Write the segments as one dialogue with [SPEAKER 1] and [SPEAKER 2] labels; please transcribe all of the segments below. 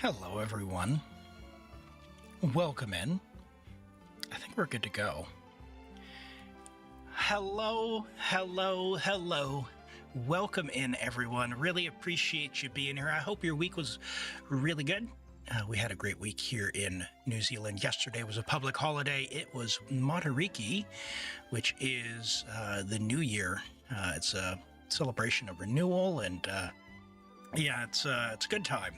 [SPEAKER 1] Hello, everyone. Welcome in. I think we're good to go. Hello. Welcome in, everyone. Really appreciate you being here. I hope your week was really good. We had a great week here in New Zealand. Yesterday was a public holiday. It was Mavuika, which is the New Year. It's a celebration of renewal, and yeah, it's a good time.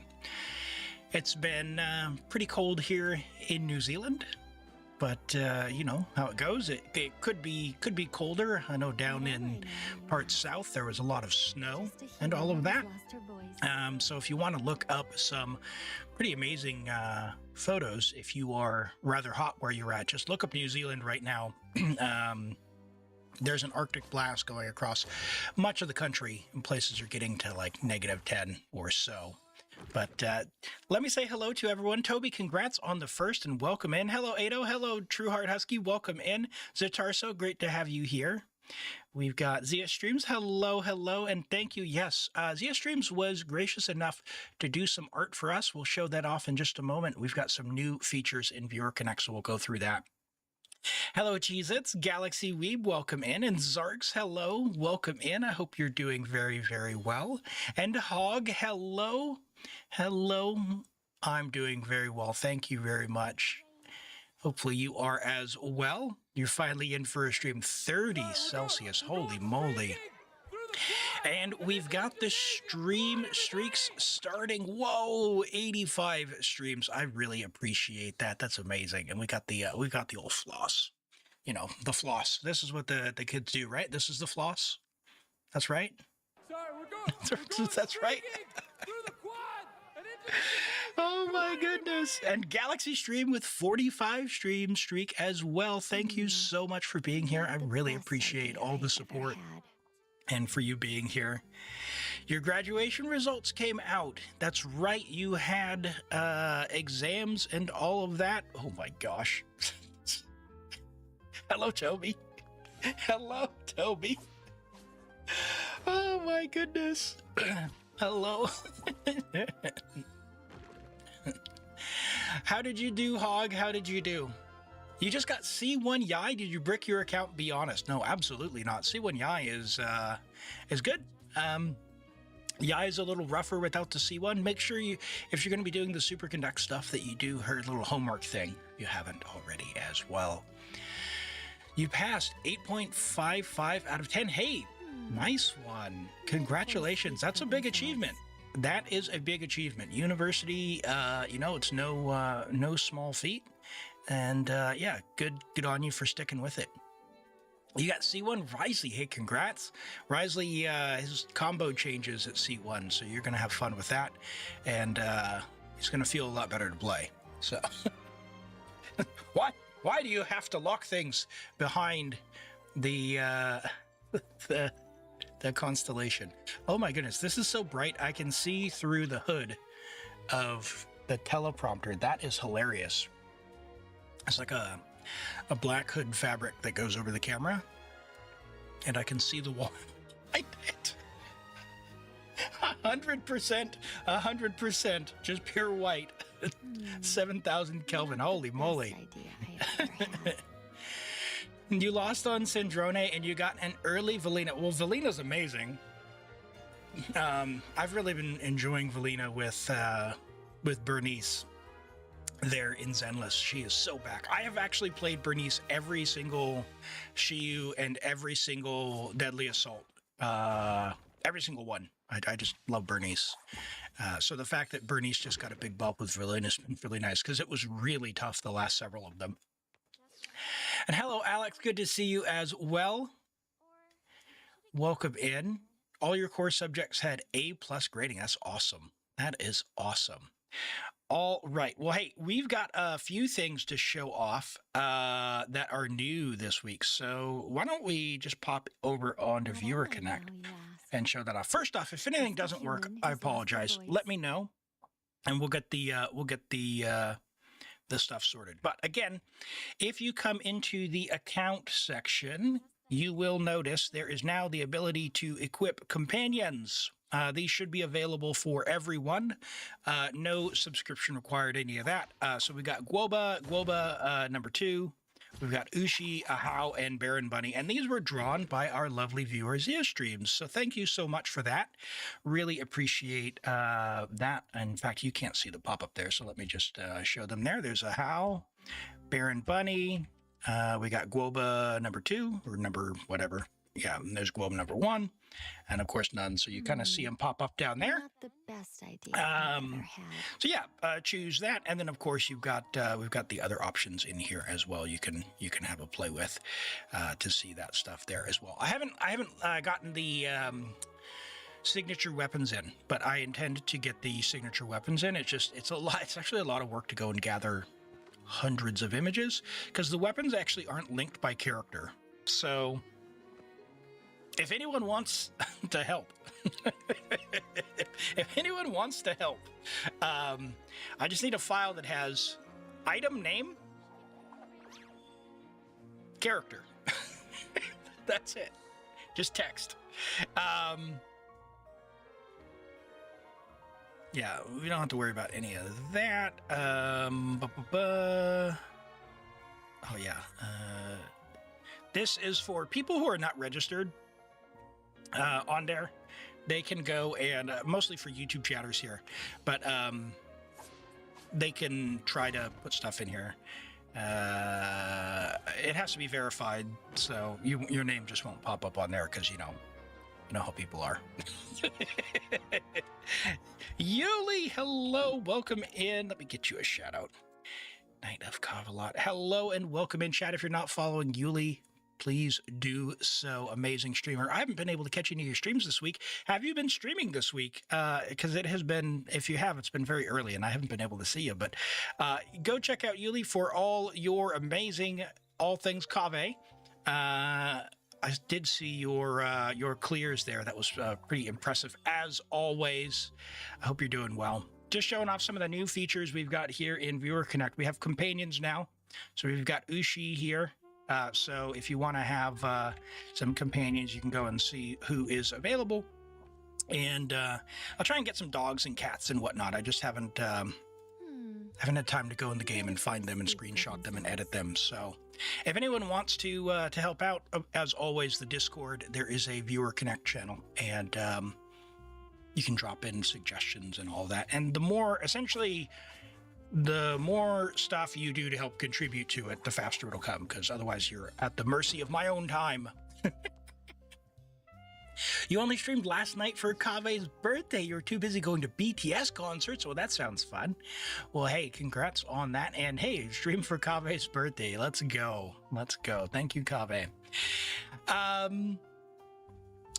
[SPEAKER 1] It's been pretty cold here in New Zealand, but you know how it goes. It could be colder. I know down in parts south there was a lot of snow and all of that. So if you want to look up some pretty amazing photos, if you are rather hot where you're at, just look up New Zealand right now. There's an Arctic blast going across much of the country, and places are getting to like -10 or so. But let me say hello to everyone. Toby, congrats on the first and welcome in. Hello, Ado. Hello, Trueheart Husky. Welcome in. Zatarso, great to have you here. We've got Zia Streams. Hello, and thank you. Yes, Zia Streams was gracious enough to do some art for us. We'll show that off in just a moment. We've got some new features in Viewer Connect, so we'll go through that. Hello, Cheez-Its. Galaxy Weeb, welcome in. And Zarks, hello, welcome in. I hope you're doing very, very well. And Hog, hello. I'm doing very well. Thank you very much. Hopefully you are as well. You're finally in for a stream. 30 Celsius. Holy moly. And we've got the stream streaks starting. Whoa, 85 streams. I really appreciate that. That's amazing. And we got the old floss. You know, the floss. This is what the kids do, right? This is the floss. That's right.
[SPEAKER 2] Sorry, we're going
[SPEAKER 1] That's right.
[SPEAKER 2] through the quad and into the
[SPEAKER 1] Oh my goodness. And Galaxy Stream with 45 stream streak as well. Thank you so much for being here. I really appreciate all the support and for you being here. Your graduation results came out. That's right. You had exams and all of that. Oh my gosh. Hello, Toby. Hello, Toby. Oh my goodness. Hello. How did you do, Hog? How did you do? You just got C1 Yai? Did you brick your account? Be honest. No, absolutely not. C1 Yai is good. Yai is a little rougher without the C1. Make sure you, if you're going to be doing the superconduct stuff, that you do her little homework thing. If you haven't already as well. You passed 8.55 out of 10. Hey, nice one. Congratulations. That's a big achievement. That is a big achievement. University, you know, it's no small feat. And yeah, good on you for sticking with it. You got C1 Risley. Hey, congrats. Risley, his combo changes at C1, so you're going to have fun with that. And he's going to feel a lot better to play. So, why do you have to lock things behind the constellation? Oh my goodness, this is so bright. I can see through the hood of the teleprompter. That is hilarious. It's like a black hood fabric that goes over the camera, and I can see the wall. I bet 100%, just pure white. 7,000 Kelvin. Holy moly. You lost on Sandrone and you got an early Valina. Well, Valina's amazing. I've really been enjoying Valina with Bernice there in Zenless. She is so back. I have actually played Bernice every single Shiyu and every single Deadly Assault. Every single one. I just love Bernice. So the fact that Bernice just got a big bump with Valina has been really nice, because it was really tough the last several of them. And hello, Alex. Good to see you as well. Welcome in. All your core subjects had A+ grading. That's awesome. That is awesome. All right. Well, hey, we've got a few things to show off that are new this week. So why don't we just pop over onto Viewer Connect and show that off. First off, if anything doesn't work, I apologize. Let me know, and we'll get the stuff sorted. But again, if you come into the account section, you will notice there is now the ability to equip companions. These should be available for everyone. No subscription required, any of that. So we got Guoba number 2. We've got Ushi, Ahau, and Baron Bunny. And these were drawn by our lovely viewers via streams. So thank you so much for that. Really appreciate that. In fact, you can't see the pop-up there, so let me just show them there. There's Ahau, Baron Bunny. We got Guoba number 2, or number whatever. Yeah, and there's Guoba number 1. And of course none, so you kind of see them pop up down there.
[SPEAKER 3] Not the best idea I've ever had.
[SPEAKER 1] So yeah, choose that, and then of course you've got we've got the other options in here as well. You can have a play with to see that stuff there as well. I haven't gotten the signature weapons in, but I intend to get the signature weapons in. It's a lot. It's actually a lot of work to go and gather hundreds of images because the weapons actually aren't linked by character. So if anyone wants to help, I just need a file that has item name, character. That's it. Just text. Yeah, we don't have to worry about any of that. Oh yeah. This is for people who are not registered on there. They can go and mostly for YouTube chatters here, but they can try to put stuff in here. It has to be verified, so your name just won't pop up on there because you know how people are. Yuli, hello, welcome in. Let me get you a shout out. Knight of Kavalot, hello and welcome in, chat. If you're not following Yuli, please do so. Amazing streamer. I haven't been able to catch any of your streams this week. Have you been streaming this week? Because it has been, if you have, it's been very early and I haven't been able to see you. But go check out Yuli for all your amazing, all things Kave. I did see your clears there. That was pretty impressive as always. I hope you're doing well. Just showing off some of the new features we've got here in Viewer Connect. We have companions now. So we've got Ushi here. So if you want to have some companions, you can go and see who is available. And I'll try and get some dogs and cats and whatnot. I just haven't had time to go in the game and find them and screenshot them and edit them. So if anyone wants to help out, as always, the Discord, there is a Viewer Connect channel, and you can drop in suggestions and all that. And the more stuff you do to help contribute to it, the faster it'll come, because otherwise you're at the mercy of my own time. You only streamed last night for Kave's birthday. You were too busy going to BTS concerts. Well, that sounds fun. Well, hey, congrats on that. And hey, stream for Kave's birthday. Let's go. Let's go. Thank you, Kave.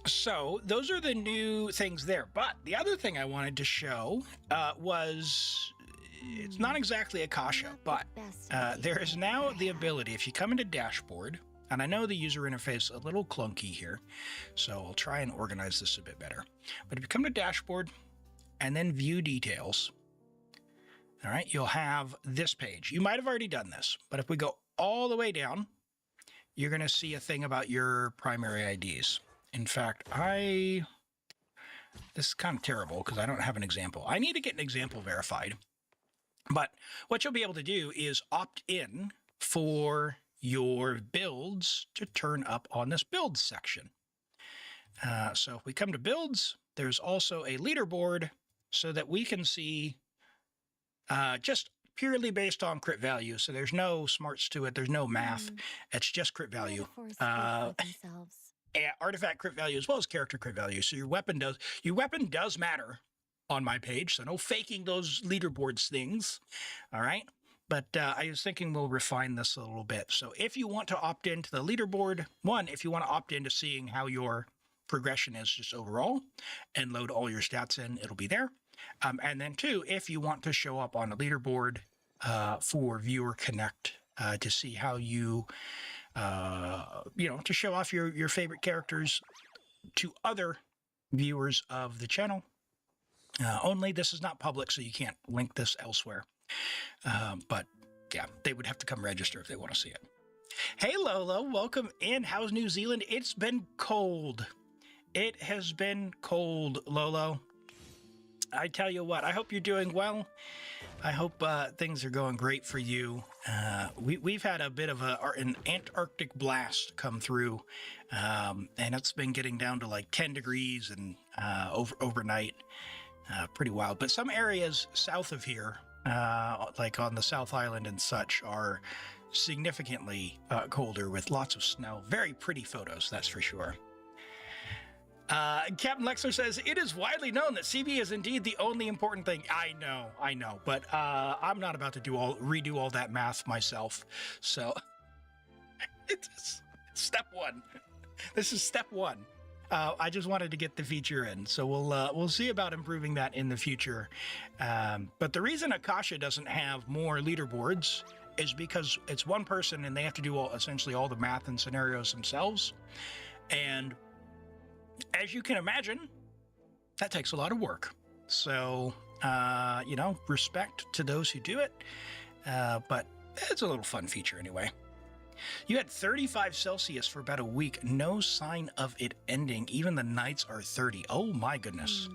[SPEAKER 1] So those are the new things there. But the other thing I wanted to show was, it's not exactly Akasha, but there is now the ability, if you come into dashboard, and I know the user interface is a little clunky here, so I'll try and organize this a bit better. But if you come to dashboard and then view details, all right, you'll have this page. You might have already done this, but if we go all the way down, you're going to see a thing about your primary IDs. In fact, this is kind of terrible because I don't have an example. I need to get an example verified. But what you'll be able to do is opt in for your builds to turn up on this builds section. So if we come to builds, there's also a leaderboard so that we can see just purely based on crit value. So there's no smarts to it. There's no math. It's just crit value. Artifact crit value as well as character crit value. So your weapon does matter on my page. So no faking those leaderboards things. All right. But I was thinking we'll refine this a little bit. So if you want to opt into the leaderboard, if you want to opt into seeing how your progression is just overall and load all your stats in, it'll be there. And then 2, if you want to show up on a leaderboard for Viewer Connect to see how you, to show off your favorite characters to other viewers of the channel. Only this is not public, so you can't link this elsewhere. But yeah, they would have to come register if they want to see it. Hey Lolo, welcome in. How's New Zealand? It's been cold. It has been cold, Lolo. I tell you what, I hope you're doing well. I hope things are going great for you. We've had a bit of an Antarctic blast come through, and it's been getting down to like 10 degrees and overnight. Pretty wild. But some areas south of here, like on the South Island and such, are significantly colder with lots of snow. Very pretty photos, that's for sure. Captain Lexler says, it is widely known that CB is indeed the only important thing. I know, but I'm not about to redo all that math myself. So it's step one. This is step one. I just wanted to get the feature in, so we'll see about improving that in the future. But the reason Akasha doesn't have more leaderboards is because it's one person and they have to do essentially all the math and scenarios themselves. And as you can imagine, that takes a lot of work. So, respect to those who do it. But it's a little fun feature anyway. You had 35 Celsius for about a week. No sign of it ending. Even the nights are 30. Oh my goodness.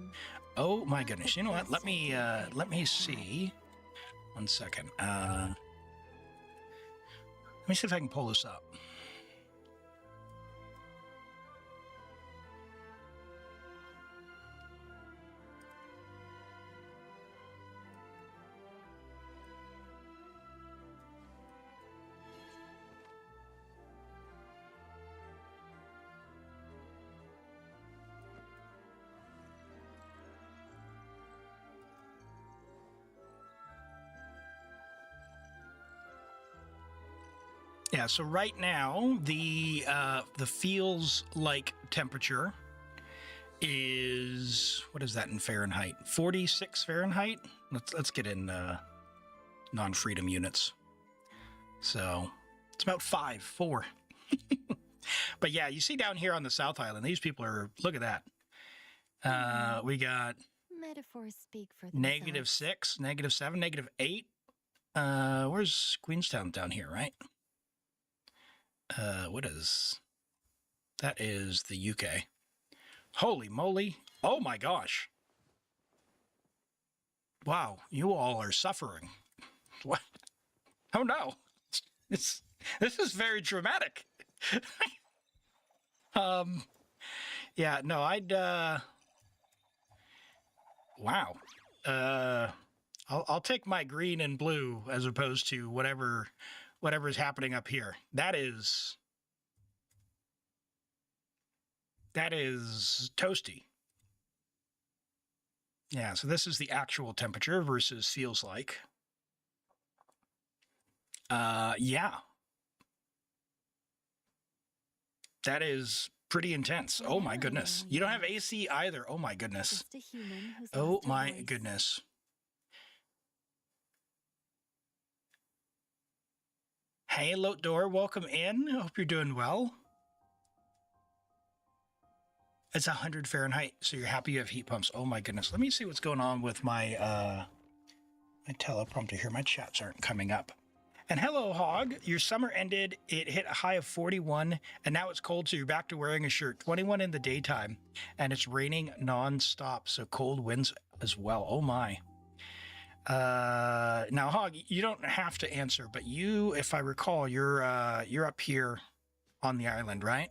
[SPEAKER 1] Oh my goodness. You know what? Let me see. 1 second. Let me see if I can pull this up. Yeah, so right now the feels like temperature is, what is that in Fahrenheit? 46 Fahrenheit. Let's get in non-freedom units. So it's about 4. But yeah, you see down here on the South Island, these people are, look at that. We got
[SPEAKER 3] Metaphors speak for
[SPEAKER 1] -6, -7, -8. Where's Queenstown down here, right? What is that? Is the UK? Holy moly! Oh my gosh! Wow, you all are suffering. What? Oh no! This is very dramatic. Yeah, no, I'd wow. I'll take my green and blue as opposed to whatever's happening up here. That is toasty. Yeah, so this is the actual temperature versus feels like. Yeah. That is pretty intense. Oh my goodness. You don't have AC either. Oh my goodness. Oh my goodness. Hey, Lotdor, welcome in. Hope you're doing well. It's 100 Fahrenheit, so you're happy you have heat pumps. Oh my goodness. Let me see what's going on with my my teleprompter here. My chats aren't coming up. And hello, Hog. Your summer ended. It hit a high of 41, and now it's cold, so you're back to wearing a shirt. 21 in the daytime, and it's raining nonstop, so cold winds as well. Oh my. Now, Hog, you don't have to answer, but you, if I recall, you're up here on the island, right?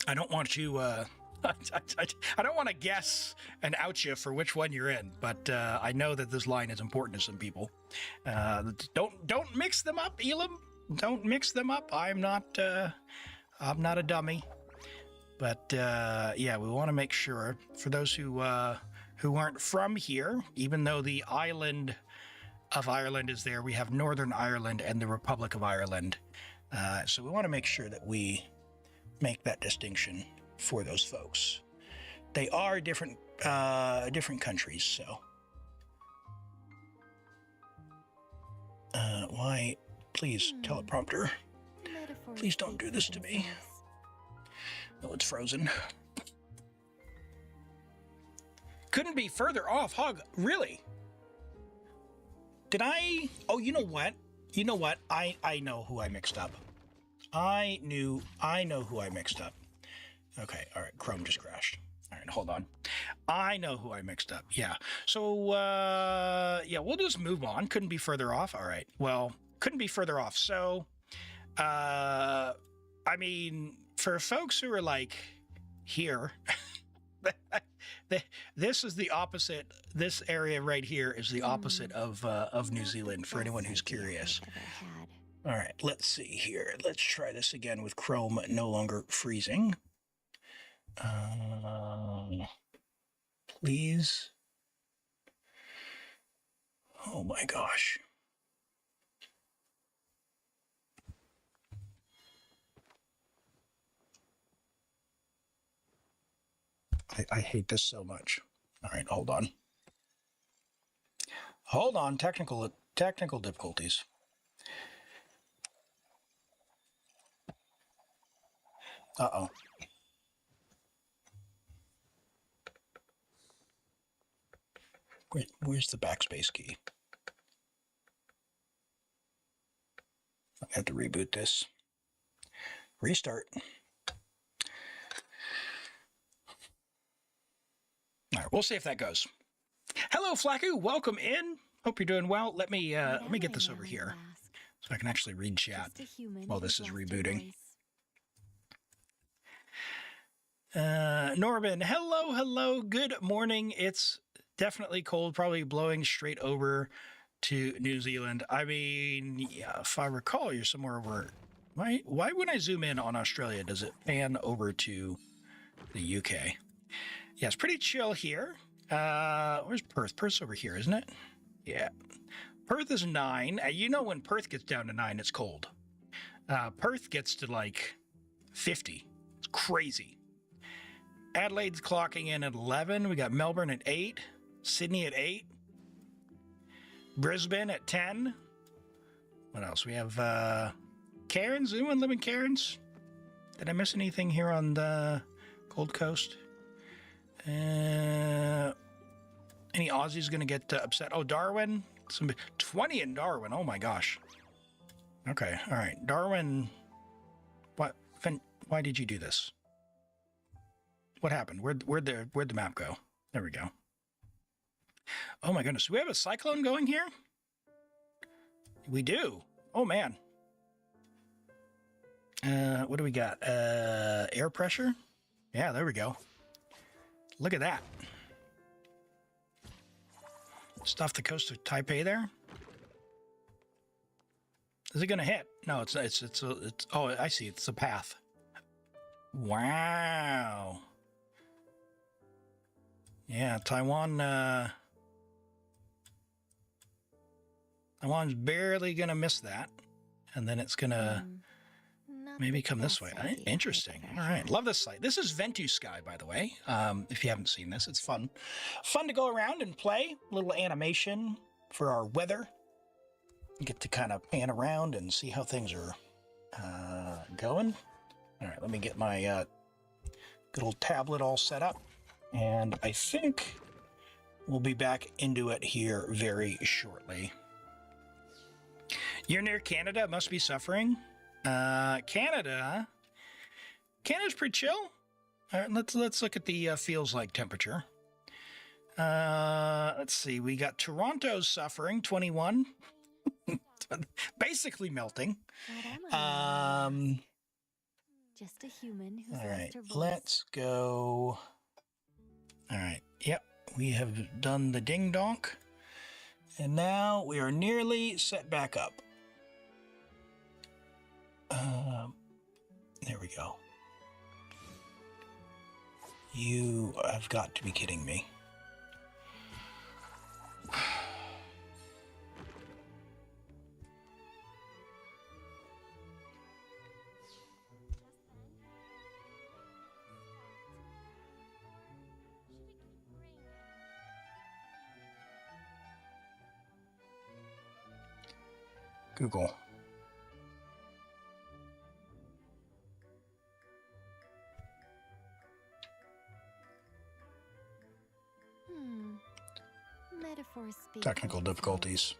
[SPEAKER 1] I don't want you, I don't want to guess and out you for which one you're in, but I know that this line is important to some people. Don't mix them up, Elim. Don't mix them up. I'm not a dummy, but yeah, we want to make sure for those who aren't from here, even though the island of Ireland is there, we have Northern Ireland and the Republic of Ireland. So we want to make sure that we make that distinction for those folks. They are different countries, so. Why, please, teleprompter, please don't do this to me. Oh, it's frozen. Couldn't be further off, Hog. Really? Did I? Oh, you know what? I know who I mixed up. I know who I mixed up. Okay, all right, Chrome just crashed. All right, hold on. I know who I mixed up. Yeah. So, yeah, we'll just move on. Couldn't be further off. All right. Well, couldn't be further off. So, I mean, for folks who are like here, this is the opposite. This area right here is the opposite of New Zealand, for anyone who's curious. All right, let's see here. Let's try this again with Chrome no longer freezing. Please. Oh my gosh. I hate this so much. All right, hold on. Hold on, technical difficulties. Uh-oh. Where's the backspace key? I have to reboot this. Restart. All right, we'll see if that goes. Hello, Flaku. Welcome in. Hope you're doing well. Let me get this over here so I can actually read chat while this is rebooting. Norman, hello. Good morning. It's definitely cold, probably blowing straight over to New Zealand. I mean, yeah, if I recall, you're somewhere over. Why when I zoom in on Australia, does it pan over to the UK? Yeah, it's pretty chill here. Where's Perth? Perth's over here, isn't it? Yeah. Perth is 9. You know when Perth gets down to 9, it's cold. Perth gets to like 50. It's crazy. Adelaide's clocking in at 11. We got Melbourne at 8. Sydney at 8. Brisbane at 10. What else? We have Cairns. Anyone live in Cairns? Did I miss anything here on the Gold Coast? Any Aussies going to get upset? Oh, Darwin. 20 in Darwin. Oh my gosh. Okay. All right. Darwin. What? Why did you do this? What happened? Where'd the map go? There we go. Oh my goodness. Do we have a cyclone going here? We do. Oh man. What do we got? Air pressure? Yeah, there we go. Look at that. Just off the coast of Taipei there. Is it going to hit? No, it's oh, I see. It's a path. Wow. Yeah, Taiwan's barely going to miss that. And then it's going to maybe come this way. Interesting. All right. Love this site. This is Ventu Sky, by the way. If you haven't seen this, it's fun. Fun to go around and play. A little animation for our weather. Get to kind of pan around and see how things are going. All right. Let me get my good old tablet all set up. And I think we'll be back into it here very shortly. You're near Canada. Must be suffering. Canada's pretty chill. All right, let's look at the feels like temperature. Let's see. We got Toronto's suffering, 21. Basically melting.
[SPEAKER 3] Just a human who's
[SPEAKER 1] all right,
[SPEAKER 3] lost her voice.
[SPEAKER 1] let's go. All right. Yep, we have done the ding donk. And now we are nearly set back up. There we go. You have got to be kidding me. Google.
[SPEAKER 3] Metaphors speak
[SPEAKER 1] Technical
[SPEAKER 3] for
[SPEAKER 1] difficulties.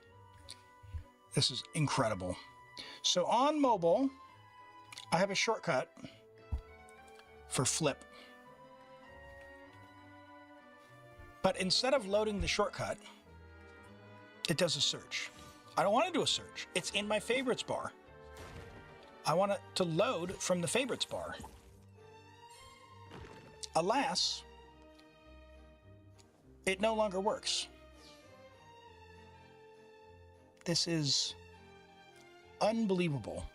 [SPEAKER 1] This is incredible. So on mobile, I have a shortcut for flip. But instead of loading the shortcut, it does a search. I don't want to do a search. It's in my favorites bar. I want it to load from the favorites bar. Alas, it no longer works. This is unbelievable.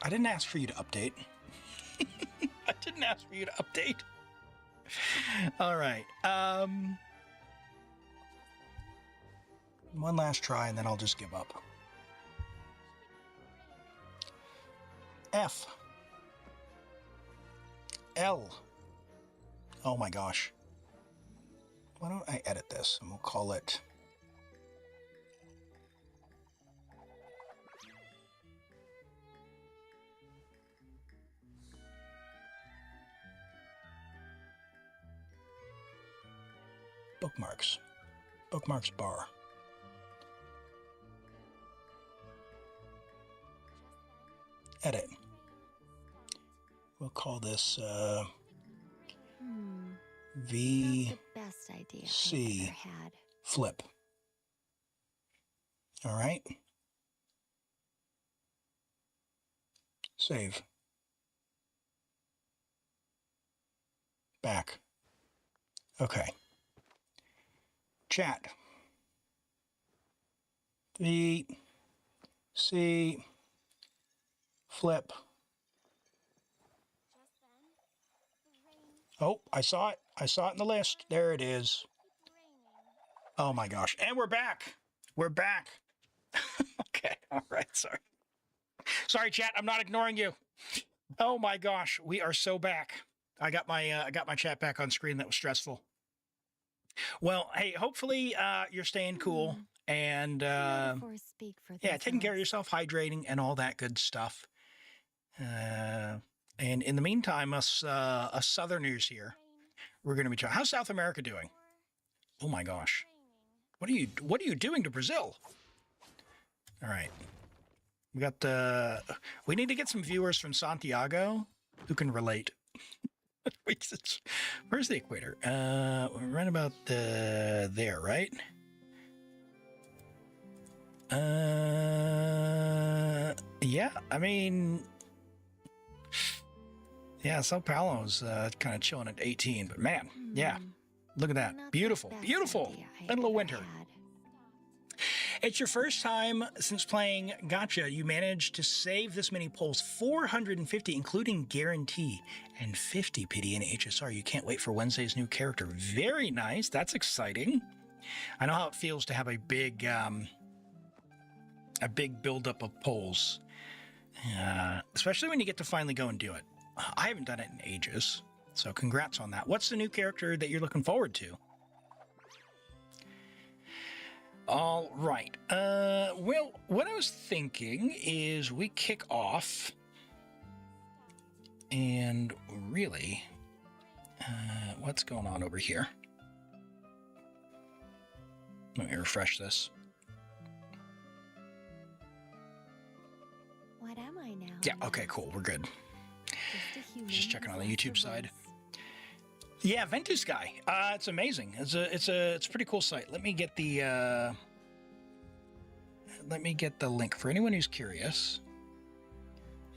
[SPEAKER 1] I didn't ask for you to update. I didn't ask for you to update. All right. One last try and then I'll just give up. F. L. Oh my gosh. Why don't I edit this and we'll call it bookmarks. Bookmarks bar. Edit. We'll call this VC flip. All right. Save. Back. Okay. Chat. VC flip. Oh, I saw it. I saw it in the list. There it is. Oh my gosh. And we're back. We're back. Okay. All right. Sorry. Sorry, chat. I'm not ignoring you. Oh my gosh. We are so back. I got my chat back on screen. That was stressful. Well, hey, hopefully you're staying cool and yeah, taking care of yourself, hydrating and all that good stuff. And in the meantime, us Southerners here, we're going to be trying. How's South America doing? Oh my gosh, what are you doing to Brazil? All right, we got we need to get some viewers from Santiago who can relate. Where's the equator? We're right about there, right? Yeah, I mean. Yeah, Sao Paulo's kind of chilling at 18, but man, yeah, look at that. Beautiful, beautiful. Middle of winter. It's your first time since playing Gacha. You managed to save this many polls, 450, including guarantee, and 50 PD and HSR. You can't wait for Wednesday's new character. Very nice. That's exciting. I know how it feels to have a big buildup of polls, especially when you get to finally go and do it. I haven't done it in ages, so congrats on that. What's the new character that you're looking forward to? All right. Well, what I was thinking is we kick off and really, what's going on over here? Let me refresh this.
[SPEAKER 3] What am I now?
[SPEAKER 1] Yeah, okay, cool. We're good. Just checking on the YouTube side. Yeah, Ventus Guy. It's amazing. It's a pretty cool site. Let me get the link for anyone who's curious.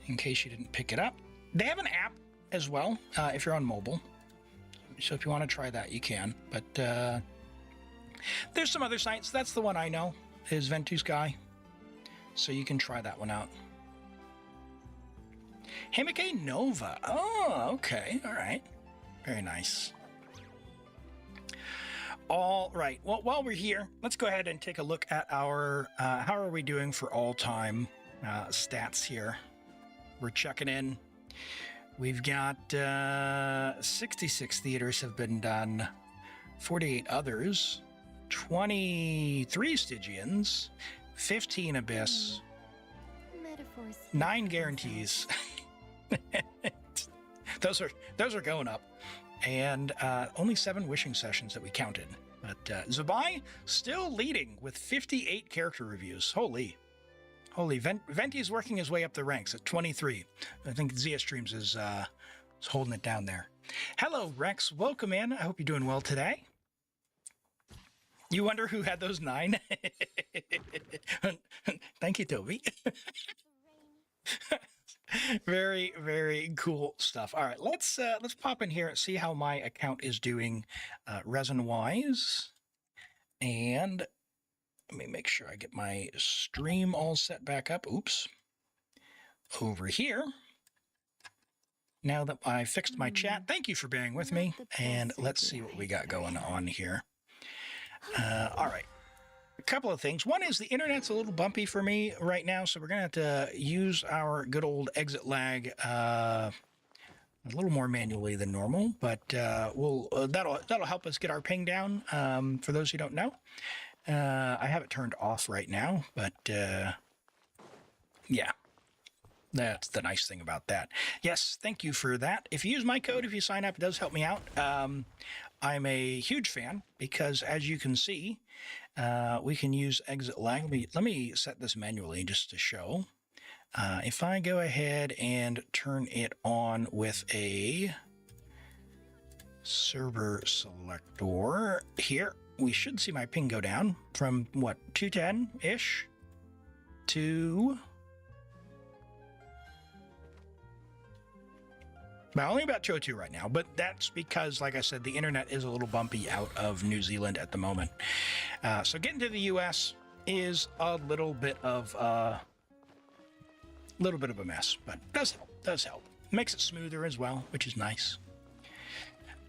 [SPEAKER 1] In case you didn't pick it up, they have an app as well if you're on mobile. So if you want to try that, you can. But there's some other sites. That's the one I know is Ventus Guy. So you can try that one out. ElimAgate Nova. Oh, okay. All right. Very nice. All right. Well, while we're here, let's go ahead and take a look at our, how are we doing for all-time stats here. We're checking in. We've got 66 theaters have been done, 48 others, 23 Stygians, 15 Abyss, 9 guarantees. Those are going up, and only 7 wishing sessions that we counted. But Zabai still leading with 58 character reviews. Holy Holy, Venti's working his way up the ranks at 23. I think Zia Streams is holding it down there. Hello, Rex. Welcome in. I hope you're doing well today. You wonder who had those 9? Thank you, Toby. Very, very cool stuff. All right, let's pop in here and see how my account is doing resin-wise. And let me make sure I get my stream all set back up. Oops. Over here. Now that I fixed my chat, thank you for bearing with me. And let's see what we got going on here. All right. A couple of things. One is the internet's a little bumpy for me right now, so we're going to have to use our good old exit lag a little more manually than normal, but that'll help us get our ping down. For those who don't know, I have it turned off right now, but yeah. That's the nice thing about that. Yes, thank you for that. If you use my code, if you sign up, it does help me out. I'm a huge fan because, as you can see, we can use exit lag. Let me set this manually just to show. If I go ahead and turn it on with a server selector here, we should see my ping go down from, what, 210-ish to... Well, only about 202 right now, but that's because, like I said, the internet is a little bumpy out of New Zealand at the moment. So getting to the U.S. is a little bit of a mess, but does help. Makes it smoother as well, which is nice.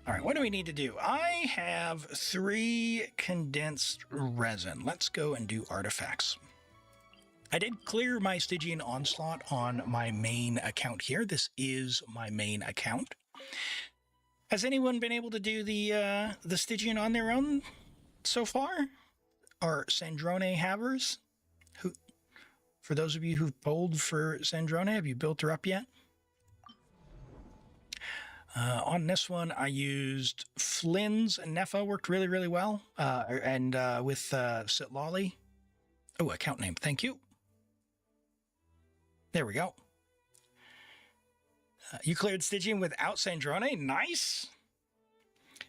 [SPEAKER 1] All right, what do we need to do? I have 3 condensed resin. Let's go and do artifacts. I did clear my Stygian Onslaught on my main account here. This is my main account. Has anyone been able to do the Stygian on their own so far? Or Sandrone havers? Who, for those of you who've polled for Sandrone, have you built her up yet? On this one, I used Flynn's Nefa, worked really, really well. And with Sitlolly. Oh, account name, thank you. There we go. You cleared Stygian without Sandrone. Nice.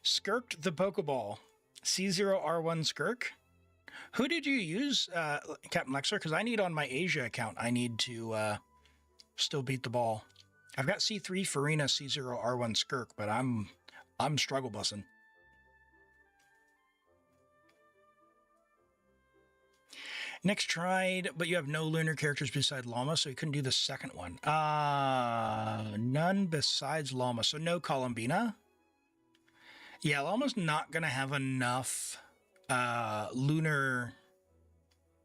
[SPEAKER 1] Skirked the Pokeball. C0R1 Skirk. Who did you use, Captain Lexer? Because I need on my Asia account, I need to still beat the ball. I've got C3 Farina C0R1 Skirk, but I'm struggle bussing. Next tried, but you have no lunar characters beside Lauma, so you couldn't do the second one. None besides Lauma, so no Columbina. Yeah, Lauma's not going to have enough lunar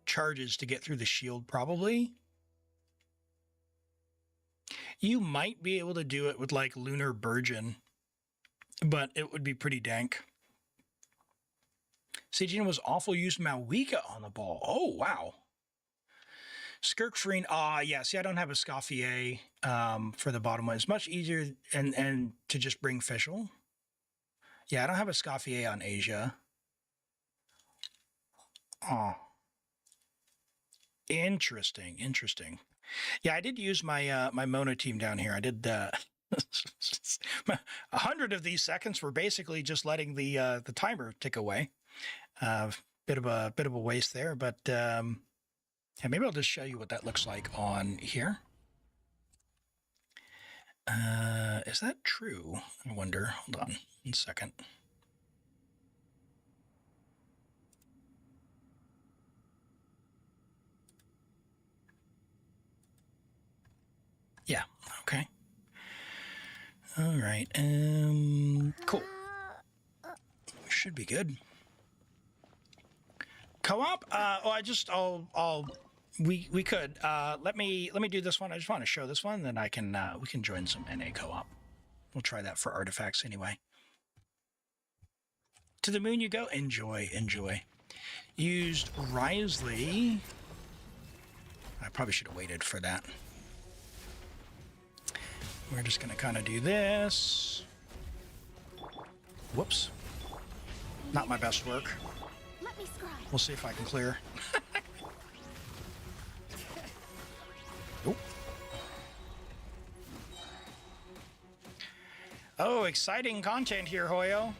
[SPEAKER 1] charges to get through the shield, probably. You might be able to do it with, like, Lunar Burgeon, but it would be pretty dank. Stygian was awful, used Mavuika on the ball. Oh, wow. Skirkfreen, yeah, see, I don't have a Scoffier for the bottom one. It's much easier and to just bring Fischl. Yeah, I don't have a Scoffier on Asia. Oh. Interesting, interesting. Yeah, I did use my my Mona team down here. I did 100 of these seconds were basically just letting the timer tick away. Bit of a waste there, but yeah, maybe I'll just show you what that looks like on here. Is that true? I wonder. Hold on 1 second. Yeah, okay. All right, cool. Should be good. Co-op? We could. Let me do this one. I just want to show this one, then I can we can join some NA co-op. We'll try that for artifacts anyway. To the moon you go. Enjoy, enjoy. Used Risley. I probably should have waited for that. We're just gonna kind of do this. Whoops. Not my best work.
[SPEAKER 3] Let me scry.
[SPEAKER 1] We'll see if I can clear. Oh, exciting content here, Hoyo.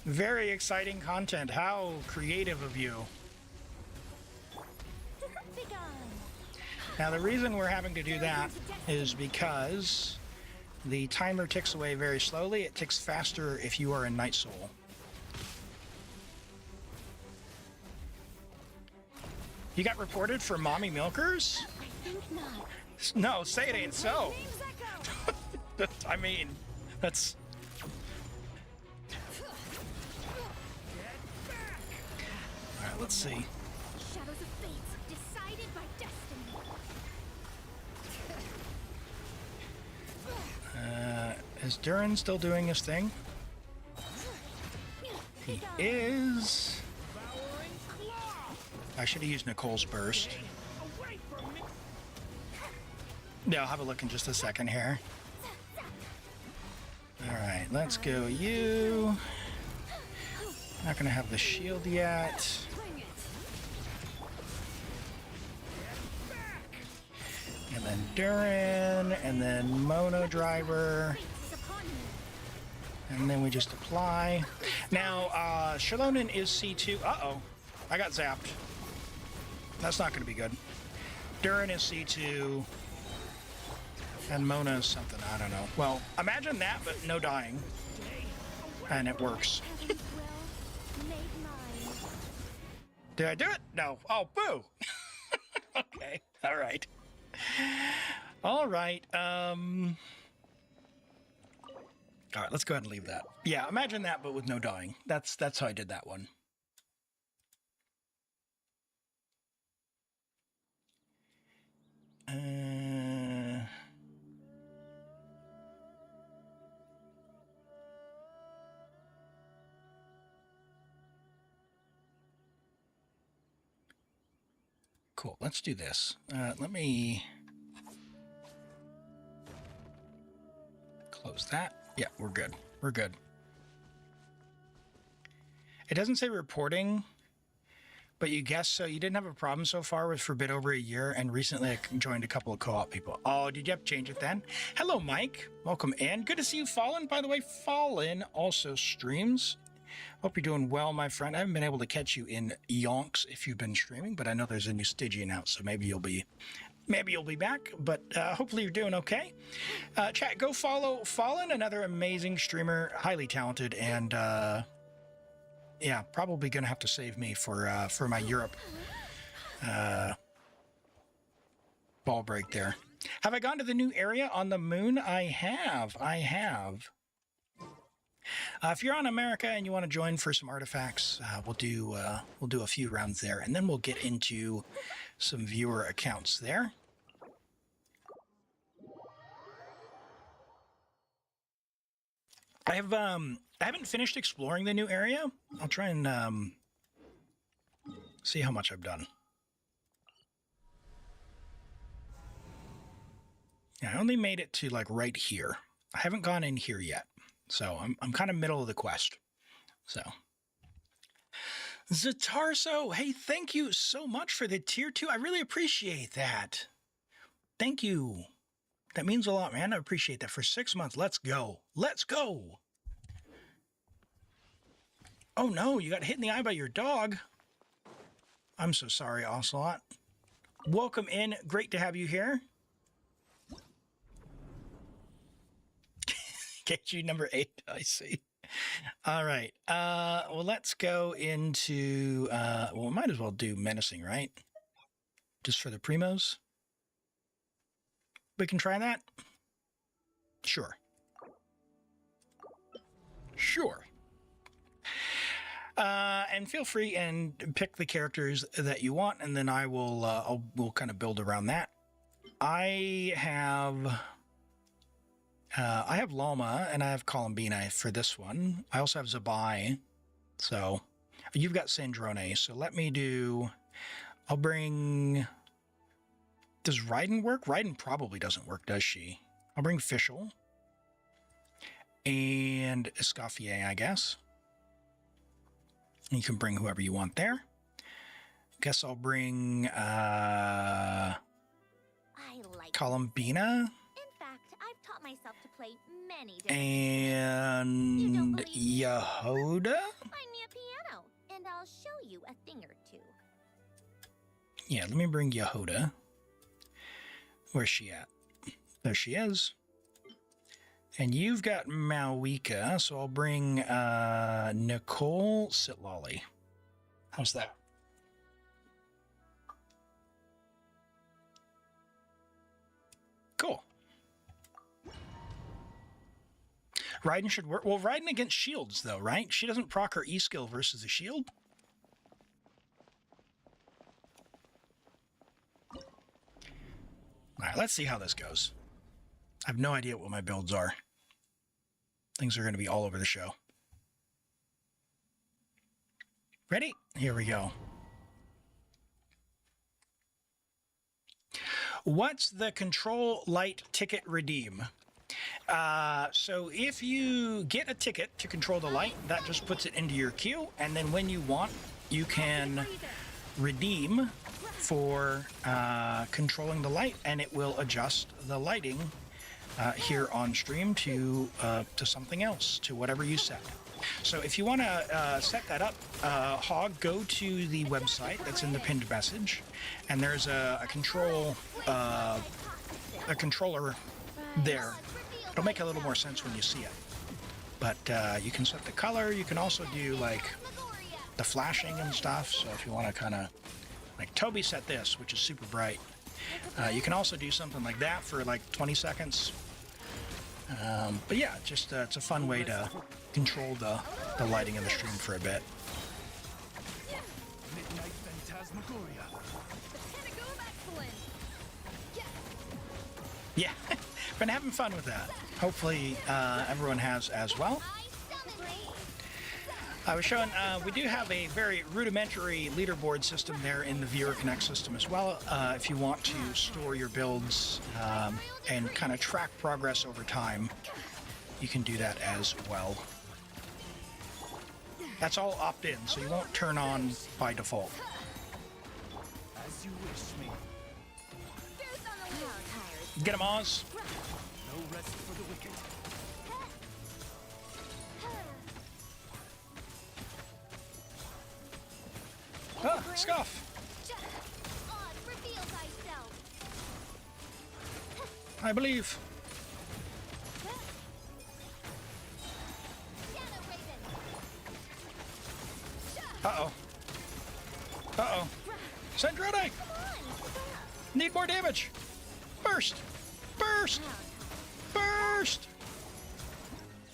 [SPEAKER 1] Very exciting content. How creative of you. Now, the reason we're having to do that is because the timer ticks away very slowly. It ticks faster if you are in Night Soul. You got reported for mommy milkers?
[SPEAKER 3] I think not.
[SPEAKER 1] No, say it ain't so. I mean, that's... Alright, let's see.
[SPEAKER 3] Shadows of fate decided by destiny.
[SPEAKER 1] Is Durin still doing his thing? He is. I should have used Nicole's burst. Yeah, I'll have a look in just a second here. Alright, let's go you. Not gonna have the shield yet. And then Durin, and then Mono Driver. And then we just apply. Now, Shalonin is C2. Uh-oh. I got zapped. That's not going to be good. Durin is C2. And Mona is something. I don't know. Well, imagine that, but no dying. And it works. Did I do it? No. Oh, boo. Okay. All right. All right. All right, let's go ahead and leave that. Yeah, imagine that, but with no dying. That's how I did that one. Cool, let's do this. Let me close that. Yeah, we're good. We're good. It doesn't say reporting, but you guessed so. You didn't have a problem so far with for a bit over a year, and recently I joined a couple of co-op people. Oh, did you have to change it then? Hello, Mike. Welcome in. Good to see you, Fallen. By the way, Fallen also streams. Hope you're doing well, my friend. I haven't been able to catch you in yonks if you've been streaming, but I know there's a new Stygian out, so maybe you'll be back, but hopefully you're doing okay. Chat, go follow Fallen, another amazing streamer, highly talented, and yeah, probably gonna have to save me for my Europe ball break there. Have I gone to the new area on the moon? I have. If you're on America and you want to join for some artifacts, we'll do a few rounds there, and then we'll get into some viewer accounts there. I haven't finished exploring the new area. I'll try and see how much I've done. Yeah, I only made it to like right here. I haven't gone in here yet. So I'm kind of middle of the quest. So Zatarso, hey, thank you so much for the tier 2. I really appreciate that. Thank you. That means a lot, man. I appreciate that. For 6 months. Let's go. Let's go. Oh no, you got hit in the eye by your dog. I'm so sorry, Onslaught. Welcome in. Great to have you here. KG number 8, I see. All right. Well, let's go into, well, we might as well do menacing, right? Just for the primos. We can try that? Sure. Sure. And feel free and pick the characters that you want, and then I will, we'll kind of build around that. I have Lauma, and I have Columbina for this one. I also have Zabai. So, you've got Sandrone. So let me do... I'll bring... Does Raiden work? Raiden probably doesn't work, does she? I'll bring Fischl. And Escoffier, I guess. You can bring whoever you want there. Guess I'll bring...
[SPEAKER 3] I like
[SPEAKER 1] Columbina.
[SPEAKER 3] myself to play many different
[SPEAKER 1] And Yehoda?
[SPEAKER 3] Find me a piano, and I'll show you a thing or two.
[SPEAKER 1] Yeah, let me bring Yehoda. Where's she at? There she is. And you've got Mavuika, so I'll bring Nicole Sitlolly. How's that? Cool. Raiden should work. Well, Raiden against shields, though, right? She doesn't proc her E-skill versus a shield. All right, let's see how this goes. I have no idea what my builds are. Things are going to be all over the show. Ready? Here we go. What's the control light ticket redeem? So if you get a ticket to control the light, that just puts it into your queue, and then when you want, you can redeem for controlling the light, and it will adjust the lighting here on stream to something else, to whatever you set. So if you want to set that up, Hog, go to the website that's in the pinned message, and there's a controller there. It'll make a little more sense when you see it. But you can set the color. You can also do like the flashing and stuff. So if you want to kind of, like Toby set this, which is super bright. You can also do something like that for like 20 seconds. But yeah, just it's a fun way to control the lighting of the stream for a bit.
[SPEAKER 2] Midnight Phantasmagoria.
[SPEAKER 1] Yeah, been having fun with that. Hopefully everyone has as well. I was showing, we do have a very rudimentary leaderboard system there in the Viewer Connect system as well. If you want to store your builds and kind of track progress over time, you can do that as well. That's all opt-in, so you won't turn on by default.
[SPEAKER 2] As you wish me.
[SPEAKER 1] Get him, Oz.
[SPEAKER 2] No rest for the wicked.
[SPEAKER 1] Ah, Scuff. I believe. Uh-oh. Uh-oh. Sandrone! Need more damage! Burst! Burst! Burst!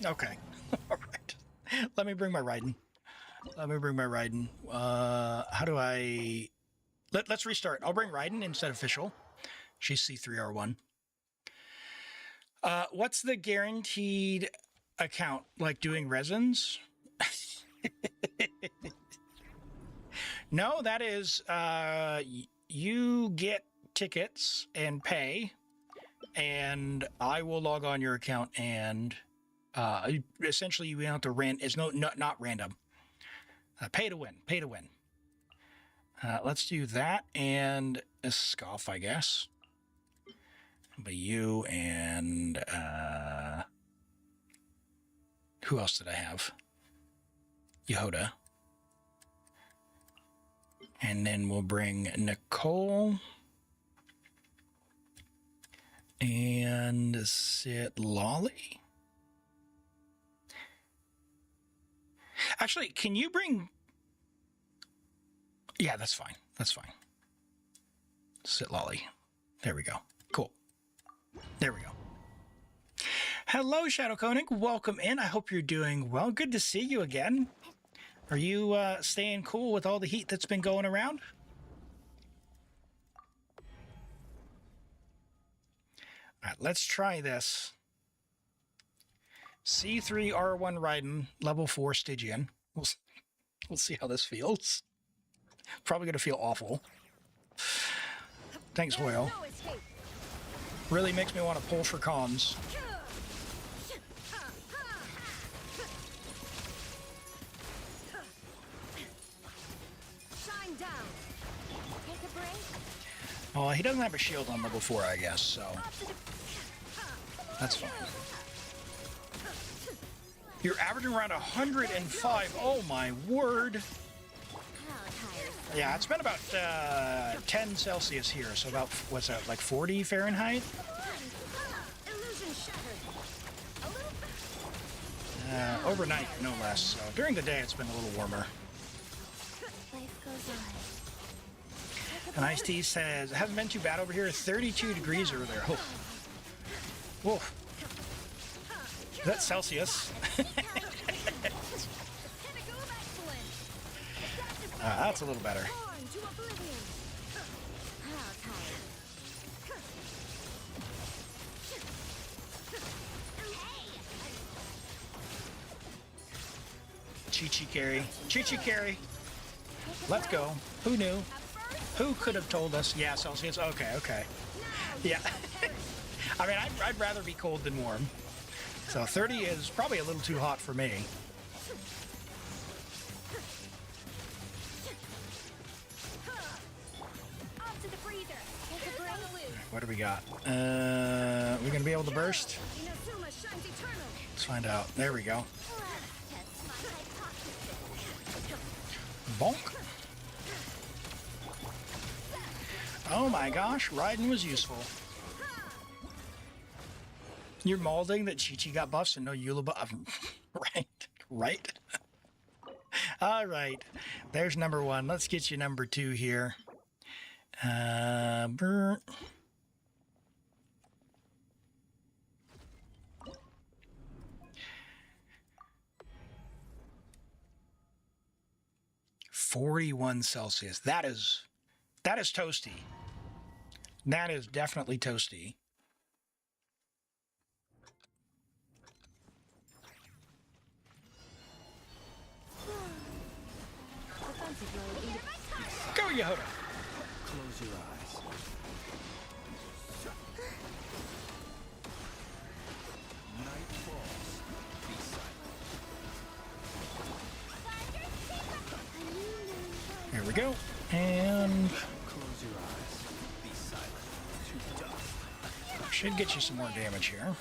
[SPEAKER 1] Okay. Alright. Let me bring my Raiden. How do I... Let's restart. I'll bring Raiden instead of Fischl. She's C3R1. What's the guaranteed account? Like doing resins? No, that is you get tickets and pay, and I will log on your account, and essentially you have to it's not random. Pay to win. Let's do that and a Scoff, I guess. But you and who else did I have? Yehoda. And then we'll bring Nicole and Sitlolly. Actually, can you bring... Yeah, that's fine. That's fine. Sitlolly. There we go. Cool. There we go. Hello, Shadow Koenig. Welcome in. I hope you're doing well. Good to see you again. Are you staying cool with all the heat that's been going around? All right, let's try this. C3R1 Raiden, level 4 Stygian. We'll see how this feels. Probably going to feel awful. Thanks, Hoyle. Really makes me want to pull for comms. Oh, he doesn't have a shield on level 4, I guess, so... That's fine. You're averaging around 105. Oh my word. Yeah, it's been about 10 Celsius here, so about, what's that, like 40 Fahrenheit? Overnight, no less. So during the day, it's been a little warmer. And Ice T says, it hasn't been too bad over here. 32 degrees over there. Oh. Whoa. Is that Celsius? That's a little better. Chi-Chi carry. Chi-Chi carry. Let's go. Who knew? Who could have told us? Yeah, Celsius. Okay, okay. Yeah. I mean, I'd rather be cold than warm. So 30 is probably a little too hot for me. What do we got? We're gonna be able to burst? Let's find out. There we go. Bonk. Oh my gosh, riding was useful. You're molding that Chi-Chi got buffs and no Eula buff. Right, right. All right, there's number one. Let's get you number two here. Brr. $41 That is toasty. That is definitely toasty. Go, Yehoda.
[SPEAKER 2] Close your eyes. Night falls. Be silent.
[SPEAKER 1] Here we go. And
[SPEAKER 2] Close your eyes. Be silent. To dust.
[SPEAKER 1] should get you some more damage here.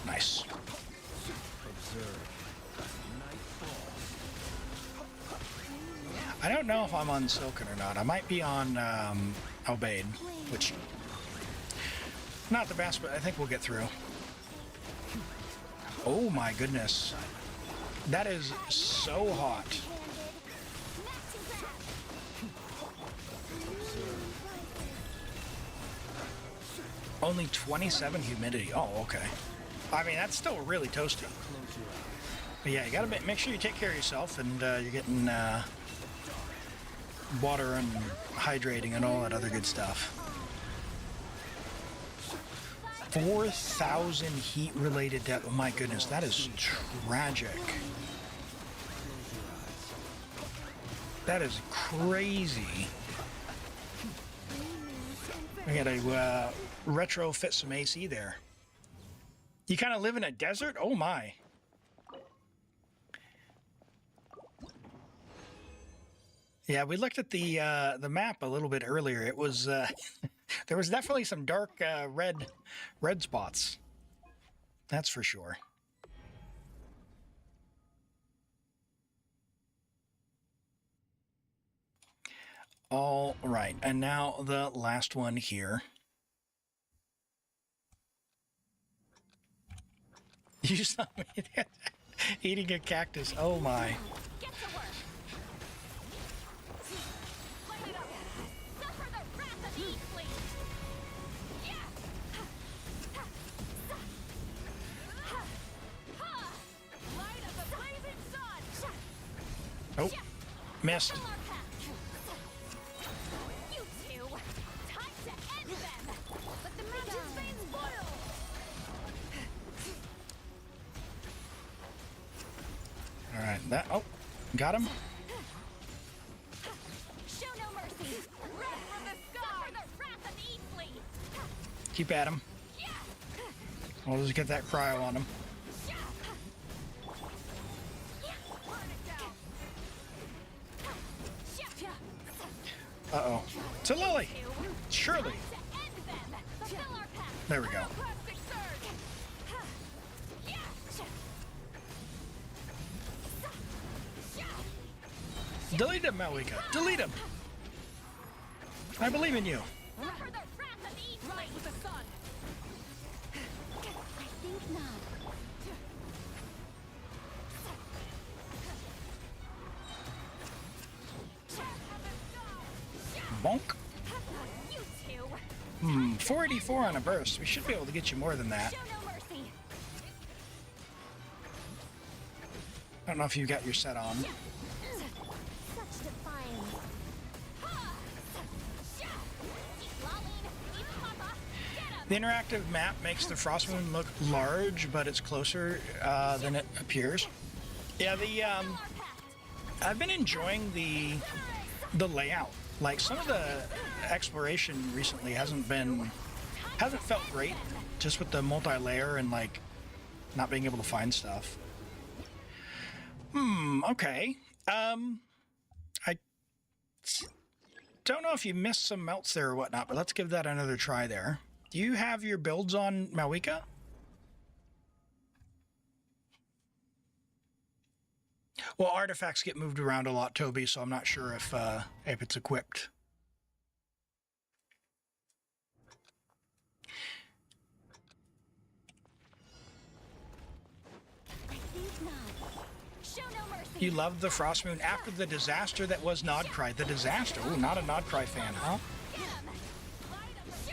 [SPEAKER 1] Nice.
[SPEAKER 2] Observe. Night falls.
[SPEAKER 1] I don't know if I'm on Silken or not. I might be on Obeyed, which not the best, but I think we'll get through. Oh my goodness. That is so hot. Only 27 humidity. Oh, okay. I mean, that's still really toasty. But yeah, you gotta make sure you take care of yourself, and you're getting water and hydrating and all that other good stuff. 4,000 heat-related death. Oh my goodness, that is tragic. That is crazy. I gotta retrofit some AC there. You kind of live in a desert? Oh my. Yeah, we looked at the map a little bit earlier. It was there was definitely some dark red spots. That's for sure. All right, and now the last one here. You saw me eating a cactus. Oh my. Oh, missed. All right, that, oh, got him.
[SPEAKER 3] Show no mercy. Run from the sky. The wrath of Eastleigh.
[SPEAKER 1] Keep at him. We'll just get that cryo on him. Uh-oh. It's a lily. Surely. There we go. Delete him, Mavuika. Delete him. I believe in you.
[SPEAKER 3] For the wrath of Eve,
[SPEAKER 4] Rise with the sun.
[SPEAKER 3] I think not.
[SPEAKER 1] Bonk.
[SPEAKER 3] You two.
[SPEAKER 1] 484 on a burst. We should be able to get you more than that.
[SPEAKER 3] Show no mercy.
[SPEAKER 1] I don't know if you got your set on.
[SPEAKER 3] Such defiance.
[SPEAKER 1] The interactive map makes the frost moon look large, but it's closer than it appears. Yeah, I've been enjoying the layout. Like, some of the exploration recently hasn't felt great, just with the multi-layer and like not being able to find stuff. Okay. I don't know if you missed some melts there or whatnot, but let's give that another try there. Do you have your builds on Mavuika? Well, artifacts get moved around a lot, Toby, so I'm not sure if it's equipped.
[SPEAKER 3] I think not. Show no mercy.
[SPEAKER 1] You loved the Frost Moon after the disaster that was Nodcry. The disaster? Ooh, not a Nodcry fan, huh?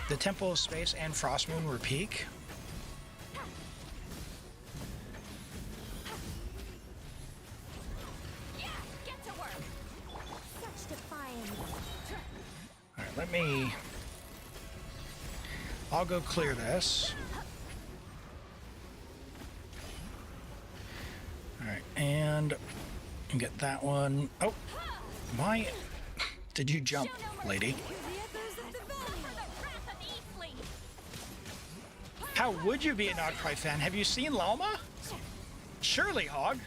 [SPEAKER 1] The Temple of Space and Frost Moon were peak.
[SPEAKER 3] Yeah, get to work. Such defiance.
[SPEAKER 1] All right, I'll go clear this. All right, and get that one. Oh, why did you jump, lady? How would you be a Nodcry fan? Have you seen Lauma? Surely, Hog.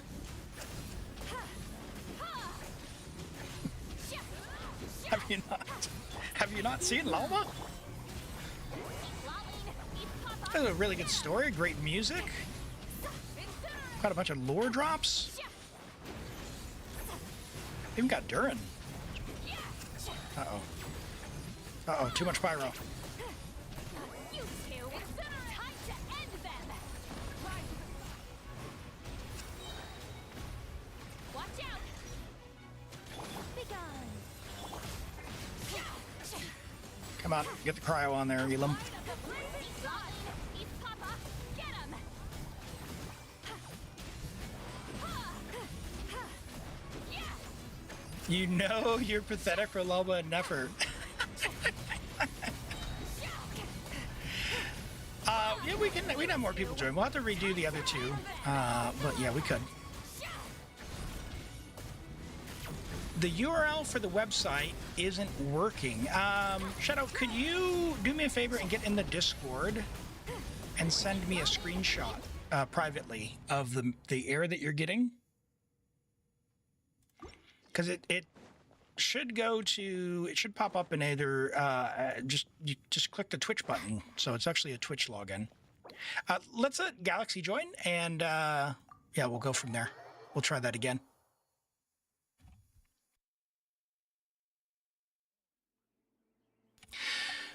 [SPEAKER 1] Have you not seen Lauma? That's a really good story, great music. Got a bunch of lore drops. Even got Durin. Uh-oh. Uh-oh, too much pyro.
[SPEAKER 3] You two. Time to end them. Watch out. Be gone.
[SPEAKER 1] Come on, get the cryo on there, Elim. You know you're pathetic for Lauma and Nefer. Yeah, we'd have more people join. We'll have to redo the other two. But yeah, we could. The URL for the website isn't working. Shadow, could you do me a favor and get in the Discord and send me a screenshot privately of the error that you're getting? Because it should go to, it should pop up in either, you just click the Twitch button. So it's actually a Twitch login. Let's let Galaxy join and yeah, we'll go from there. We'll try that again.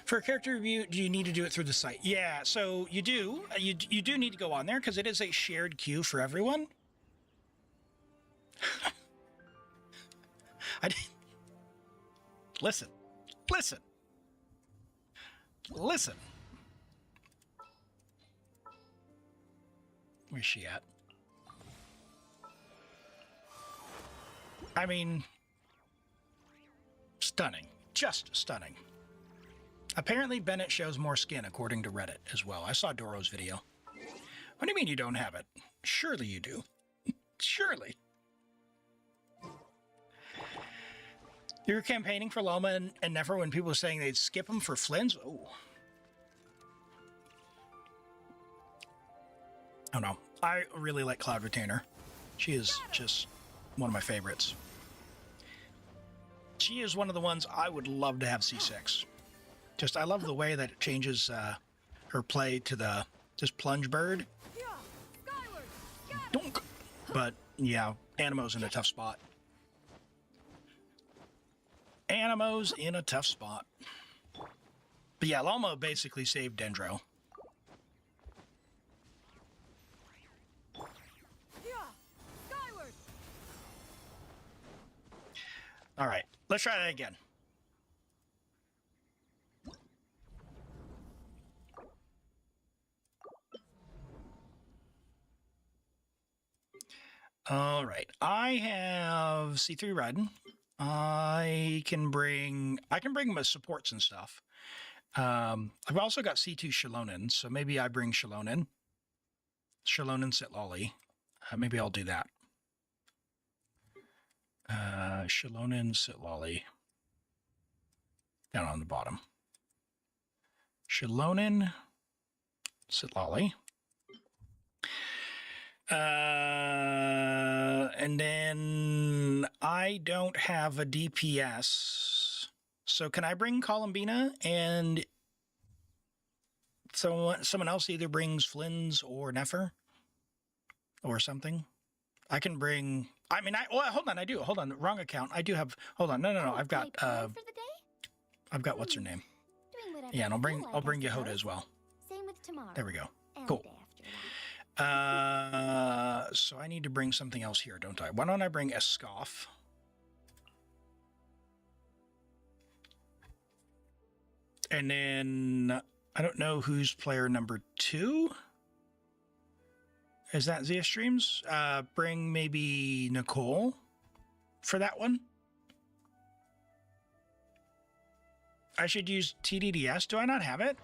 [SPEAKER 1] For a character review, do you need to do it through the site? Yeah, so you do. You do need to go on there because it is a shared queue for everyone. I didn't... Listen. Where's she at? I mean, stunning. Just stunning. Apparently, Bennett shows more skin, according to Reddit, as well. I saw Doro's video. What do you mean you don't have it? Surely you do. Surely. You were campaigning for Lauma and Nefer when people were saying they'd skip them for Flynn's? Oh. I don't know. I really like Cloud Retainer. She is just one of my favorites. She is one of the ones I would love to have C6. Just, I love the way that it changes her play to the just plunge bird. Dunk. But yeah, Animo's in a tough spot. Animo's in a tough spot. But yeah, Lauma basically saved Dendro.
[SPEAKER 3] Skyward.
[SPEAKER 1] All right, let's try that again. All right, I have C3 riding. I can bring my supports and stuff. I've also got C2 Shilonen, so maybe I bring Shilonen. Shilonen Sitlolly. Maybe I'll do that. Shilonen Sitlolly. Down on the bottom. Shilonen Sitlolly. And then I don't have a DPS. So can I bring Columbina and someone else either brings Flynn's or Nefer or something? I can bring, hold on, hold on, wrong account. I do have, hold on, no, I've got, I've got, what's her name? Yeah, and I'll bring Yehoda as well.
[SPEAKER 3] Same with tomorrow.
[SPEAKER 1] There we go.
[SPEAKER 3] And
[SPEAKER 1] Cool.
[SPEAKER 3] the day after that.
[SPEAKER 1] So I need to bring something else here, don't I? Why don't I bring a scoff? And then I don't know who's player number 2. Is that Zia Streams? Bring maybe Nicole for that one. I should use TDDS. Do I not have it?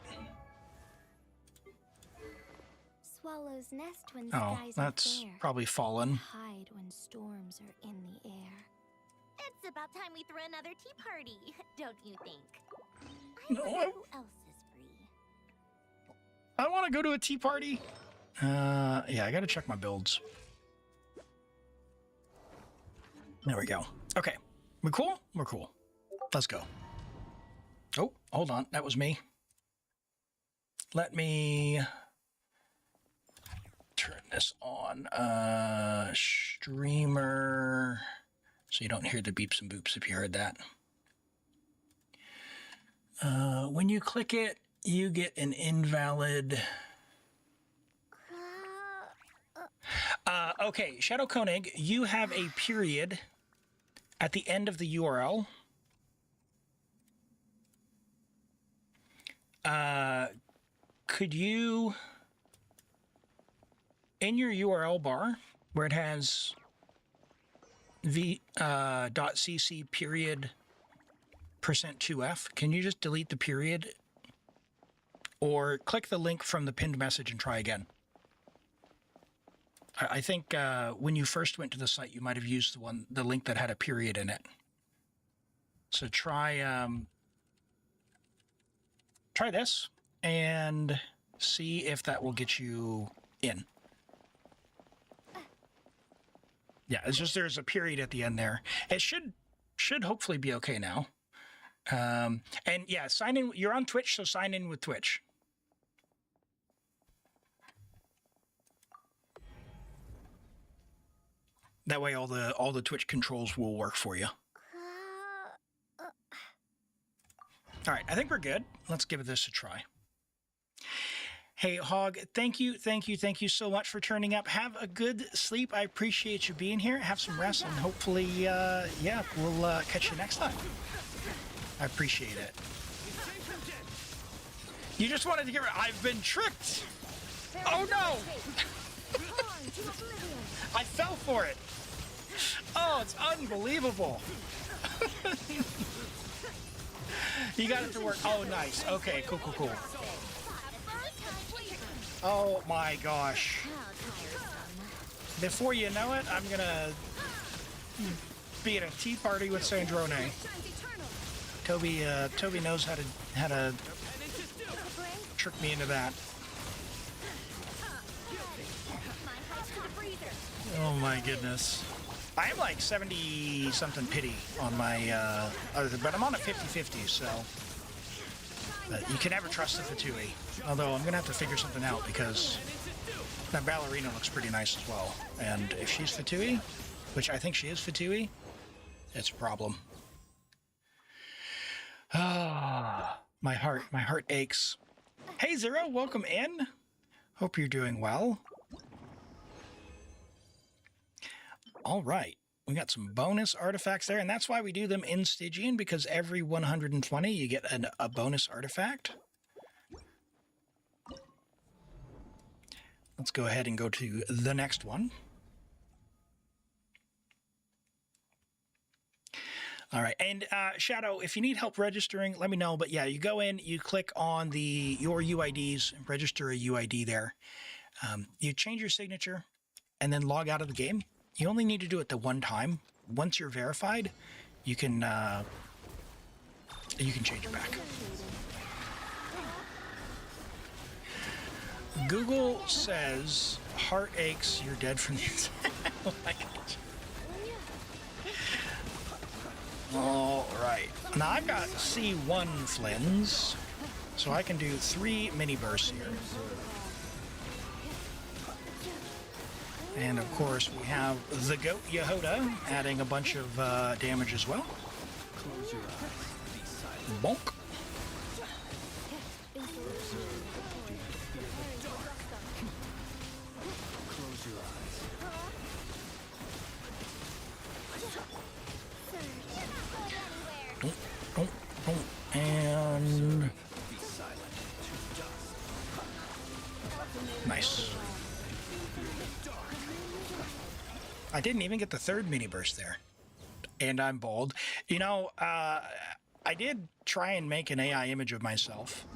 [SPEAKER 3] Swallow's nest when
[SPEAKER 1] Oh,
[SPEAKER 3] skies
[SPEAKER 1] that's
[SPEAKER 3] are fair.
[SPEAKER 1] probably Fallen.
[SPEAKER 3] Hide when storms are in the air.
[SPEAKER 4] It's about time we threw another tea party, don't you think?
[SPEAKER 1] No,
[SPEAKER 4] wonder who else is free.
[SPEAKER 1] I want to go to a tea party. Yeah, I got to check my builds. There we go. Okay. We're cool? We're cool. Let's go. Oh, hold on. That was me. Let me turn this on. Streamer. So you don't hear the beeps and boops if you heard that. When you click it, you get an invalid. Okay, Shadow Koenig, you have a period at the end of the URL. Could you, in your URL bar, where it has .cc period %2f, can you just delete the period? Or click the link from the pinned message and try again. I think when you first went to the site, you might have used the link that had a period in it. So try this and see if that will get you in. Yeah, it's just there's a period at the end there. It should hopefully be okay now. And yeah, sign in. You're on Twitch, so sign in with Twitch. That way, all the Twitch controls will work for you. All right, I think we're good. Let's give this a try. Hey, Hog, thank you so much for turning up. Have a good sleep. I appreciate you being here. Have some rest, and hopefully, yeah, we'll catch you next time. I appreciate it. You just wanted to get rid. I've been tricked. Oh no! I fell for it. Oh, it's unbelievable. You got it to work. Oh, nice. Okay, cool. Oh my gosh. Before you know it, I'm gonna be at a tea party with Sandrone. Toby knows how to trick me into that. Oh my goodness. I am like 70 something pity on my but I'm on a 50-50, so you can never trust the Fatui. Although I'm gonna have to figure something out because that ballerina looks pretty nice as well. And if she's Fatui, which I think she is Fatui, it's a problem. Ah, my heart aches. Hey Zero, welcome in. Hope you're doing well. All right, we got some bonus artifacts there, and that's why we do them in Stygian, because every 120 you get a bonus artifact. Let's go ahead and go to the next one. All right, and Shadow, if you need help registering, let me know. But yeah, you go in, you click on your UIDs, register a UID there. You change your signature, and then log out of the game. You only need to do it the one time. Once you're verified, you can change it back. Google says heart aches. You're dead from the inside. Oh my gosh. All right. Now I've got C1 Flins, so I can do 3 mini bursts here. And of course, we have the Goat Yehoda adding a bunch of damage as well.
[SPEAKER 2] Close your eyes. Be silent.
[SPEAKER 1] Bonk.
[SPEAKER 2] Close your eyes.
[SPEAKER 1] And
[SPEAKER 2] Be silent. To dust.
[SPEAKER 1] nice. I didn't even get the 3rd mini burst there. And I'm bald. You know, I did try and make an AI image of myself.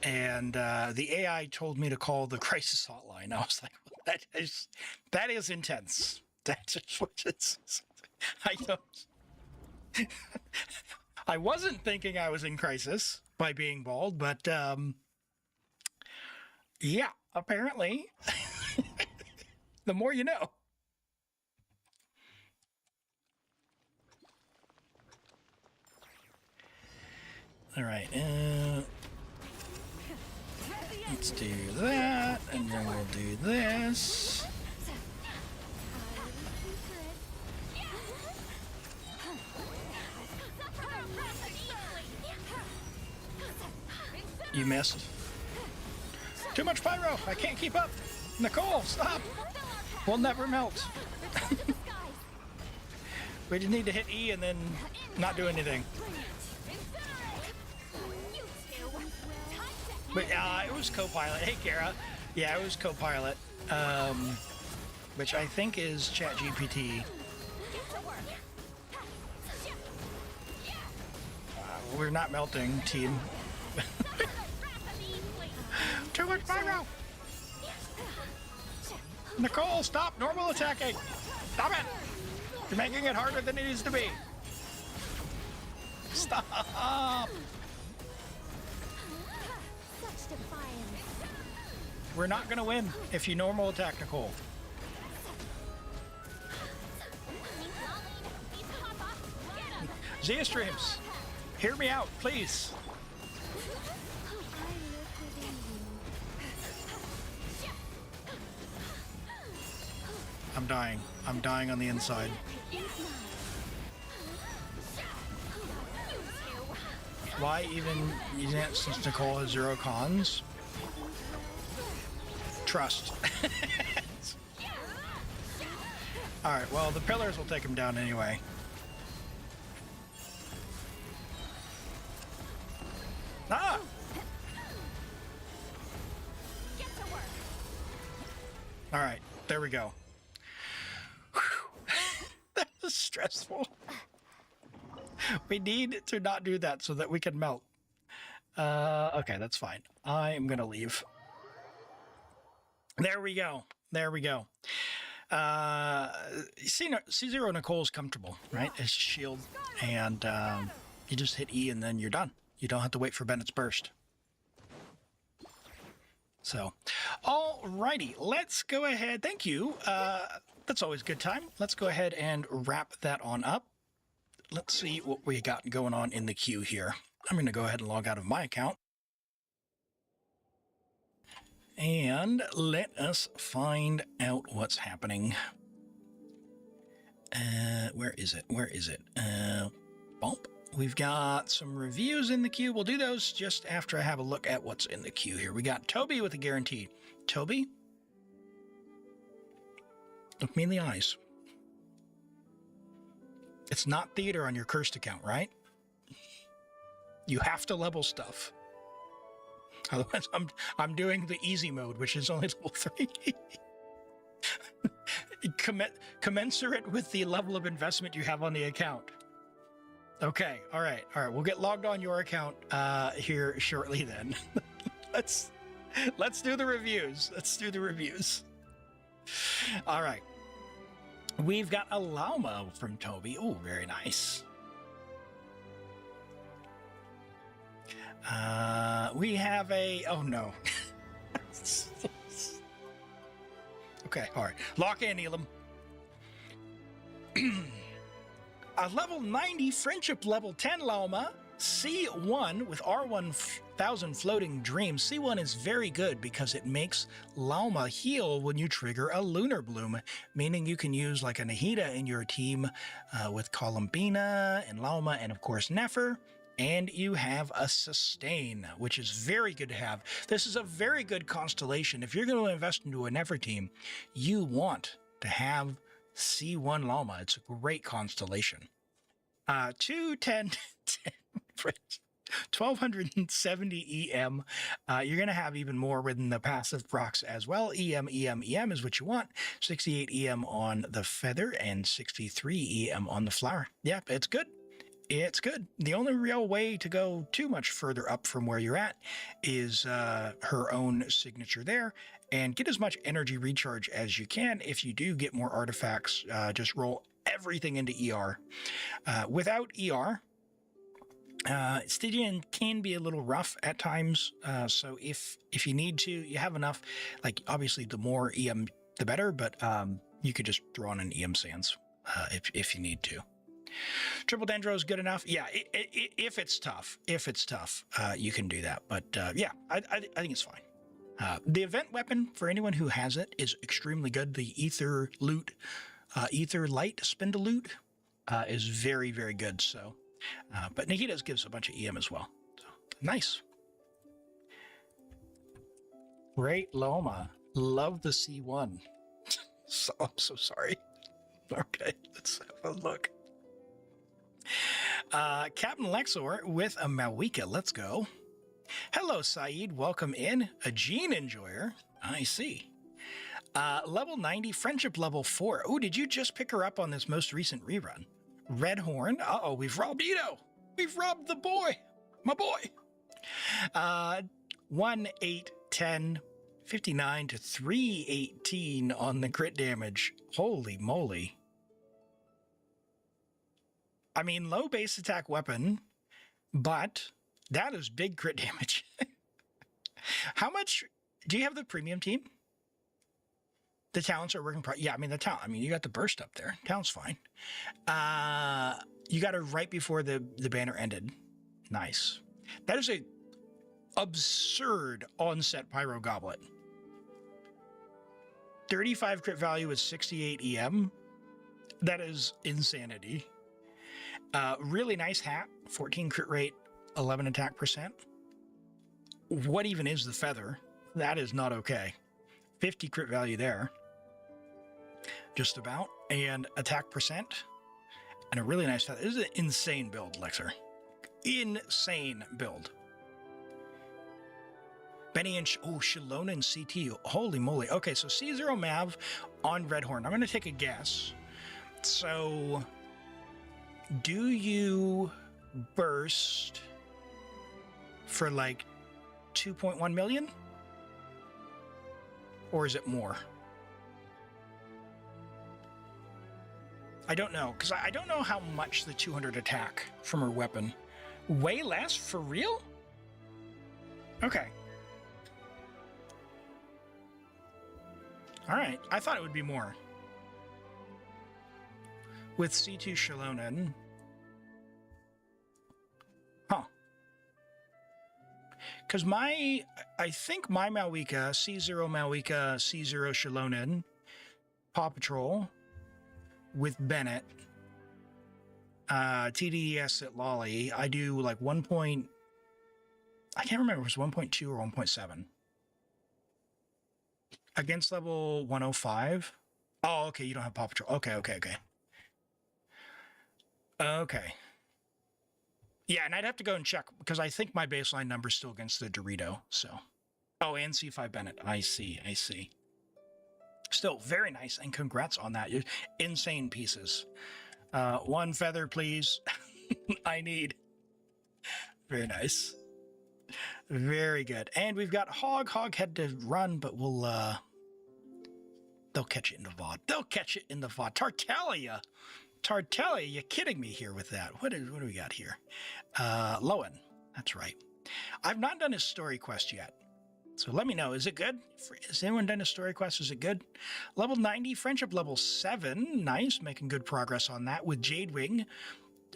[SPEAKER 1] And the AI told me to call the crisis hotline. I was like, well, that is intense. That's just what it's. I don't. I wasn't thinking I was in crisis by being bald, but yeah, apparently, the more you know. All right, let's do that, and then we'll do this. You missed. Too much pyro. I can't keep up. Nicole, stop. We'll never melt. We just need to hit E and then not do anything. But it was Copilot. Hey, Kara. Yeah, it was Copilot, which I think is ChatGPT. We're not melting, team. Too much pyro! Nicole, stop normal attacking! Stop it! You're making it harder than it needs to be. Stop! We're not gonna win if you normal attack Nicole. Zia streams, hear me out, please. I'm dying. I'm dying on the inside. Why even use it since Nicole has 0 cons? Trust. Alright, well, the pillars will take him down anyway. Ah! Alright, there we go. That was stressful. We need to not do that so that we can melt. Okay, that's fine. I am gonna leave. There we go. There we go. C0 Nicole's comfortable, right? It's a shield, and you just hit E and then you're done. You don't have to wait for Bennett's burst. So, alrighty, let's go ahead. Thank you. That's always a good time. Let's go ahead and wrap that on up. Let's see what we got going on in the queue here. I'm going to go ahead and log out of my account. And let us find out what's happening. Where is it? Where is it? Bump. We've got some reviews in the queue. We'll do those just after I have a look at what's in the queue here. We got Toby with a guarantee. Toby? Look me in the eyes. It's not theater on your cursed account, right? You have to level stuff. Otherwise, I'm doing the easy mode, which is only level 3. Commensurate with the level of investment you have on the account. Okay, all right. We'll get logged on your account here shortly. Then let's do the reviews. All right. We've got a Lauma from Toby. Oh, very nice. We have a... Oh, no. Okay, all right. Lock in, Elim. A level 90 Friendship level 10 Lauma. C1 with R1000 Floating Dream. C1 is very good because it makes Lauma heal when you trigger a Lunar Bloom, meaning you can use like a Nahida in your team with Columbina and Lauma and of course Nefer. And you have a Sustain, which is very good to have. This is a very good constellation. If you're going to invest into a Nefer team, you want to have C1 Lauma. It's a great constellation. 210 1270 EM. You're going to have even more within the passive procs as well. EM is what you want. 68 EM on the feather and 63 EM on the flower. Yeah, it's good. It's good. The only real way to go too much further up from where you're at is her own signature there, and get as much energy recharge as you can. If you do get more artifacts, just roll everything into ER. Without ER, Stygian can be a little rough at times, so if you need to, you have enough. Like, obviously, the more EM, the better, but you could just throw on an EM Sands if you need to. Triple Dendro is good enough. Yeah, if it's tough, you can do that. But yeah, I think it's fine. The event weapon, for anyone who has it, is extremely good. The Ether Light Spindle Loot is very, very good. So, but Nahida's gives a bunch of EM as well. So, nice. Great Lauma. Love the C1. So, I'm so sorry. Okay, let's have a look. Captain Lexor with a Mavuika. Let's go. Hello, Saeed. Welcome in. A Gene Enjoyer. I see. Level 90, Friendship level 4. Oh, did you just pick her up on this most recent rerun? Red Horn. Uh-oh, we've robbed Ito. We've robbed the boy. My boy. 1, 8, 10, 59 to 318 on the crit damage. Holy moly. I mean, low base attack weapon, but that is big crit damage. How much do you have the premium team? The talents are working. Yeah, I mean, you got the burst up there. Talent's fine. You got it right before the banner ended. Nice. That is a absurd onset Pyro Goblet. 35 crit value with 68 EM. That is insanity. Really nice hat, 14 crit rate, 11 attack percent. What even is the feather? That is not okay. 50 crit value there. Just about. And attack percent. And a really nice feather. This is an insane build, Lexer. Insane build. Benny and Shalona and CT. Holy moly. Okay, so C0 Mav on Redhorn. I'm going to take a guess. So... do you burst for like 2.1 million? Or is it more? I don't know, because I don't know how much the 200 attack from her weapon. Way less? For real? Okay. Alright, I thought it would be more. With C2 Shalonen. Huh. Because I think my Mavuika, C0 Mavuika, C0 Shalonen, Paw Patrol, with Bennett, TDS at Lolly, I do like 1 point, I can't remember if it was 1.2 or 1.7. Against level 105. Oh, okay, you don't have Paw Patrol. Okay. Okay. Yeah, and I'd have to go and check because I think my baseline number's still against the Dorito, so. Oh, and C5 Bennett. I see. Still, very nice, and congrats on that. You're insane pieces. 1 feather, please. I need. Very nice. Very good. And we've got Hog. Hog had to run, but we'll, they'll catch it in the VOD. Tartaglia, you kidding me here with that? What do we got here? Lowen. That's right. I've not done his story quest yet. So let me know. Is it good? Has anyone done a story quest? Is it good? Level 90, friendship level 7. Nice. Making good progress on that with Jade Wing.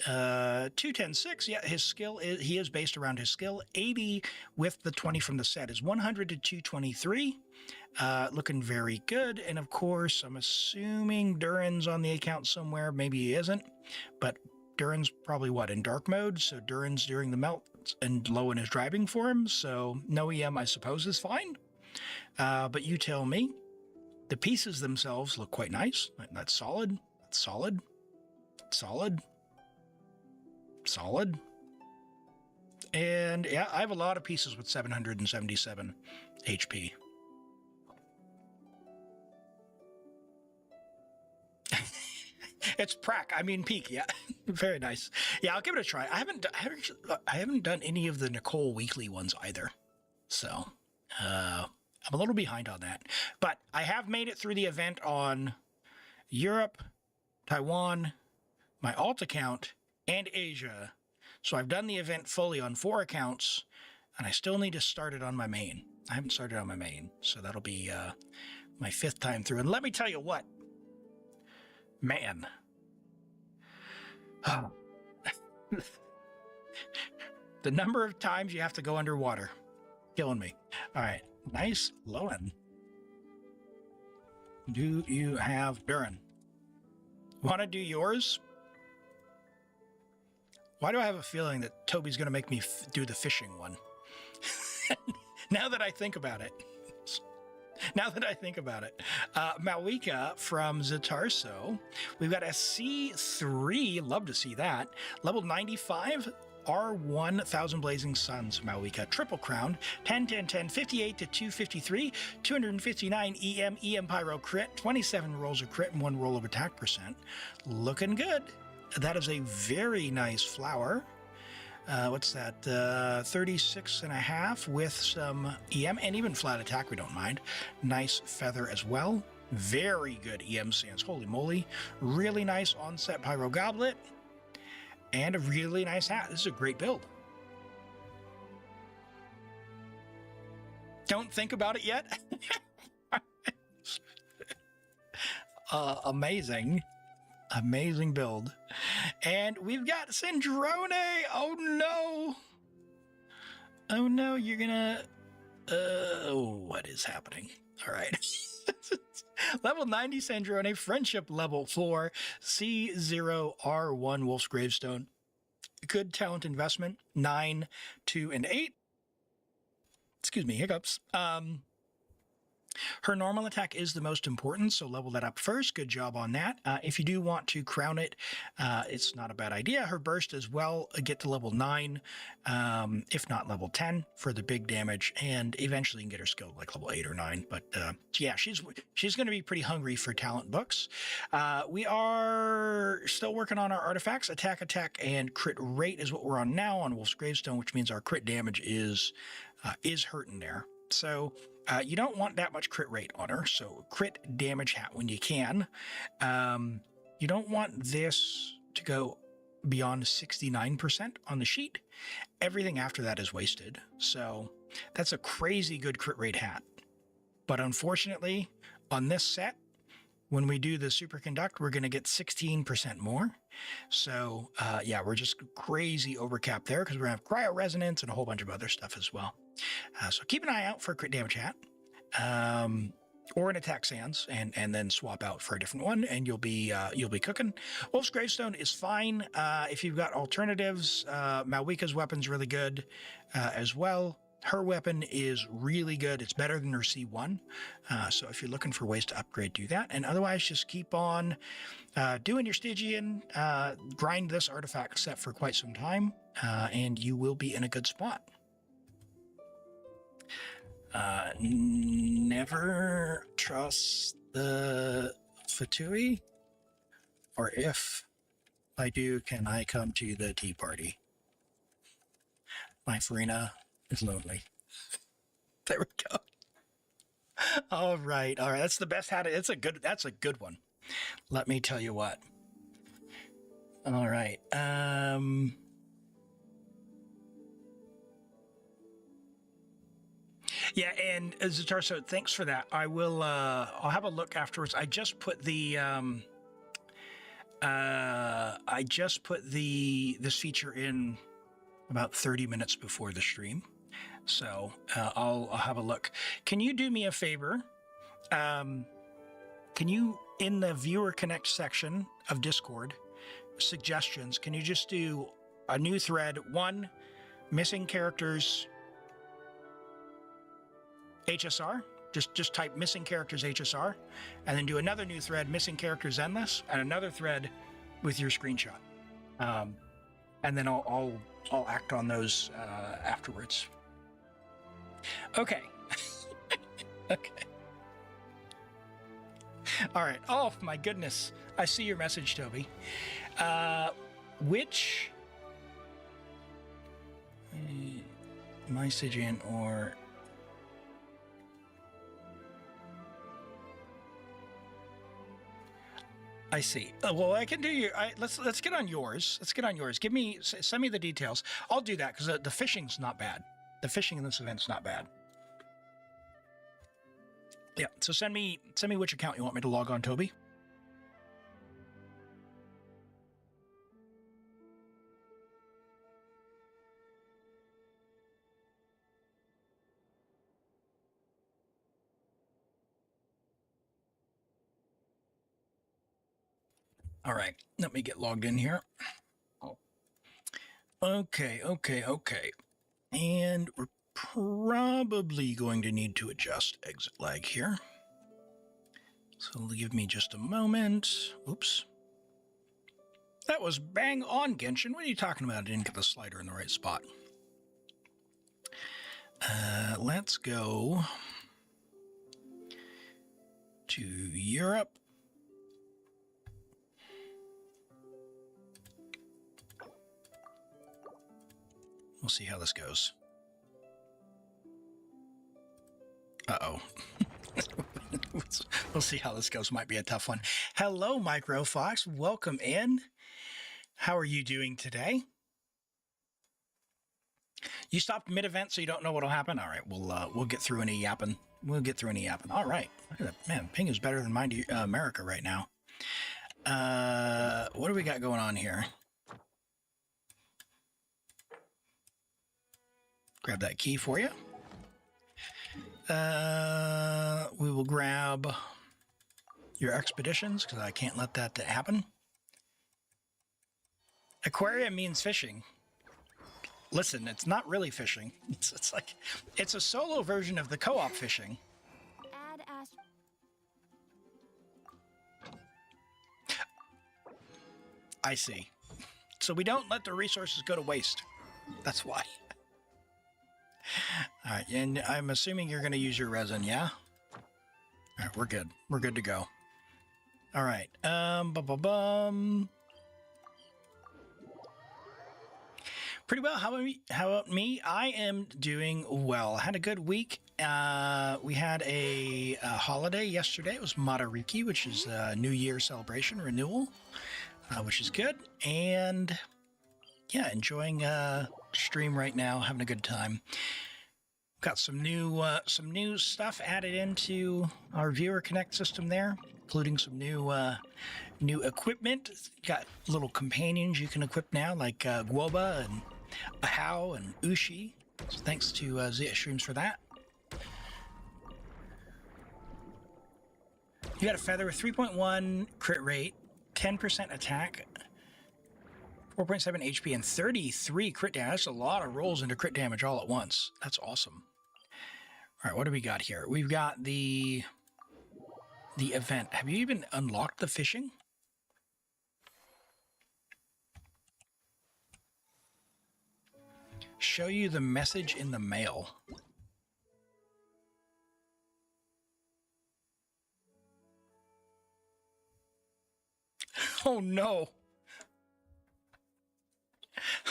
[SPEAKER 1] 210.6. Yeah, his skill he is based around his skill. 80 with the 20 from the set is 100 to 223. Looking very good. And of course, I'm assuming Durin's on the account somewhere. Maybe he isn't. But Durin's probably in dark mode. So Durin's during the melt. And Lowen is driving for him, so no EM, I suppose, is fine. But you tell me. The pieces themselves look quite nice. That's solid. And yeah, I have a lot of pieces with 777 HP. It's peak, yeah. Very nice. Yeah, I'll give it a try. I haven't done any of the Nicole weekly ones either. So, I'm a little behind on that. But I have made it through the event on Europe, Taiwan, my alt account, and Asia. So I've done the event fully on 4 accounts, and I still need to start it on my main. I haven't started on my main, so that'll be my 5th time through. And let me tell you what. Man. Oh. The number of times you have to go underwater. Killing me. All right. Nice. Lowen. Do you have Durin? Want to do yours? Why do I have a feeling that Toby's going to make me do the fishing one? Now that I think about it. Mavuika from Zatarso. We've got a C3. Love to see that. Level 95. R1 1000 Blazing Suns Mavuika. Triple Crown. 10, 10, 10. 58 to 253. 259 EM Pyro crit. 27 rolls of crit and 1 roll of attack percent. Looking good. That is a very nice flower. What's that? 36.5 with some EM and even flat attack. We don't mind. Nice feather as well. Very good EM stance. Holy moly. Really nice onset Pyro Goblet. And a really nice hat. This is a great build. Don't think about it yet. Amazing. Amazing build. And we've got Sandrone. Oh no. Oh no, you're gonna... what is happening? All right. Level 90 Sandrone, friendship level 4, C0R1 Wolf's Gravestone. Good talent investment, 9, 2, and 8. Excuse me, hiccups. Her normal attack is the most important, so level that up first. Good job on that. If you do want to crown it, it's not a bad idea. Her burst as well, get to level 9, if not level 10 for the big damage, and eventually you can get her skill like level 8 or 9. But yeah, she's going to be pretty hungry for talent books. We are still working on our artifacts. Attack, and crit rate is what we're on now on Wolf's Gravestone, which means our crit damage is hurting there. So you don't want that much crit rate on her, so crit damage hat when you can. You don't want this to go beyond 69% on the sheet. Everything after that is wasted, so that's a crazy good crit rate hat. But unfortunately, on this set, when we do the superconduct, we're going to get 16% more. So yeah, we're just crazy overcapped there because we're going to have cryo resonance and a whole bunch of other stuff as well. So keep an eye out for a crit damage hat. or an attack sands, and then swap out for a different one, and you'll be cooking. Wolf's Gravestone is fine if you've got alternatives. Mavuika's weapon's really good as well. Her weapon is really good. It's better than her C1. So if you're looking for ways to upgrade, do that. And otherwise, just keep on doing your Stygian, grind this artifact set for quite some time, and you will be in a good spot. Never trust the Fatui, or if I do, can I come to the tea party? My Farina is lonely. There we go. All right. That's the best hat. That's a good one. Let me tell you what. All right. Yeah, and Zatarso, thanks for that. I'll have a look afterwards. I just put this feature in about 30 minutes before the stream. So I'll have a look. Can you do me a favor? Can you, in the Viewer Connect section of Discord, suggestions, can you just do a new thread, one, missing characters HSR? Just type missing characters HSR, and then do another new thread, missing characters endless, and another thread with your screenshot. And then I'll act on those afterwards. Okay. Okay. All right. Oh my goodness! I see your message, Toby. Which my Stygian or I see. Well, I can do your. Let's get on yours. Let's get on yours. Send me the details. I'll do that because the fishing's not bad. The fishing in this event's not bad. Yeah. So send me which account you want me to log on, Toby. All right, let me get logged in here. Okay. And we're probably going to need to adjust exit lag here. So give me just a moment. Oops. That was bang on, Genshin. What are you talking about? I didn't get the slider in the right spot. Let's go to Europe. We'll see how this goes. Uh-oh. We'll see how this goes. Might be a tough one. Hello, Micro Fox. Welcome in. How are you doing today? You stopped mid-event, so you don't know what'll happen? All right, we'll get through any yapping. All right. Look at that. Man, ping is better than mine to America right now. What do we got going on here? Grab that key for you. We will grab your expeditions because I can't let that happen. Aquarium means fishing. Listen, it's not really fishing. It's a solo version of the co-op fishing.
[SPEAKER 3] Add Ash.
[SPEAKER 1] I see. So we don't let the resources go to waste. That's why. All right, and I'm assuming you're going to use your resin, yeah? All right, we're good. We're good to go. All right. Pretty well. How about me? I am doing well. I had a good week. We had a holiday yesterday. It was Matariki, which is a New Year celebration renewal, which is good. And yeah, enjoying stream right now, having a good time. Got some new stuff added into our Viewer Connect system there, including some new equipment. Got little companions you can equip now, like Guoba and Ahau and Ushi. So thanks to Zia Streams for that. You got a feather with 3.1 crit rate, 10% attack, 4.7 HP, and 33 crit damage. That's a lot of rolls into crit damage all at once. That's awesome. All right, what do we got here? We've got the event. Have you even unlocked the fishing? Show you the message in the mail. Oh no.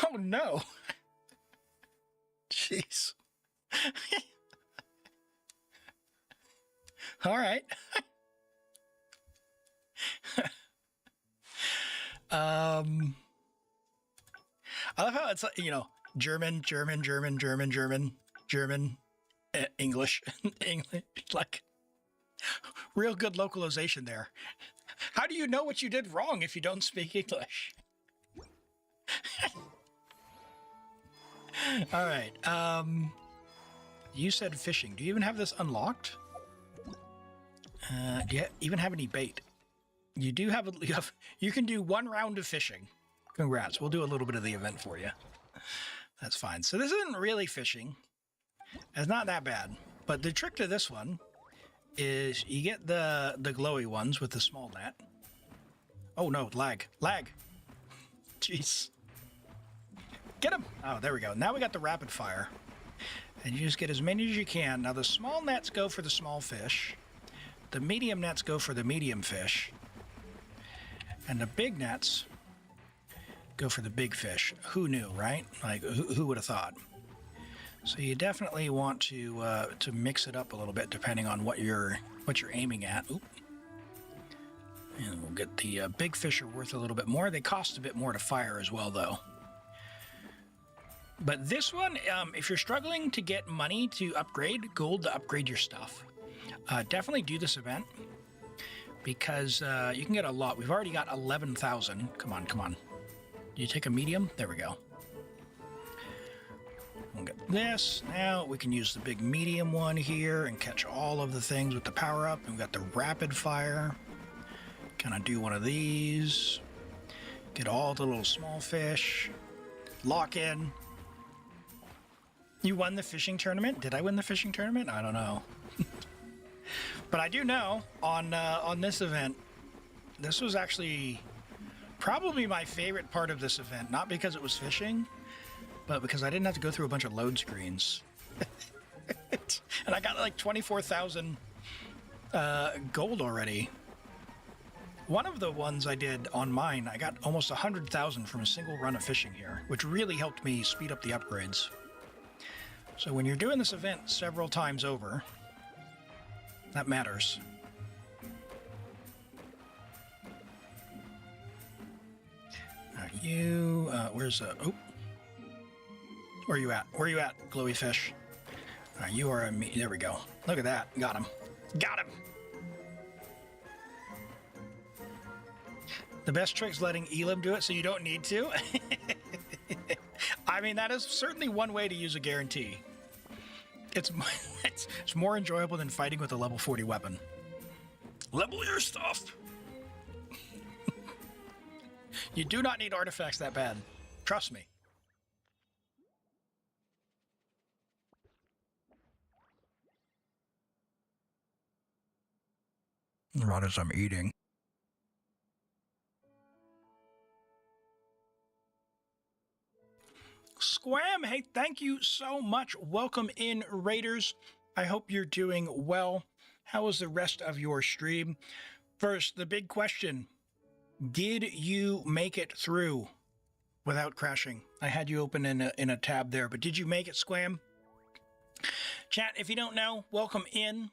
[SPEAKER 1] Oh no. Jeez. All right. I love how it's like, you know, German, English, English, like real good localization there. How do you know what you did wrong if you don't speak English? All right. You said fishing. Do you even have this unlocked? Do you even have any bait? You do have, you can do 1 round of fishing. Congrats. We'll do a little bit of the event for you. That's fine. So this isn't really fishing. It's not that bad. But the trick to this one is you get the glowy ones with the small net. Oh no, lag. Jeez. Get him. Oh, there we go. Now we got the rapid fire. And you just get as many as you can. Now the small nets go for the small fish. The medium nets go for the medium fish. And the big nets go for the big fish. Who knew, right? Like, who would have thought? So you definitely want to mix it up a little bit depending on what you're aiming at. Oop. And we'll get the big fish are worth a little bit more. They cost a bit more to fire as well, though. But this one, if you're struggling to get money to upgrade, gold to upgrade your stuff, definitely do this event because you can get a lot. We've already got 11,000. Come on. You take a medium? There we go. We'll get this. Now we can use the big medium one here and catch all of the things with the power up. We've got the rapid fire. Kind of do one of these. Get all the little small fish. Lock in. You won the fishing tournament? Did I win the fishing tournament? I don't know. But I do know on this event, this was actually probably my favorite part of this event. Not because it was fishing, but because I didn't have to go through a bunch of load screens. And I got like 24,000 gold already. One of the ones I did on mine, I got almost 100,000 from a single run of fishing here, which really helped me speed up the upgrades. So when you're doing this event several times over, that matters. Now you, where's oh, where are you at? Where are you at, glowy fish? You are a there we go. Look at that, got him. The best trick's letting Elim do it so you don't need to. I mean, that is certainly one way to use a guarantee. It's more enjoyable than fighting with a level 40 weapon. Level your stuff. You do not need artifacts that bad. Trust me. Right as I'm eating. Squam, hey, thank you so much. Welcome in, Raiders. I hope you're doing well. How was the rest of your stream? First, the big question. Did you make it through without crashing? I had you open in a tab there, but did you make it, Squam? Chat, if you don't know, welcome in.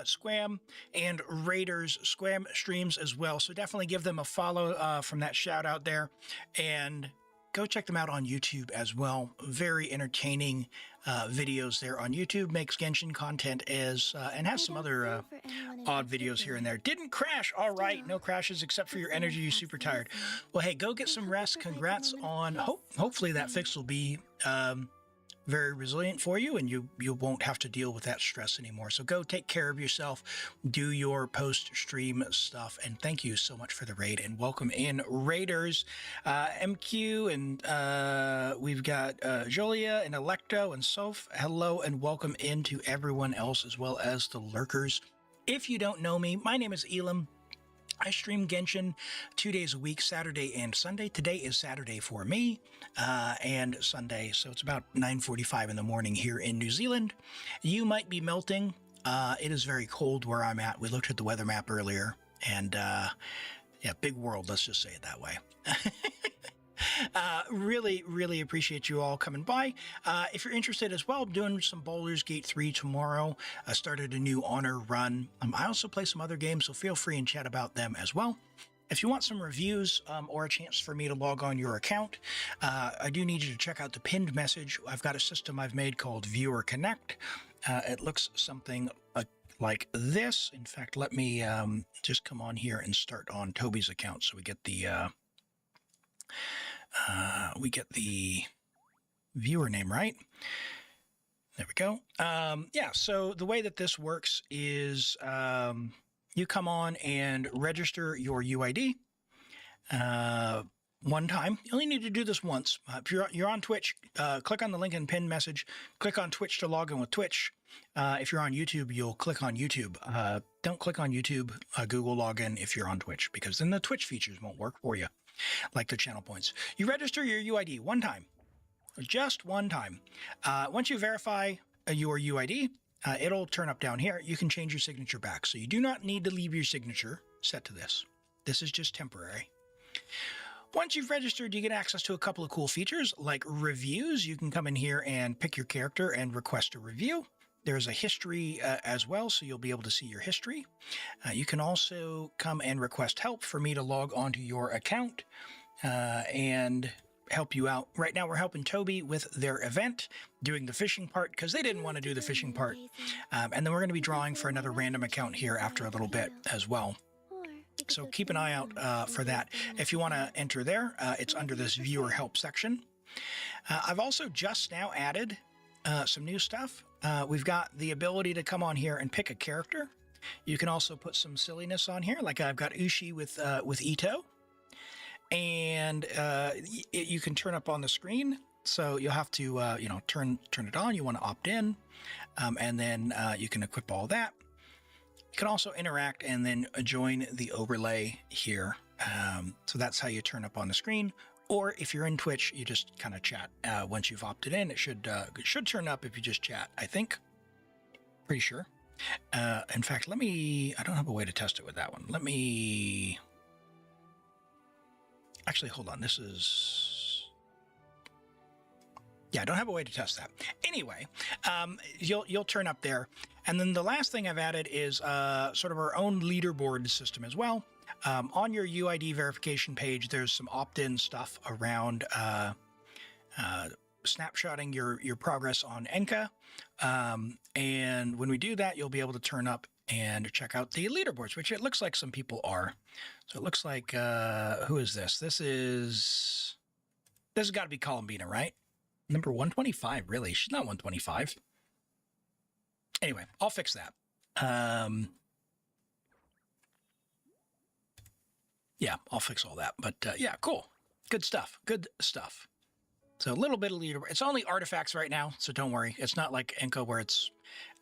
[SPEAKER 1] Squam and Raiders. Squam streams as well, so definitely give them a follow from that shout out there, and go check them out on YouTube as well. Very entertaining videos there on YouTube. Makes Genshin content as and has some other odd videos here and there. Didn't crash. All right, no crashes except for your energy. You're super tired. Well, hey, go get some rest. Congrats on hopefully that fix will be very resilient for you, and you won't have to deal with that stress anymore. So go take care of yourself, do your post-stream stuff, and thank you so much for the raid, and welcome in raiders. MQ, and we've got Jolia and Electo and Soph. Hello and welcome in to everyone else, as well as the lurkers. If you don't know me, my name is Elim. I stream Genshin 2 days a week, Saturday and Sunday. Today is Saturday for me and Sunday, so it's about 9:45 in the morning here in New Zealand. You might be melting. It is very cold where I'm at. We looked at the weather map earlier, and yeah, big world, let's just say it that way. Really appreciate you all coming by. If you're interested as well, I'm doing some Baldur's Gate 3 tomorrow. I started a new honor run. I also play some other games, so feel free and chat about them as well. If you want some reviews or a chance for me to log on your account, I do need you to check out the pinned message. I've got a system I've made called Viewer Connect. It looks something like this. In fact, let me just come on here and start on Toby's account so we get the viewer name right. There we go. Yeah, so the way that this works is you come on and register your UID one time. You only need to do this once. If you're on Twitch, click on the link in pinned message. Click on Twitch to log in with Twitch. If you're on YouTube, you'll click on YouTube. Don't click on YouTube, Google login if you're on Twitch, because then the Twitch features won't work for you, like the channel points. You register your UID one time, just one time. Once you verify your UID, it'll turn up down here. You can change your signature back. So you do not need to leave your signature set to this. This is just temporary. Once you've registered, you get access to a couple of cool features like reviews. You can come in here and pick your character and request a review. There's a history as well, so you'll be able to see your history. You can also come and request help for me to log onto your account and help you out. Right now, we're helping Toby with their event, doing the fishing part, because they didn't want to do the fishing part. And then we're going to be drawing for another random account here after a little bit as well. So keep an eye out for that. If you want to enter there, it's under this viewer help section. I've also just now added some new stuff. We've got the ability to come on here and pick a character. You can also put some silliness on here, like I've got Ushi with Ito, and you can turn up on the screen. So you'll have to turn it on. You want to opt in, and then you can equip all that. You can also interact and then join the overlay here. So that's how you turn up on the screen. Or if you're in Twitch, you just kind of chat. Once you've opted in, it should turn up if you just chat, I think. Pretty sure. In fact, I don't have a way to test it with that one. Actually, hold on. Yeah, I don't have a way to test that. Anyway, you'll turn up there. And then the last thing I've added is sort of our own leaderboard system as well. On your UID verification page, there's some opt-in stuff around snapshotting your progress on Enka. And when we do that, you'll be able to turn up and check out the leaderboards, which it looks like some people are. So it looks like, who is this? This has got to be Columbina, right? Number 125, really. She's not 125. Anyway, I'll fix that. Yeah, I'll fix all that. But yeah, cool. Good stuff. Good stuff. So a little bit of leaderboard. It's only artifacts right now, so don't worry. It's not like Enka where it's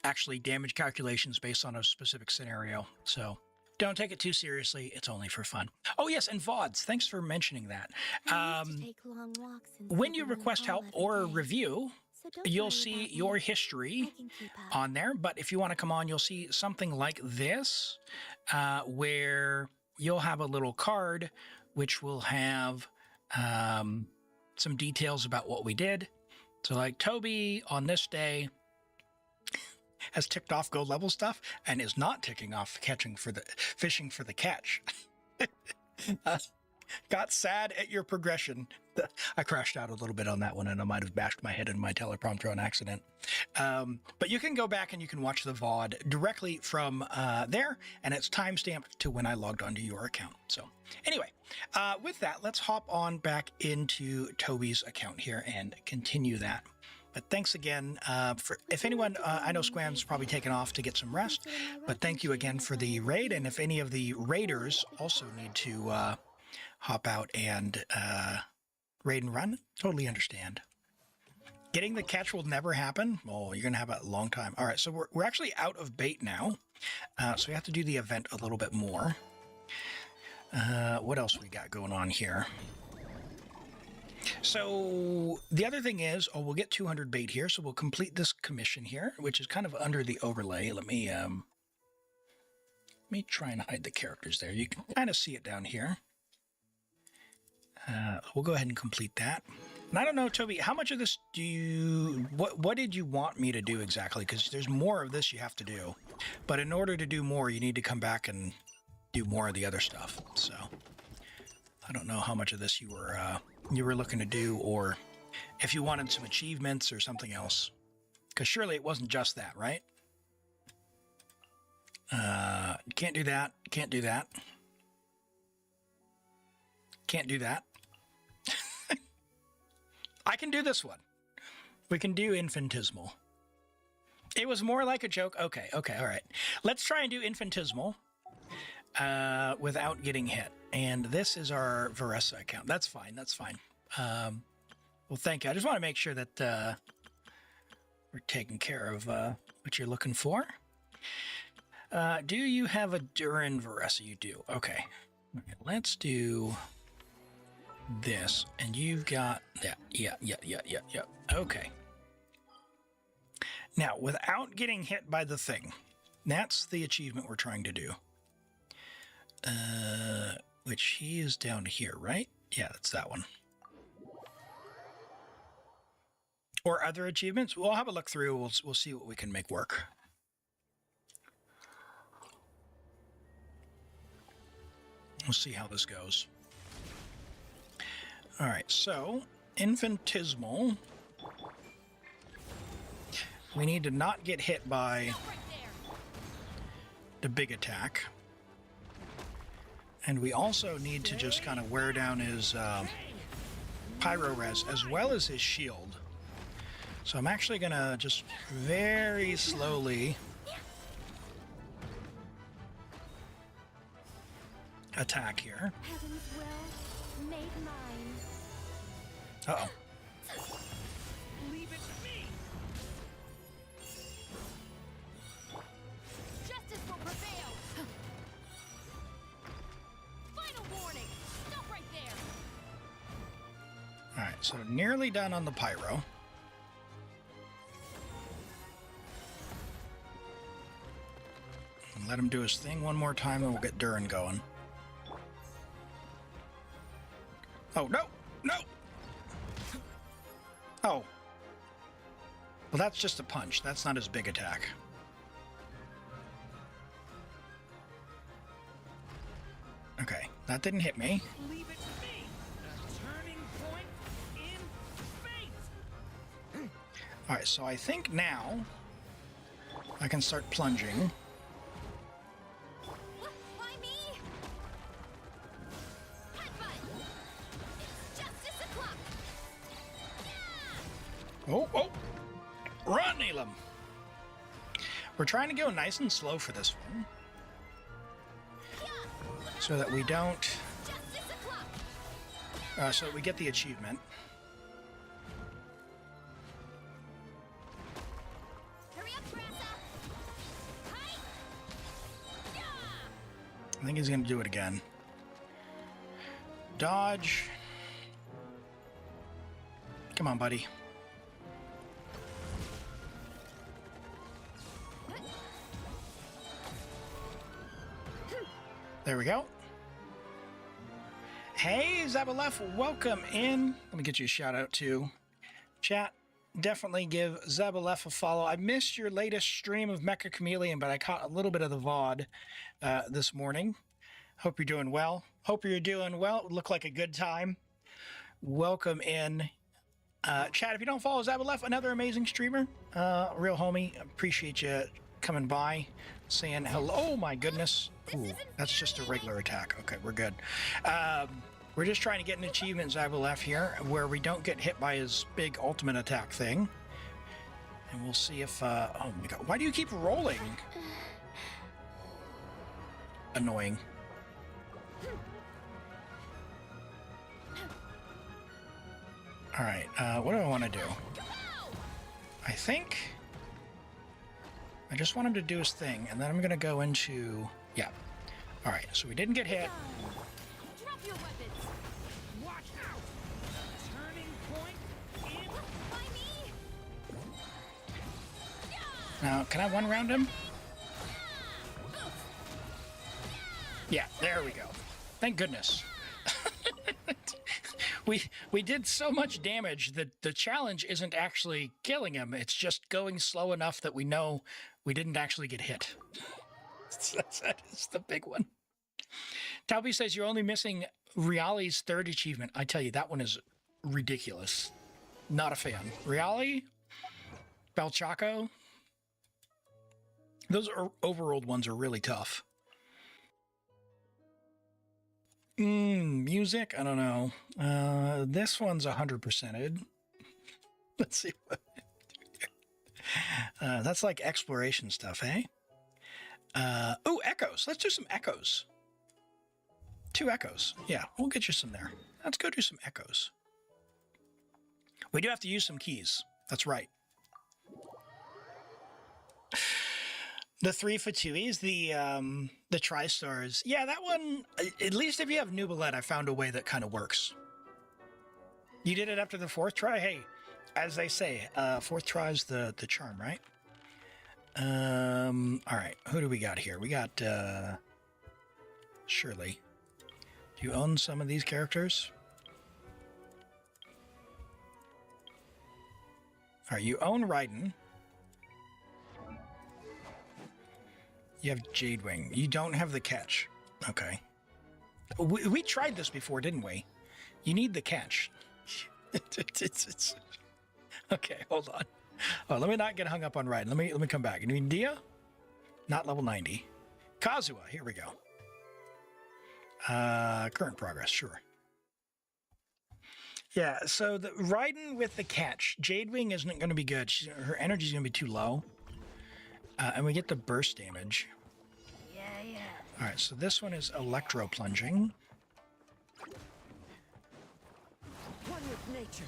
[SPEAKER 1] actually damage calculations based on a specific scenario. So don't take it too seriously. It's only for fun. Oh, yes, and VODs. Thanks for mentioning that. When you request help or a review, you'll see your history on there. But if you want to come on, you'll see something like this, where you'll have a little card which will have some details about what we did. So like Toby on this day has ticked off gold level stuff and is not ticking off fishing for the catch. Got sad at your progression. I crashed out a little bit on that one, and I might have bashed my head in my teleprompter on accident. But you can go back and you can watch the VOD directly from there, and it's timestamped to when I logged onto your account. So anyway, with that, let's hop on back into Toby's account here and continue that. But thanks again for, if anyone, I know Squam's probably taken off to get some rest, but thank you again for the raid. And if any of the raiders also need to hop out and raid and run, totally understand. Getting the catch will never happen. Oh, you're going to have a long time. All right, so we're actually out of bait now. So we have to do the event a little bit more. What else we got going on here? So the other thing is, we'll get 200 bait here, so we'll complete this commission here, which is kind of under the overlay. Let me try and hide the characters there. You can kind of see it down here. We'll go ahead and complete that. And I don't know, Toby, how much of this do you... What did you want me to do exactly? Because there's more of this you have to do. But in order to do more, you need to come back and do more of the other stuff. So I don't know how much of this you were looking to do, or if you wanted some achievements or something else. Because surely it wasn't just that, right? Can't do that. Can't do that. Can't do that. I can do this one. We can do infinitesimal. It was more like a joke. Okay, all right. Let's try and do infinitesimal without getting hit. And this is our Varka account. That's fine. That's fine. Well, thank you. I just want to make sure that we're taking care of what you're looking for. Do you have a Durin Varka? You do. Okay. Let's do this. And you've got that. Yeah. Okay. Now, without getting hit by the thing, that's the achievement we're trying to do. Which he is down here, right? Yeah, that's that one. Or other achievements? We'll have a look through. We'll see what we can make work. We'll see how this goes. All right, so infinitesimal. We need to not get hit by the big attack. And we also need to just kind of wear down his pyro res as well as his shield. So I'm actually going to just very slowly attack here.
[SPEAKER 3] Heaven's will made mine.
[SPEAKER 1] Uh-oh.
[SPEAKER 2] Leave it to me.
[SPEAKER 3] Justice will prevail. Final warning. Stop right there.
[SPEAKER 1] All right, so nearly done on the pyro. Let him do his thing one more time and we'll get Durin going. Oh, no! No! Oh. Well, that's just a punch. That's not his big attack. Okay, that didn't hit me.
[SPEAKER 2] Leave it to me. A turning point in fate.
[SPEAKER 1] Alright, so I think now I can start plunging.
[SPEAKER 3] Why me? Headbutt. It's justice o'clock.
[SPEAKER 1] Oh! Run, Elim! We're trying to go nice and slow for this one, so that we don't...
[SPEAKER 3] Justice o'clock.
[SPEAKER 1] so that we get the achievement.
[SPEAKER 3] Hurry up, Grassa. Hi. Yeah.
[SPEAKER 1] I think he's going to do it again. Dodge. Come on, buddy. There we go. Hey, Zabalef, welcome in. Let me get you a shout out too. Chat, definitely give Zabalef a follow. I missed your latest stream of Mecha Chameleon, but I caught a little bit of the VOD this morning. Hope you're doing well. Hope you're doing well. Looked like a good time. Welcome in. Chat, if you don't follow Zabalef, another amazing streamer. Real homie. Appreciate you coming by, saying hello. Oh my goodness. Ooh, that's just a regular attack. Okay, we're good. We're just trying to get an achievement, Zabalef, here, where we don't get hit by his big ultimate attack thing. And we'll see if, oh my god, why do you keep rolling? Annoying. Alright, what do I want to do? I think I just want him to do his thing, and then I'm going to go into... Yeah. Alright, so we didn't get hit.
[SPEAKER 3] Drop your weapons.
[SPEAKER 2] Watch out! Turning point in.
[SPEAKER 3] By me.
[SPEAKER 1] Now, can I one-round him? Yeah, there we go. Thank goodness. We did so much damage that the challenge isn't actually killing him. It's just going slow enough that we know we didn't actually get hit. That is the big one. Talby says you're only missing Reali's third achievement. I tell you, that one is ridiculous. Not a fan. Reali? Belchaco? Those overworld ones are really tough. Music? I don't know. This one's 100%ed. Let's see what I do here. That's like exploration stuff, eh? Oh, echoes. Let's do some echoes. 2 echoes. Yeah, we'll get you some there. Let's go do some echoes. We do have to use some keys. That's right. The 3 Fatuis, the Tri-Stars. Yeah, that one, at least if you have Nubilet, I found a way that kind of works. You did it after the 4th try? Hey, as they say, 4th try is the charm, right? All right, who do we got here? We got, Shirley. Do you own some of these characters? All right, you own Raiden. You have Jadewing. You don't have the catch. Okay. We tried this before, didn't we? You need the catch. it's okay, hold on. Oh, let me not get hung up on Raiden. Let me come back. You mean Dia? Not level 90. Kazuha, here we go. Current progress, sure. Yeah, so the Raiden with the catch. Jadewing isn't going to be good. Her energy's going to be too low. And we get the burst damage.
[SPEAKER 3] Yeah.
[SPEAKER 1] All right, so this one is electro plunging.
[SPEAKER 2] One with nature.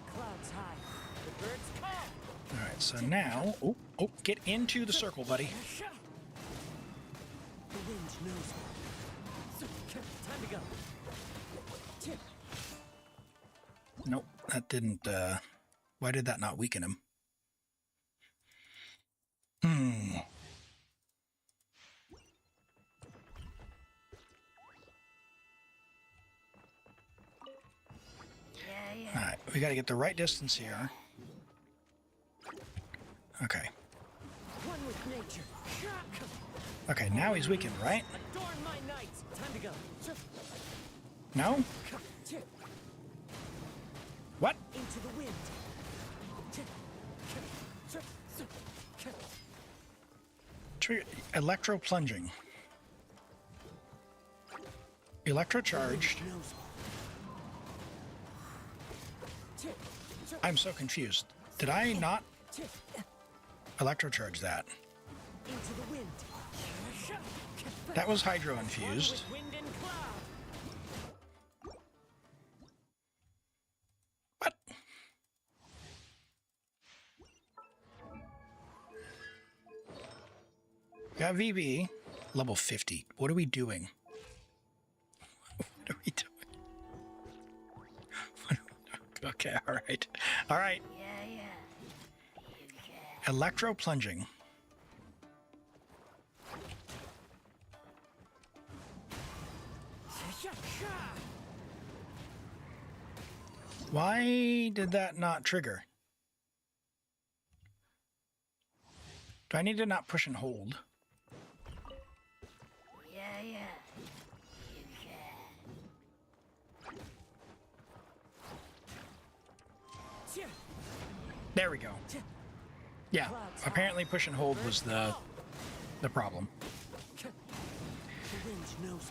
[SPEAKER 2] Clouds high. The birds call.
[SPEAKER 1] All right, so now, oh, get into the circle, buddy.
[SPEAKER 2] The wind knows. Time to go.
[SPEAKER 1] Nope, that didn't, why did that not weaken him? All right, we got to get the right distance here. Okay.
[SPEAKER 2] One with nature.
[SPEAKER 1] Okay, now he's weakened, right?
[SPEAKER 2] Adorn my nights. Time to go.
[SPEAKER 1] No? What?
[SPEAKER 2] Into the wind.
[SPEAKER 1] Electro plunging. Electro charged. I'm so confused. Did I not electro charge that?
[SPEAKER 2] Into the wind.
[SPEAKER 1] That was hydro infused.
[SPEAKER 2] Wind and cloud.
[SPEAKER 1] What? Got VB, level 50. What are we doing? What are we doing? Okay, all right. All right.
[SPEAKER 3] Yeah.
[SPEAKER 1] Electro plunging. Why did that not trigger? Do I need to not push and hold?
[SPEAKER 3] Yeah.
[SPEAKER 1] There we go. Yeah, apparently push and hold was the problem.
[SPEAKER 2] The wind knows.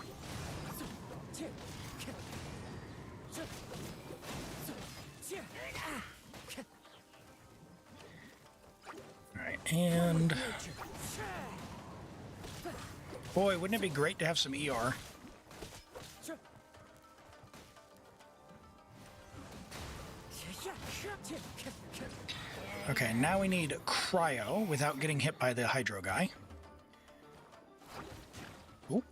[SPEAKER 1] And boy, wouldn't it be great to have some ER? Okay, now we need cryo without getting hit by the hydro guy. Ooh.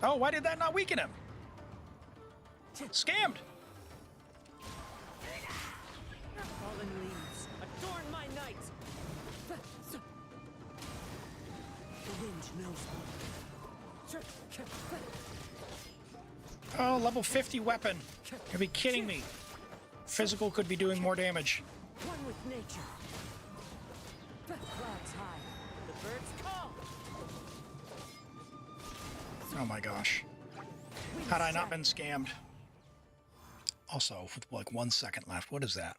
[SPEAKER 1] Oh, why did that not weaken him? Scammed!
[SPEAKER 5] Fallen leaves, adorn my night. The wind knows me.
[SPEAKER 1] Oh, level 50 weapon. You'll be kidding me. Physical could be doing more damage.
[SPEAKER 5] One with nature. Clouds high, the birds call.
[SPEAKER 1] Oh my gosh. Had I not been scammed. Also, with like 1 second left, what is that?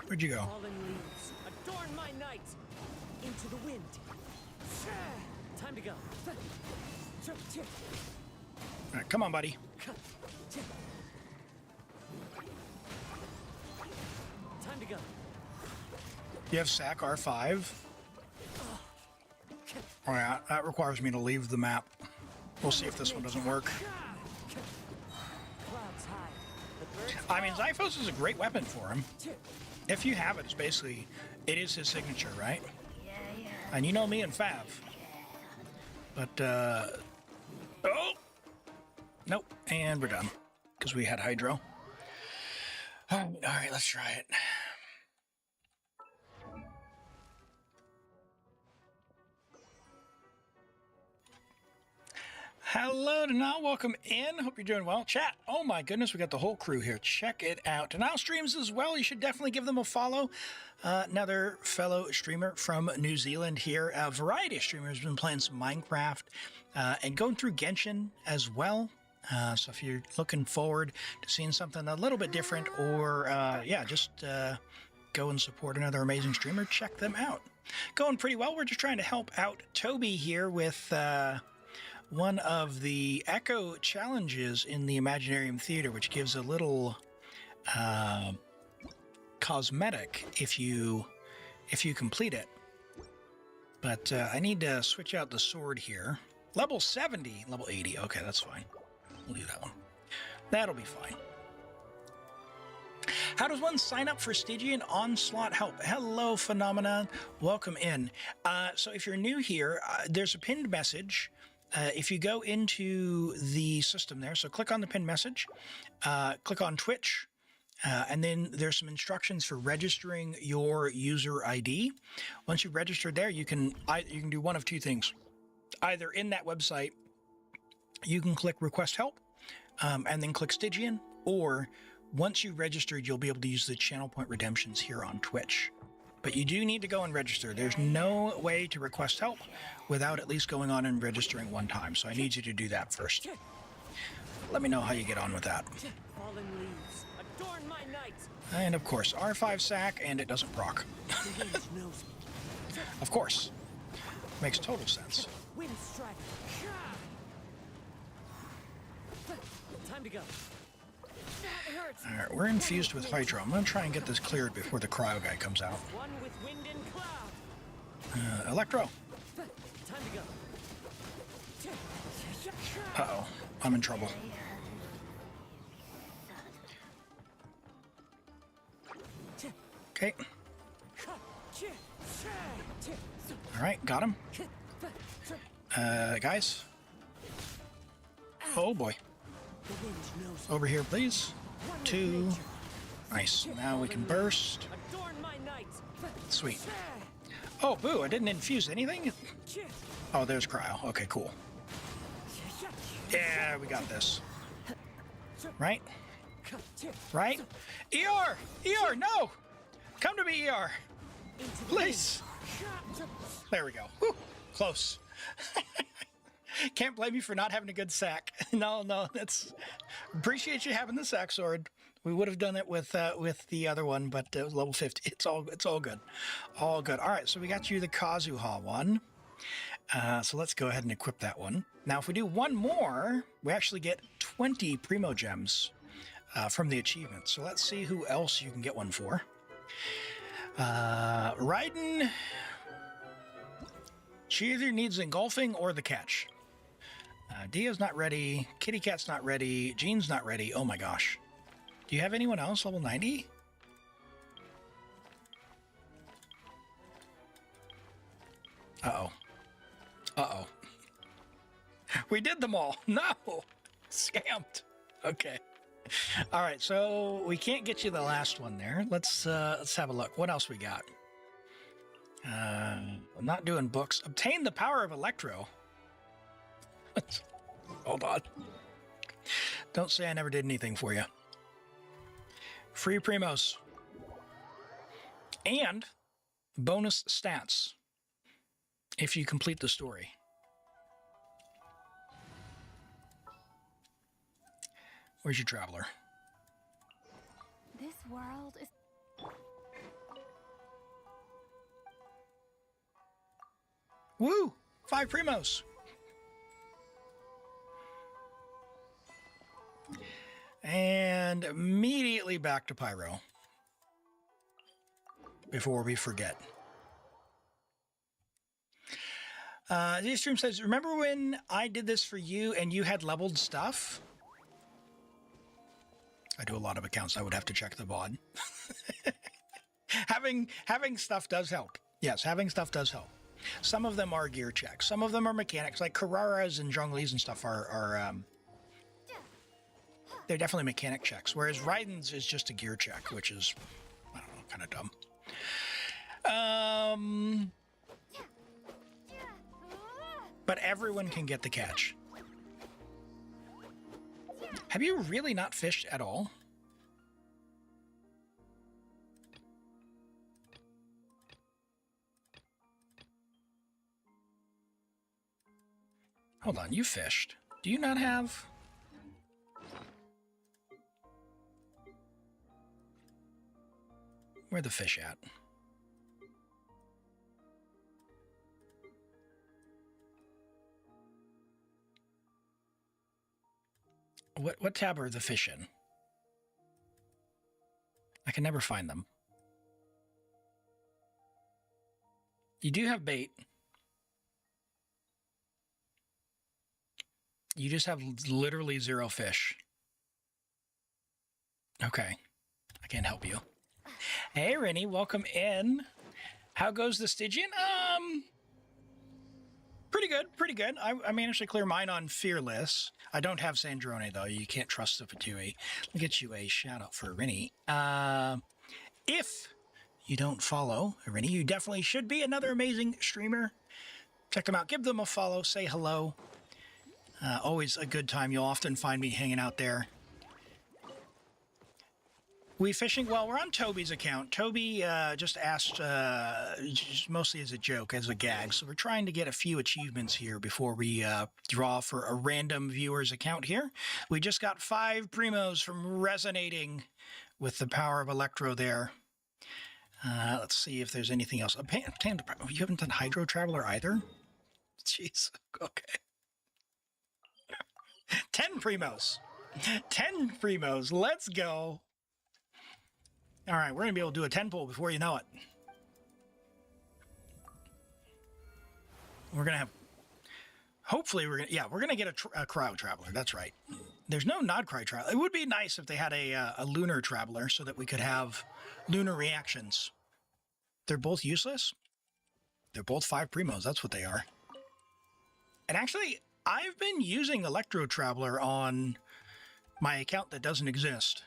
[SPEAKER 1] Where'd you go?
[SPEAKER 5] Fallen leaves, adorn my night. Into the wind. Time to go.
[SPEAKER 1] All right, come on, buddy.
[SPEAKER 5] Time to go.
[SPEAKER 1] You have SAC R5? All right, that requires me to leave the map. We'll see if this one doesn't work.
[SPEAKER 5] Clouds high, the birds
[SPEAKER 1] I mean, Zyphos is a great weapon for him. If you have it, it's basically, it is his signature, right? And you know me and Fav. But, oh! Nope, and we're done. Because we had Hydro. All right, let's try it. Hello, Denal. Welcome in. Hope you're doing well. Chat. Oh my goodness, we got the whole crew here. Check it out. Denal streams as well. You should definitely give them a follow. Another fellow streamer from New Zealand here. A variety of streamers have been playing some Minecraft and going through Genshin as well. So if you're looking forward to seeing something a little bit different, or yeah, just go and support another amazing streamer, check them out. Going pretty well. We're just trying to help out Toby here with one of the Echo challenges in the Imaginarium Theater, which gives a little cosmetic if you complete it. But I need to switch out the sword here. Level 70, level 80. Okay, that's fine. We'll do that one. That'll be fine. How does one sign up for Stygian Onslaught help? Hello, Phenomenon. Welcome in. So if you're new here, there's a pinned message. If you go into the system there, so click on the pinned message, click on Twitch, and then there's some instructions for registering your user ID. Once you've registered there, you can do one of two things. Either in that website, you can click Request Help, and then click Stygian, or once you've registered, you'll be able to use the channel point redemptions here on Twitch. But you do need to go and register. There's no way to request help without at least going on and registering one time. So I need you to do that first. Let me know how you get on with that.
[SPEAKER 5] fallen leaves, adorn my night.
[SPEAKER 1] And of course, R5 sack, and it doesn't proc.
[SPEAKER 5] The wind knows me.
[SPEAKER 1] Of course. Makes total sense.
[SPEAKER 5] Wind strike. Time to go. That hurts.
[SPEAKER 1] All right, we're infused with Hydro. I'm going to try and get this cleared before the cryo guy comes out.
[SPEAKER 5] One with wind and cloud.
[SPEAKER 1] Electro.
[SPEAKER 5] Time to go.
[SPEAKER 1] Uh-oh. I'm in trouble. Okay. All right, got him. Guys. Oh, boy.
[SPEAKER 5] The wind knows
[SPEAKER 1] Over here, please. 2. Nice. Now we can burst.
[SPEAKER 5] adorn my night.
[SPEAKER 1] Sweet. Oh, boo, I didn't infuse anything? Oh, there's cryo. Okay, cool. Yeah, we got this. Right? Right? ER! ER, no! Come to me, ER! Please! There we go. Whew. Close. Can't blame you for not having a good sack. No, that's appreciate you having the sack sword. We would have done it with the other one, but it was level 50. It's all good, all good. All right, so we got you the Kazuha one. So let's go ahead and equip that one. Now, if we do one more, we actually get 20 Primo Gems from the achievement. So let's see who else you can get one for. Raiden. She either needs engulfing or the catch. Dia's not ready. Kitty Cat's not ready. Jean's not ready. Oh my gosh. Do you have anyone else level 90? Uh-oh. Uh-oh. We did them all. No. Scammed. Okay. All right, so we can't get you the last one there. Let's have a look. What else we got? I'm not doing books. Obtain the power of Electro. Hold on. Don't say I never did anything for you. Free Primos. And bonus stats if you complete the story. Where's your traveler?
[SPEAKER 3] This world is...
[SPEAKER 1] Woo! 5 Primos. And immediately back to Pyro. Before we forget. This stream says, remember when I did this for you and you had leveled stuff? I do a lot of accounts. I would have to check the VOD. Having stuff does help. Yes, having stuff does help. Some of them are gear checks. Some of them are mechanics, like Carrara's and Zhongli's and stuff are they're definitely mechanic checks, whereas Raiden's is just a gear check, which is, I don't know, kind of dumb. But everyone can get the catch. Have you really not fished at all? Hold on, you fished. Do you not have... Where are the fish at? What tab are the fish in? I can never find them. You do have bait. You just have literally 0 fish. Okay. I can't help you. Hey, Rennie, welcome in. How goes the Stygian? Pretty good, pretty good. I managed to clear mine on Fearless. I don't have Sandrone, though. You can't trust the Fatui. I'll get you a shout-out for Rennie. If you don't follow Rennie, you definitely should be another amazing streamer. Check them out. Give them a follow. Say hello. Always a good time. You'll often find me hanging out there. We fishing? Well, we're on Toby's account. Toby just asked, just mostly as a joke, as a gag. So we're trying to get a few achievements here before we draw for a random viewer's account here. We just got 5 Primos from resonating with the power of Electro there. Let's see if there's anything else. You haven't done Hydro Traveler either? Jeez. Okay. 10 Primos. 10 Primos. Let's go. All right, we're going to be able to do a 10 pull before you know it. We're going to have, hopefully we're going to get a Cryo Traveler. That's right. There's no Nod Cry Traveler. It would be nice if they had a Lunar Traveler so that we could have lunar reactions. They're both useless. They're both 5 Primos. That's what they are. And actually, I've been using Electro Traveler on my account that doesn't exist.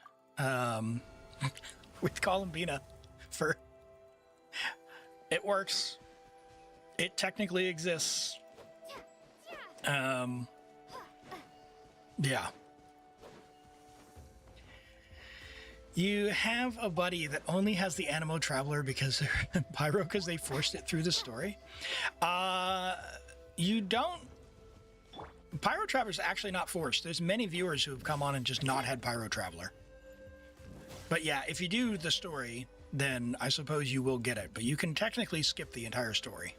[SPEAKER 1] With Columbina for... It works. It technically exists. Yeah. You have a buddy that only has the Animo Traveler because they're Pyro because they forced it through the story. You don't Pyro Traveler is actually not forced. There's many viewers who have come on and just not had Pyro Traveler. But yeah, if you do the story, then I suppose you will get it. But you can technically skip the entire story.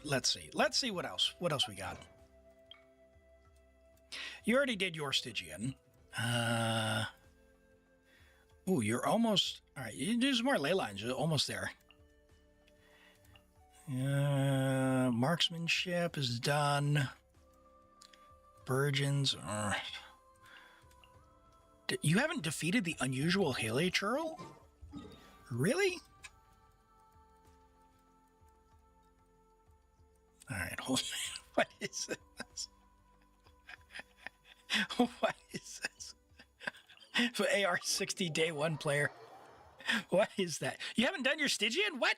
[SPEAKER 1] Let's see. Let's see what else. What else we got? You already did your Stygian. Ooh, you're almost... All right, you do some more ley lines. You're almost there. Marksmanship is done. Virgins. You haven't defeated the unusual Hilichurl? Really? All right, hold on. What is this? What is this? For AR-60 day one player. What is that? You haven't done your Stygian? What?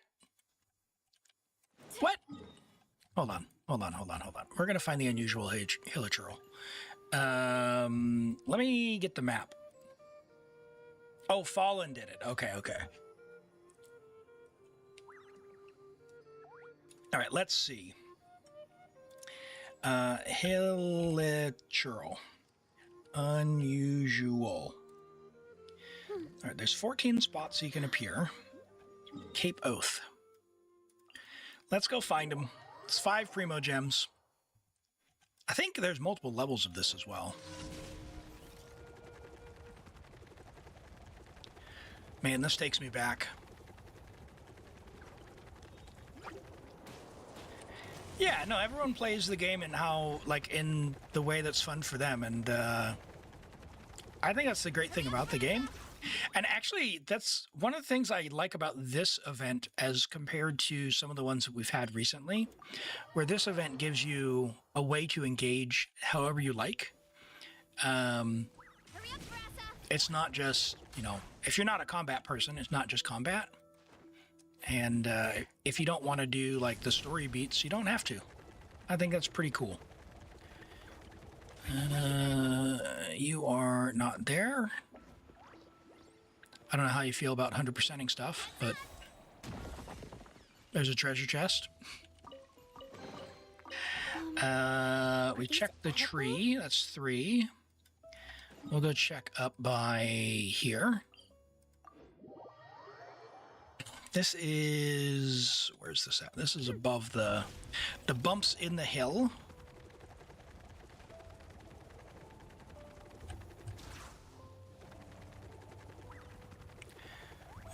[SPEAKER 1] What? Hold on. We're going to find the unusual Hilichurl. Let me get the map. Oh, Fallen did it. Okay. All right, let's see. Hilichurl. Unusual. All right, there's 14 spots you can appear. Cape Oath. Let's go find him. It's 5 Primo Gems. I think there's multiple levels of this as well. Man, this takes me back. Yeah, no, everyone plays the game and how, like, in the way that's fun for them. And I think that's the great thing about the game. And actually, that's one of the things I like about this event as compared to some of the ones that we've had recently, where this event gives you a way to engage however you like. It's not just, you know, if you're not a combat person, it's not just combat. And if you don't want to do, like, the story beats, you don't have to. I think that's pretty cool. You are not there. I don't know how you feel about 100%ing stuff, but there's a treasure chest. We checked the tree. That's 3. We'll go check up by here. This is... Where's this at? This is above the bumps in the hill.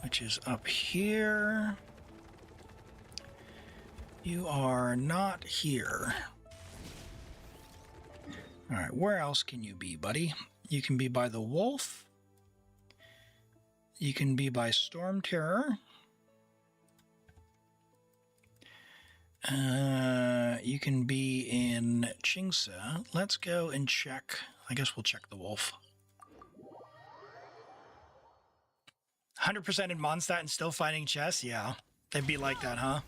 [SPEAKER 1] Which is up here. You are not here. All right, where else can you be, buddy? You can be by the wolf. You can be by Storm Terror. You can be in Chingsa. Let's go and check. I guess we'll check the wolf. 100% in Mondstadt and still finding chests? Yeah, they'd be like that, huh?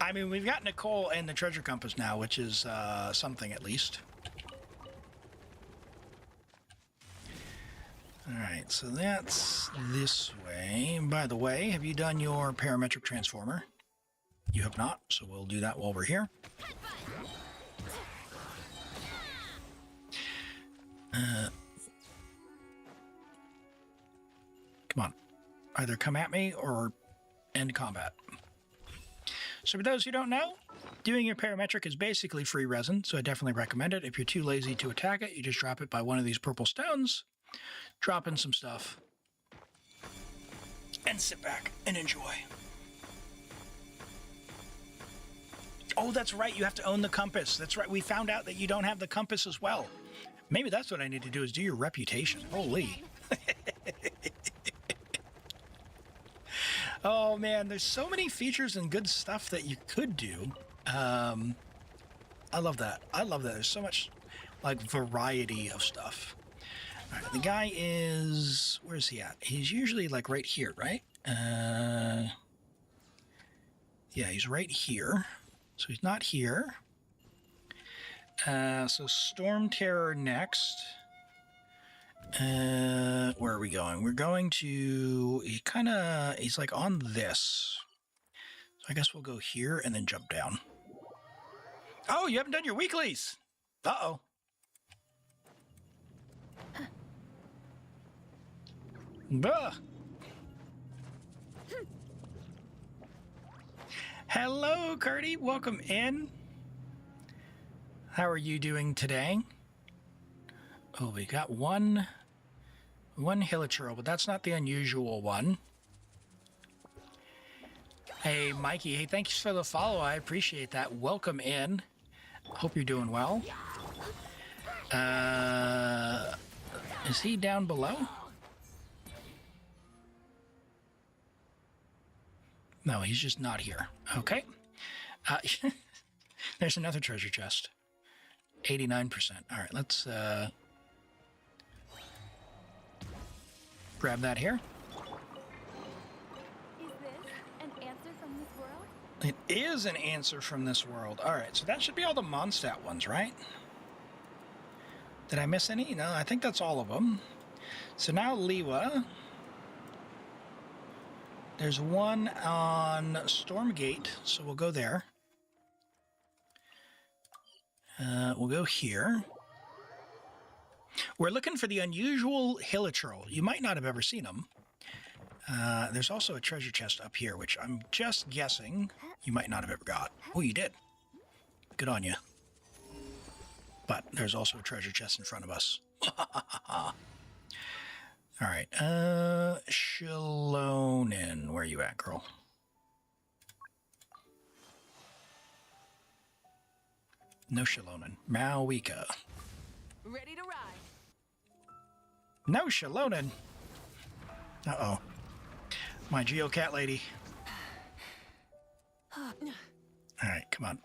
[SPEAKER 1] I mean, we've got Nicole and the treasure compass now, which is something at least. All right, so that's this way. By the way, have you done your parametric transformer? You have not, so we'll do that while we're here. Come on. Either come at me or end combat. So for those who don't know, doing your parametric is basically free resin, so I definitely recommend it. If you're too lazy to attack it, you just drop it by one of these purple stones, drop in some stuff, and sit back and enjoy. Oh, that's right. You have to own the compass. That's right. We found out that you don't have the compass as well. Maybe that's what I need to do is do your reputation. Holy. Oh, man. There's so many features and good stuff that you could do. I love that. I love that. There's so much, like, variety of stuff. All right. The guy is... Where's he at? He's usually, like, right here, right? Yeah, he's right here. So he's not here. So Storm Terror next. Where are we going? We're going to... He's like on this. So I guess we'll go here and then jump down. Oh, you haven't done your weeklies. Uh-oh. Buh. Hello, Curdy. Welcome in. How are you doing today? Oh, we got one Hilichurl, but that's not the unusual one. Hey, Mikey. Hey, thanks for the follow. I appreciate that. Welcome in. Hope you're doing well. Is he down below? No, he's just not here. Okay. There's another treasure chest. 89%. All right, let's grab that here.
[SPEAKER 3] Is this an answer from this world?
[SPEAKER 1] It is an answer from this world. All right, so that should be all the Mondstadt ones, right? Did I miss any? No, I think that's all of them. So now Liwa. There's one on Stormgate, so we'll go there. We'll go here. We're looking for the unusual Hilichurl. You might not have ever seen them. There's also a treasure chest up here, which I'm just guessing you might not have ever got. Oh, you did. Good on you. But there's also a treasure chest in front of us. All right. Shalonen, where you at, girl? No Shalonen. Mavuika.
[SPEAKER 5] Ready to ride.
[SPEAKER 1] No Shalonen. Uh-oh. My Geocat lady. All right, come on.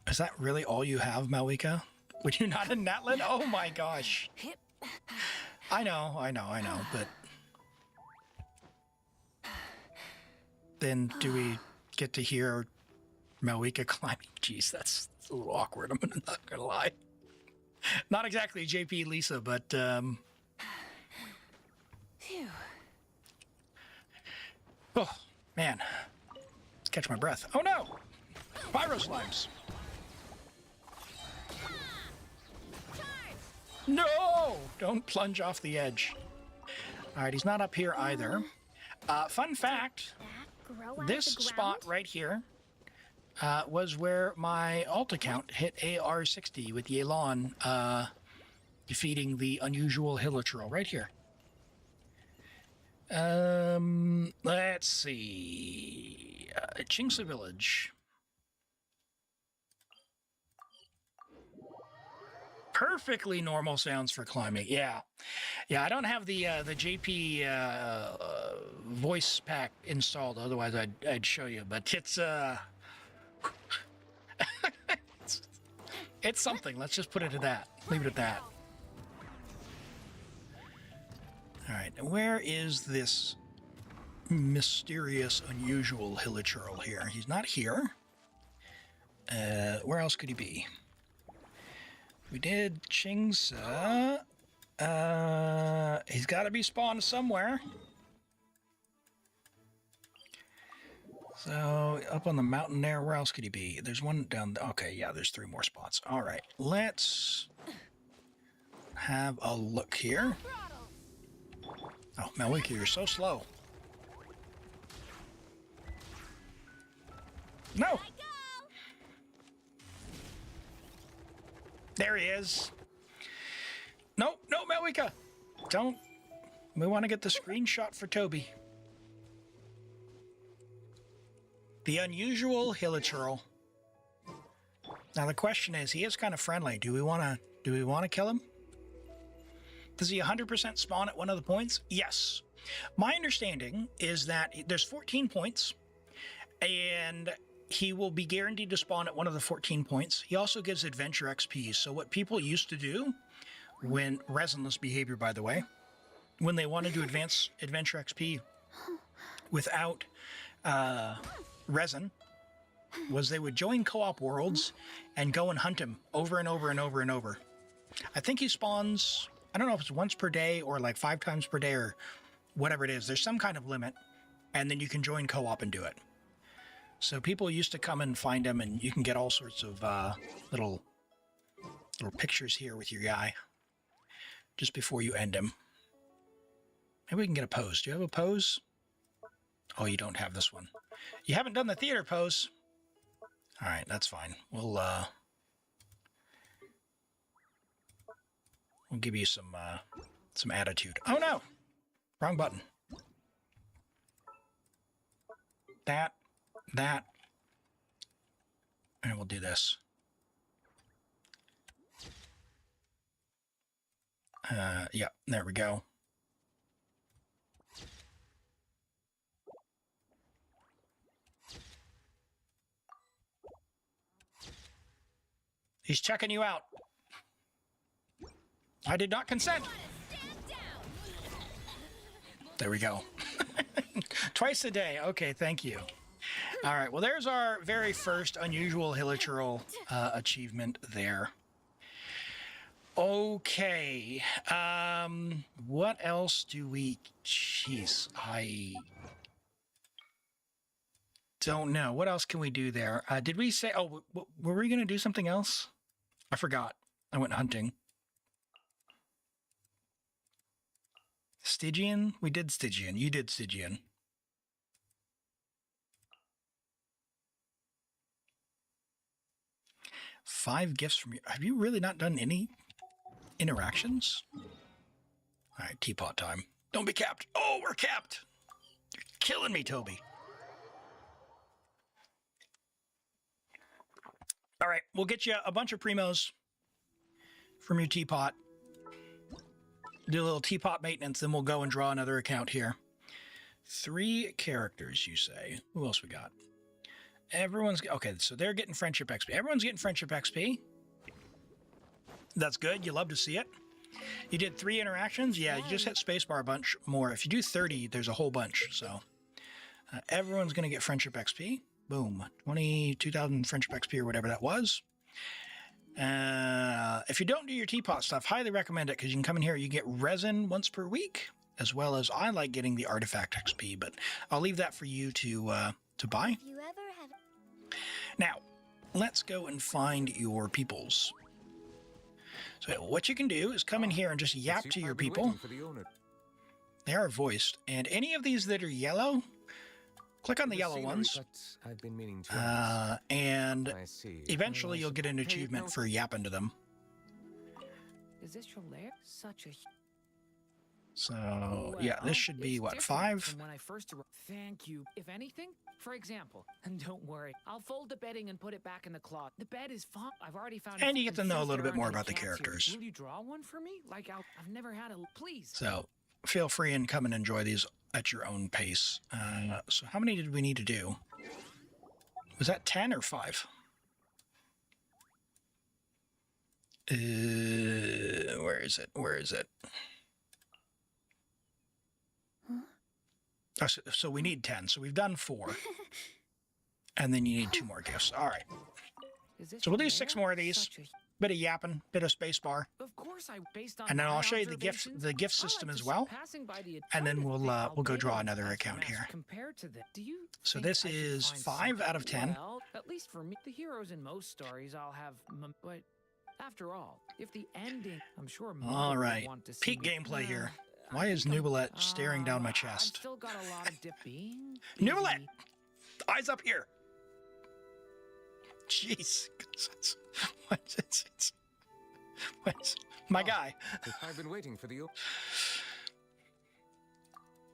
[SPEAKER 1] Is that really all you have, Mavuika? Would you not in Natlan? Oh my gosh. I know, but then do we get to hear Mavuika climbing? Jeez, that's a little awkward. I'm not gonna lie. Not exactly JP Lisa, but
[SPEAKER 5] Phew.
[SPEAKER 1] oh man, let's catch my breath. Oh no, Pyro Slimes. No! Don't plunge off the edge. All right, he's not up here either. Fun fact,
[SPEAKER 3] Grow out of
[SPEAKER 1] this
[SPEAKER 3] the ground?
[SPEAKER 1] spot right here was where my alt account hit AR60 with the Elan defeating the unusual Hilichurl right here. Let's see. Chingsa Village. Perfectly normal sounds for climbing. Yeah, I don't have the JP voice pack installed. Otherwise, I'd show you. But it's it's something. Let's just put it at that. Leave it at that. All right. Where is this mysterious, unusual Hilichurl here? He's not here. Where else could he be? We did Chingsa. He's got to be spawned somewhere. So, up on the mountain there, where else could he be? There's one down there. Okay, yeah, there's 3 more spots. All right, let's have a look here. Oh, Mavuika, you're so slow. No! There he is. No, Mavuika. Don't. We want to get the screenshot for Toby. The unusual Hilichurl. Now the question is, he is kind of friendly. Do we want to kill him? Does he 100% spawn at one of the points? Yes. My understanding is that there's 14 points, and he will be guaranteed to spawn at one of the 14 points. He also gives adventure XP. So what people used to do when resinless behavior, by the way, when they wanted to advance adventure XP without resin, was they would join co-op worlds and go and hunt him over and over and over and over. I think he spawns, I don't know if it's once per day or like 5 times per day or whatever it is. There's some kind of limit, and then you can join co-op and do it. So people used to come and find him, and you can get all sorts of little pictures here with your guy just before you end him. Maybe we can get a pose. Do you have a pose? Oh, you don't have this one. You haven't done the theater pose. All right, that's fine. We'll give you some attitude. Oh no, wrong button. That, and we'll do this. Yeah, there we go. He's checking you out. I did not consent. There we go. Twice a day. Okay, thank you. All right, well, there's our very first unusual Hilichurl achievement there. Okay. What else do we... Jeez, I don't know. What else can we do there? Did we say... Oh, were we going to do something else? I forgot. I went hunting. Stygian? We did Stygian. You did Stygian. Five gifts from you. Have you really not done any interactions? All right, teapot time. Don't be capped. Oh, we're capped. You're killing me, Toby. All right, we'll get you a bunch of primos from your teapot. Do a little teapot maintenance, then we'll go and draw another account here. 3 characters, you say. Who else we got? Everyone's... Okay, so they're getting friendship XP. Everyone's getting friendship XP. That's good. You love to see it. You did 3 interactions? Yeah, you just hit spacebar a bunch more. If you do 30, there's a whole bunch. So everyone's going to get friendship XP. Boom. 22,000 friendship XP or whatever that was. If you don't do your teapot stuff, highly recommend it because you can come in here. You get resin once per week, as well as I like getting the artifact XP, but I'll leave that for you to buy.
[SPEAKER 4] Have you ever had...
[SPEAKER 1] Now, let's go and find your peoples. So what you can do is come in here and just yap to your people. They are voiced, and any of these that are yellow, click on the yellow ones,
[SPEAKER 2] I've been meaning to
[SPEAKER 1] and
[SPEAKER 2] I see.
[SPEAKER 1] eventually you'll get an achievement for yapping to them.
[SPEAKER 5] Is this your lair? Such a...
[SPEAKER 1] So, yeah, this should be, what, 5?
[SPEAKER 5] When I first thank you. If anything, for example, and don't worry, I'll fold the bedding and put it back in the closet. The bed is fine. I've already found...
[SPEAKER 1] And you get to know a little bit more
[SPEAKER 5] Since
[SPEAKER 1] about the
[SPEAKER 5] there aren't any cats
[SPEAKER 1] characters.
[SPEAKER 5] here, will you draw one for me? Like, I've never had a... Please.
[SPEAKER 1] So, feel free and come and enjoy these at your own pace. So how many did we need to do? Was that 10 or 5? Where is it? Where is it?
[SPEAKER 4] Huh?
[SPEAKER 1] Oh, so we need 10. So we've done 4. And then you need 2 more gifts. All right. So we'll do 6 more of these. Bit of yapping, bit of spacebar.
[SPEAKER 5] Of course, based on
[SPEAKER 1] And then
[SPEAKER 5] my
[SPEAKER 1] I'll show you the gift
[SPEAKER 5] observations,
[SPEAKER 1] system
[SPEAKER 5] I like
[SPEAKER 1] as
[SPEAKER 5] to
[SPEAKER 1] well.
[SPEAKER 5] see passing by the
[SPEAKER 1] And then
[SPEAKER 5] attorney.
[SPEAKER 1] we'll go draw
[SPEAKER 5] Albeit
[SPEAKER 1] another
[SPEAKER 5] that's
[SPEAKER 1] account
[SPEAKER 5] mess
[SPEAKER 1] here.
[SPEAKER 5] Compared to so
[SPEAKER 1] So
[SPEAKER 5] think
[SPEAKER 1] this
[SPEAKER 5] I should
[SPEAKER 1] is
[SPEAKER 5] find
[SPEAKER 1] 5 out of
[SPEAKER 5] something?
[SPEAKER 1] 10.
[SPEAKER 5] Well, at least for me, the heroes in most stories I'll have. But after all, if the ending, I'm sure.
[SPEAKER 1] All
[SPEAKER 5] Mother would
[SPEAKER 1] right.
[SPEAKER 5] want to see
[SPEAKER 1] Peak
[SPEAKER 5] me.
[SPEAKER 1] gameplay here.
[SPEAKER 5] I
[SPEAKER 1] Why is
[SPEAKER 5] think I'm-
[SPEAKER 1] Nubilet staring down my
[SPEAKER 5] I've
[SPEAKER 1] chest?
[SPEAKER 5] still got a lot of being
[SPEAKER 1] Nubilet!
[SPEAKER 5] busy.
[SPEAKER 1] Eyes up here. Jeez. What's my guy?
[SPEAKER 2] I've been waiting for the...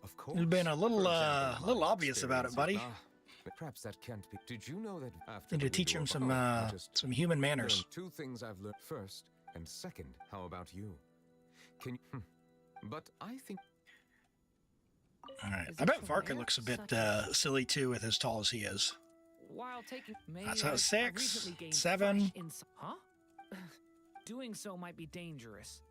[SPEAKER 2] Of course.
[SPEAKER 1] You've been a little,
[SPEAKER 2] For example,
[SPEAKER 1] little
[SPEAKER 2] my
[SPEAKER 1] obvious about it, buddy.
[SPEAKER 2] experience with- perhaps that can't be... Did you know that after...
[SPEAKER 1] Need to
[SPEAKER 2] the
[SPEAKER 1] teach him
[SPEAKER 2] renewal- I just
[SPEAKER 1] some human manners.
[SPEAKER 2] learned 2 things I've learned. First, and second, how about you? Can you... But I think...
[SPEAKER 1] All right.
[SPEAKER 5] Is
[SPEAKER 1] I
[SPEAKER 5] it
[SPEAKER 1] bet
[SPEAKER 5] from
[SPEAKER 1] Varka
[SPEAKER 5] there?
[SPEAKER 1] looks a bit
[SPEAKER 5] Such
[SPEAKER 1] silly too with as tall as he is.
[SPEAKER 5] While taking
[SPEAKER 1] That's
[SPEAKER 5] maybe
[SPEAKER 1] a
[SPEAKER 5] I
[SPEAKER 1] 6,
[SPEAKER 5] recently gained
[SPEAKER 1] 7.
[SPEAKER 5] fresh Huh? Doing so might be dangerous.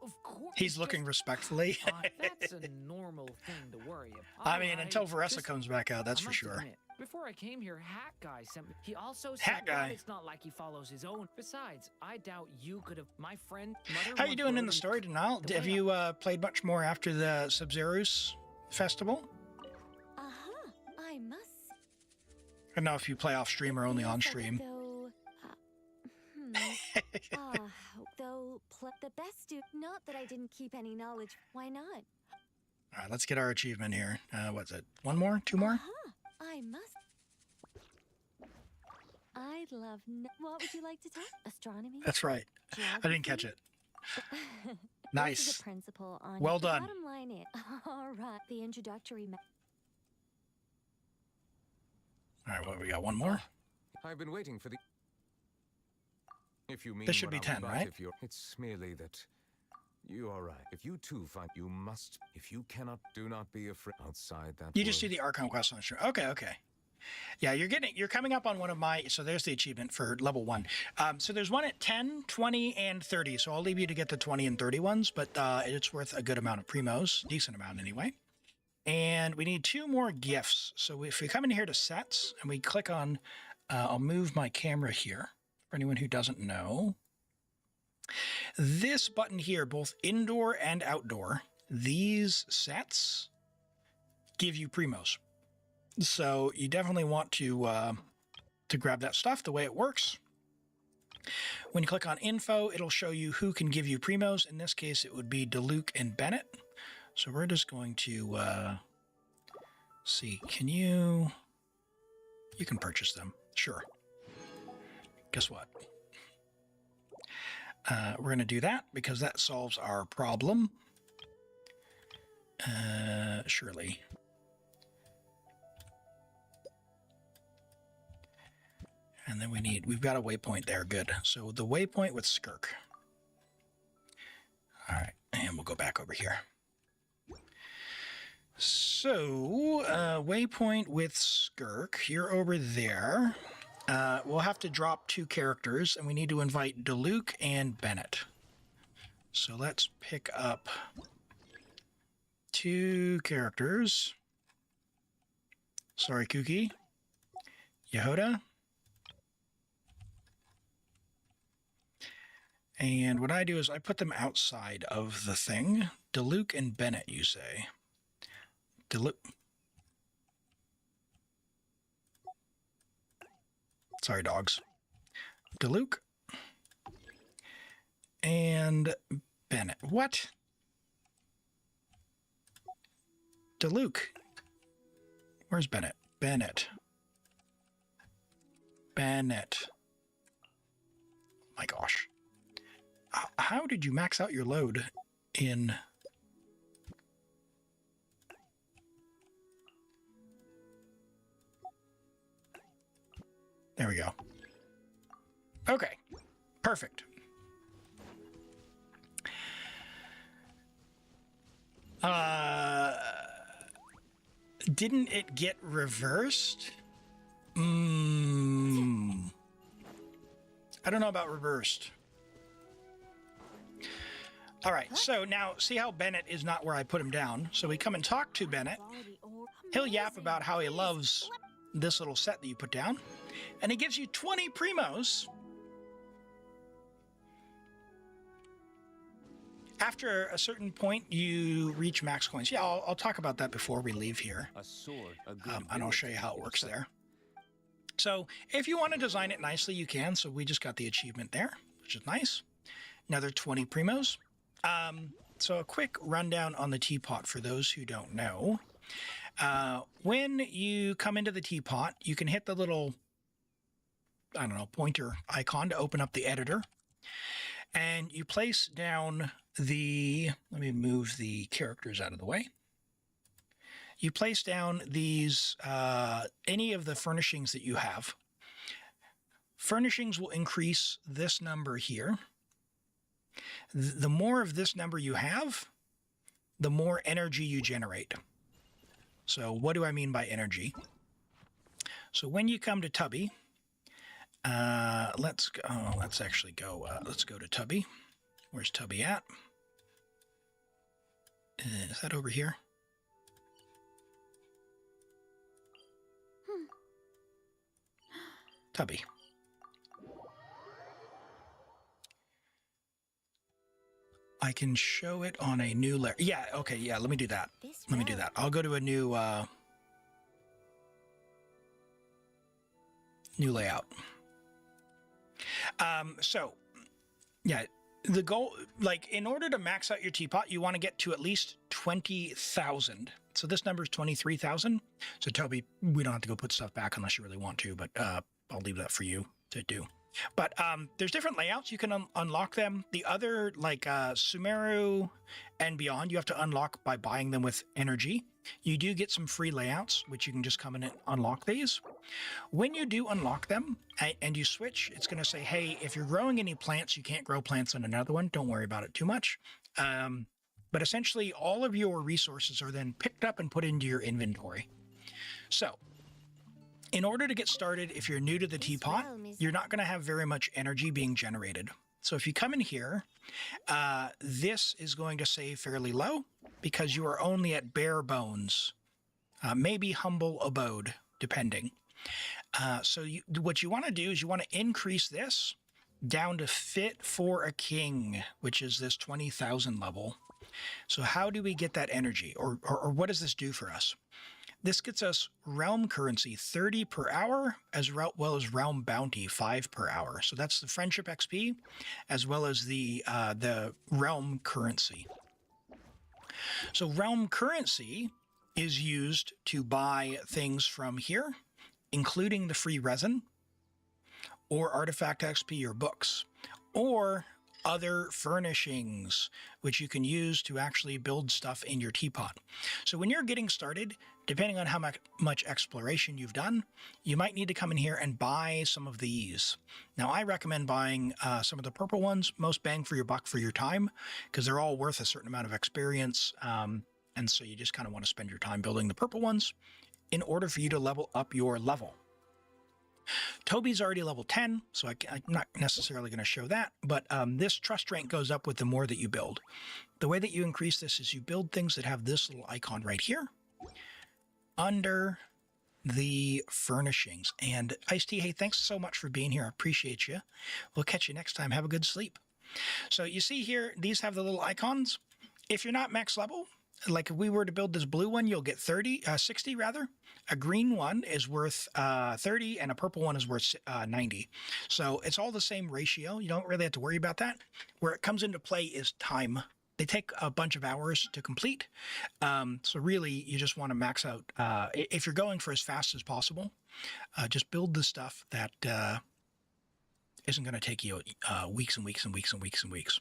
[SPEAKER 5] Of course.
[SPEAKER 1] He's
[SPEAKER 5] it's
[SPEAKER 1] looking
[SPEAKER 5] just-
[SPEAKER 1] respectfully.
[SPEAKER 5] That's a normal thing to worry about.
[SPEAKER 1] I mean,
[SPEAKER 5] Alright,
[SPEAKER 1] until Varessa
[SPEAKER 5] just-
[SPEAKER 1] comes back out, that's
[SPEAKER 5] I
[SPEAKER 1] for
[SPEAKER 5] must
[SPEAKER 1] sure.
[SPEAKER 5] admit, before I came here, Hat Guy sent me. He also said
[SPEAKER 1] Hat Guy.
[SPEAKER 5] that it's not like he follows his own. Besides, I doubt you could have. My friend, mother.
[SPEAKER 1] How you
[SPEAKER 5] once
[SPEAKER 1] doing in
[SPEAKER 5] wrote
[SPEAKER 1] the
[SPEAKER 5] me-
[SPEAKER 1] story, Denal?
[SPEAKER 5] the
[SPEAKER 1] Have
[SPEAKER 5] way
[SPEAKER 1] you played much more after the Sub-Zero's festival?
[SPEAKER 4] Uh-huh. I must...
[SPEAKER 1] don't know if you play off stream or only on stream.
[SPEAKER 3] The best do not that I didn't keep any knowledge. Why not?
[SPEAKER 1] All right, let's get our achievement here. What's it? One more? Two more?
[SPEAKER 3] I must. I'd love. What would you like to talk? Astronomy.
[SPEAKER 1] That's right. I didn't catch it. Nice.
[SPEAKER 3] This is a principle on
[SPEAKER 1] Well
[SPEAKER 3] the
[SPEAKER 1] done.
[SPEAKER 3] Bottom line is, all right. The introductory.
[SPEAKER 1] All right, what we got? One more?
[SPEAKER 2] I've been waiting for the... If you mean
[SPEAKER 1] This should
[SPEAKER 2] what
[SPEAKER 1] be
[SPEAKER 2] I'm
[SPEAKER 1] 10,
[SPEAKER 2] about,
[SPEAKER 1] right?
[SPEAKER 2] if you're... It's merely that... You are right. If you too find... You must... If you cannot, do not be afraid outside that
[SPEAKER 1] You just do
[SPEAKER 2] world.
[SPEAKER 1] the Archon quest on stream. Okay, okay. Yeah, you're coming up on one of my... So there's the achievement for level 1. So there's one at 10, 20, and 30. So I'll leave you to get the 20 and 30 ones, but it's worth a good amount of primos. Decent amount anyway. And we need 2 more gifts. So if we come in here to sets and we click on... I'll move my camera here for anyone who doesn't know. This button here, both indoor and outdoor, these sets give you primos. So you definitely want to grab that stuff. The way it works, when you click on info, it'll show you who can give you primos. In this case, it would be Diluc and Bennett. So we're just going to see. Can you can purchase them. Sure. Guess what? We're going to do that because that solves our problem. Surely. And then we've got a waypoint there. Good. So the waypoint with Skirk. All right. And we'll go back over here. So, waypoint with Skirk. You're over there. We'll have to drop 2 characters, and we need to invite Diluc and Bennett. So let's pick up 2 characters. Sorry, Kuki. Yehoda. And what I do is I put them outside of the thing. Diluc and Bennett, you say. Diluc. Sorry, dogs. Diluc and Bennett. What? Diluc. Where's Bennett? Bennett. Bennett. My gosh. How did you max out your load in... There we go. Okay. Perfect. Didn't it get reversed? I don't know about reversed. All right, so now see how Bennett is not where I put him down. So we come and talk to Bennett. He'll yap about how he loves this little set that you put down. And he gives you 20 primos. After a certain point, you reach max coins. Yeah, I'll talk about that before we leave here.
[SPEAKER 2] A sword, a good
[SPEAKER 1] And I'll show you how it works there. So if you want to design it nicely, you can. So we just got the achievement there, which is nice. Another 20 primos. So a quick rundown on the teapot for those who don't know. When you come into the teapot, you can hit the little, I don't know, pointer icon to open up the editor. And you place down the, let me move the characters out of the way. You place down these, any of the furnishings that you have. Furnishings will increase this number here. The more of this number you have, the more energy you generate. So what do I mean by energy? So when you come to Tubby, let's go to Tubby. Where's Tubby at? Is that over here? Tubby. I can show it on a new layer. Yeah, okay, yeah, let me do that. Let me do that. I'll go to a new new layout. So, yeah, the goal, like, in order to max out your teapot, you want to get to at least 20,000. So this number is 23,000. So Toby, we don't have to go put stuff back unless you really want to, but I'll leave that for you to do. But there's different layouts. You can unlock them. The other, like Sumeru and beyond, you have to unlock by buying them with energy. You do get some free layouts, which you can just come in and unlock these. When you do unlock them and you switch, it's going to say, hey, if you're growing any plants, you can't grow plants on another one. Don't worry about it too much. But essentially, all of your resources are then picked up and put into your inventory. So, in order to get started, if you're new to the teapot, you're not going to have very much energy being generated. So if you come in here, this is going to say fairly low because you are only at bare bones, maybe humble abode, depending. So what you want to do is you want to increase this down to fit for a king, which is this 20,000 level. So how do we get that energy, or what does this do for us? This gets us realm currency 30 per hour, as well as realm bounty 5 per hour. So that's the friendship XP, as well as the realm currency. So realm currency is used to buy things from here, including the free resin, or artifact XP or books, or other furnishings, which you can use to actually build stuff in your teapot. So when you're getting started, depending on how much exploration you've done, you might need to come in here and buy some of these. Now, I recommend buying some of the purple ones, most bang for your buck for your time, because they're all worth a certain amount of experience. And so you just kind of want to spend your time building the purple ones in order for you to level up your level. Toby's already level 10, so I'm not necessarily going to show that, but this trust rank goes up with the more that you build. The way that you increase this is you build things that have this little icon right here under the furnishings. And Ice-T, hey, thanks so much for being here. I appreciate you. We'll catch you next time. Have a good sleep. So you see here, these have the little icons. If you're not max level, like if we were to build this blue one, you'll get 60 rather. A green one is worth 30 and a purple one is worth 90. So it's all the same ratio. You don't really have to worry about that. Where it comes into play is time. They take a bunch of hours to complete. So really, you just want to max out. If you're going for as fast as possible, just build the stuff that isn't going to take you weeks and weeks and weeks and weeks and weeks.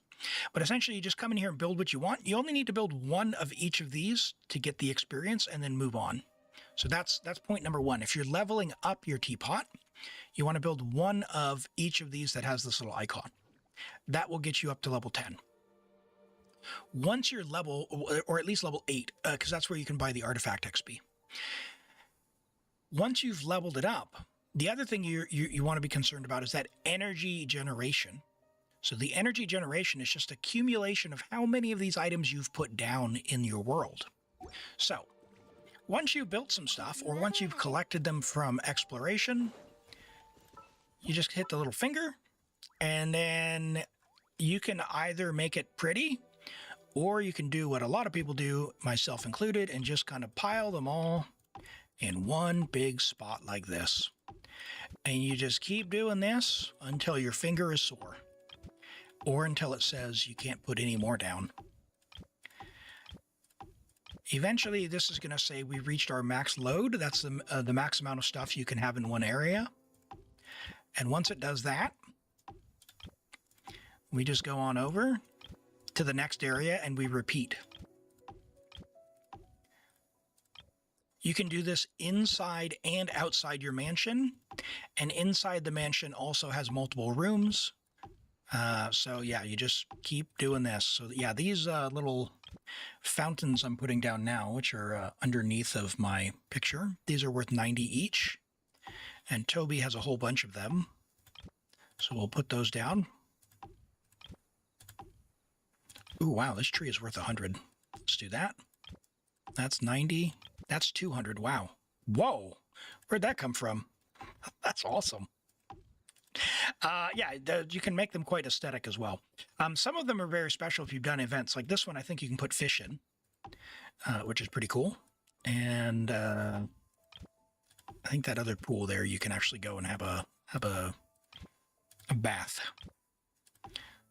[SPEAKER 1] But essentially, you just come in here and build what you want. You only need to build one of each of these to get the experience and then move on. So that's point number one. If you're leveling up your teapot, you want to build one of each of these that has this little icon. That will get you up to level 10. Once you're level, or at least level 8, because that's where you can buy the artifact XP. Once you've leveled it up, the other thing you want to be concerned about is that energy generation. So the energy generation is just accumulation of how many of these items you've put down in your world. So once you've built some stuff, or once you've collected them from exploration, you just hit the little finger, and then you can either make it pretty, or you can do what a lot of people do, myself included, and just kind of pile them all in one big spot like this. And you just keep doing this until your finger is sore, or until it says you can't put any more down. Eventually, this is going to say we've reached our max load. That's the max amount of stuff you can have in one area. And once it does that, we just go on over to the next area and we repeat. You can do this inside and outside your mansion, and inside the mansion also has multiple rooms. So yeah, you just keep doing this. So yeah, these little fountains I'm putting down now, which are underneath of my picture, these are worth 90 each, and Toby has a whole bunch of them. So we'll put those down. Ooh, wow, this tree is worth 100. Let's do that. That's 90. That's 200. Wow. Whoa. Where'd that come from? That's awesome. Yeah, you can make them quite aesthetic as well. Some of them are very special if you've done events. Like this one, I think you can put fish in, which is pretty cool. And I think that other pool there, you can actually go and have a bath.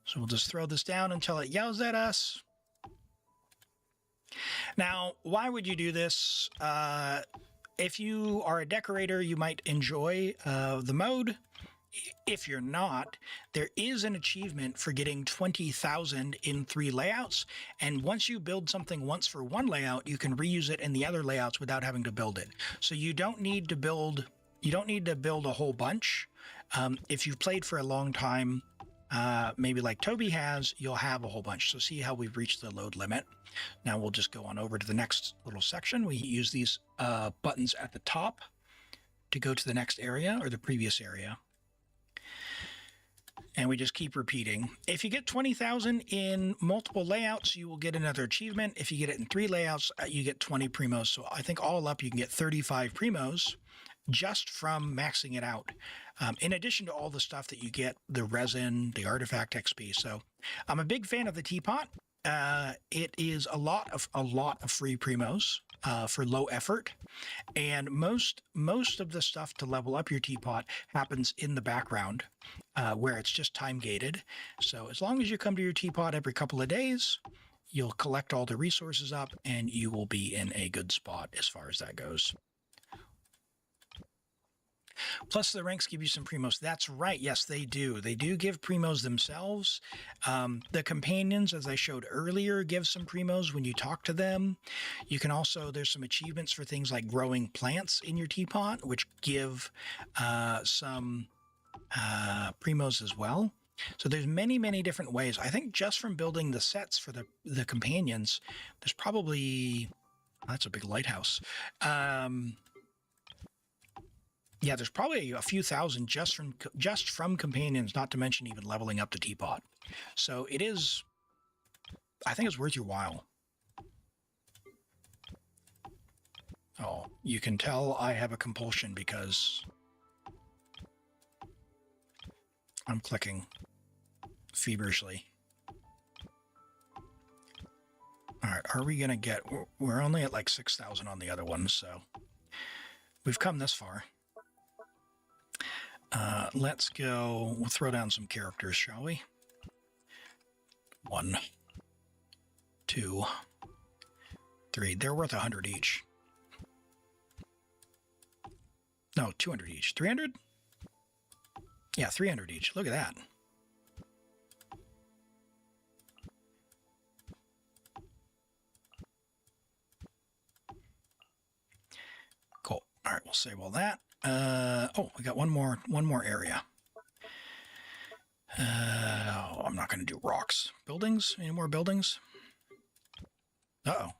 [SPEAKER 1] So we'll just throw this down until it yells at us. Now, why would you do this? If you are a decorator, you might enjoy the mode. If you're not, there is an achievement for getting 20,000 in 3 layouts. And once you build something once for one layout, you can reuse it in the other layouts without having to build it. So you don't need to build a whole bunch. If you've played for a long time, maybe like Toby has, you'll have a whole bunch. So see how we've reached the load limit. Now we'll just go on over to the next little section. We use these buttons at the top to go to the next area or the previous area. And we just keep repeating. If you get 20,000 in multiple layouts, you will get another achievement. If you get it in 3 layouts, you get 20 primos. So I think all up, you can get 35 primos just from maxing it out. In addition to all the stuff that you get, the resin, the artifact XP. So I'm a big fan of the teapot. It is a lot of free primos for low effort, and most of the stuff to level up your teapot happens in the background, where it's just time gated. So as long as you come to your teapot every couple of days, you'll collect all the resources up, and you will be in a good spot as far as that goes. Plus, the ranks give you some primos. That's right. Yes, they do. They do give primos themselves. The companions, as I showed earlier, give some primos when you talk to them. You can also, there's some achievements for things like growing plants in your teapot, which give some primos as well. So there's many different ways. I think just from building the sets for the companions, there's probably, that's a big lighthouse. Yeah, there's probably a few thousand just from companions, not to mention even leveling up the teapot. So it is, I think it's worth your while. Oh, you can tell I have a compulsion because I'm clicking feverishly. All right, are we going to get, we're only at like 6,000 on the other one, so we've come this far. Let's go, we'll throw down some characters, shall we? 1, 2, 3. They're worth 100 each. No, 200 each. 300? Yeah, 300 each. Look at that. Cool. All right, we'll save all that. Oh, we got one more area. Oh, I'm not going to do rocks. Buildings? Any more buildings? Uh-oh.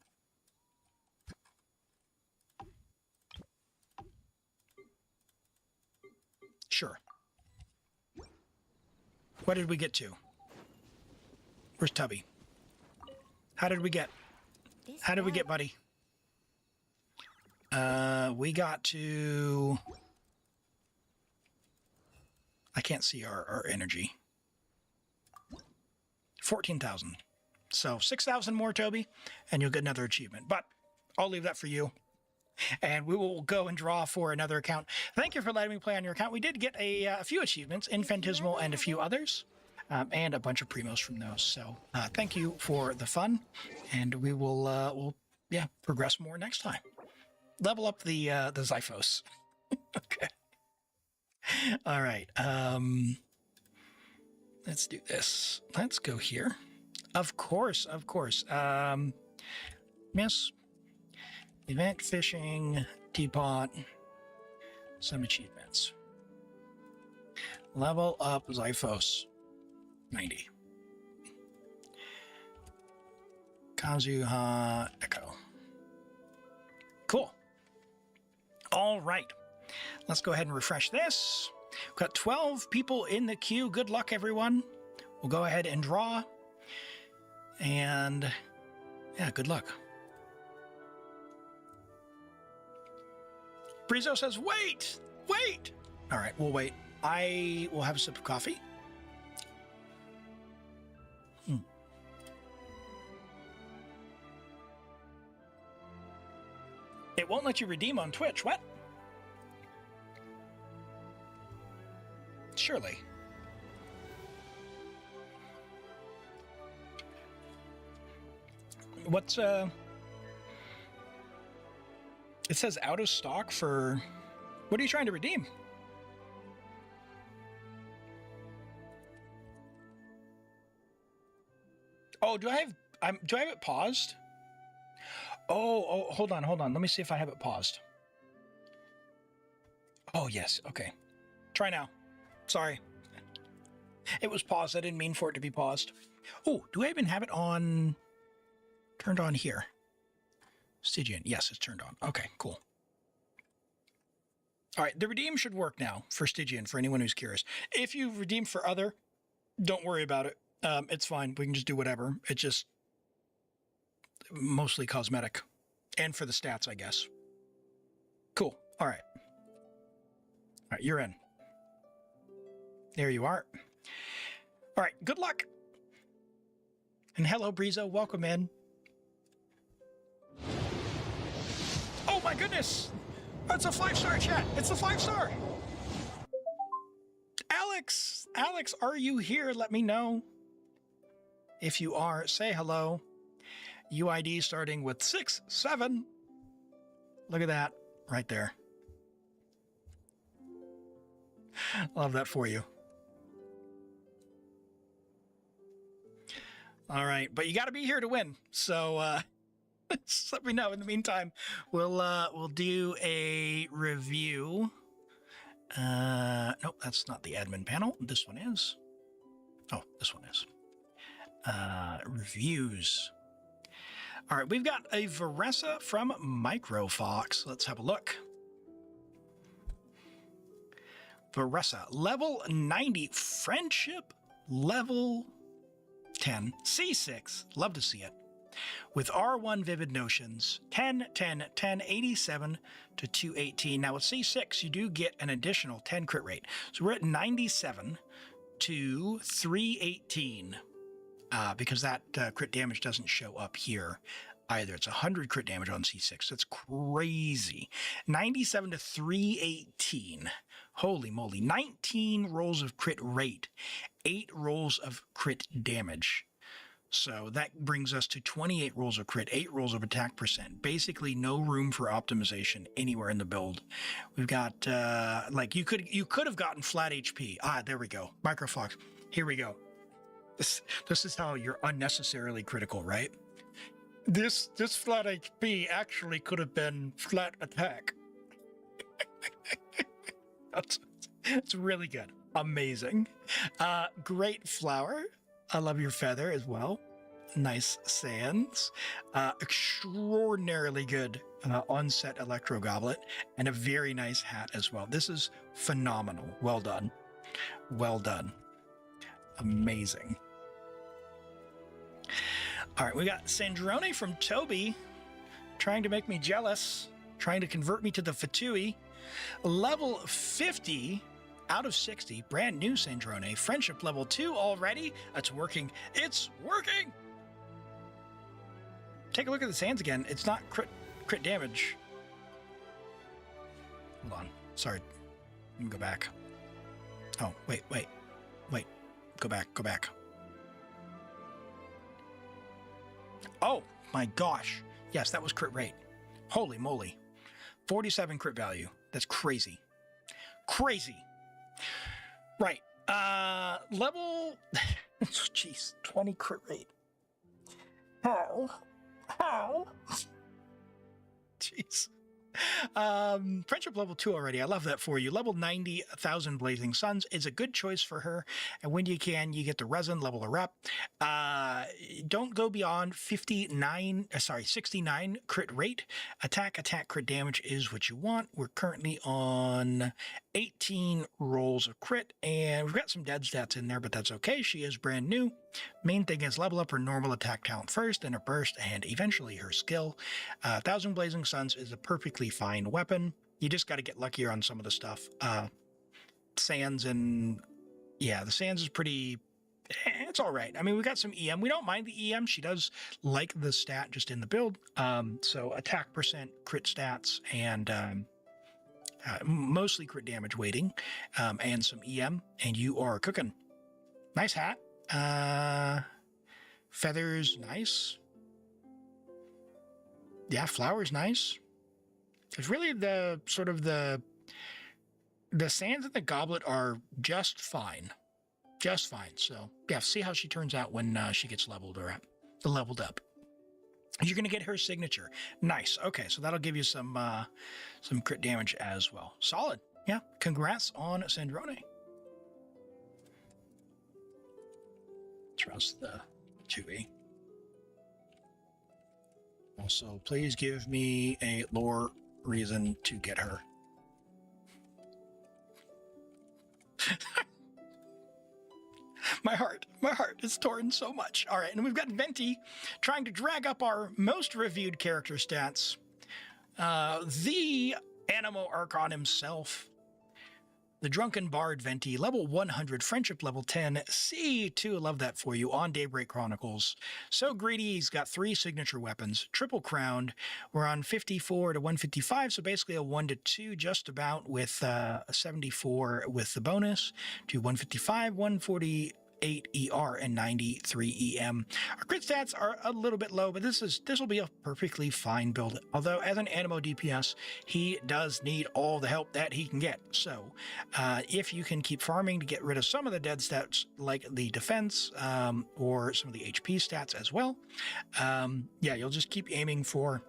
[SPEAKER 1] Sure. What did we get to? Where's Tubby? How did we get? How did we get, buddy? We got to... I can't see our energy. 14,000. So 6,000 more, Toby, and you'll get another achievement. But I'll leave that for you. And we will go and draw for another account. Thank you for letting me play on your account. We did get a few achievements, Infinitesimal and a few others, and a bunch of primos from those. So thank you for the fun, and we will we'll progress more next time. Level up the Zyphos. Okay. All right. Let's do this. Let's go here. Of course. Miss. Event fishing, teapot, some achievements. Level up Zyphos, 90. Kazuha Echo. Cool. All right. Let's go ahead and refresh this. We've got 12 people in the queue. Good luck, everyone. We'll go ahead and draw. And yeah, good luck. Brizo says, wait! All right, we'll wait. I will have a sip of coffee. It won't let you redeem on Twitch. What? Surely. What's it says out of stock for, what are you trying to redeem? Oh, do I have it paused? Oh, hold on. Let me see if I have it paused. Oh, yes. Okay. Try now. Sorry. It was paused. I didn't mean for it to be paused. Oh, do I even have it on? Turned on here. Stygian. Yes, it's turned on. Okay, cool. All right, the redeem should work now for Stygian, for anyone who's curious. If you redeem for other, don't worry about it. It's fine. We can just do whatever. It's just mostly cosmetic. And for the stats, I guess. Cool. All right. All right, you're in. There you are. All right, good luck. And hello, Breezo. Welcome in. Oh, my goodness. That's a 5-star chat. It's a 5-star. Alex, are you here? Let me know. If you are, say hello. UID starting with 67. Look at that right there. Love that for you. All right, but you got to be here to win. So just let me know. In the meantime, we'll do a review. Nope, that's not the admin panel. This one is. Oh, this one is. Reviews. All right, we've got a Varessa from Microfox. Let's have a look. Varessa, level 90, friendship, level 10, C6, love to see it. With R1 Vivid Notions, 10, 10, 10, 87 to 218. Now with C6, you do get an additional 10 crit rate. So we're at 97 to 318 because that crit damage doesn't show up here either. It's 100 crit damage on C6. That's crazy. 97 to 318. Holy moly. 19 rolls of crit rate, 8 rolls of crit damage. So that brings us to 28 rolls of crit, 8 rolls of attack percent. Basically no room for optimization anywhere in the build. We've got, like, you could have gotten flat HP. Ah, there we go. Microfox. Here we go. This is how you're unnecessarily critical, right? This flat HP actually could have been flat attack. It's really good. Amazing. Great flower. I love your feather as well. Nice sands. Extraordinarily good onset electro goblet and a very nice hat as well. This is phenomenal. Well done. Well done. Amazing. All right, we got Sandrone from Toby trying to make me jealous, trying to convert me to the Fatui. Level 50 out of 60, brand new Sandrone. Friendship level 2 already. It's working. It's working. Take a look at the sands again. It's not crit damage. Hold on. Sorry. Let me go back. Oh, wait. Go back. Oh my gosh. Yes, that was crit rate. Holy moly. 47 crit value. That's crazy. Crazy. Right. Level jeez, 20 crit rate. How? Jeez. Friendship level 2 already. I love that for you. Level 90, 1,000 Blazing Suns is a good choice for her. And when you can, you get the resin, level her up. Don't go beyond 69 crit rate. Attack, crit damage is what you want. We're currently on 18 rolls of crit, and we've got some dead stats in there, but that's okay. She is brand new. Main thing is level up her normal attack talent first, then her burst, and eventually her skill. 1,000 Blazing Suns is a perfectly fine weapon. You just got to get luckier on some of the stuff. Sands and... yeah, the Sands is pretty... it's all right. I mean, we got some EM. We don't mind the EM. She does like the stat just in the build. So attack percent, crit stats, and mostly crit damage weighting, and some EM, and you are cooking. Nice hat. Feathers, nice. Yeah, flowers, nice. It's really the sort of the sands in the goblet are just fine. Just fine. So yeah, see how she turns out when she gets leveled up. You're gonna get her signature. Nice. Okay, so that'll give you some crit damage as well. Solid. Yeah. Congrats on Sandrone. Trust the 2E. Also, please give me a lore reason to get her. My heart is torn so much. All right, and we've got Venti trying to drag up our most reviewed character stats. The Animo Archon himself. The Drunken Bard Venti, level 100, Friendship level 10, C2, love that for you, on Daybreak Chronicles. So greedy, he's got 3 signature weapons, triple crowned. We're on 54 to 155, so basically a 1 to 2, just about, with a 74 with the bonus, to 155, 148 ER, and 93 EM. Our crit stats are a little bit low, but this will be a perfectly fine build. Although, as an Animo DPS, he does need all the help that he can get. So, if you can keep farming to get rid of some of the dead stats, like the defense, or some of the HP stats as well, yeah, you'll just keep aiming for.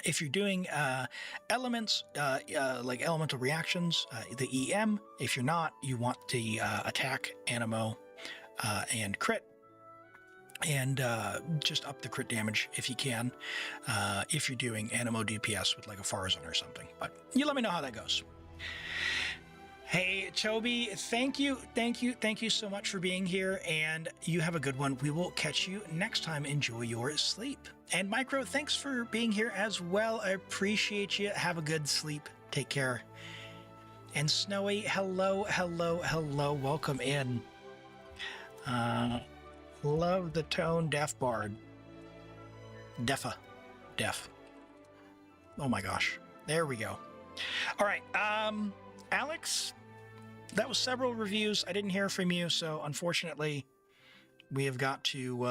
[SPEAKER 1] If you're doing elements, like elemental reactions, the EM. If you're not, you want the attack, animo, and crit. And just up the crit damage if you can, if you're doing animo DPS with like a Farazan or something. But you let me know how that goes. Hey, Toby, thank you so much for being here, and you have a good one. We will catch you next time. Enjoy your sleep. And Micro, thanks for being here as well. I appreciate you. Have a good sleep. Take care. And Snowy, hello. Welcome in. Love the tone, Deaf Bard. Deaf. Oh my gosh. There we go. All right. Alex, that was several reviews. I didn't hear from you, so unfortunately, we've got to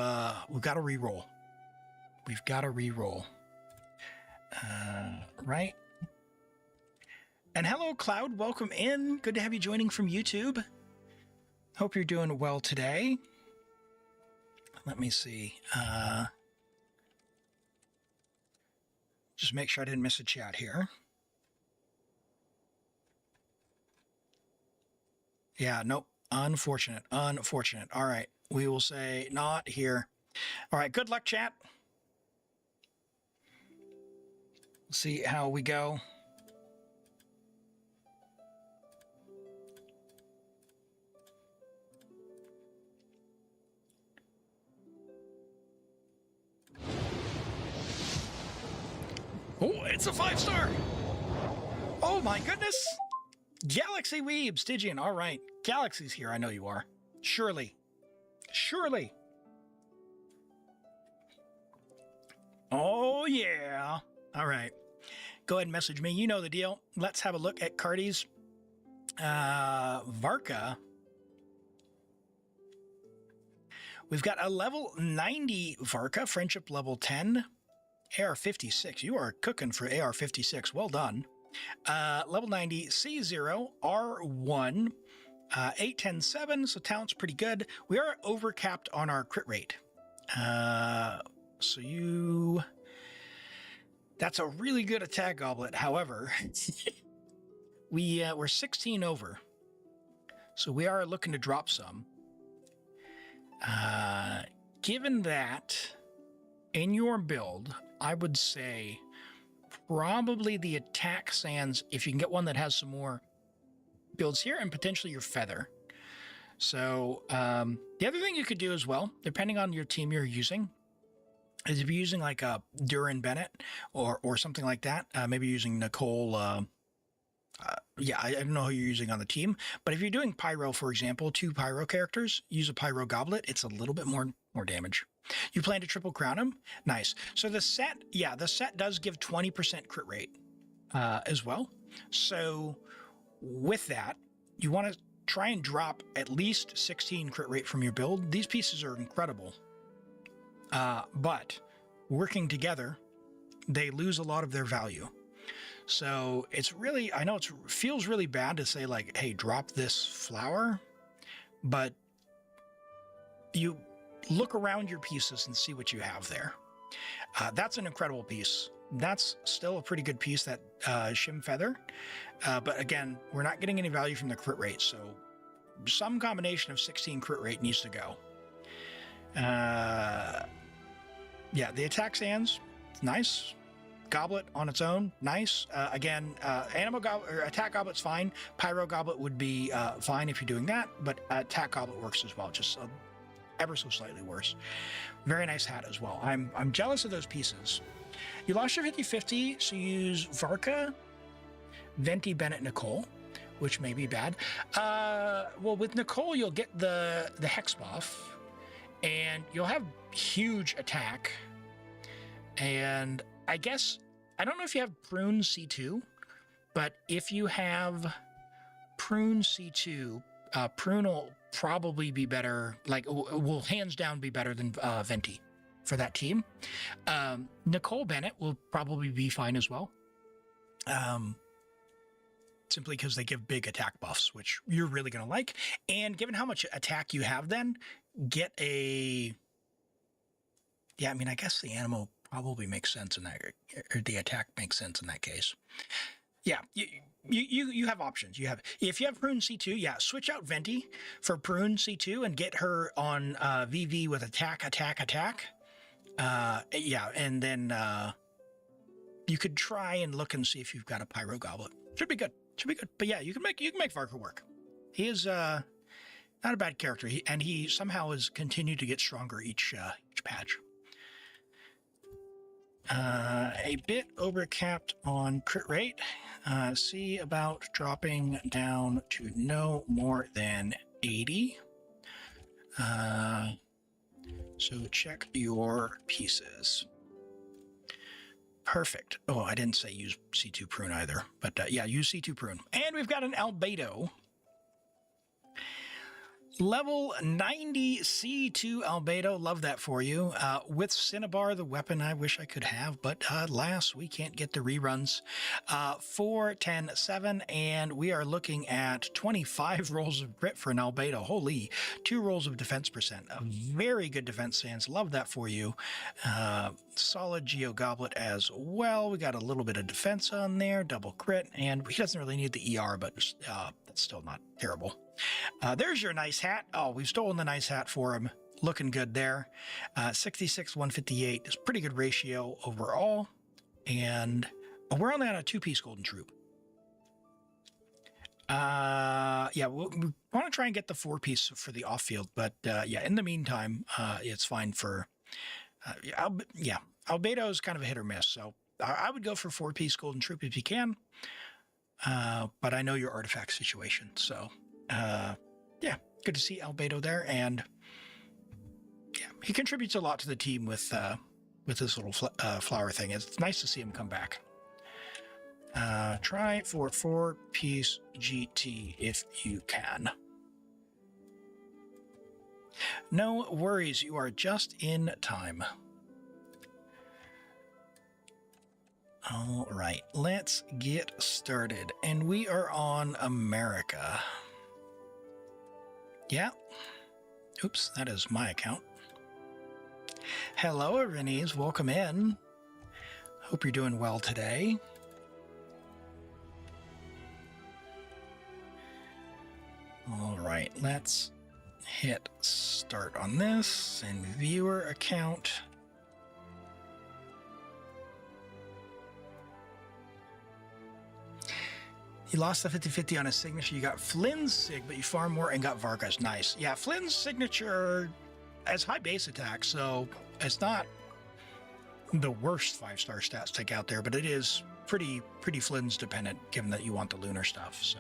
[SPEAKER 1] re-roll. We've got to re-roll. Right? And hello, Cloud. Welcome in. Good to have you joining from YouTube. Hope you're doing well today. Let me see. Just make sure I didn't miss a chat here. Yeah, nope. Unfortunate. All right. We will say not here. All right. Good luck, chat. See how we go. Oh, it's a 5-star. Oh my goodness. Galaxy Weeb, Stygian. All right. Galaxy's here. I know you are. Surely. Oh, yeah. All right. Go ahead and message me. You know the deal. Let's have a look at Cardi's. Varka. We've got a level 90 Varka, Friendship level 10, AR-56. You are cooking for AR-56. Well done. Level 90, C0, R1, 8-10-7, so talent's pretty good. We are overcapped on our crit rate. That's a really good attack goblet. However, we're 16 over. So we are looking to drop some. Given that, in your build, I would say probably the attack sands, if you can get one that has some more builds here, and potentially your feather. So the other thing you could do as well, depending on your team you're using, is if you're using like a Durin Bennett or something like that, maybe using Nicole. I don't know who you're using on the team, but if you're doing Pyro, for example, 2 Pyro characters, use a Pyro Goblet. It's a little bit more damage. You plan to triple crown him? Nice. So the set does give 20% crit rate. as well. So with that, you want to try and drop at least 16 crit rate from your build. These pieces are incredible, but working together, they lose a lot of their value. So it's really, I know it feels really bad to say like, hey, drop this flower, but you look around your pieces and see what you have there. That's an incredible piece. That's still a pretty good piece, that Shim Feather. But again, we're not getting any value from the crit rate, so some combination of 16 crit rate needs to go. Yeah, the attack sands, nice. Goblet on its own, nice. Again, attack goblet's fine. Pyro goblet would be fine if you're doing that, but attack goblet works as well, just ever so slightly worse. Very nice hat as well. I'm jealous of those pieces. You lost your 50-50, so you use Varka, Venti, Bennett, Nicole, which may be bad. Well, with Nicole, you'll get the Hex buff, and you'll have huge attack. And I guess, I don't know if you have Prune C2, but if you have Prune C2, Prune will probably be better, like, will hands down be better than Venti for that team. Nicole Bennett will probably be fine as well. Simply because they give big attack buffs, which you're really going to like. And given how much attack you have then, get a... Yeah, I mean, I guess the Animo probably makes sense in that, or the attack makes sense in that case. Yeah, you have options. If you have Prune C2, yeah, switch out Venti for Prune C2 and get her on VV with attack. Yeah, and then you could try and look and see if you've got a Pyro Goblet. Should be good. But yeah, you can make Varka work. He is not a bad character, he somehow has continued to get stronger each patch. A bit overcapped on crit rate. See about dropping down to no more than 80. So check your pieces. Perfect. Oh, I didn't say use C2 Prune either, but yeah, use C2 Prune. And we've got an Albedo. Level 90 C2 Albedo, love that for you. With Cinnabar, the weapon I wish I could have, but alas, we can't get the reruns. 4, 10, 7, and we are looking at 25 rolls of crit for an Albedo. Holy, 2 rolls of defense percent. A very good defense stance, love that for you. Solid Geo Goblet as well. We got a little bit of defense on there, double crit, and he doesn't really need the ER, but that's still not terrible. There's your nice hat. Oh, we've stolen the nice hat for him. Looking good there. 66, 158 is pretty good ratio overall. And we're only on a 2-piece Golden Troop. Yeah, we want to try and get the 4-piece for the off-field. But yeah, in the meantime, it's fine for... yeah, Albedo is kind of a hit or miss. So I would go for 4-piece Golden Troop if you can. But I know your artifact situation, so... yeah, good to see Albedo there, and yeah, he contributes a lot to the team with this little flower thing. It's nice to see him come back. Try for 4-piece GT if you can. No worries, you are just in time. All right, let's get started, and we are on America. Yeah. Oops, that is my account. Hello, Renese. Welcome in. Hope you're doing well today. All right, let's hit start on this and viewer account. You lost the 50-50 on his signature. You got Flynn's sig, but you farm more and got Varka's. Nice. Yeah, Flynn's signature has high base attack, so it's not the worst 5-star stats take out there, but it is pretty Flynn's dependent, given that you want the lunar stuff, so.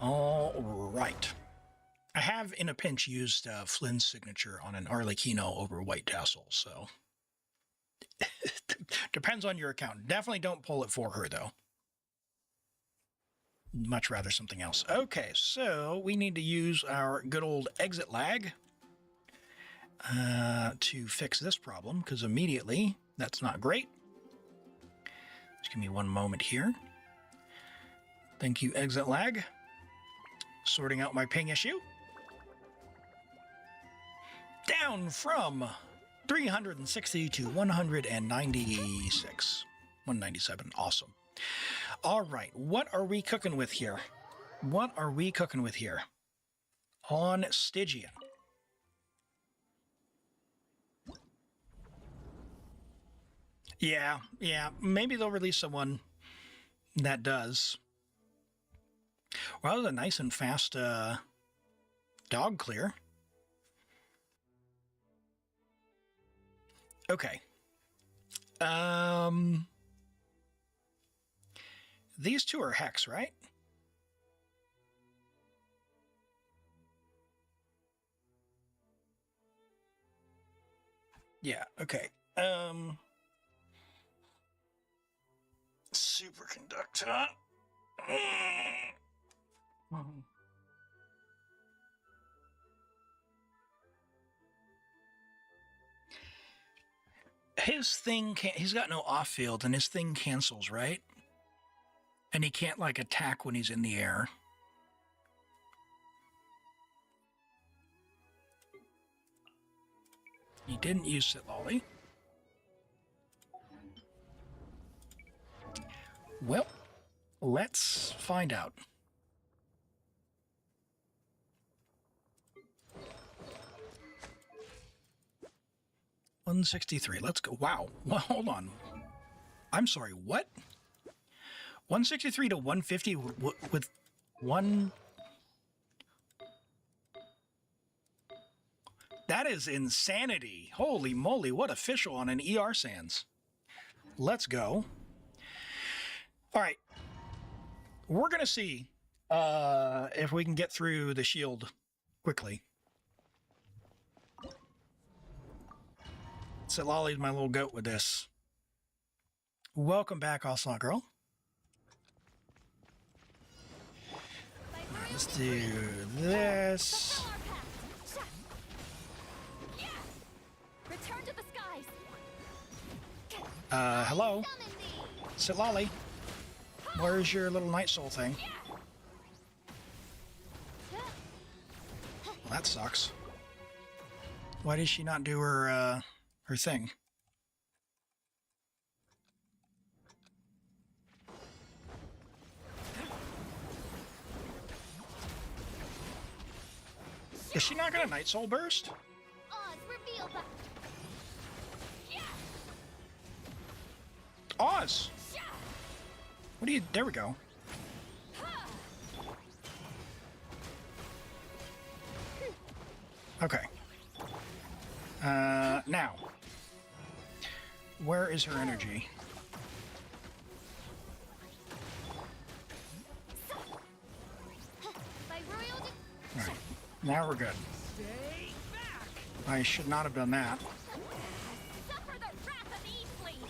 [SPEAKER 1] All right. I have, in a pinch, used Flynn's signature on an Arlecchino over White Tassel, so... Depends on your account. Definitely don't pull it for her, though. Much rather something else. Okay, so we need to use our good old exit lag to fix this problem, because immediately that's not great. Just give me one moment here. Thank you, exit lag. Sorting out my ping issue. Down from 360 to 196. 197. Awesome. All right. What are we cooking with here? What are we cooking with here? On Stygian. Yeah. Maybe they'll release someone that does. Well, that was a nice and fast dog clear. Okay. These two are Hex, right? Yeah, okay. Superconductor. His thing can't, he's got no off field and his thing cancels, right? And he can't like attack when he's in the air. He didn't use it, Lolly. Well, let's find out. $163. Let's go. Wow. Well, hold on. I'm sorry. What? 163 to 150 with one. That is insanity. Holy moly. What official on an ER Sans. Let's go. All right. We're going to see if we can get through the shield quickly. So Lolly's my little goat with this. Welcome back, Onslaught Girl. Let's do this.
[SPEAKER 3] Return to the skies.
[SPEAKER 1] Hello? Sit Lolly. Where's your little night soul thing? Well, that sucks. Why did she not do her thing? Is she not gonna night soul burst?
[SPEAKER 3] Oz, reveal the...
[SPEAKER 1] Oz! What do you... There we go. Okay. Now. Where is her energy? Alright. Now we're good. I should not have done that.
[SPEAKER 3] Suffer the wrath of Eastling.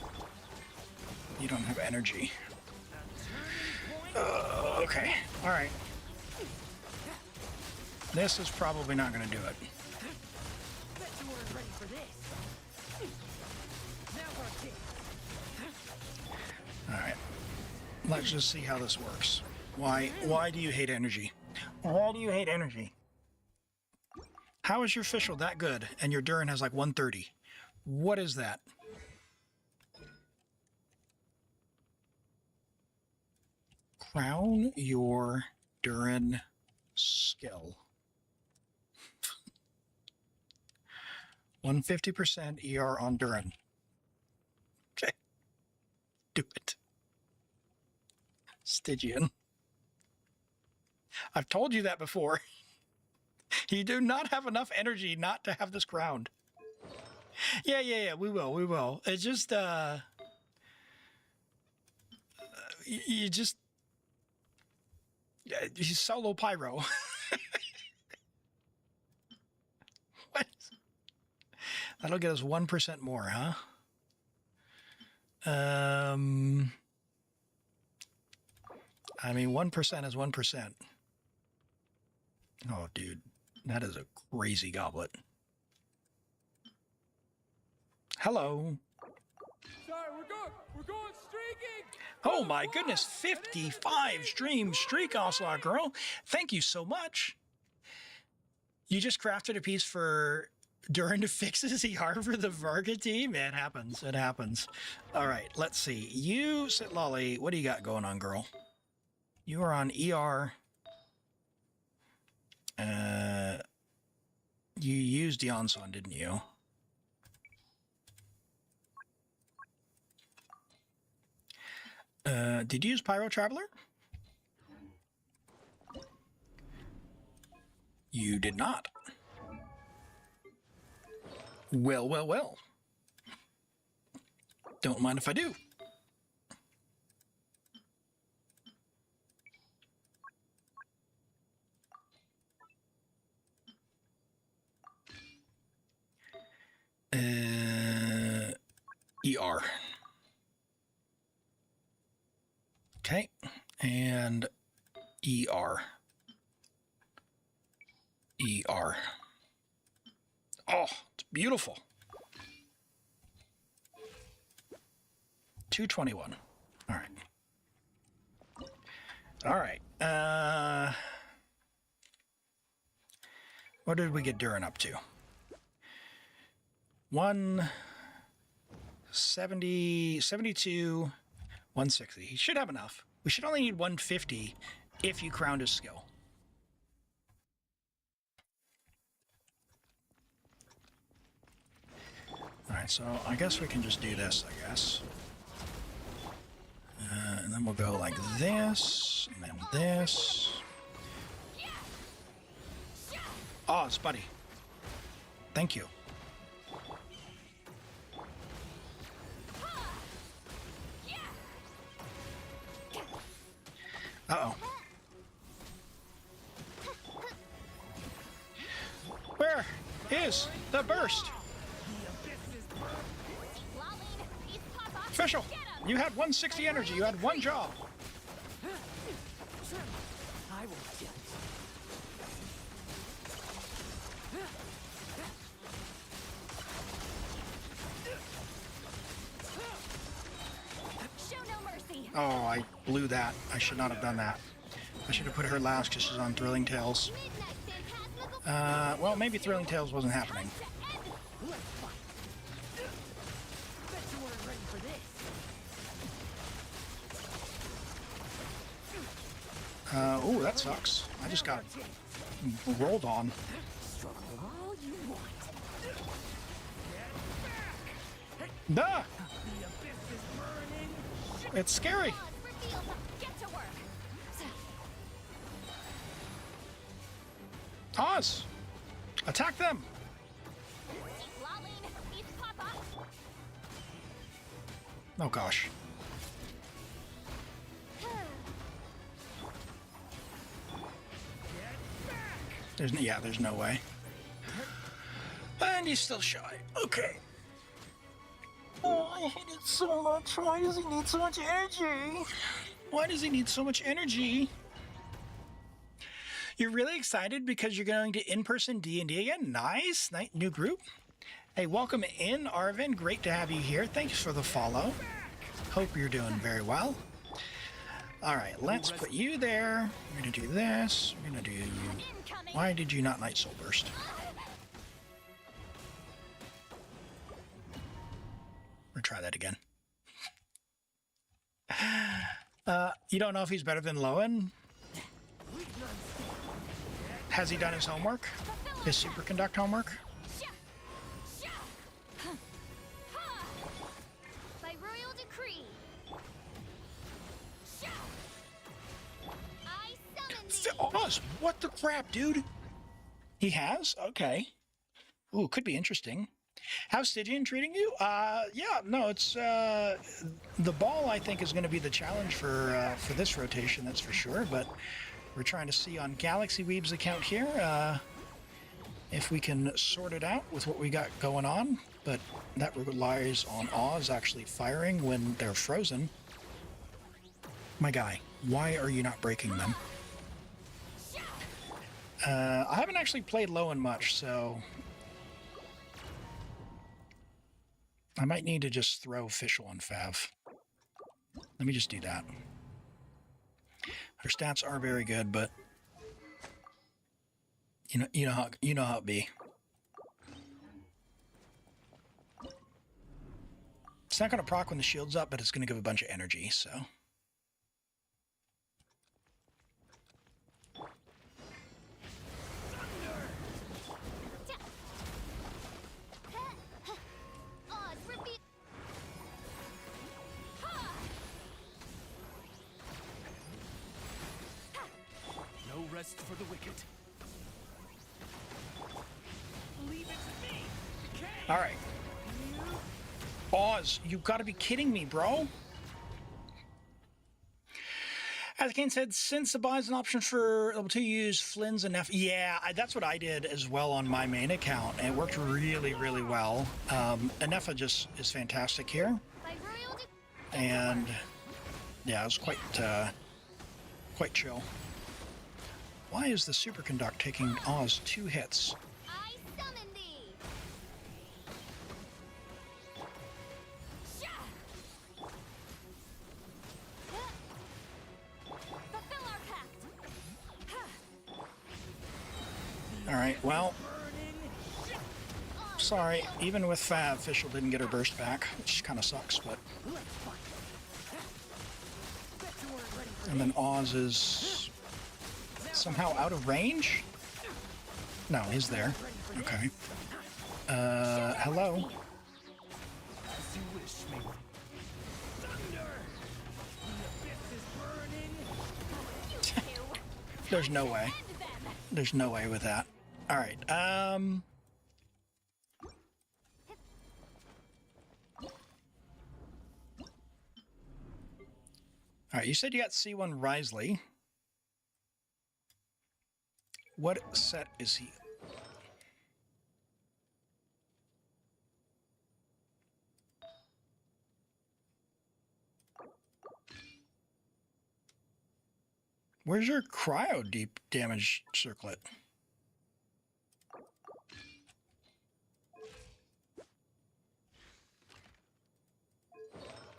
[SPEAKER 1] You don't have energy. Okay. Alright. This is probably not going to do it. Alright. Let's just see how this works. Why do you hate energy? Why do you hate energy? How is your official that good and your Durin has like 130? What is that? Crown your Durin skill. 150% ER on Durin. Okay. Do it. Stygian. I've told you that before. You do not have enough energy not to have this crowned. Yeah, we will. It's just, you just, you solo pyro. What? That'll get us 1% more, huh? I mean, 1% is 1%. Oh, dude, that is a crazy goblet. Hello.
[SPEAKER 6] Sorry, we're going streaking.
[SPEAKER 1] Oh my goodness, 55 stream streak, Onslaught girl. Thank you so much. You just crafted a piece for Durin to fix his ER for the Varka team? It happens. It happens. All right, let's see. You, Sit Lolly, what do you got going on, girl? You are on ER. You used the Onslaught, didn't you? Did you use Pyro Traveler? You did not. Well, well, well. Don't mind if I do. ER. Okay, and ER. ER. Oh, it's beautiful. 221. All right. All right. What did we get Durin up to? 170, 72, 160. He should have enough. We should only need 150 if you crowned his skill. All right, so I guess we can just do this, I guess. And then we'll go like this, and then this. Oh, it's Buddy. Thank you. Uh-oh. Where is the burst? Official, you had 160 energy. You had one job.
[SPEAKER 5] I will kill
[SPEAKER 3] Show no mercy.
[SPEAKER 1] Oh, I blew that. I should not have done that. I should have put her last because she's on Thrilling Tales. Well, maybe Thrilling Tales wasn't happening. Ooh, that sucks. I just got rolled on.
[SPEAKER 3] All you want.
[SPEAKER 1] Duh! It's scary.
[SPEAKER 3] Get to work.
[SPEAKER 1] Oz! Attack them! Oh gosh. There's no way. And he's still shy. Okay. Oh, I hate it so much. Why does he need so much energy? Why does he need so much energy? You're really excited because you're going to in-person D&D again? Nice. New group. Hey, welcome in, Arvin. Great to have you here. Thanks for the follow. Hope you're doing very well. All right, let's put you there. We're going to do this. We're going to do... Why did you not Night Soul Burst? We'll try that again. You don't know if he's better than Lowen? Has he done his homework? His superconduct homework?
[SPEAKER 3] By royal decree. I summon thee.
[SPEAKER 1] Oz, what the crap, dude? He has? Okay. Ooh, could be interesting. How's Stygian treating you? Yeah, no, it's the ball. I think is going to be the challenge for this rotation. That's for sure. But we're trying to see on Galaxy Weeb's account here if we can sort it out with what we got going on. but that relies on Oz actually firing when they're frozen. My guy, why are you not breaking them? I haven't actually played Lowen much, so I might need to just throw Fischl on Fav. Let me just do that. Her stats are very good, but you know how it be. It's not going to proc when the shield's up, but it's going to give a bunch of energy, so.
[SPEAKER 6] No rest for the wicked. Leave it to me.
[SPEAKER 1] All right. Oz, you gotta be kidding me, bro. As Kane said, since the buy is an option for level 2, use Flynn's and Nef. Yeah, that's what I did as well on my main account, and it worked really, really well. Anefa just is fantastic here. And yeah, it was quite chill. Why is the Superconduct taking Oz 2 hits?
[SPEAKER 4] I summon thee. Fulfill our pact.
[SPEAKER 1] All right, well, sorry. Even with Fav, Fischl didn't get her burst back, which kind of sucks, but. And then Oz is somehow out of range? No, he's there. Okay. Hello?
[SPEAKER 6] As you wish, me. Thunder! The abyss is burning.
[SPEAKER 1] There's no way. There's no way with that. All right. All right, you said you got C1 Risley. What set is he? Where's your cryo deep damage circlet?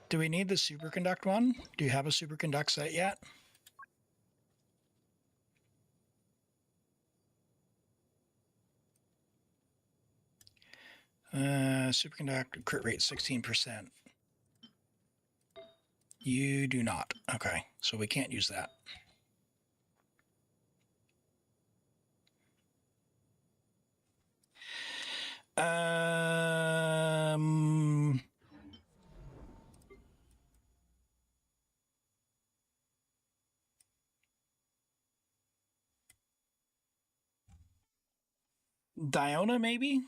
[SPEAKER 1] Do we need the superconduct one? Do you have a superconduct set yet? Superconduct crit rate 16%. You do not. Okay, so we can't use that. Diona, maybe?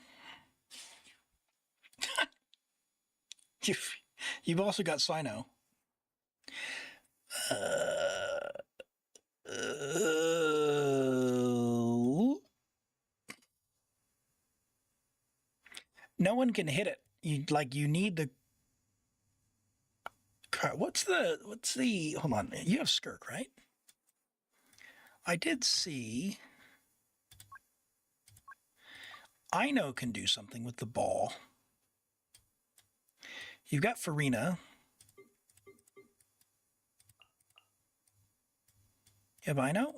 [SPEAKER 1] You've also got Sino. No one can hit it. You need the. What's the? Hold on. You have Skirk, right? I did see. Ino can do something with the ball. You've got Farina. You have Ino?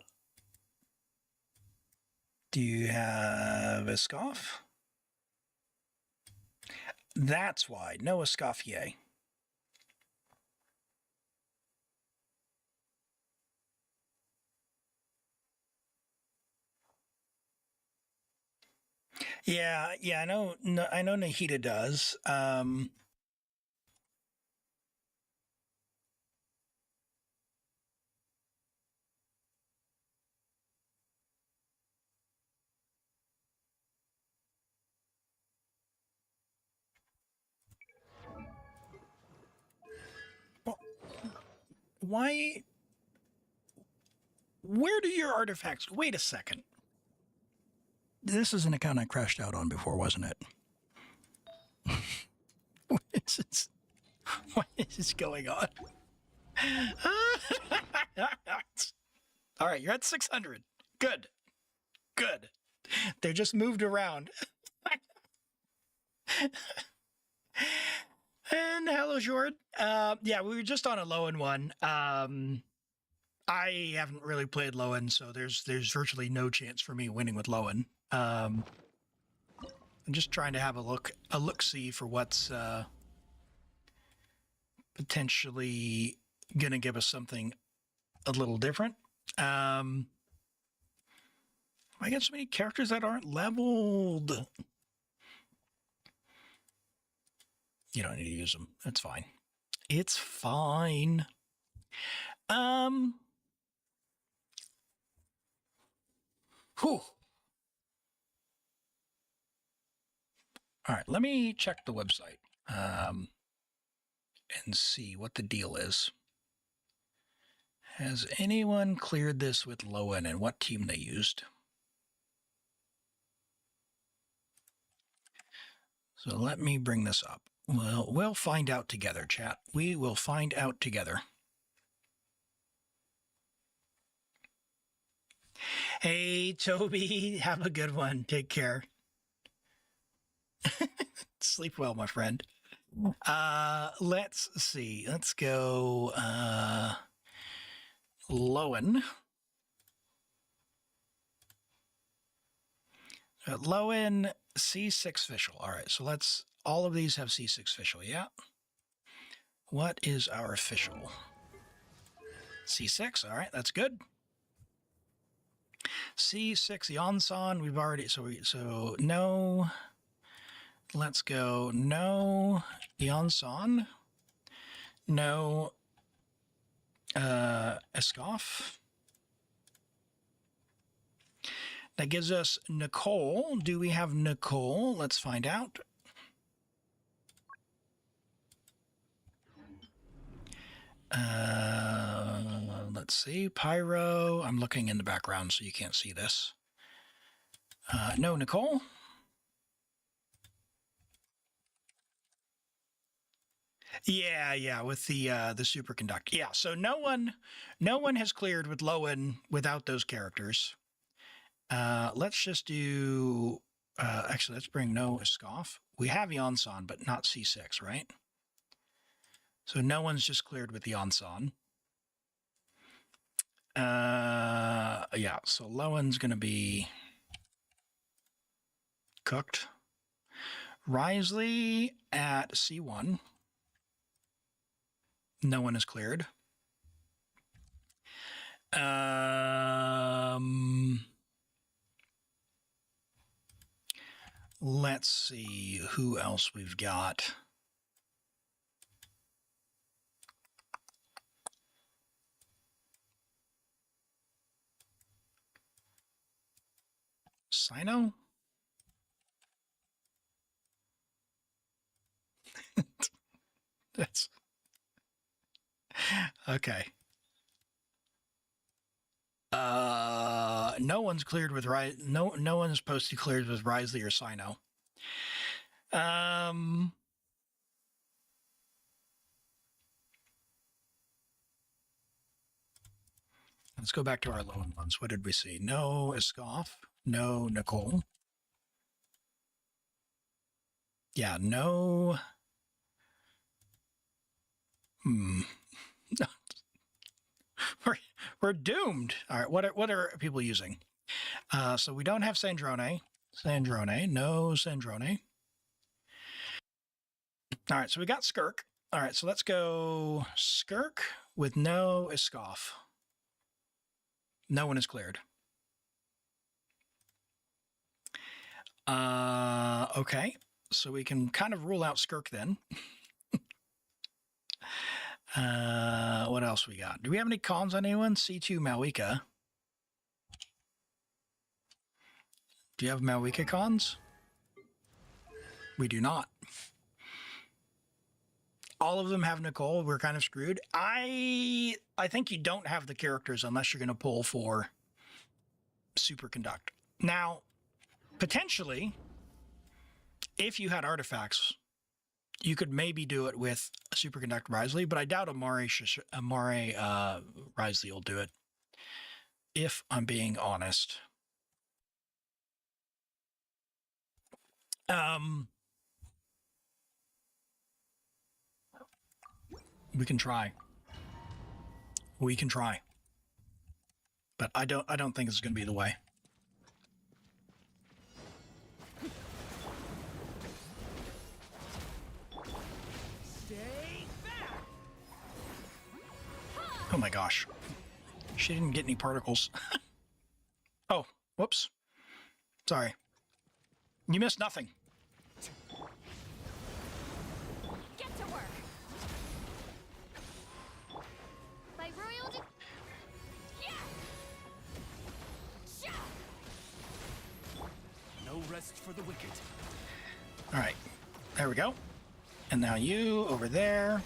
[SPEAKER 1] Do you have Escoff? That's why. No Escoffier. Yeah, I know Nahida does. Why? Where do your artifacts? Wait a second. This is an account I crashed out on before, wasn't it? What is going on? All right, you're at 600. Good. Good. They just moved around. And hello, Jord. Yeah, we were just on a Lowen one. I haven't really played Lowen, so there's virtually no chance for me winning with Lowen. I'm just trying to have a look-see for what's potentially gonna give us something a little different. I got so many characters that aren't leveled. You don't need to use them. That's fine. It's fine. Whew. All right, let me check the website and see what the deal is. Has anyone cleared this with Lowen and what team they used? So let me bring this up. Well, we'll find out together, chat. We will find out together. Hey, Toby, have a good one. Take care. Sleep well, my friend. Let's see. Let's go Lowen. Lowen, C6 official. All right, so let's, all of these have C6 official, yeah. What is our official? C6, all right, that's good. C6 Yonsan, we've already, so no. Let's go no Yonsan. No Escoff. That gives us Nicole. Do we have Nicole? Let's find out. Let's see. Pyro. I'm looking in the background so you can't see this. No, Nicole. Yeah, with the superconductor. Yeah, so no one has cleared with Lowen without those characters. Let's just do actually let's bring no Escoff. We have Yonsan, but not C6, right? So no one's just cleared with the Yonsan. Yeah, so Lowen's gonna be cooked. Risley at C1. No one is cleared. Let's see who else we've got. Sino? That's okay. No one's cleared with no one is supposed to be cleared with Risley or Sino. Let's go back to our Lowen ones. What did we see? No Escoff. No Nicole. Yeah, no. We're doomed. All right, what are people using? So we don't have Sandrone. No Sandrone. All right, so we got Skirk. All right, so let's go Skirk with no Escoff. No one is cleared. Okay, so we can kind of rule out Skirk then. What else we got? Do we have any cons on anyone? C2 Mavuika. Do you have Mavuika cons? We do not. All of them have Nicole. We're kind of screwed. I think you don't have the characters unless you're going to pull for Superconduct. Now, potentially, if you had artifacts, You could maybe do it with a Superconductor Risley, but I doubt Amare Risley will do it, if I'm being honest. We can try. We can try. But I don't think it's going to be the way.
[SPEAKER 6] Stay back.
[SPEAKER 1] Oh my gosh. She didn't get any particles. Oh, whoops. Sorry. You missed nothing.
[SPEAKER 3] Get to work. By royal yeah. Sha.
[SPEAKER 6] No rest for the wicked.
[SPEAKER 1] All right. There we go. And now you over there.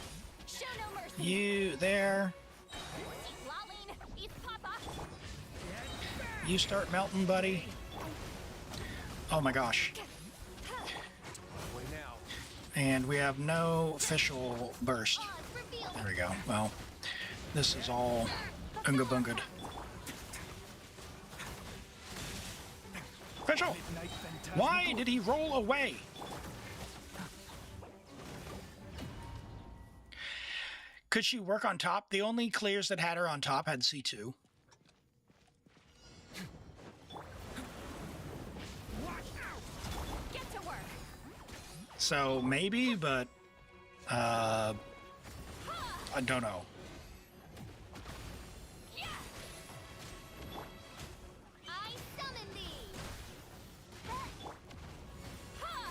[SPEAKER 3] Show no mercy.
[SPEAKER 1] You there.
[SPEAKER 3] Eat Lolling. Eat Papa.
[SPEAKER 1] You start melting, buddy. Oh my gosh.
[SPEAKER 6] Way now.
[SPEAKER 1] And we have no official burst.
[SPEAKER 3] Oz revealed.
[SPEAKER 1] There we go. Well, this is all unga bungad. Official!
[SPEAKER 6] Midnight Phantasm.
[SPEAKER 1] Why did he roll away? Could she work on top? The only clears that had her on top had C2.
[SPEAKER 3] Get to work.
[SPEAKER 1] So maybe, but I don't know.
[SPEAKER 3] Yeah. I summon thee. Ha.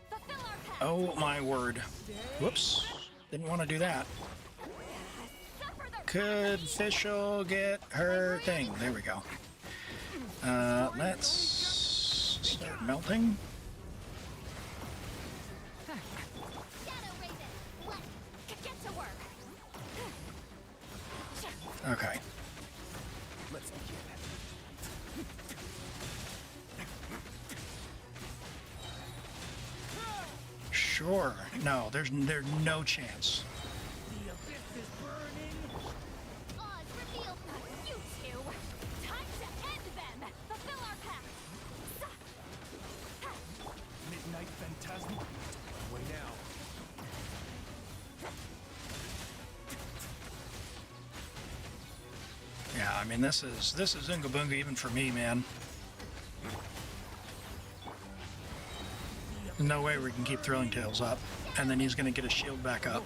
[SPEAKER 3] Fulfill our pact.
[SPEAKER 1] Oh my word. Whoops. Didn't want to do that.
[SPEAKER 3] Suffer the
[SPEAKER 1] Could Fischl get her thing? There we go. Let's start melting.
[SPEAKER 3] Shadow Raven. Let's get to work.
[SPEAKER 1] Okay.
[SPEAKER 6] Let's begin.
[SPEAKER 1] Sure. No, there's no chance.
[SPEAKER 6] The abyss is burning.
[SPEAKER 3] Oz revealed. You two. Time to end them. Fulfill our pact.
[SPEAKER 6] Midnight Phantasm. Way now.
[SPEAKER 1] Yeah, I mean this is Unga Bunga even for me, man. No way we can keep Thrilling Tales up, and then he's gonna get his shield back up.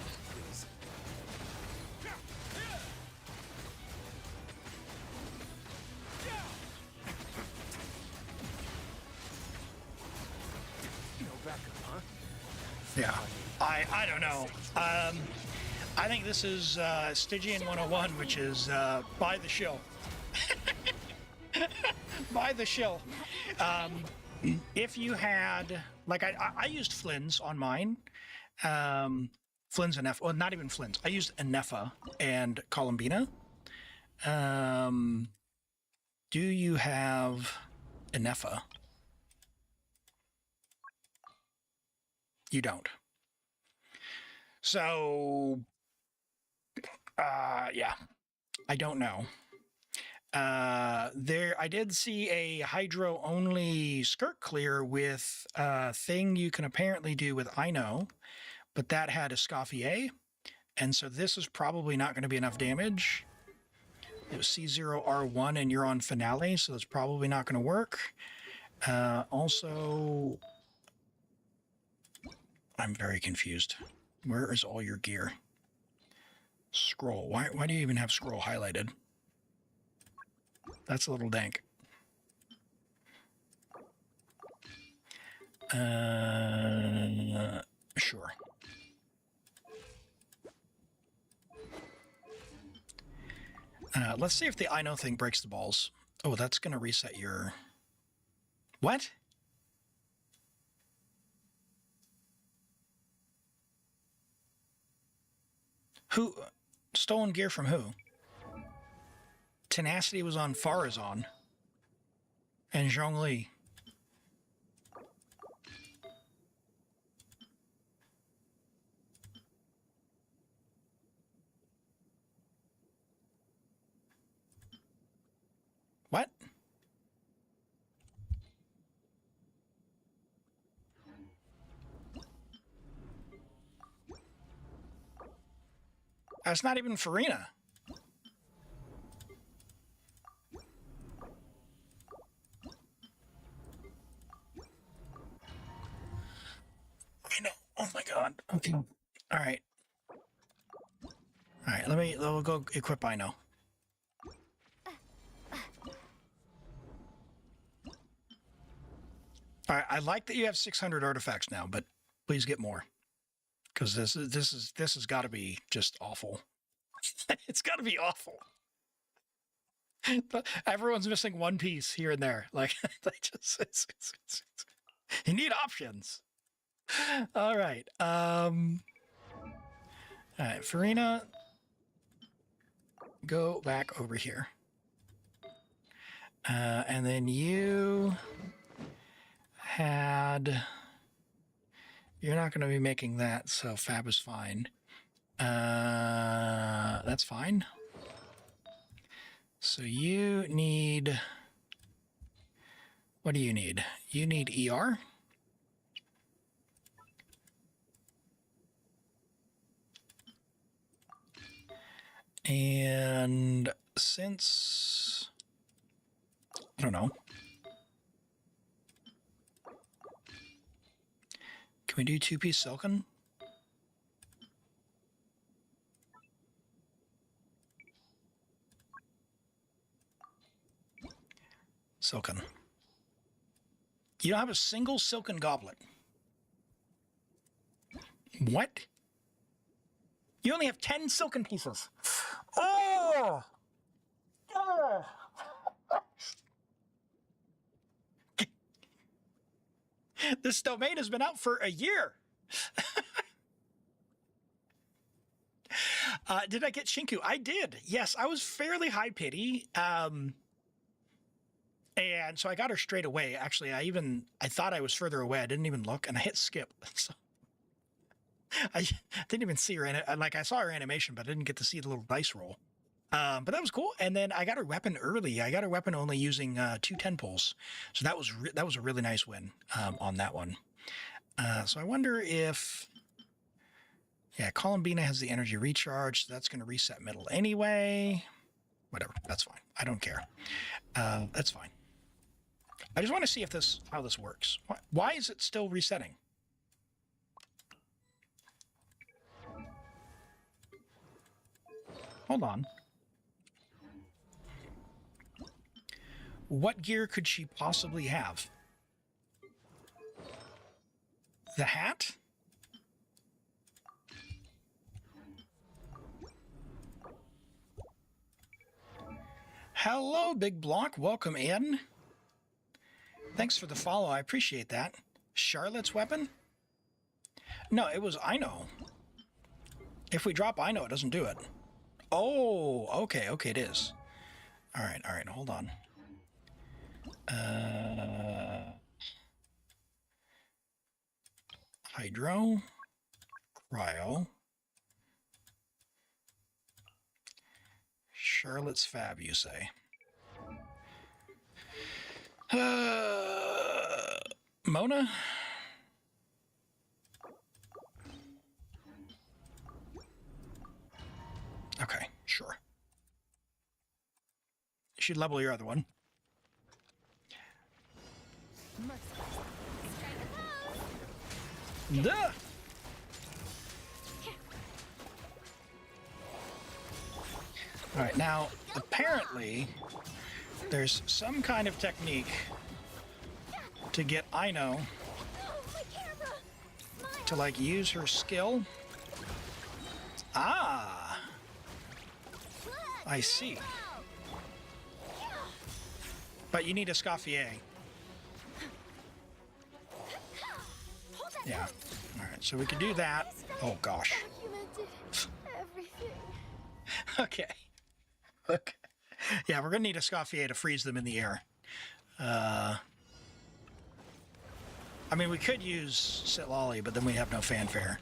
[SPEAKER 6] No backup, huh?
[SPEAKER 1] Yeah, I don't know. I think this is Stygian 101, which is buy the shill. Buy the shill. If you had, like, I used Flynn's on mine. Flynn's and well, not even Flynn's. I used Anefa and Columbina. Do you have Anefa? You don't. So, yeah, I don't know. I did see a Hydro only skirt clear with a thing you can apparently do with Ino, but that had Escoffier, and so this is probably not going to be enough damage. It was C0R1 and you're on Finale, so that's probably not going to work. Also, I'm very confused. Where is all your gear? Scroll. Why do you even have scroll highlighted? That's a little dank. Sure. Let's see if the I know thing breaks the balls. Oh, that's going to reset your... What? Who? Stolen gear from who? Tenacity was on Farazan. And Zhongli. What? That's not even Farina. I know. Oh my god. Okay. All right. All right. We'll go equip I know. All right. I like that you have 600 artifacts now, but please get more. Because this has got to be just awful. It's got to be awful. But everyone's missing one piece here and there. Like they just, you need options. All right. All right, Farina, go back over here. And then you had. You're not going to be making that, so Fab is fine. That's fine. So you need... What do you need? You need ER? And since... I don't know. Can we do two-piece silken? Silken. You don't have a single silken goblet. What? You only have 10 silken pieces. Oh! Oh! This domain has been out for a year. Did I get Shinku? I did. Yes, I was fairly high pity. And so I got her straight away. Actually, I thought I was further away. I didn't even look, and I hit skip. So I didn't even see her. Like, I saw her animation, but I didn't get to see the little dice roll. But that was cool. And then I got her weapon early. I got her weapon only using 2 10 pulls. So that was a really nice win on that one. So I wonder if... Yeah, Columbina has the energy recharge. So that's going to reset middle anyway. Whatever. That's fine. I don't care. That's fine. I just want to see how this works. Why is it still resetting? Hold on. What gear could she possibly have? The hat? Hello, Big Block. Welcome in. Thanks for the follow. I appreciate that. Charlotte's weapon? No, it was I know. If we drop I know, it doesn't do it. Oh, okay, it is. All right, hold on. Hydro, Cryo, Charlotte's Fab, you say? Mona? Okay, sure. You should level your other one. Duh! All right, now, apparently, there's some kind of technique to get Aino to, like, use her skill. Ah! I see. But you need a Scaffier. Yeah. All right, so we can do that. Oh, gosh. Okay. Okay. Yeah, we're going to need a Scaffier to freeze them in the air. I mean, we could use Sitlolly, but then we have no fanfare.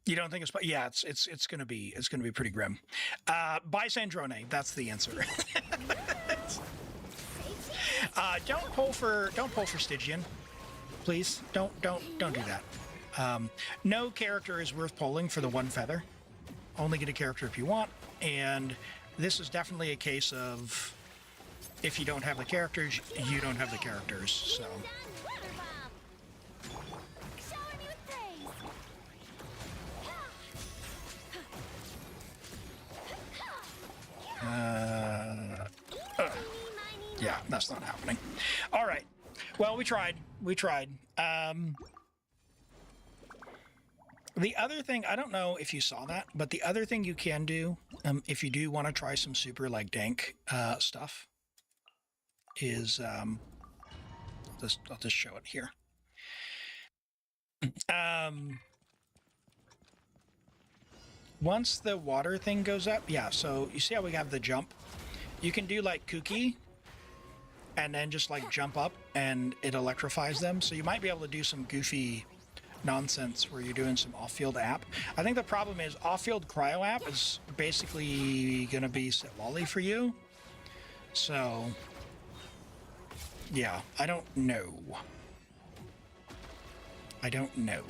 [SPEAKER 1] You don't think it's? Yeah, it's gonna be pretty grim. Buy Sandrone. That's the answer. Don't pull for Stygian, please. Don't do that. No character is worth pulling for the one feather. Only get a character if you want, and this is definitely a case of if you don't have the characters, you don't have the characters. So. Yeah, that's not happening. All right. Well, we tried. The other thing, I don't know if you saw that, but the other thing you can do, if you do want to try some super like dank stuff, is I'll just show it here. Once the water thing goes up, yeah. So you see how we have the jump? You can do like Kooky, and then just like jump up, and it electrifies them. So you might be able to do some goofy nonsense where you're doing some off-field app. I think the problem is off-field cryo app is basically going to be sit lolly for you. So yeah, I don't know. No.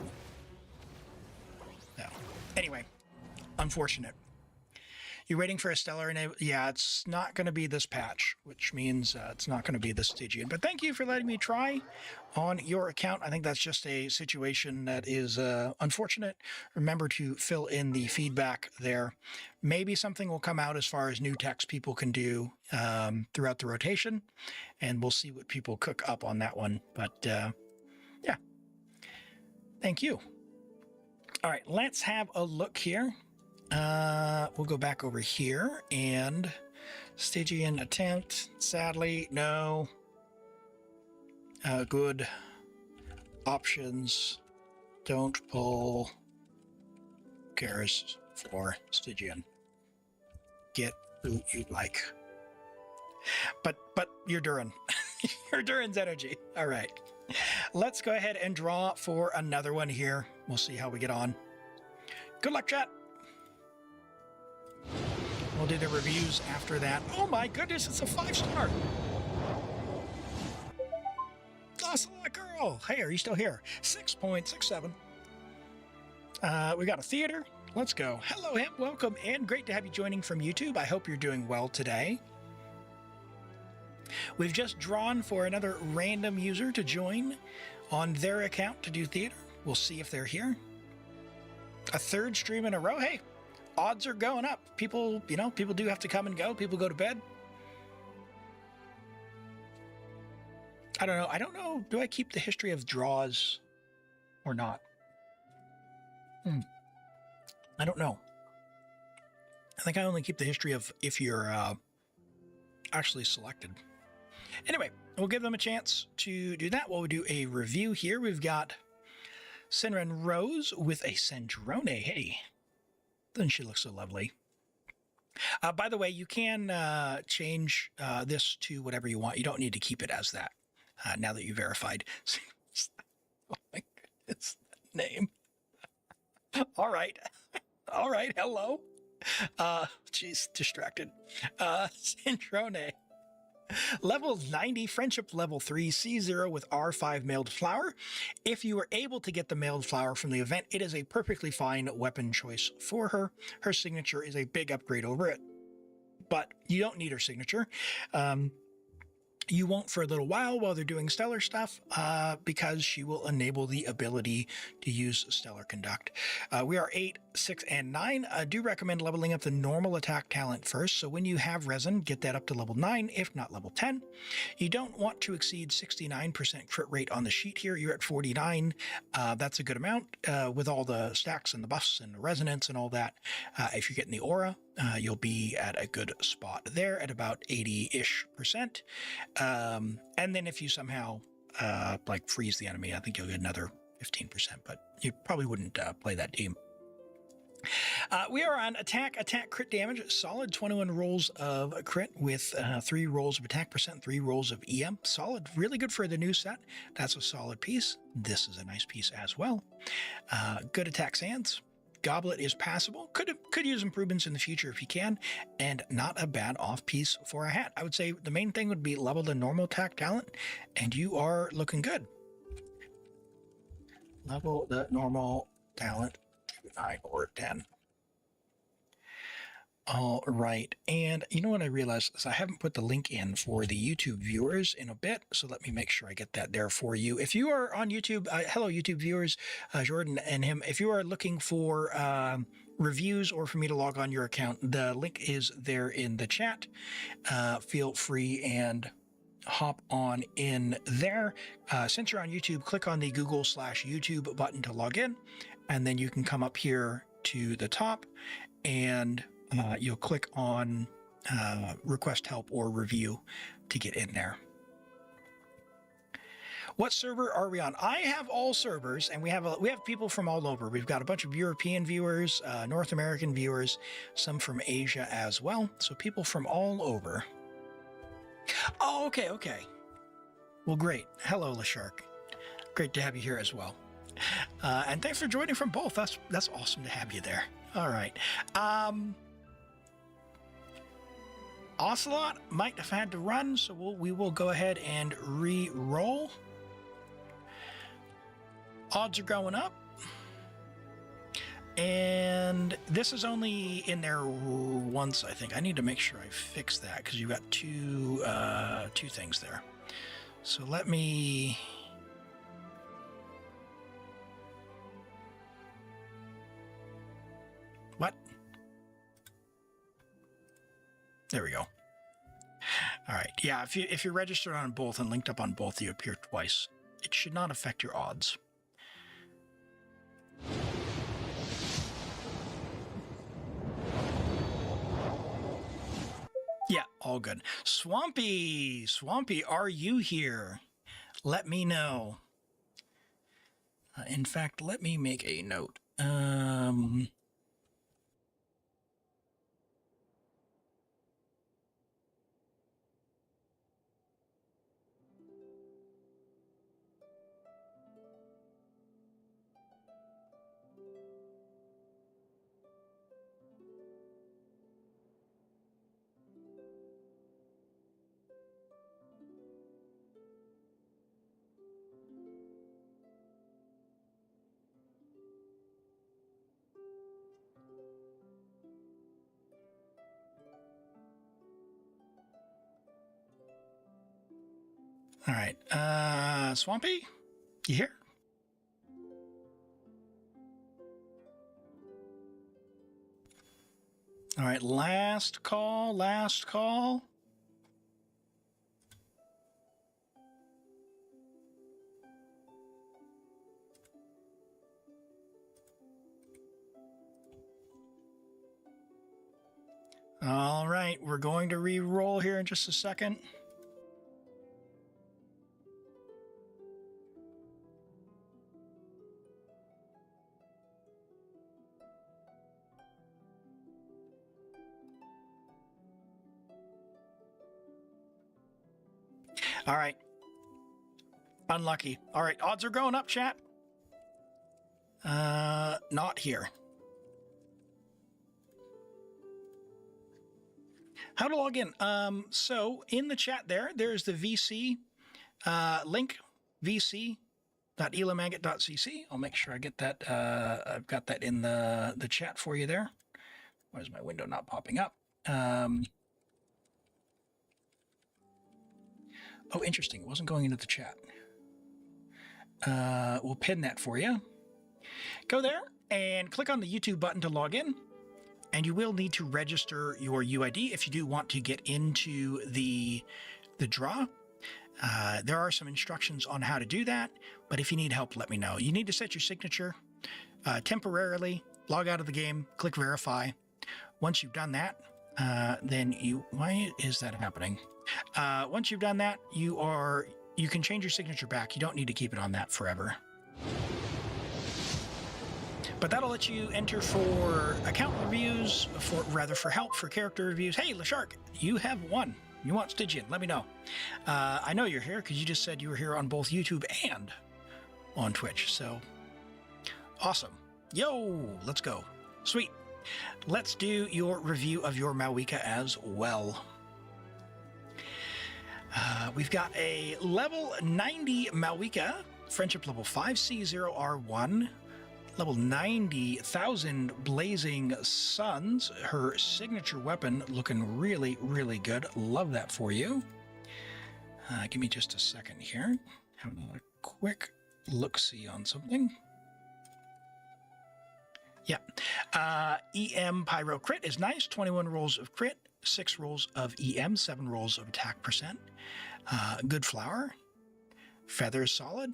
[SPEAKER 1] Anyway, unfortunate. You're waiting for a stellar enable. Yeah, it's not going to be this patch, which means it's not going to be the Stygian. But thank you for letting me try on your account. I think that's just a situation that is unfortunate. Remember to fill in the feedback there. Maybe something will come out as far as new text people can do throughout the rotation, and we'll see what people cook up on that one. But yeah, thank you. All right, let's have a look here. We'll go back over here, and Stygian attempt. Sadly, no. Good options. Don't pull cares for Stygian. Get who you like. But you're Durin. You're Durin's energy. All right. Let's go ahead and draw for another one here. We'll see how we get on. Good luck, chat. We'll do the reviews after that. Oh my goodness, it's a 5-star. Ocelot girl. Hey, are you still here? 6.67. We got a theater. Let's go. Hello, him. Welcome, and great to have you joining from YouTube. I hope you're doing well today. We've just drawn for another random user to join on their account to do theater. We'll see if they're here. A third stream in a row. Hey, odds are going up. People, people do have to come and go. People go to bed. I don't know. I don't know. Do I keep the history of draws or not? I don't know. I think I only keep the history of if you're actually selected. Anyway, we'll give them a chance to do that while we do a review here. We've got Sinren Rose with a Sandrone. Hey, doesn't she look so lovely? By the way, you can change this to whatever you want. You don't need to keep it as that now that you verified. Oh my goodness, that name. All right. All right. Hello. She's distracted. Sandrone. Level 90, friendship level 3, C0 with R5 mailed flower. If you were able to get the mailed flower from the event, it is a perfectly fine weapon choice for her. Her signature is a big upgrade over it, but you don't need her signature. You won't for a little while they're doing stellar stuff because she will enable the ability to use stellar conduct. We are 8, 6, and 9. I do recommend leveling up the normal attack talent first. So when you have resin, get that up to level 9, if not level 10. You don't want to exceed 69% crit rate on the sheet here. You're at 49. That's a good amount with all the stacks and the buffs and the resonance and all that. If you're getting the aura, you'll be at a good spot there at about 80-ish%. And then if you somehow like freeze the enemy, I think you'll get another 15%, but you probably wouldn't play that team. We are on attack crit damage, solid 21 rolls of crit with 3 rolls of attack percent, 3 rolls of EM. Solid, really good for the new set. That's a solid piece. This is a nice piece as well. Good attack sands. Goblet is passable. Could use improvements in the future if you can, and not a bad off piece for a hat. I would say the main thing would be level the normal attack talent, and you are looking good. Level the normal talent to 9 or 10. All right, and you know what I realized is I haven't put the link in for the YouTube viewers in a bit, so let me make sure I get that there for you. If you are on YouTube, hello YouTube viewers, Jordan and him, if you are looking for reviews or for me to log on your account, the link is there in the chat. Feel free and hop on in there. Since you're on YouTube, click on the Google/YouTube button to log in, and then you can come up here to the top and you'll click on request help or review to get in there. What server are we on? I have all servers, and we have people from all over. We've got a bunch of European viewers, North American viewers, some from Asia as well. So people from all over. Oh, okay. Well, great. Hello, LaShark. Great to have you here as well. And thanks for joining from both. That's awesome to have you there. All right. Ocelot might have had to run, so we will go ahead and re-roll. Odds are going up. And this is only in there once, I think. I need to make sure I fix that because you've got two things there. So let me... What? There we go. All right. Yeah, if you're registered on both and linked up on both, you appear twice. It should not affect your odds. Yeah, all good. Swampy, are you here? Let me know. In fact, let me make a note. All right, Swampy, you here? All right, last call. All right, we're going to re-roll here in just a second. All right. Unlucky. All right, odds are going up, chat. Not here. How to log in? So in the chat there's the VC link, vc.elimagate.cc. I'll make sure I get that. I've got that in the chat for you there. Why is my window not popping up? Oh, interesting. It wasn't going into the chat. We'll pin that for you. Go there and click on the YouTube button to log in. And you will need to register your UID if you do want to get into the draw. There are some instructions on how to do that, but if you need help, let me know. You need to set your signature temporarily, log out of the game, click verify. Once you've done that, then why is that happening? Once you've done that, you can change your signature back. You don't need to keep it on that forever. But that'll let you enter for account reviews, for help, for character reviews. Hey, LaShark, you have won. You want Stygian, let me know. I know you're here because you just said you were here on both YouTube and on Twitch, so awesome. Yo, let's go. Sweet. Let's do your review of your Mavuika as well. We've got a level 90 Mavuika, friendship level 5C0R1, level 90,000 Blazing Suns, her signature weapon looking really, really good. Love that for you. Give me just a second here. Having a quick look-see on something. Yeah. EM Pyro Crit is nice. 21 rolls of crit, 6 rolls of EM, 7 rolls of attack percent. Good flower. Feather is solid.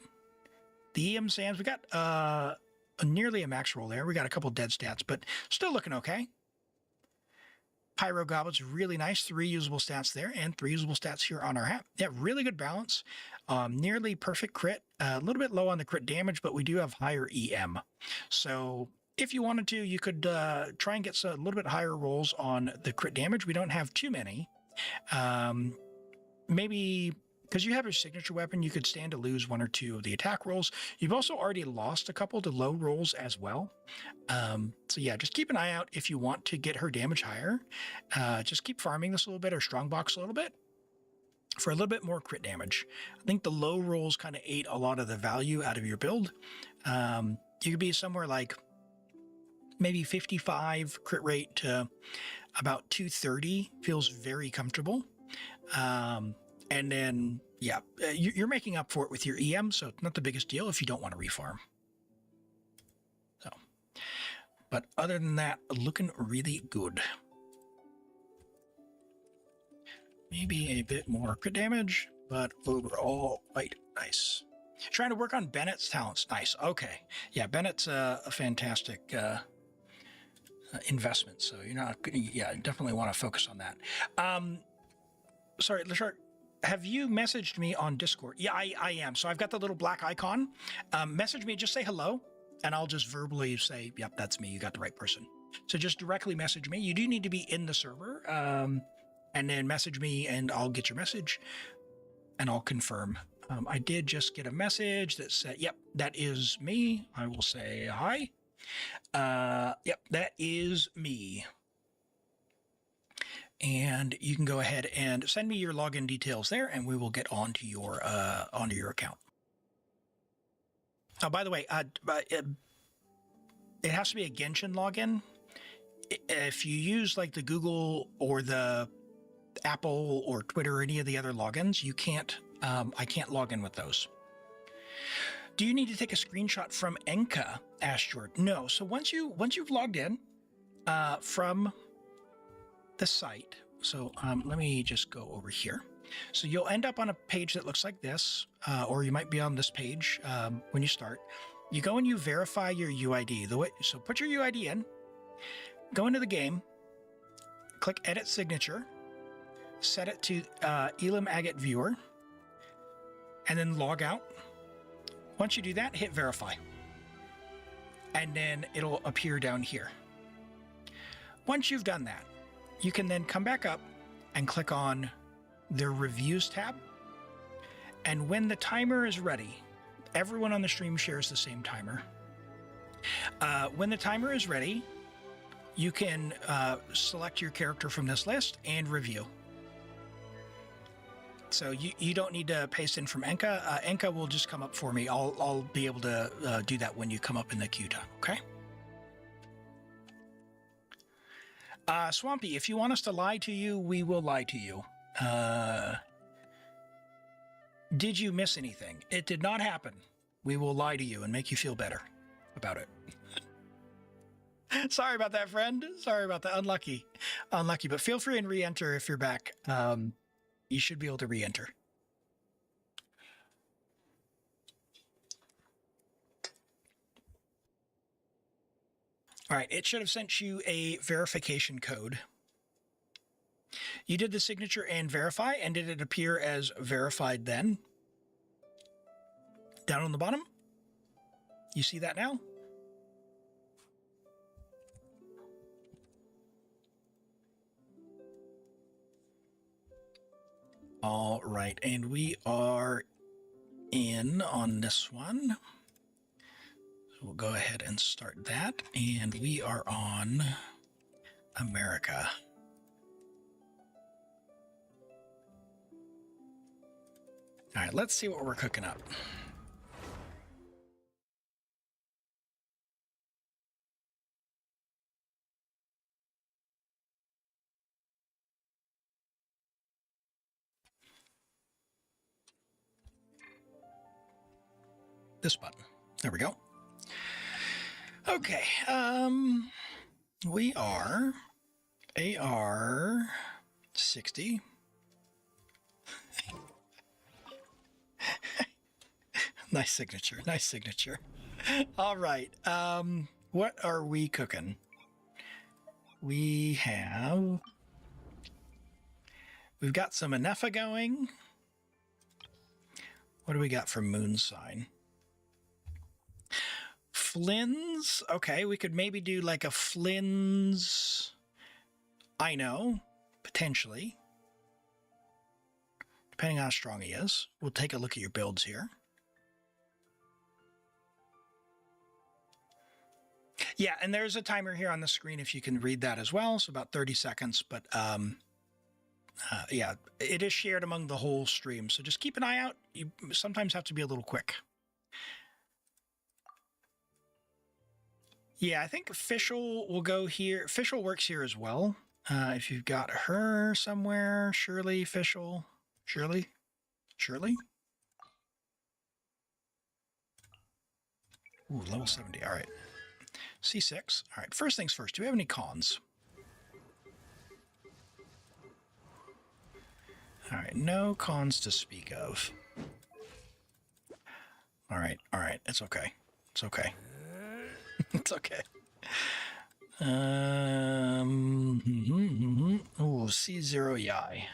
[SPEAKER 1] The EM Sands, we got nearly a max roll there. We got a couple dead stats, but still looking okay. Pyro Goblet's really nice. 3 usable stats there and 3 usable stats here on our hat. Yeah, really good balance. Nearly perfect crit. A little bit low on the crit damage, but we do have higher EM. So if you wanted to, you could try and get a little bit higher rolls on the crit damage. We don't have too many. Maybe because you have your signature weapon, you could stand to lose 1 or 2 of the attack rolls. You've also already lost a couple to low rolls as well. So yeah, just keep an eye out if you want to get her damage higher. Just keep farming this a little bit or strongbox a little bit for a little bit more crit damage. I think the low rolls kind of ate a lot of the value out of your build. You could be somewhere like maybe 55 crit rate to about 230 feels very comfortable. And then, yeah, you're making up for it with your EM, so it's not the biggest deal if you don't want to refarm. So, but other than that, looking really good. Maybe a bit more crit damage, but overall, quite nice. Trying to work on Bennett's talents. Nice. Okay. Yeah, Bennett's a fantastic investment, so you're not, yeah, definitely want to focus on that. Sorry, Lashart, have you messaged me on Discord? Yeah, I am. So I've got the little black icon. Message me, just say hello, and I'll just verbally say, yep, that's me. You got the right person. So just directly message me. You do need to be in the server, and then message me, and I'll get your message, and I'll confirm. I did just get a message that said, yep, that is me. I will say hi. Yep, that is me. And you can go ahead and send me your login details there, and we will get onto your account. Oh, by the way, it has to be a Genshin login. If you use like the Google or the Apple or Twitter or any of the other logins, you can't. I can't log in with those. Do you need to take a screenshot from Enka? Asked Jordan. No. So once you've logged in from the site. So let me just go over here. So you'll end up on a page that looks like this, or you might be on this page when you start. You go and you verify your UID. So put your UID in, go into the game, click Edit Signature, set it to ElimAgate Viewer, and then log out. Once you do that, hit Verify. And then it'll appear down here. Once you've done that, you can then come back up and click on the Reviews tab. And when the timer is ready, everyone on the stream shares the same timer. When the timer is ready, you can select your character from this list and review. So you don't need to paste in from Enka. Enka will just come up for me. I'll be able to do that when you come up in the queue time, okay? Swampy, if you want us to lie to you, we will lie to you. Did you miss anything? It did not happen. We will lie to you and make you feel better about it. Sorry about that, friend. Sorry about that. Unlucky. Unlucky, but feel free and re-enter if you're back. You should be able to re-enter. All right, it should have sent you a verification code. You did the signature and verify, and did it appear as verified then? Down on the bottom? You see that now? All right, and we are in on this one. So we'll go ahead and start that. And we are on America. All right, let's see what we're cooking up. This button. There we go. Okay. We are AR 60. Nice signature. Nice signature. All right. What are we cooking? We've got some Anefa going. What do we got for moon sign? Flynn's. Okay, we could maybe do like a Flynn's. I know, potentially. Depending on how strong he is. We'll take a look at your builds here. Yeah, and there's a timer here on the screen if you can read that as well. So about 30 seconds. But yeah, it is shared among the whole stream. So just keep an eye out. You sometimes have to be a little quick. Yeah, I think Official will go here. Official works here as well. If you've got her somewhere, Shirley, Official. Shirley? Ooh, level 70. All right. C6. All right. First things first. Do we have any cons? All right. No cons to speak of. All right. All right. It's okay. It's okay. It's okay. Oh, C0 Yai.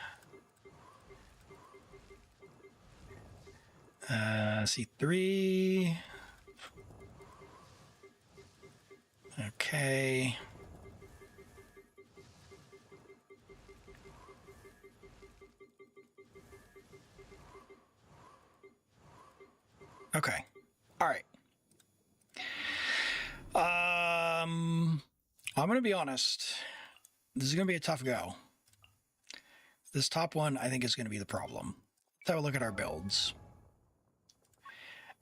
[SPEAKER 1] C3. Okay. Okay. All right. I'm going to be honest. This is going to be a tough go. This top one, I think, is going to be the problem. Let's have a look at our builds.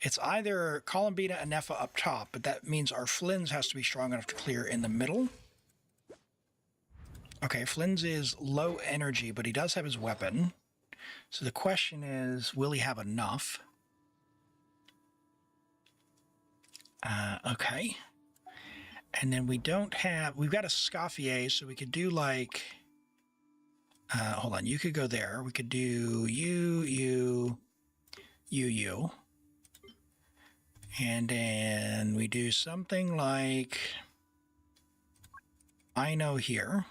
[SPEAKER 1] It's either Columbina and Nefa up top, but that means our Flynn's has to be strong enough to clear in the middle. Okay, Flynn's is low energy, but he does have his weapon. So the question is, will he have enough? Okay. And then we don't have... We've got a Scoffier, so we could do like... hold on, you could go there. We could do you. And then we do something like... I know here.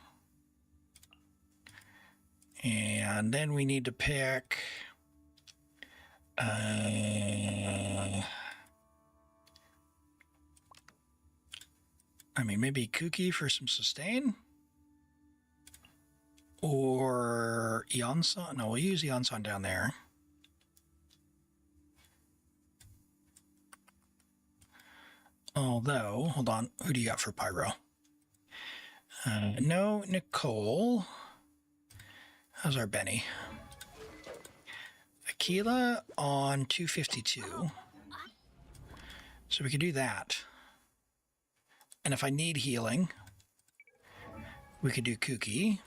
[SPEAKER 1] And then we need to pick... I mean, maybe Kuki for some sustain? Or Eonson? No, we'll use Eonson down there. Although, hold on, who do you got for Pyro? No, Nicole. How's our Benny? Aquila on 252. So we could do that. And if I need healing, we could do Kuki.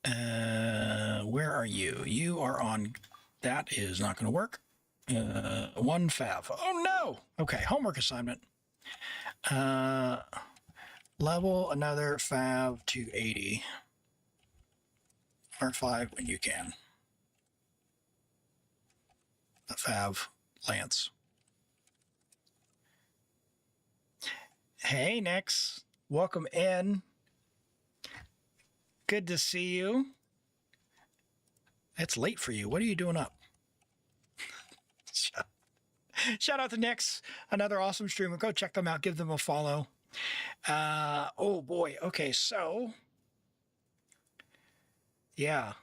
[SPEAKER 1] Where are you? You are on... That is not going to work. One fav. Oh, no! Okay, homework assignment. Level another fav to 80. R5 when you can. The fav Lance. Hey, Nix. Welcome in. Good to see you. It's late for you. What are you doing up? Shout out to Nix, another awesome streamer. Go check them out. Give them a follow. Oh, boy. Okay, so... Yeah.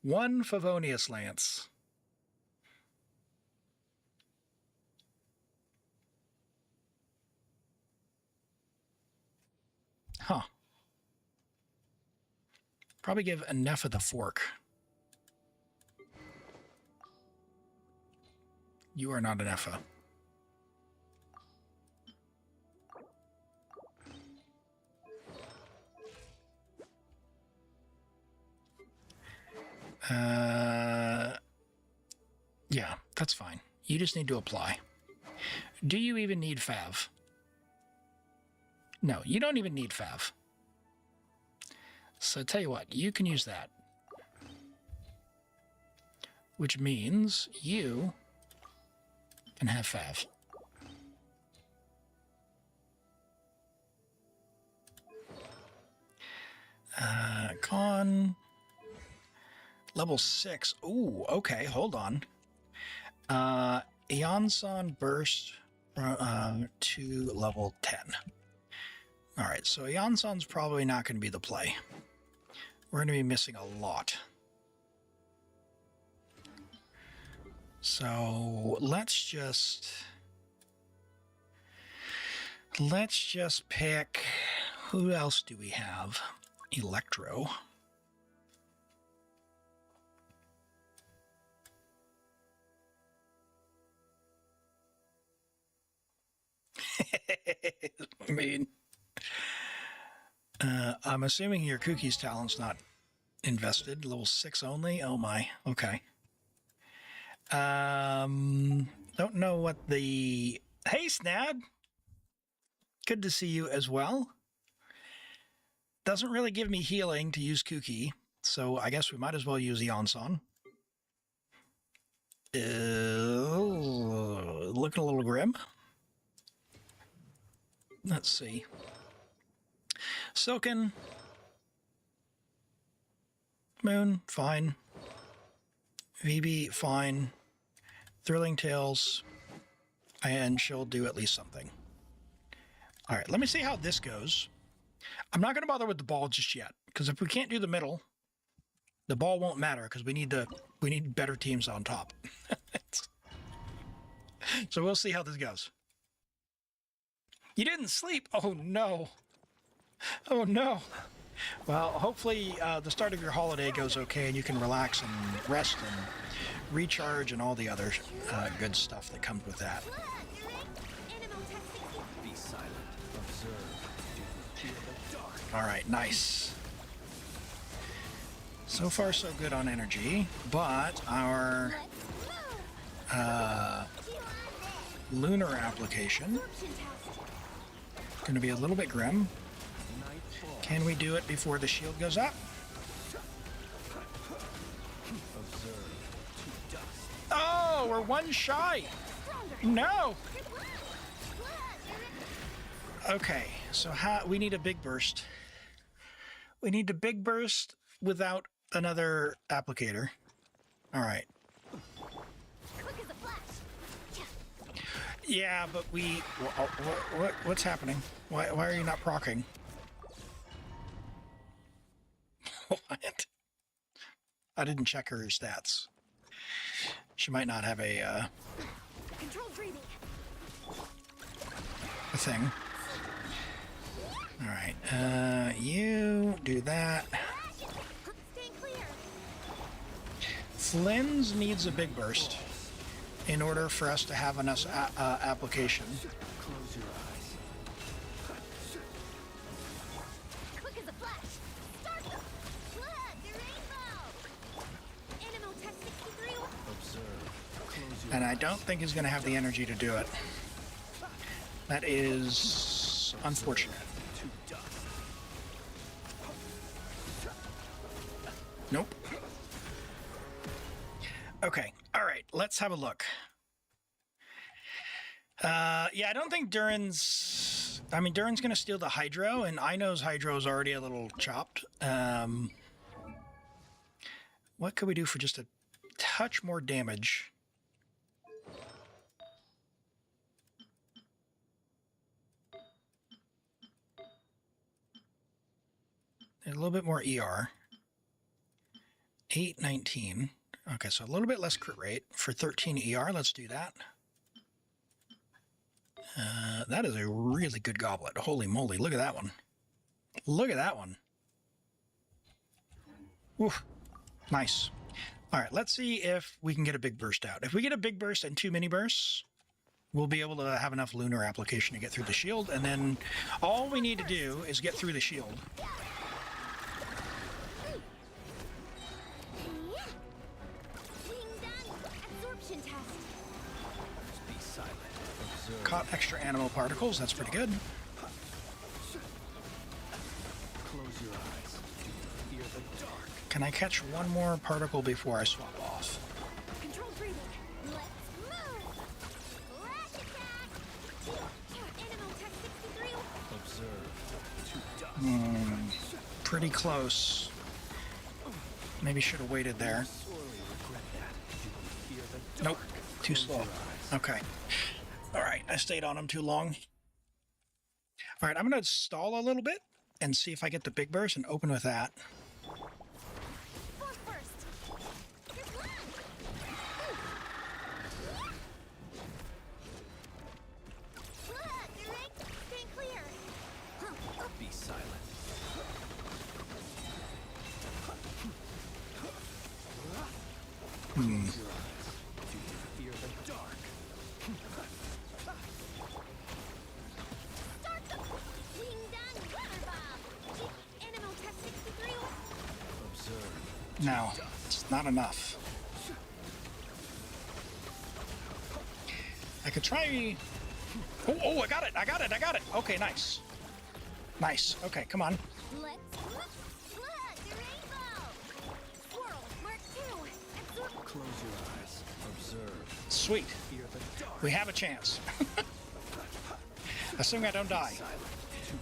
[SPEAKER 1] One Favonius Lance. Huh. Probably give enough of the fork. You are not an Effa. Yeah, that's fine. You just need to apply. Do you even need Fav? No, you don't even need Fav. So tell you what, you can use that. Which means you can have Fav. Con. Level 6. Ooh, okay, hold on. Eonson burst to level 10. All right, so Eonson's probably not going to be the play. We're going to be missing a lot. So let's just pick, who else do we have? Electro. I mean, I'm assuming your Cookie's talent's not invested. Level 6 only? Oh my, okay. Don't know what the... Hey, Snad! Good to see you as well. Doesn't really give me healing to use Kookie, so I guess we might as well use Eonson. Looking a little grim. Let's see. Silken. Moon, fine. VB, fine. Thrilling Tales. And she'll do at least something. All right, let me see how this goes. I'm not going to bother with the ball just yet, because if we can't do the middle, the ball won't matter, because we need better teams on top. So we'll see how this goes. You didn't sleep? Oh, no. Oh, no. Well, hopefully the start of your holiday goes okay and you can relax and rest and recharge and all the other good stuff that comes with that.
[SPEAKER 6] Be silent. Observe.
[SPEAKER 1] All right, nice. So far, so good on energy, but our lunar application going to be a little bit grim. Can we do it before the shield goes up? Oh, we're one shy. No. Okay, so we need a big burst. We need a big burst without another applicator. All right. Yeah, but what's happening? Why are you not proccing? What? I didn't check her stats. She might not have a thing. All right, you do that. Flynn's needs a big burst in order for us to have enough application.
[SPEAKER 6] Close your eyes.
[SPEAKER 3] Quick as a flash. Start them. Look, the rainbow. Animal Tech 63.
[SPEAKER 6] Observe. Close your
[SPEAKER 1] And I don't think he's going to have the energy to do it. That is unfortunate.
[SPEAKER 6] to dust.
[SPEAKER 1] Nope. Okay. All right. Let's have a look. Yeah, I don't think Durin's... I mean, Durin's going to steal the Hydro, and Ino's Hydro is already a little chopped. What could we do for just a touch more damage? A little bit more ER. 819. Okay, so a little bit less crit rate for 13 ER. Let's do that. That is a really good goblet. Holy moly, look at that one. Look at that one. Oof. Nice. All right, let's see if we can get a big burst out. If we get a big burst and 2 mini bursts, we'll be able to have enough lunar application to get through the shield, and then all we need to do is get through the shield.
[SPEAKER 3] Absorption test.
[SPEAKER 6] Just be silent. Observe.
[SPEAKER 1] Caught extra animal particles, that's pretty good.
[SPEAKER 6] Close your eyes. Fear the dark.
[SPEAKER 1] Can I catch one more particle before I swap off?
[SPEAKER 3] Controlled breathing. Let's move. Flash attack. Animal tech 63.
[SPEAKER 6] Observe. To dust.
[SPEAKER 1] Pretty close. Maybe should have waited there.
[SPEAKER 6] Sorely regret that. You will fear the
[SPEAKER 1] Nope,
[SPEAKER 6] dark.
[SPEAKER 1] too
[SPEAKER 6] Close
[SPEAKER 1] slow.
[SPEAKER 6] your eyes.
[SPEAKER 1] Okay. All right, I stayed on him too long. All right, I'm going to stall a little bit and see if I get the big burst and open with that.
[SPEAKER 3] Force burst. Here's one. Durin, stay clear.
[SPEAKER 6] Be silent. Close your eyes. Do you fear the dark?
[SPEAKER 3] Start the wing down water bomb. Animal tech 63.
[SPEAKER 6] Observe.
[SPEAKER 1] No, it's not enough. I could try... Oh, I got it. Okay, nice. Nice. Okay, come on.
[SPEAKER 3] Let's flood the rainbow. Swirl, Mark 2. Absorb.
[SPEAKER 6] Close your eyes. Observe.
[SPEAKER 1] Sweet.
[SPEAKER 6] Fear the dark.
[SPEAKER 1] We have a chance. Assuming I don't die,
[SPEAKER 6] Silent.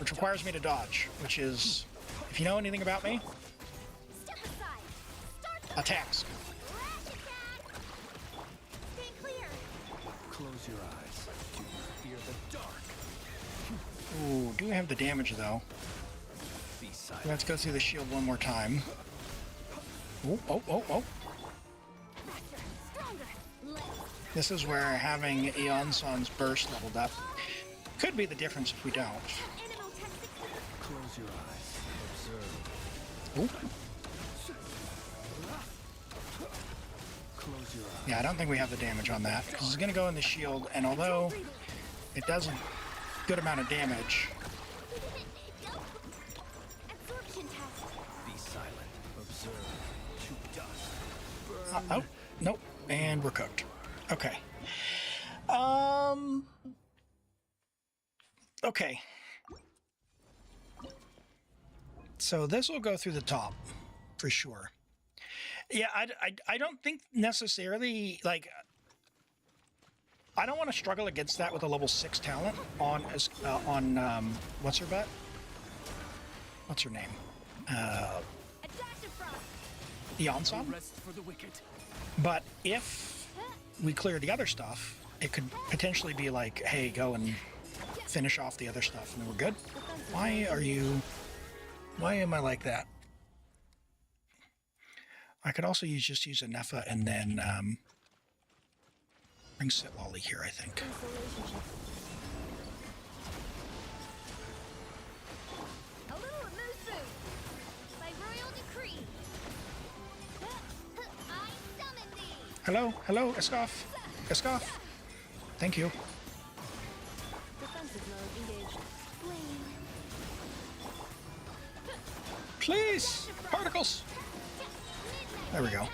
[SPEAKER 1] which requires me to dodge, which is, if you know anything about me,
[SPEAKER 3] Step aside. Start the
[SPEAKER 1] attacks.
[SPEAKER 3] flash attack. Stay clear.
[SPEAKER 6] Close your eyes. Do you fear the dark?
[SPEAKER 1] Ooh, do have the damage though.
[SPEAKER 6] Be silent.
[SPEAKER 1] Let's go through the shield one more time. Oh.
[SPEAKER 3] Faster. Stronger. Let's
[SPEAKER 1] This is where having Eonsan's burst leveled up could be the difference if we don't.
[SPEAKER 3] animal tech 63.
[SPEAKER 6] Close your eyes. Observe.
[SPEAKER 1] Ooh.
[SPEAKER 6] Close your eyes.
[SPEAKER 1] Yeah, I don't think we have the damage on that because it's going to go in the shield, and although it does a good amount of damage,
[SPEAKER 3] Go. Absorption test.
[SPEAKER 6] Be silent. Observe. To dust.
[SPEAKER 1] oh, nope, and we're cooked. Okay. Okay. So this will go through the top for sure. Yeah, I don't think necessarily, like, I don't want to struggle against that with a level 6 talent on what's her butt? What's her name?
[SPEAKER 3] Adaptive frost.
[SPEAKER 1] Eonsan?
[SPEAKER 6] Rest for the wicked.
[SPEAKER 1] But if we clear the other stuff, it could potentially be like, hey, go and finish off the other stuff and then we're good. Why am I like that? I could also just use a Nefa and then bring Sitlolly here, I think.
[SPEAKER 3] A little moose boost. By royal decree. I summon thee.
[SPEAKER 1] Hello, Escoff. Thank you.
[SPEAKER 3] Defensive mode engaged. Flame.
[SPEAKER 1] Please, particles. There we go. All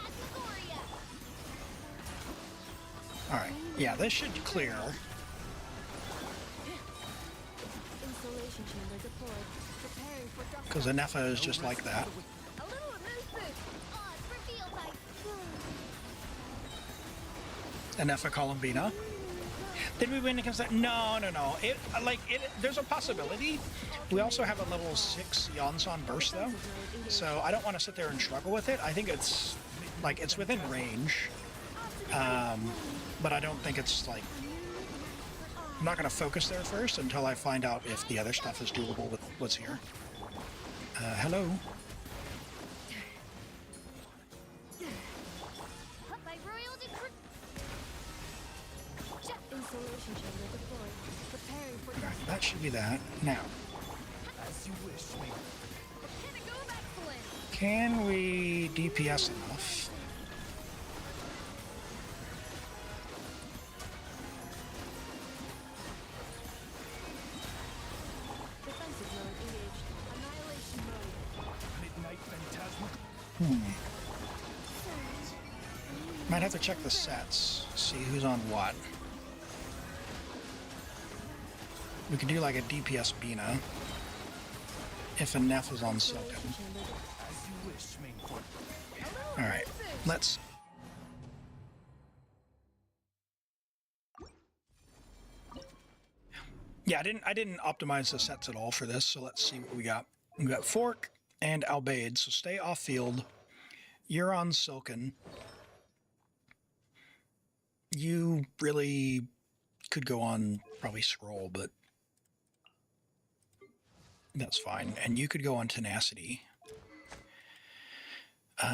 [SPEAKER 1] right, yeah, this should clear.
[SPEAKER 3] Installation chamber deployed. Preparing for dust.
[SPEAKER 1] Because the Nefa is just like that.
[SPEAKER 3] A little moose boost. Odds revealed by
[SPEAKER 1] A Nefa Columbina. Did we win against that? No. There's a possibility. We also have a level 6 Yonsan burst though, so I don't want to sit there and struggle with it. I think it's within range, but I don't think it's like. I'm not going to focus there first until I find out if the other stuff is doable with what's here. Hello.
[SPEAKER 3] by royal decree. Installation chamber deployed. Preparing for
[SPEAKER 1] All right, that should be that. Now,
[SPEAKER 6] As you wish, me.
[SPEAKER 3] Pinnacle of excellence.
[SPEAKER 1] Can we DPS enough?
[SPEAKER 3] Defensive mode engaged. Annihilation mode.
[SPEAKER 6] Midnight Phantasma.
[SPEAKER 1] Might have to check the sets, see who's on what. We could do like a DPS Bina if a Neff is on Silken.
[SPEAKER 6] As you wish, main court.
[SPEAKER 1] Alright, let's... Yeah, I didn't optimize the sets at all for this, so let's see what we got. We got Fork and Albaid, so stay off field. You're on Silken. You really could go on probably Scroll, but that's fine. And you could go on Tenacity. Do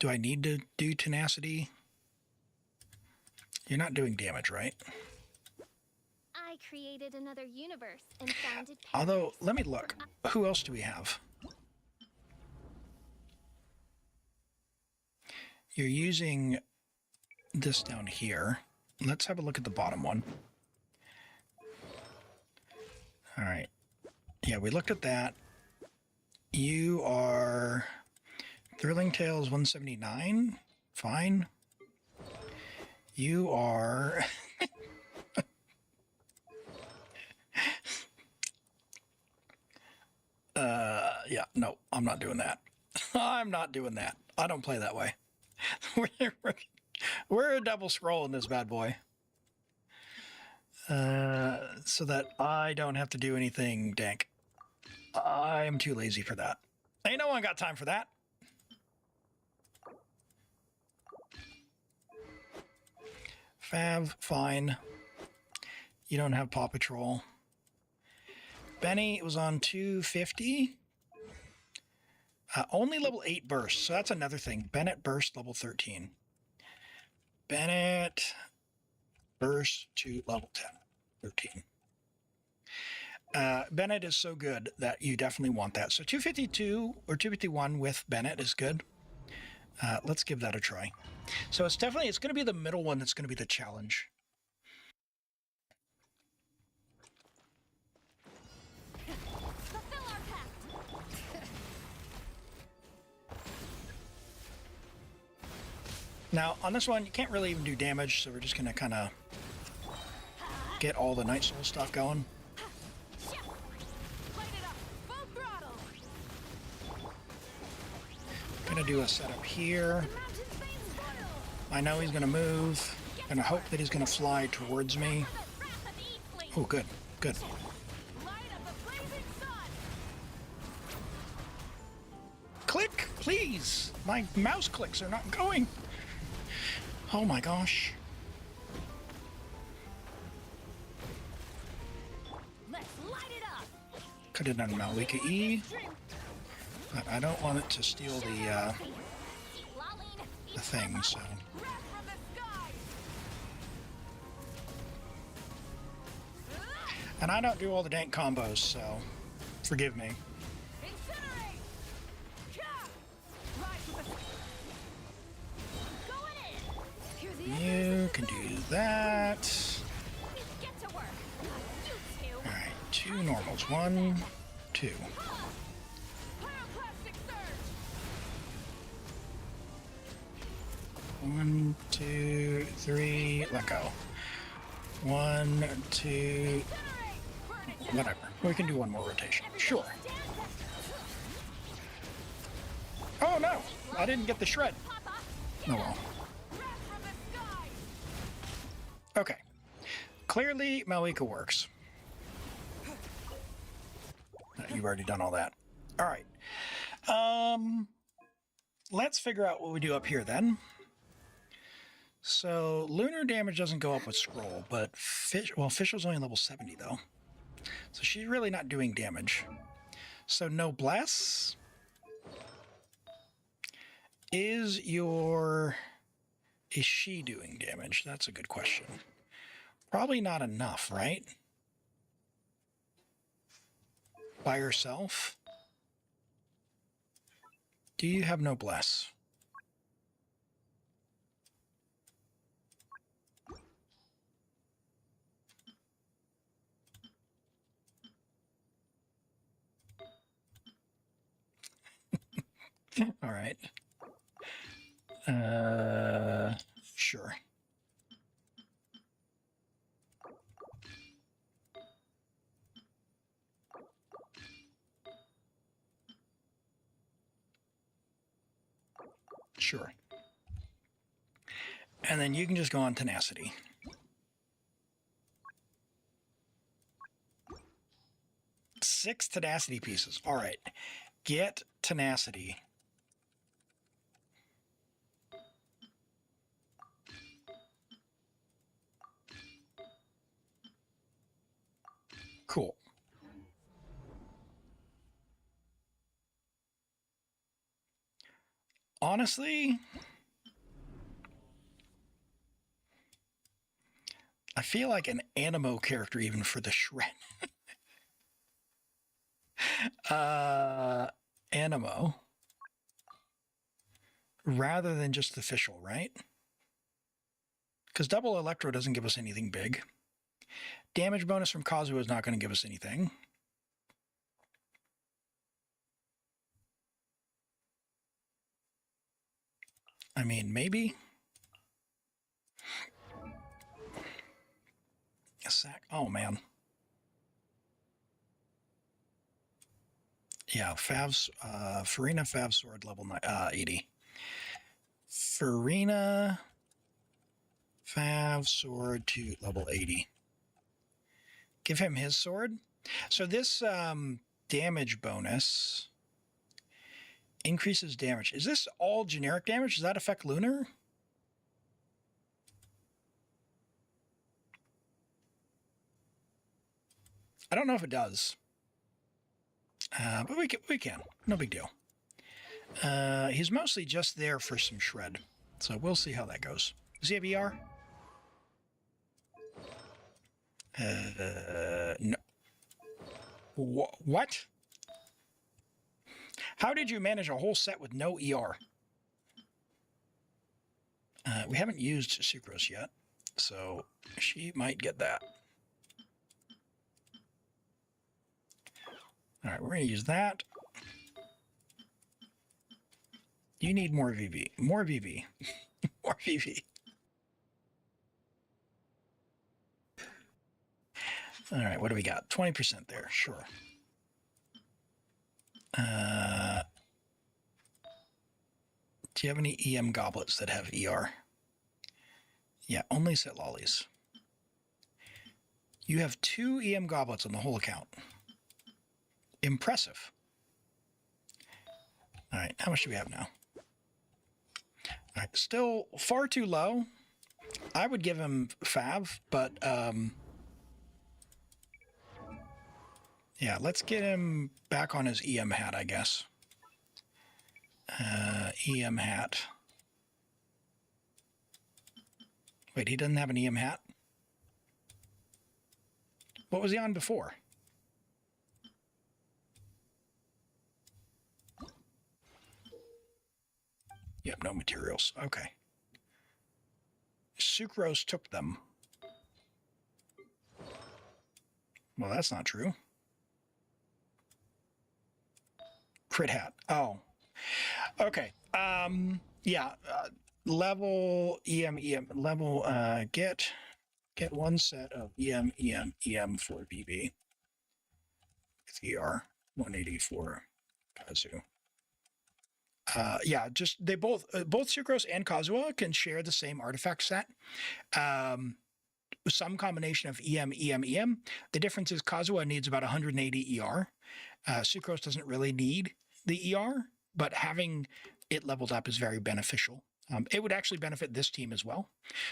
[SPEAKER 1] I need to do Tenacity? You're not doing damage, right?
[SPEAKER 4] I created another universe and founded
[SPEAKER 1] Although, let me look. Who else do we have? You're using this down here. Let's have a look at the bottom one. All right. Yeah, we looked at that. You are Thrilling Tales 179. Fine. You are... yeah, no, I'm not doing that. I'm not doing that. I don't play that way. We're a double scroll in this bad boy. So that I don't have to do anything dank. I'm too lazy for that. Ain't no one got time for that. Fav, fine. You don't have Paw Patrol. Benny was on 250. Only level 8 burst, so that's another thing. Bennett burst level 13. Bennett burst to level 10. 13. Bennett is so good that you definitely want that. So 252 or 251 with Bennett is good. Let's give that a try. So it's going to be the middle one that's going to be the challenge.
[SPEAKER 3] Fulfill our pact.
[SPEAKER 1] Now, on this one, you can't really even do damage, so we're just going to kind of get all the Night Soul stuff going.
[SPEAKER 3] Light it up. Full throttle.
[SPEAKER 1] Gonna do a setup here.
[SPEAKER 3] Mountain veins boil.
[SPEAKER 1] I know he's gonna move. Gonna hope that he's gonna fly towards me.
[SPEAKER 3] Wrath of Eastling.
[SPEAKER 1] Oh, good, good.
[SPEAKER 3] Light up the blazing sun.
[SPEAKER 1] Click, please. My mouse clicks are not going. Oh my gosh.
[SPEAKER 3] Let's light it up.
[SPEAKER 1] Could have done Mavuika E, but I don't want it to steal the
[SPEAKER 3] Lolling.
[SPEAKER 1] thing. So
[SPEAKER 3] Wrath from the sky.
[SPEAKER 1] and I don't do all the dank combos, so forgive me.
[SPEAKER 3] Incinerate. Ka! Rise with the... Going in. Hear the
[SPEAKER 1] You can do that.
[SPEAKER 3] Get to work. You two.
[SPEAKER 1] All right, 2 normals. 1, 2.
[SPEAKER 3] Pyroclastic surge.
[SPEAKER 1] 1, 2, 3. Let go. 1, 2.
[SPEAKER 3] Incinerate. Burn it down.
[SPEAKER 1] Whatever. We can do one more rotation. Sure. Oh no! I didn't get the shred.
[SPEAKER 3] Papa.
[SPEAKER 1] Oh well.
[SPEAKER 3] Wrath from the sky.
[SPEAKER 1] Okay. Clearly, Mavuika works. You've already done all that. All right. Let's figure out what we do up here then. So, lunar damage doesn't go up with scroll, but fish. Well, Fischl's only level 70 though, so she's really not doing damage. So, no bless. Is she doing damage? That's a good question. Probably not enough, right? by yourself? Do you have noblesse? All right. Sure. Sure. And then you can just go on tenacity. Six tenacity pieces. All right. Get tenacity. Cool. Honestly, I feel like an animo character even for the shred. Animo. Rather than just official, right? Because double electro doesn't give us anything big. Damage bonus from Kazuha is not going to give us anything. I mean, maybe. A sack. Oh, man. Yeah, Fav's, Farina Fav Sword level 80. Farina Fav Sword to level 80. Give him his sword. So this damage bonus increases damage. Is this all generic damage? Does that affect Lunar? I don't know if it does. But we can. No big deal. He's mostly just there for some shred. So we'll see how that goes. Does he have ER? No. What? How did you manage a whole set with no ER? We haven't used Sucrose yet, so she might get that. All right, we're going to use that. You need more VV. More VV. More VV. All right, what do we got? 20% there, sure. Do you have any EM goblets that have ER? Yeah, only set lollies. You have 2 EM goblets on the whole account. Impressive. All right, how much do we have now? All right, still far too low. I would give him Fav, but yeah, let's get him back on his EM hat, I guess. EM hat. Wait, he doesn't have an EM hat? What was he on before? You have no materials. Okay. Sucrose took them. Well, that's not true. Crit hat. Oh. Okay. Yeah. Level EM. Level get one set of EM for BB. It's ER 184 Kazu. Yeah, just they both Sucrose and Kazuha can share the same artifact set. Some combination of EM. The difference is Kazuha needs about 180 ER. Sucrose doesn't really need the ER, but having it leveled up is very beneficial. It would actually benefit this team as well.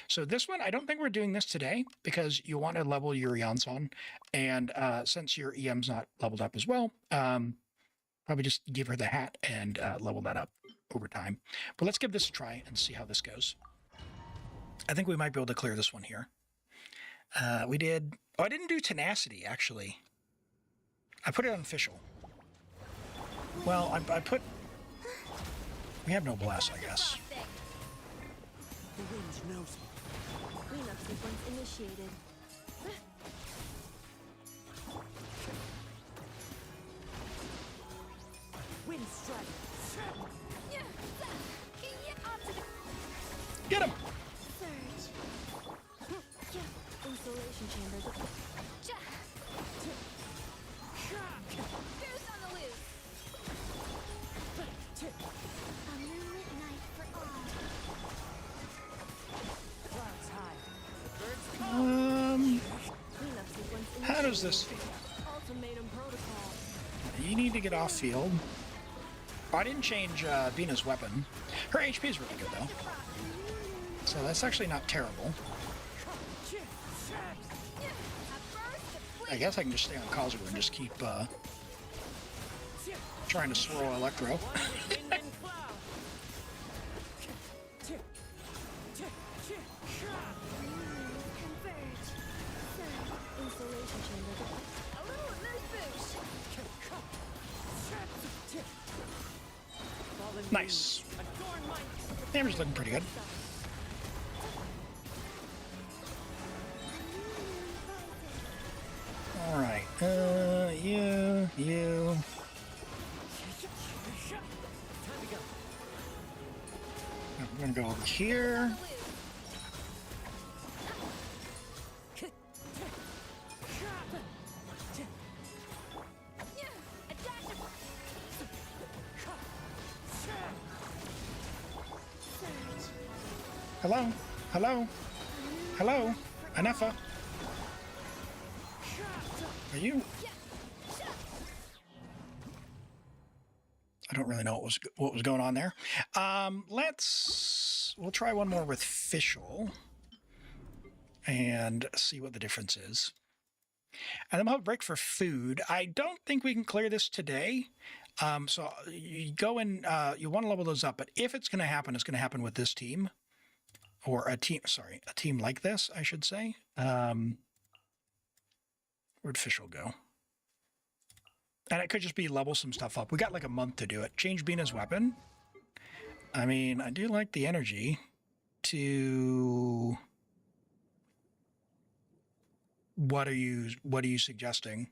[SPEAKER 1] So this one, I don't think we're doing this today because you want to level your Yansan, and since your EM's not leveled up as well, probably just give her the hat and level that up over time. But let's give this a try and see how this goes. I think we might be able to clear this one here. We did... Oh, I didn't do tenacity, actually. I put it on official. Well, I put... We have no bless, I guess.
[SPEAKER 3] The wind knows me. Cleanup sequence initiated. Wind strike.
[SPEAKER 1] Get him!
[SPEAKER 3] Surge. Insulation chamber. Goose on the loose. A moonlit night for all.
[SPEAKER 5] Clouds high.
[SPEAKER 3] Cleanup sequence
[SPEAKER 1] How does this feel?
[SPEAKER 3] Ultimatum protocol.
[SPEAKER 1] You need to get off field. Oh, I didn't change Bina's weapon. Her HP is really good, though. So that's actually not terrible. I guess I can just stay on Kazuha and just keep trying to swirl Electro.
[SPEAKER 3] Converge. Insulation chamber. A little moose boosh.
[SPEAKER 1] Nice. Damage is looking pretty good. All right. You. I'm gonna go over here. Hello? Hello? Hello? Anefa? Are you? I don't really know what was going on there. We'll try one more with Fischl and see what the difference is. And then we'll have a break for food. I don't think we can clear this today. So you go in, you want to level those up, but if it's going to happen, it's going to happen with this team. Or a team like this, I should say. Where'd Fischl go? And it could just be level some stuff up. We got like a month to do it. Change Bina's weapon. I mean, I do like the energy to... What are you suggesting?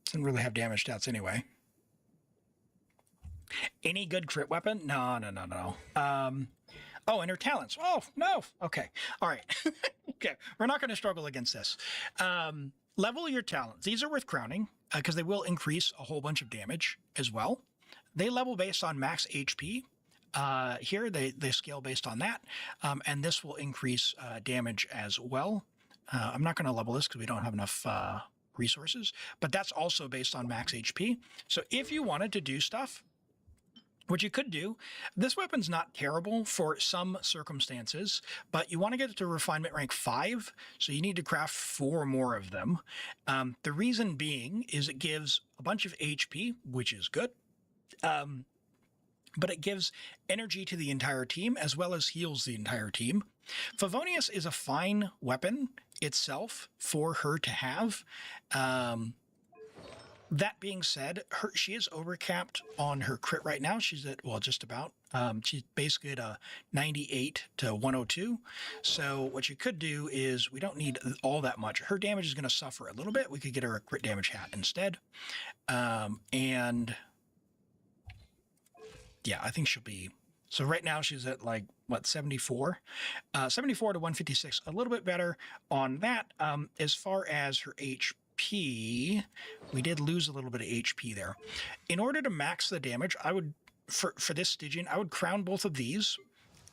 [SPEAKER 1] Doesn't really have damage stats anyway. Any good crit weapon? No. Oh, and her talents. Oh, no. Okay. All right. Okay. We're not going to struggle against this. Level your talents. These are worth crowning because they will increase a whole bunch of damage as well. They level based on max HP. Here, they scale based on that. And this will increase damage as well. I'm not going to level this because we don't have enough resources, but that's also based on max HP. So if you wanted to do stuff, what you could do, this weapon's not terrible for some circumstances, but you want to get it to refinement rank 5, so you need to craft 4 more of them. The reason being is it gives a bunch of HP, which is good, but it gives energy to the entire team as well as heals the entire team. Favonius is a fine weapon itself for her to have. That being said, she is overcapped on her crit right now. She's at, well, just about. She's basically at a 98 to 102. So what you could do is, we don't need all that much. Her damage is going to suffer a little bit. We could get her a crit damage hat instead. And yeah, I think she'll be... So right now she's at like, what, 74? 74 to 156, a little bit better on that. As far as her HP, we did lose a little bit of HP there. In order to max the damage, I would, for this Stygian, I would crown both of these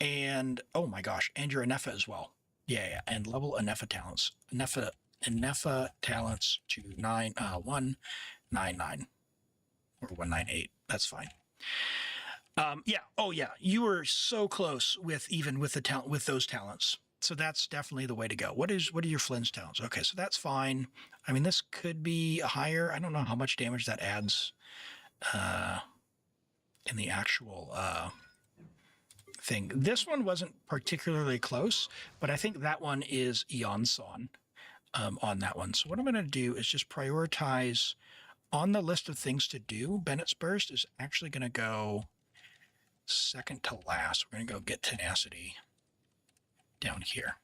[SPEAKER 1] and, oh my gosh, and your Anefa as well. Yeah, and level Anefa talents. Anefa talents to 199 or 198. That's fine. Yeah. Oh yeah. You were so close with the talent, with those talents. So that's definitely the way to go. What are your Flynn's talents? Okay. So that's fine. I mean, this could be higher. I don't know how much damage that adds, in the actual, thing. This one wasn't particularly close, but I think that one is Eonson on that one. So what I'm going to do is just prioritize on the list of things to do. Bennett's Burst is actually going to go second to last. We're going to go get Tenacity down here.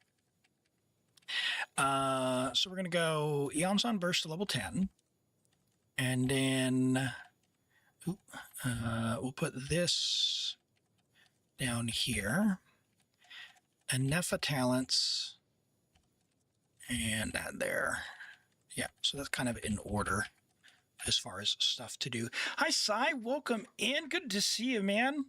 [SPEAKER 1] So we're going to go Eonson Burst to level 10. And then we'll put this down here. And Nepha Talents. And that there. Yeah, so that's kind of in order as far as stuff to do. Hi, Sai. Welcome in. Good to see you, man.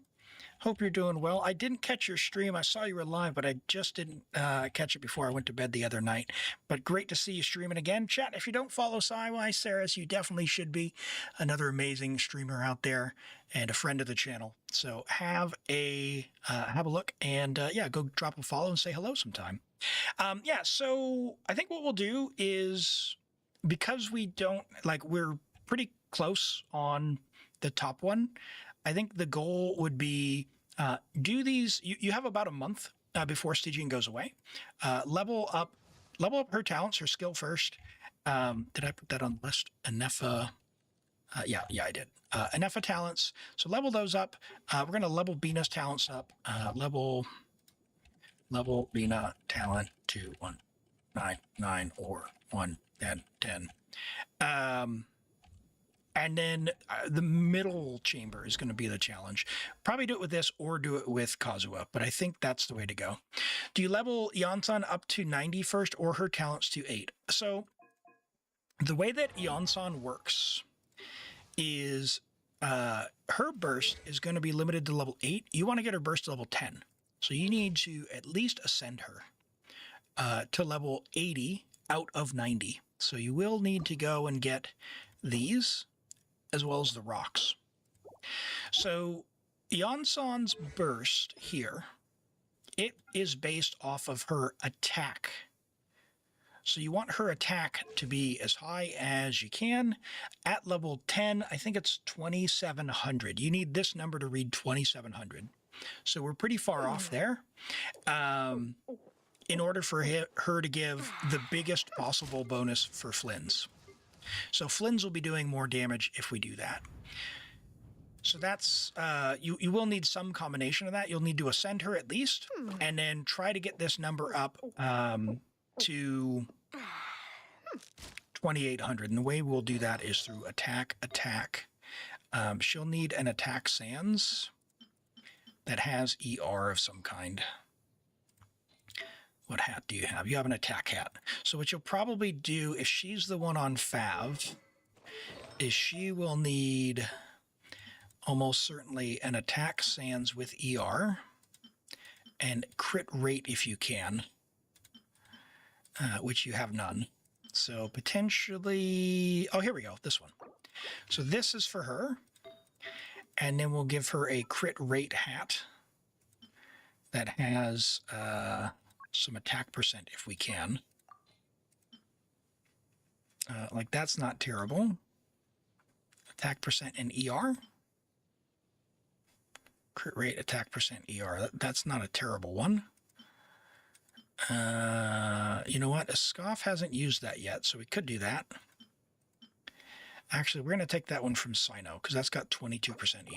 [SPEAKER 1] Hope you're doing well. I didn't catch your stream. I saw you were live, but I just didn't catch it before I went to bed the other night. But great to see you streaming again. Chat, if you don't follow Sai Saris, you definitely should be. Another amazing streamer out there and a friend of the channel. So have a look and yeah, go drop a follow and say hello sometime. Yeah, so I think what we'll do is, because we don't, like, we're pretty close on the top one, I think the goal would be do these. You have about a month before Stygian goes away. Level up her talents, her skill first. Did I put that on the list? Nepha. Yeah, I did. Nepha talents. So level those up. We're going to level Bina's talents up. Level Bina talent to 199 or 110. And then the middle chamber is going to be the challenge. Probably do it with this or do it with Kazuha, but I think that's the way to go. Do you level Eonson up to 90 first or her talents to 8? So the way that Eonson works is her burst is going to be limited to level 8. You want to get her burst to level 10. So you need to at least ascend her to level 80 out of 90. So you will need to go and get these, as well as the rocks. So Eonson's burst here, it is based off of her attack. So you want her attack to be as high as you can. At level 10, I think it's 2,700. You need this number to read 2,700. So we're pretty far off there. In order for her to give the biggest possible bonus for Flynn's. So Flynn's will be doing more damage if we do that. So that's, you will need some combination of that. You'll need to ascend her at least, and then try to get this number up to 2,800. And the way we'll do that is through attack. She'll need an attack sans that has ER of some kind. What hat do you have? You have an attack hat. So what you'll probably do, if she's the one on Fav, is she will need almost certainly an attack sans with ER and crit rate if you can, which you have none. So potentially, oh, here we go, this one. So this is for her. And then we'll give her a crit rate hat that has some attack percent if we can. Like, that's not terrible. Attack percent and ER. Crit rate, attack percent, ER. That's not a terrible one. You know what? Scoff hasn't used that yet, so we could do that. Actually, we're going to take that one from Sino, because that's got 22%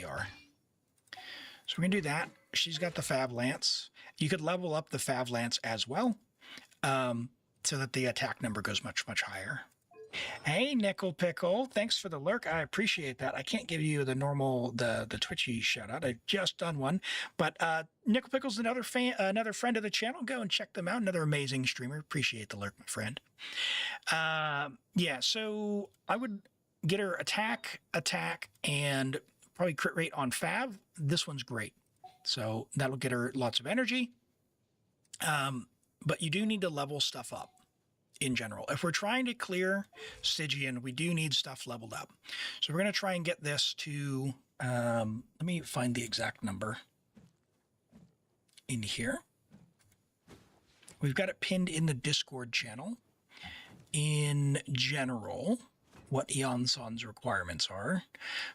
[SPEAKER 1] ER. So we're going to do that. She's got the Fav Lance. You could level up the Fav Lance as well, so that the attack number goes much, much higher. Hey, Nickel Pickle. Thanks for the lurk. I appreciate that. I can't give you the normal, the Twitchy shout out. I've just done one. But Nickel Pickle's another friend of the channel. Go and check them out. Another amazing streamer. Appreciate the lurk, my friend. Yeah, so I would get her attack, and probably crit rate on Fav. This one's great. So that'll get her lots of energy. But you do need to level stuff up in general. If we're trying to clear Stygian, we do need stuff leveled up. So we're going to try and get this to, let me find the exact number in here. We've got it pinned in the Discord channel. In general, what Eonson's requirements are.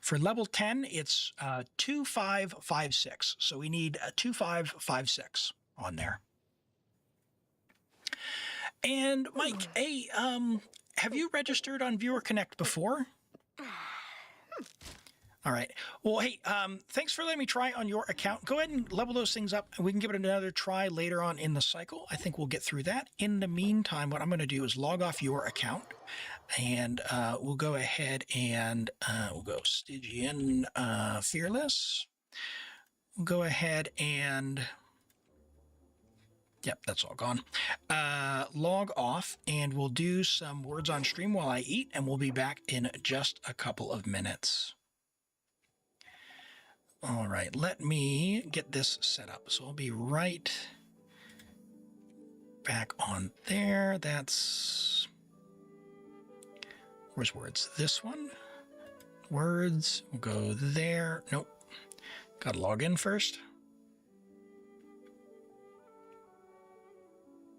[SPEAKER 1] For level 10, it's 2556. So we need a 2556 on there. And Mike, hey, have you registered on Viewer Connect before? All right. Well, hey, thanks for letting me try on your account. Go ahead and level those things up, and we can give it another try later on in the cycle. I think we'll get through that. In the meantime, what I'm going to do is log off your account, and we'll go ahead and we'll go Stygian Fearless. We'll go ahead and... Yep, that's all gone. Log off, and we'll do some words on stream while I eat, and we'll be back in just a couple of minutes. All right, let me get this set up. So I'll be right back on there. That's... Where's words? This one? Words. We'll go there. Nope. Got to log in first.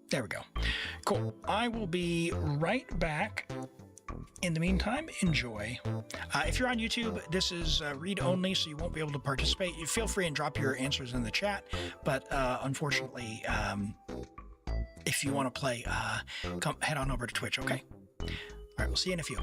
[SPEAKER 1] There we go. Cool. I will be right back. In the meantime, enjoy. If you're on YouTube, this is read only, so you won't be able to participate. You feel free and drop your answers in the chat, but unfortunately, if you want to play, come head on over to Twitch, okay? All right, we'll see you in a few.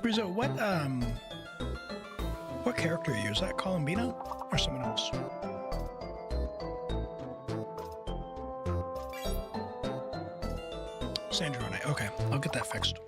[SPEAKER 1] Rizzo, what character are you? Is that Columbina or someone else? Sandrone. Okay, I'll get that fixed.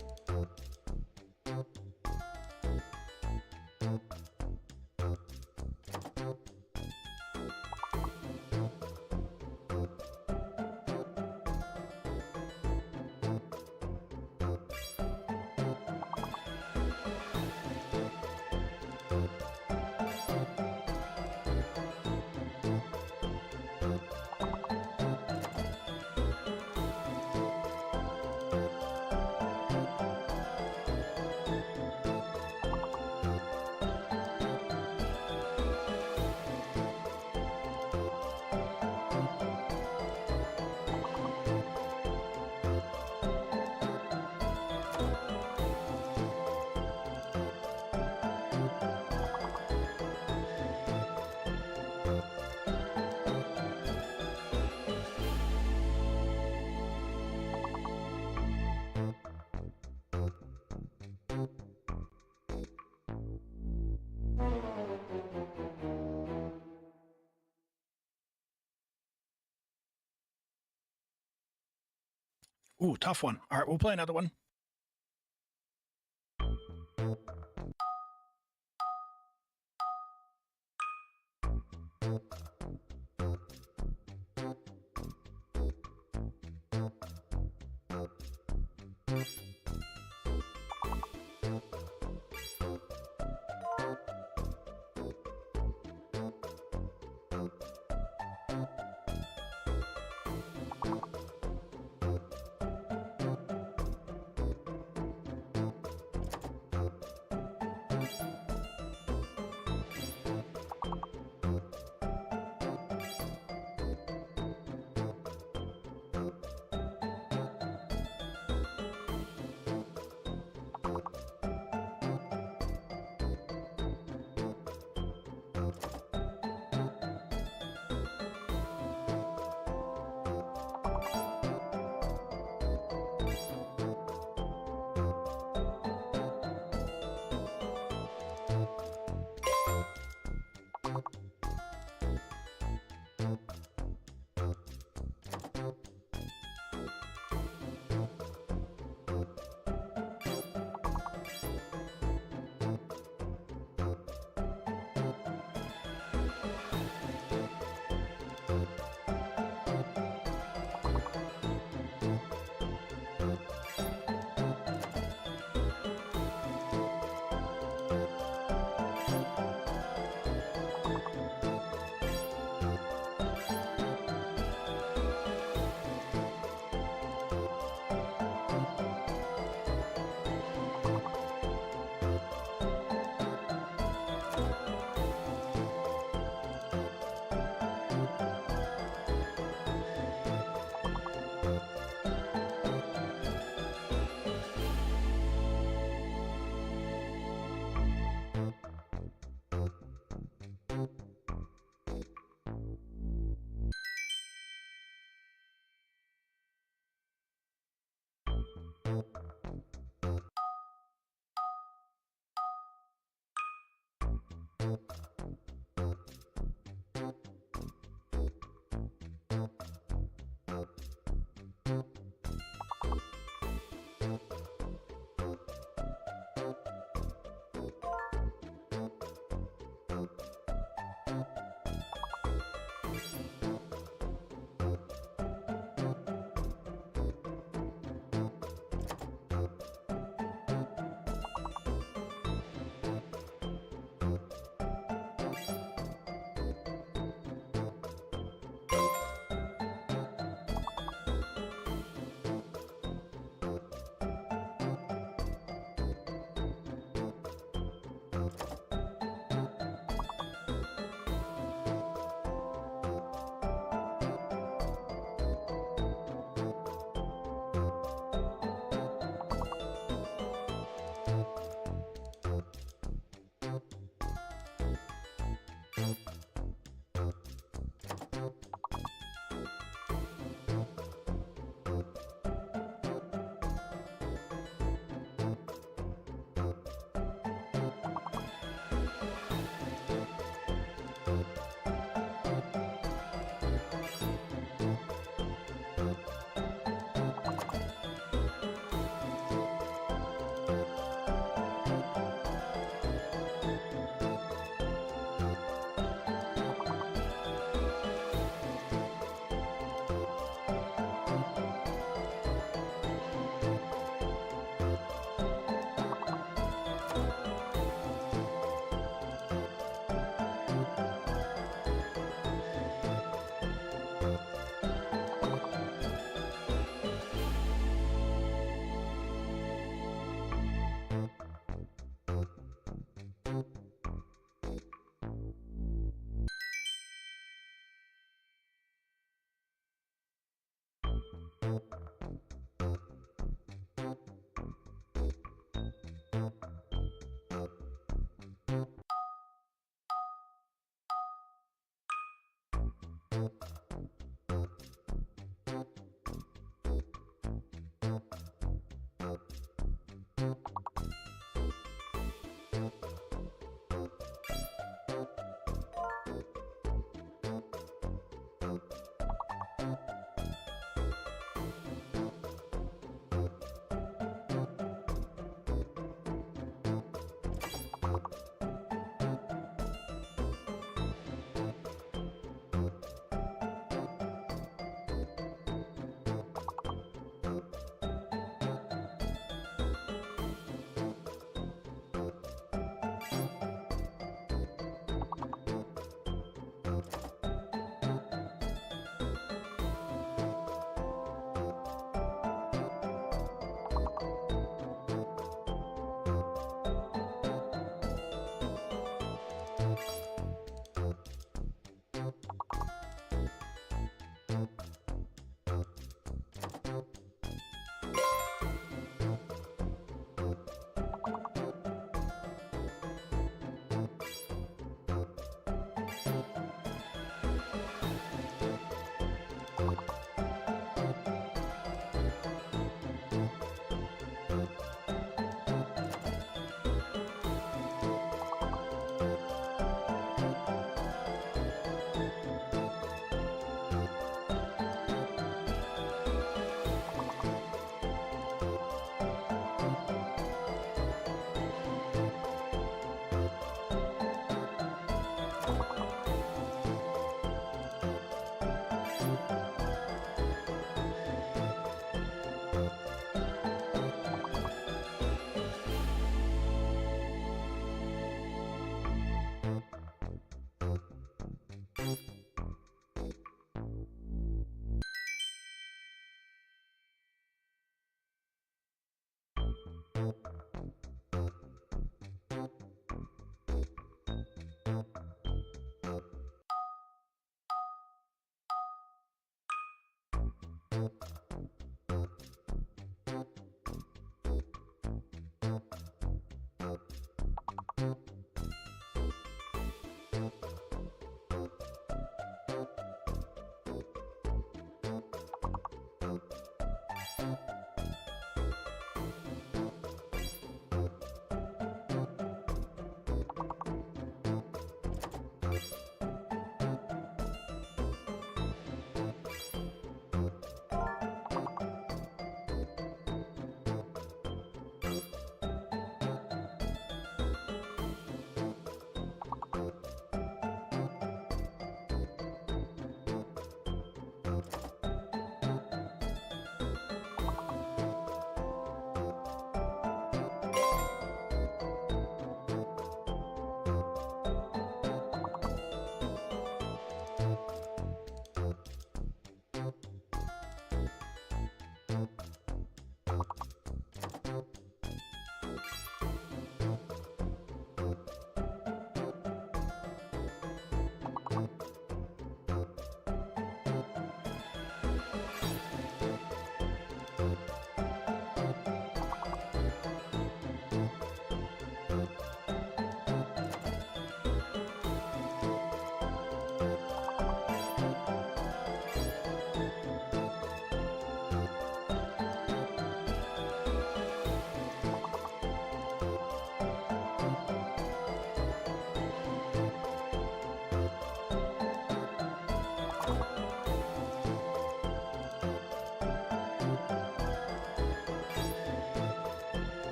[SPEAKER 1] Ooh, tough one. All right, we'll play another one.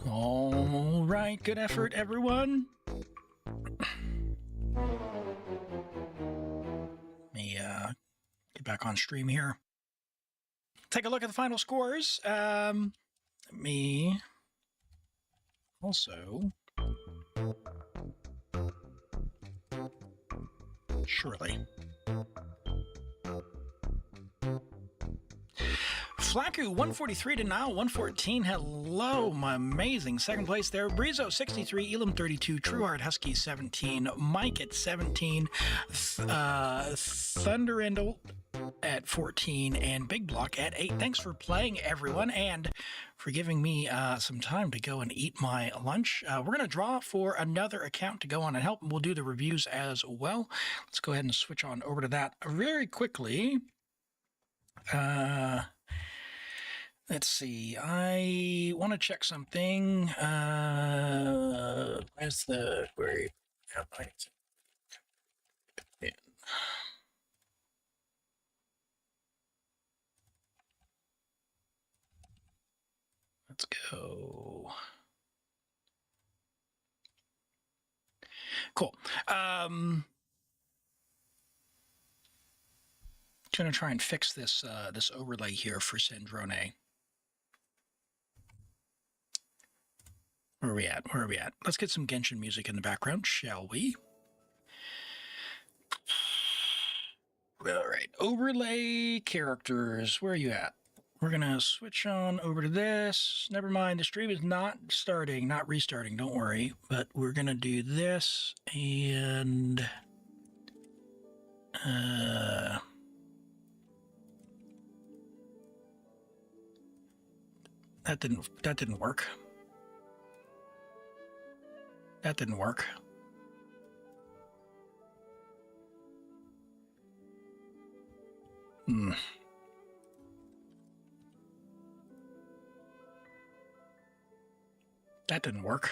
[SPEAKER 1] All right, good effort, everyone. Let me get back on stream here. Take a look at the final scores. Let me also surely. Flaku 143 to Nile 114. Hello, my amazing second place there. Brizo 63, Elim 32, Trueheart Husky 17, Mike at 17, Thunder and at 14 and Big Block at 8. Thanks for playing, everyone, and for giving me some time to go and eat my lunch. We're going to draw for another account to go on and help, and we'll do the reviews as well. Let's go ahead and switch on over to that very quickly. Let's see. I want to check something. Where's the query? Yeah. Let's go. Cool. Gonna try and fix this this overlay here for Sandrone. Where are we at? Where are we at? Let's get some Genshin music in the background, shall we? All right, overlay characters. Where are you at? We're gonna switch on over to this. Never mind, the stream is not starting, not restarting. Don't worry. But we're gonna do this and that didn't work. That didn't work. That didn't work.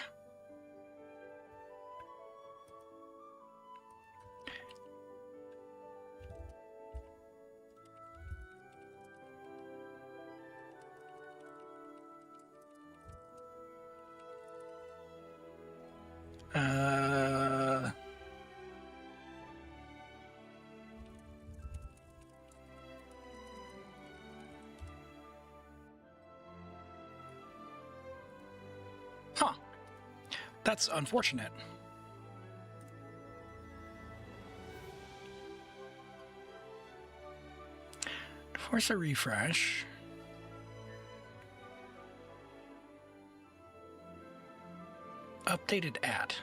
[SPEAKER 1] Huh. That's unfortunate. Force a refresh. Updated at.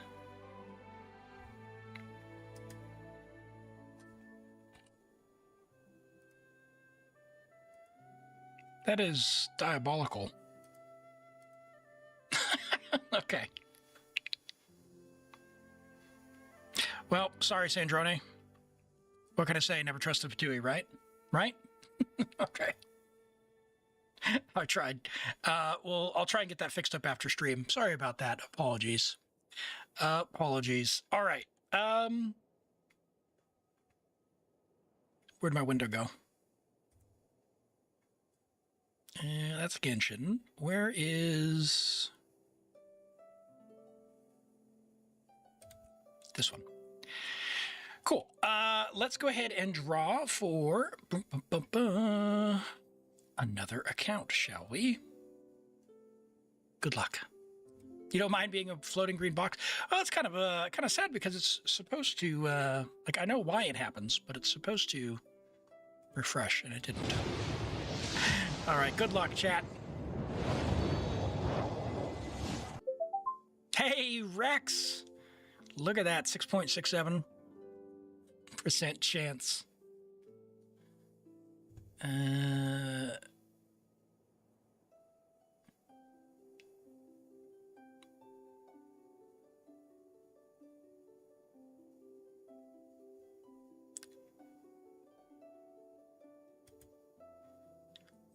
[SPEAKER 1] That is diabolical. Okay. Well, sorry, Sandrone. What can I say? Never trust a Fatui, right? Right? Okay. I tried. Well, I'll try and get that fixed up after stream. Sorry about that. Apologies. Apologies. All right. Where'd my window go? That's Genshin. Where is this one? Cool. Let's go ahead and draw for another account, shall we? Good luck. You don't mind being a floating green box? Oh, it's kind of sad because it's supposed to like, I know why it happens, but it's supposed to refresh and it didn't. All right, good luck, chat. Hey, Rex! Look at that, 6.67% chance.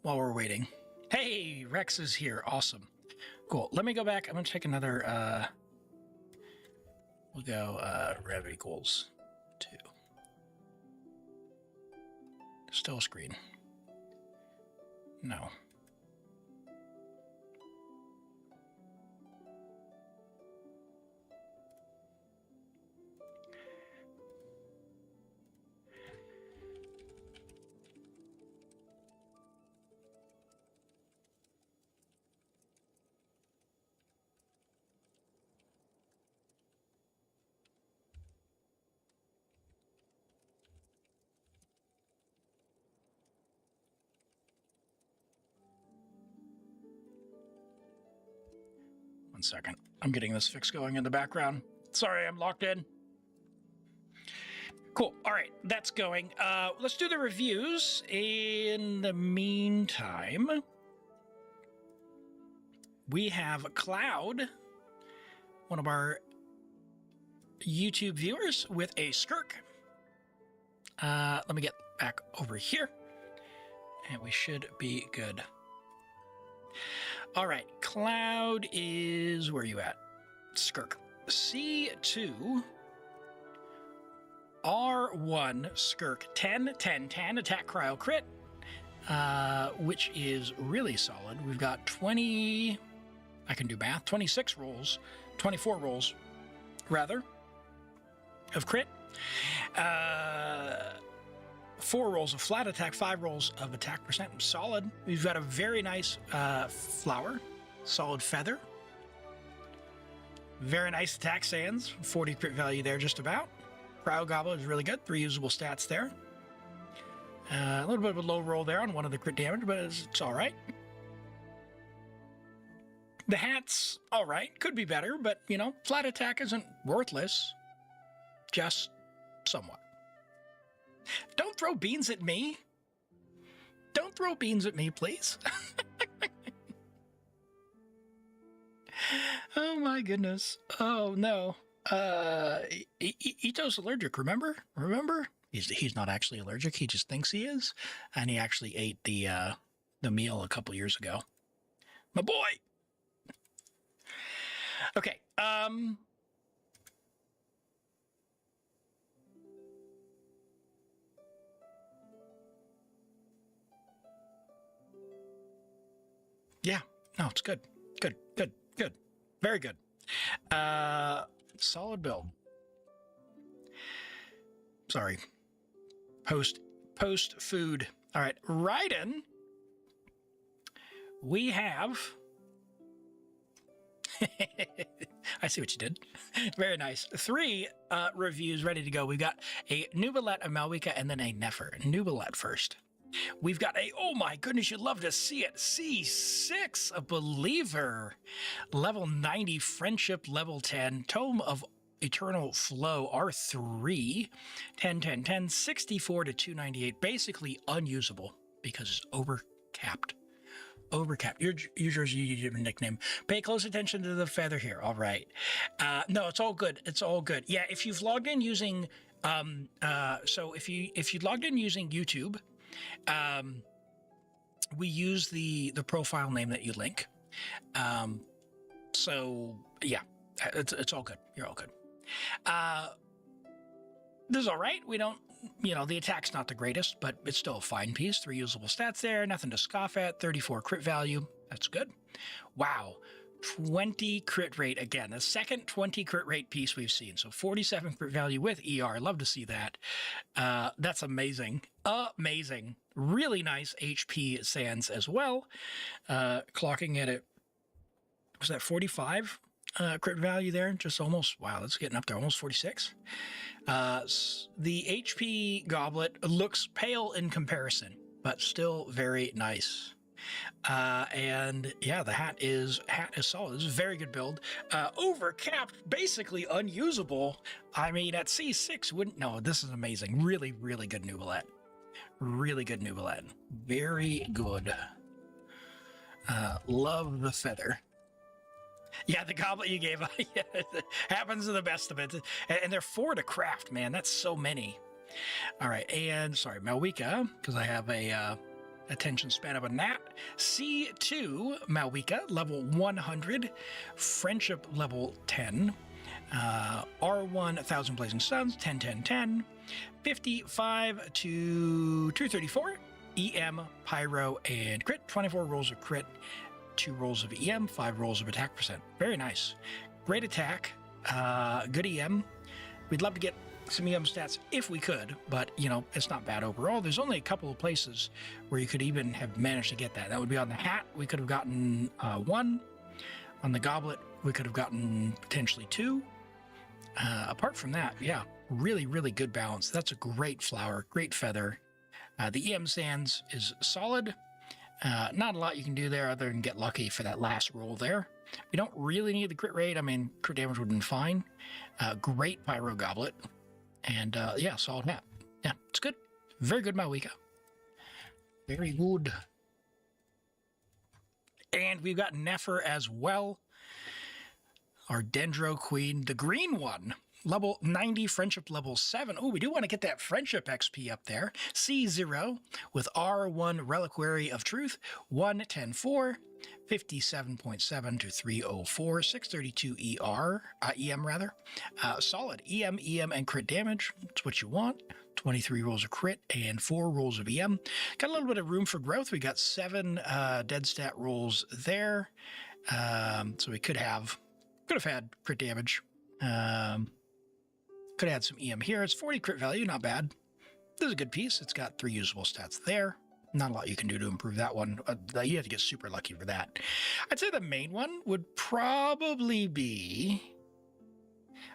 [SPEAKER 1] While we're waiting. Hey, Rex is here. Awesome. Cool. Let me go back. I'm going to take another, we'll go, rev equals 2. Still screen. No. One second. I'm getting this fix going in the background. Sorry, I'm locked in. Cool. All right, that's going. Let's do the reviews. In the meantime, we have Cloud, one of our YouTube viewers, with a skirk. Let me get back over here, and we should be good. All right, Cloud is, where are you at? Skirk. C2, R1, skirk, 10, 10, 10, attack, cryo, crit, which is really solid. We've got 20, I can do math, 26 rolls, 24 rolls, rather, of crit. 4 rolls of flat attack, 5 rolls of attack percent. Solid. We've got a very nice flower, solid feather. Very nice attack sands, 40 crit value there just about. Cryo Goblet is really good, 3 usable stats there. A little bit of a low roll there on one of the crit damage, but it's all right. The hat's all right, could be better, but, you know, flat attack isn't worthless, just somewhat. Don't throw beans at me. Don't throw beans at me, please. Oh my goodness. Oh no. Ito's allergic, remember? He's not actually allergic, he just thinks he is. And he actually ate the meal a couple years ago. My boy. Okay, yeah, no, it's good. Good. Very good. Solid build. Sorry. Post food. All right, Raiden. We have... I see what you did. Very nice. 3 reviews ready to go. We've got a Nubalet, a Mavuika, and then a Nefer. Nubalet first. We've got a, oh my goodness, you'd love to see it, C6, a Believer, level 90, Friendship, level 10, Tome of Eternal Flow, R3, 10, 10, 10, 64 to 298, basically unusable because it's overcapped. Overcapped. Your YouTube nickname. Pay close attention to the feather here. All right. No, it's all good. It's all good. Yeah, if you've logged in using, so if you logged in using YouTube, we use the profile name that you link. So yeah, it's all good. You're all good. This is all right. We don't, you know, the attack's not the greatest, but it's still a fine piece. 3 usable stats there. Nothing to scoff at. 34 crit value. That's good. Wow. 20 crit rate again. The second 20 crit rate piece we've seen. So 47 crit value with ER. Love to see that. That's amazing. Amazing. Really nice HP sands as well. Clocking at it. Was that 45 crit value there? Just almost. Wow, that's getting up there. Almost 46. The HP goblet looks pale in comparison, but still very nice. And yeah, the hat is solid. This is a very good build. Overcapped, basically unusable. I mean, at C6 wouldn't. No, this is amazing. Really, really good Nubalet. Really good Nubalet. Very good. Love the feather. Yeah, the goblet you gave, yeah, happens to the best of it. And they're 4 to craft, man. That's so many. All right, and sorry, Mavuika, because I have a attention span of a gnat. C2, Mavuika, level 100. Friendship, level 10. R1, 1,000 Blazing Suns, 10, 10, 10. 55 to 234. EM, Pyro, and crit. 24 rolls of crit. 2 rolls of EM, 5 rolls of attack percent. Very nice. Great attack. Good EM. We'd love to get some EM stats if we could, but, you know, it's not bad overall. There's only a couple of places where you could even have managed to get that. That would be on the hat. We could have gotten 1. On the goblet, we could have gotten potentially 2. Apart from that, yeah, really, really good balance. That's a great flower, great feather. The EM sands is solid. Not a lot you can do there other than get lucky for that last roll there. We don't really need the crit rate. I mean, crit damage would have been fine. Great Pyro Goblet. And yeah, solid map. Yeah, it's good. Very good, Mavuika. Very good. And we've got Nefer as well. Our Dendro Queen, the green one. Level 90, friendship level 7. Oh, we do want to get that friendship XP up there. C0 with R1 Reliquary of Truth, 110.4, 57.7 to 304, 632 EM rather. Solid EM, and crit damage. That's what you want. 23 rolls of crit and 4 rolls of EM. Got a little bit of room for growth. We got 7 dead stat rolls there. So we could have had crit damage. Could add some EM here. It's 40 crit value, not bad. This is a good piece. It's got 3 usable stats there. Not a lot you can do to improve that one. You have to get super lucky for that. I'd say the main one would probably be...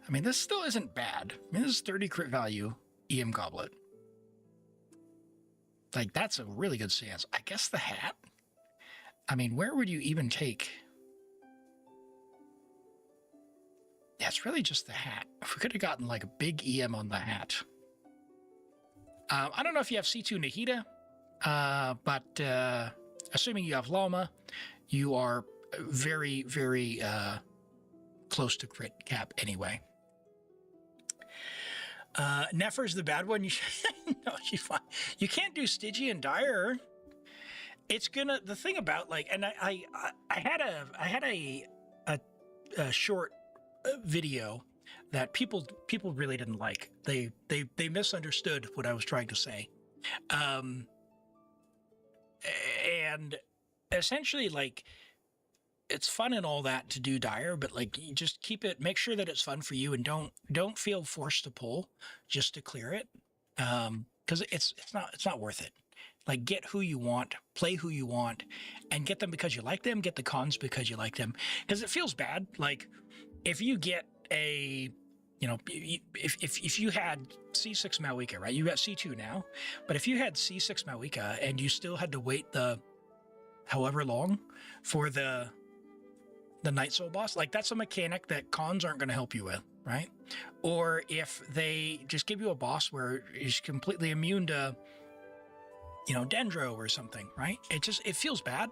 [SPEAKER 1] I mean, this still isn't bad. I mean, this is 30 crit value EM Goblet. Like, that's a really good stance. I guess the hat? I mean, where would you even take... Yeah, it's really just the hat. If we could have gotten like a big EM on the hat. I don't know if you have C2 Nahida, but assuming you have Lauma, you are very, very close to crit cap anyway. Nefer's the bad one. No, she's fine. You can't do Stygian Dire. It's gonna, the thing about like, and I had a short video that people really didn't like. They misunderstood what I was trying to say, and essentially, like, it's fun and all that to do Dire, but like, you just keep it, make sure that it's fun for you, and don't feel forced to pull just to clear it, because it's not worth it. Like, get who you want, play who you want, and get them because you like them. Get the cons because you like them, because it feels bad. Like, if you get a, you know, if you had C6 Mavuika, right? You got C2 now, but if you had C6 Mavuika and you still had to wait the however long for the Night Soul boss, like, that's a mechanic that cons aren't going to help you with, right? Or if they just give you a boss where he's completely immune to, you know, Dendro or something, right? It feels bad.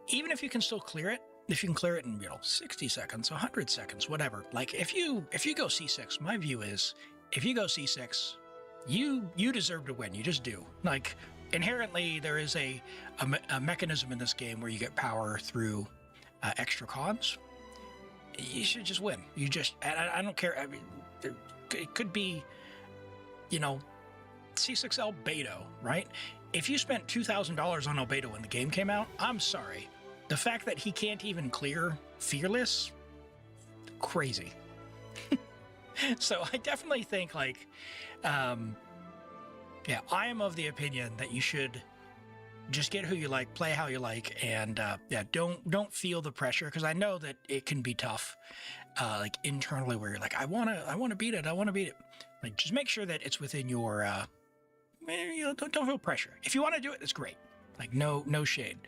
[SPEAKER 1] Even if you can still clear it, if you can clear it in, you know, 60 seconds, 100 seconds, whatever. Like, if you go C6, my view is, if you go C6, you deserve to win. You just do. Like, inherently, there is a mechanism in this game where you get power through extra cons. You should just win. You just, and I don't care. I mean, it could be, you know, C6 Albedo, right? If you spent $2,000 on Albedo when the game came out, I'm sorry. The fact that he can't even clear Fearless, crazy. So I definitely think, like, yeah, I am of the opinion that you should just get who you like, play how you like, and yeah, don't feel the pressure, because I know that it can be tough, like, internally, where you're like, I wanna beat it, Like, just make sure that it's within your, you know, don't feel pressure. If you want to do it, it's great. Like, no shade.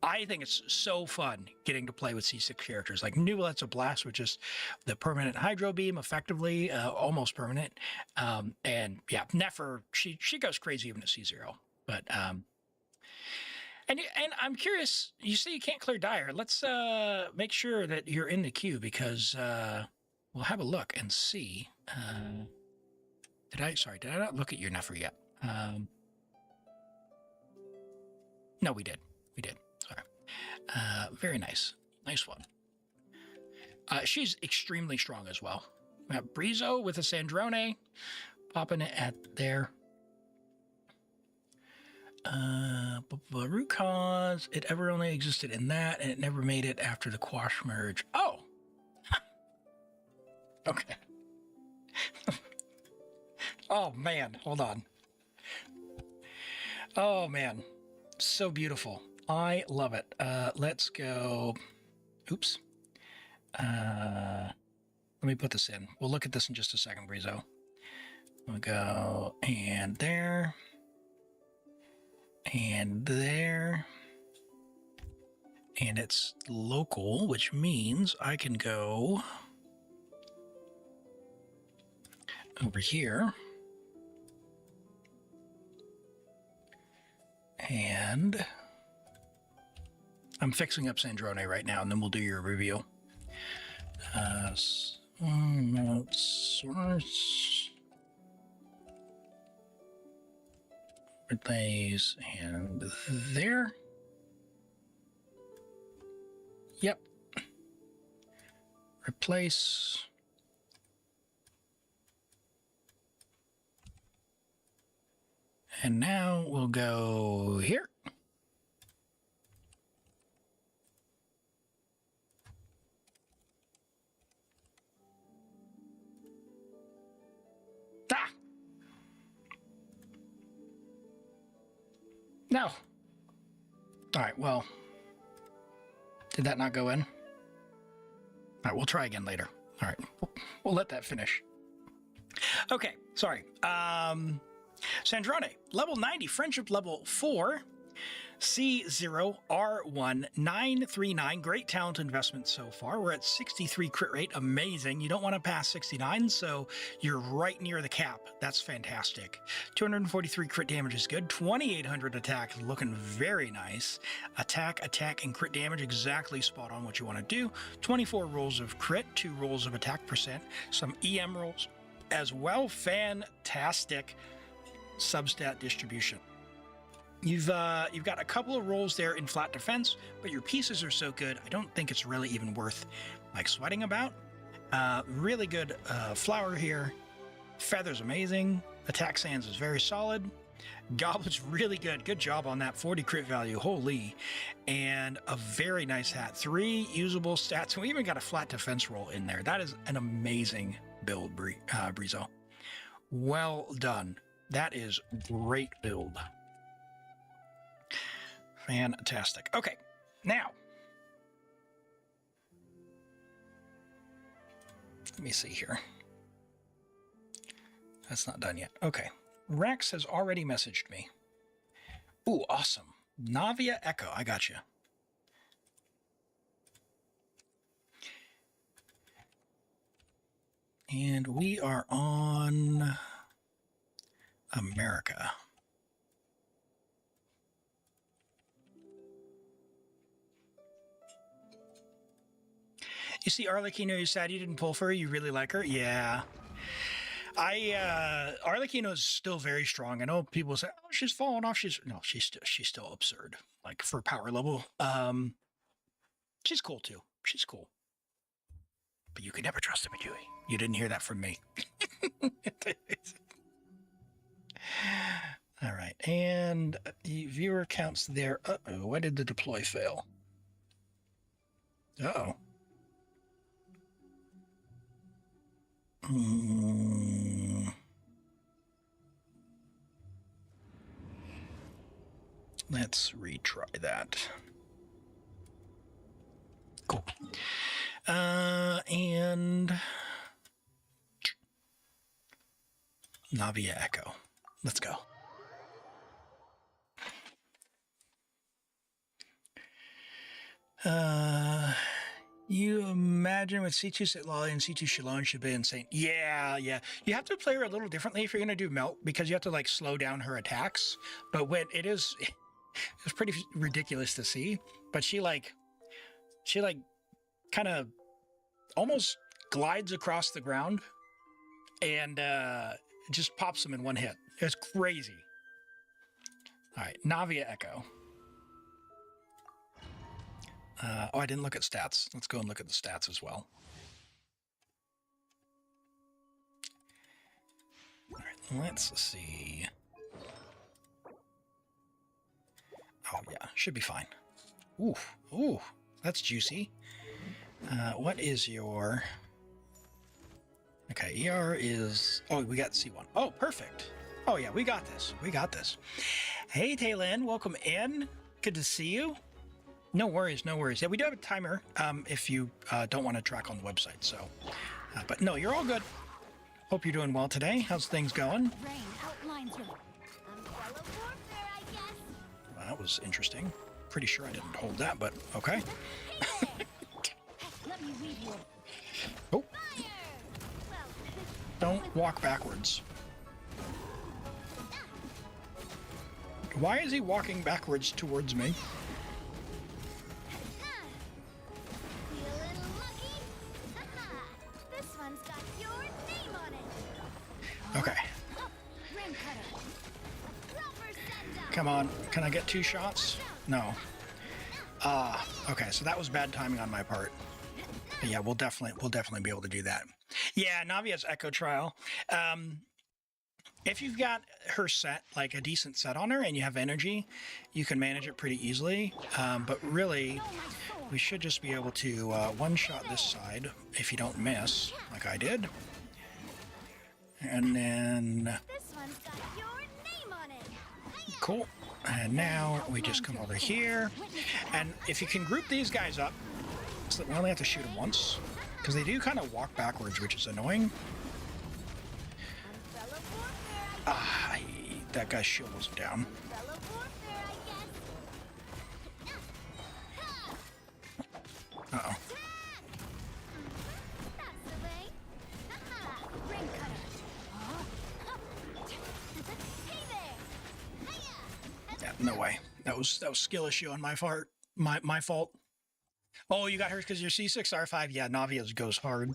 [SPEAKER 1] I think it's so fun getting to play with C6 characters. Like, Nubilet's a blast, which is the permanent Hydro Beam, effectively, almost permanent. And yeah, Nefer, she goes crazy even at C0. But and I'm curious. You say you can't clear Dire. Let's make sure that you're in the queue, because we'll have a look and see. Did I not look at your Nefer yet? No, we did. Sorry. Very nice. Nice one. She's extremely strong as well. We have Brizo with a Sandrone popping it at there. Barukas, it ever only existed in that, and it never made it after the Quash merge. Oh! Okay. Oh, man. Hold on. Oh, man. So beautiful. I love it. Let's go. Oops. Let me put this in. We'll look at this in just a second, Brizo. We'll go and there. And there. And it's local, which means I can go over here. And I'm fixing up Sandrone right now, and then we'll do your review. Source. Replace and there. Yep. Replace. And now we'll go here. Ah! No. All right, well, did that not go in? All right, we'll try again later. All right, we'll let that finish. Okay, sorry. Sandrone, level 90, friendship level 4, C0R1939. Great talent investment so far. We're at 63 crit rate. Amazing. You don't want to pass 69, so you're right near the cap. That's fantastic. 243 crit damage is good. 2,800 attack, looking very nice. Attack, and crit damage, exactly spot on what you want to do. 24 rolls of crit, 2 rolls of attack percent, some EM rolls as well. Fantastic substat distribution. You've got a couple of rolls there in flat defense, but your pieces are so good, I don't think it's really even worth like sweating about. Really good flower here. Feather's amazing. Attack Sands is very solid. Goblet's really good. Good job on that. 40 crit value. Holy. And a very nice hat. 3 usable stats. And we even got a flat defense roll in there. That is an amazing build, Brizo. Well done. That is great build. Fantastic. Okay, now let me see here. That's not done yet. Okay, Rex has already messaged me. Ooh, awesome. Navia Echo, I got you. And we are on America. You see, Arlecchino, you said you didn't pull for her. You really like her? Yeah. Arlecchino is still very strong. I know people say, oh, she's fallen off. She's still absurd. Like for power level. She's cool too. She's cool. But you can never trust him, Dewey. You didn't hear that from me. All right. And the viewer counts there. Uh-oh. Why did the deploy fail? Uh-oh. Let's retry that. Cool. And Navia Echo. Let's go. You imagine with C2 Sitlali and C2 Shalon should be insane. Yeah. You have to play her a little differently if you're going to do Melt, because you have to like slow down her attacks. But when it's pretty ridiculous to see. But she kind of almost glides across the ground and just pops them in one hit. It's crazy. All right, Navia Echo. I didn't look at stats. Let's go and look at the stats as well. All right, let's see. Oh, yeah, should be fine. Ooh, that's juicy. What is your... Okay, ER is... Oh, we got C1. Oh, perfect. Oh, yeah, we got this. Hey, Taylin, welcome in. Good to see you. No worries. Yeah, we do have a timer if you don't want to track on the website. So, but no, you're all good. Hope you're doing well today. How's things going?
[SPEAKER 3] Rain outlines your umbrella warfare, I guess.
[SPEAKER 1] Well, that was interesting. Pretty sure I didn't hold that, but okay.
[SPEAKER 3] Let me read you.
[SPEAKER 1] Oh.
[SPEAKER 3] Fire! Well,
[SPEAKER 1] Don't.
[SPEAKER 3] with
[SPEAKER 1] walk backwards. Why is he walking backwards towards me?
[SPEAKER 3] Feeling lucky? Haha! This one's got your name on it.
[SPEAKER 1] Okay,
[SPEAKER 3] Rim cutter. Proper send up.
[SPEAKER 1] come on. Can I get 2 shots? No. Okay, so that was bad timing on my part. But yeah, we'll definitely be able to do that. Yeah, Navia's Echo Trial. If you've got her set, like a decent set on her, and you have energy, you can manage it pretty easily. But really, we should just be able to one-shot this side if you don't miss, like I did. And then,
[SPEAKER 3] This one's got your name on it.
[SPEAKER 1] cool. And now we just come over here. And if you can group these guys up, so that we only have to shoot them once, because they do kind of walk backwards, which is annoying.
[SPEAKER 3] Umbrella warfare, I
[SPEAKER 1] That guy's shield was down.
[SPEAKER 3] Umbrella warfare, I guess.
[SPEAKER 1] Uh-oh.
[SPEAKER 3] Attack! That's the way. Haha! Ring cutter. Hey there! Hiya!
[SPEAKER 1] Yeah, no way. That was skill issue on my part. My fault. Oh, you got hurt because you're C6R5? Yeah, Navia's goes hard.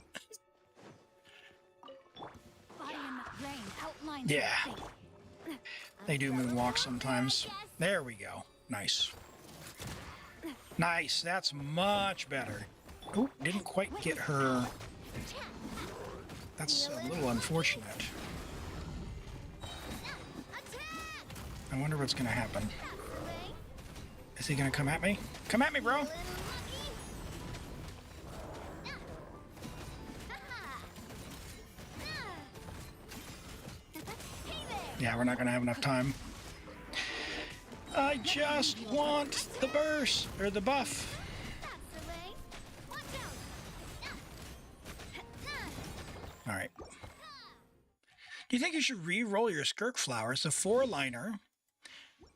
[SPEAKER 3] Body in the rain outlines
[SPEAKER 1] Yeah.
[SPEAKER 3] your fate.
[SPEAKER 1] They do moonwalk sometimes. There we go. Nice. Nice. That's much better. Oh, didn't quite get her. That's a little unfortunate.
[SPEAKER 3] Attack!
[SPEAKER 1] I wonder what's going to happen.
[SPEAKER 3] That's the way.
[SPEAKER 1] Is he going to come at me? Come at me, bro.
[SPEAKER 3] Feeling lucky? Haha! Hey there!
[SPEAKER 1] Yeah, we're not going to have enough time. I just want the burst, or the buff.
[SPEAKER 3] That's the way. Watch out!
[SPEAKER 1] All right. Do you think you should re-roll your Skirk Flower? It's a 4-liner.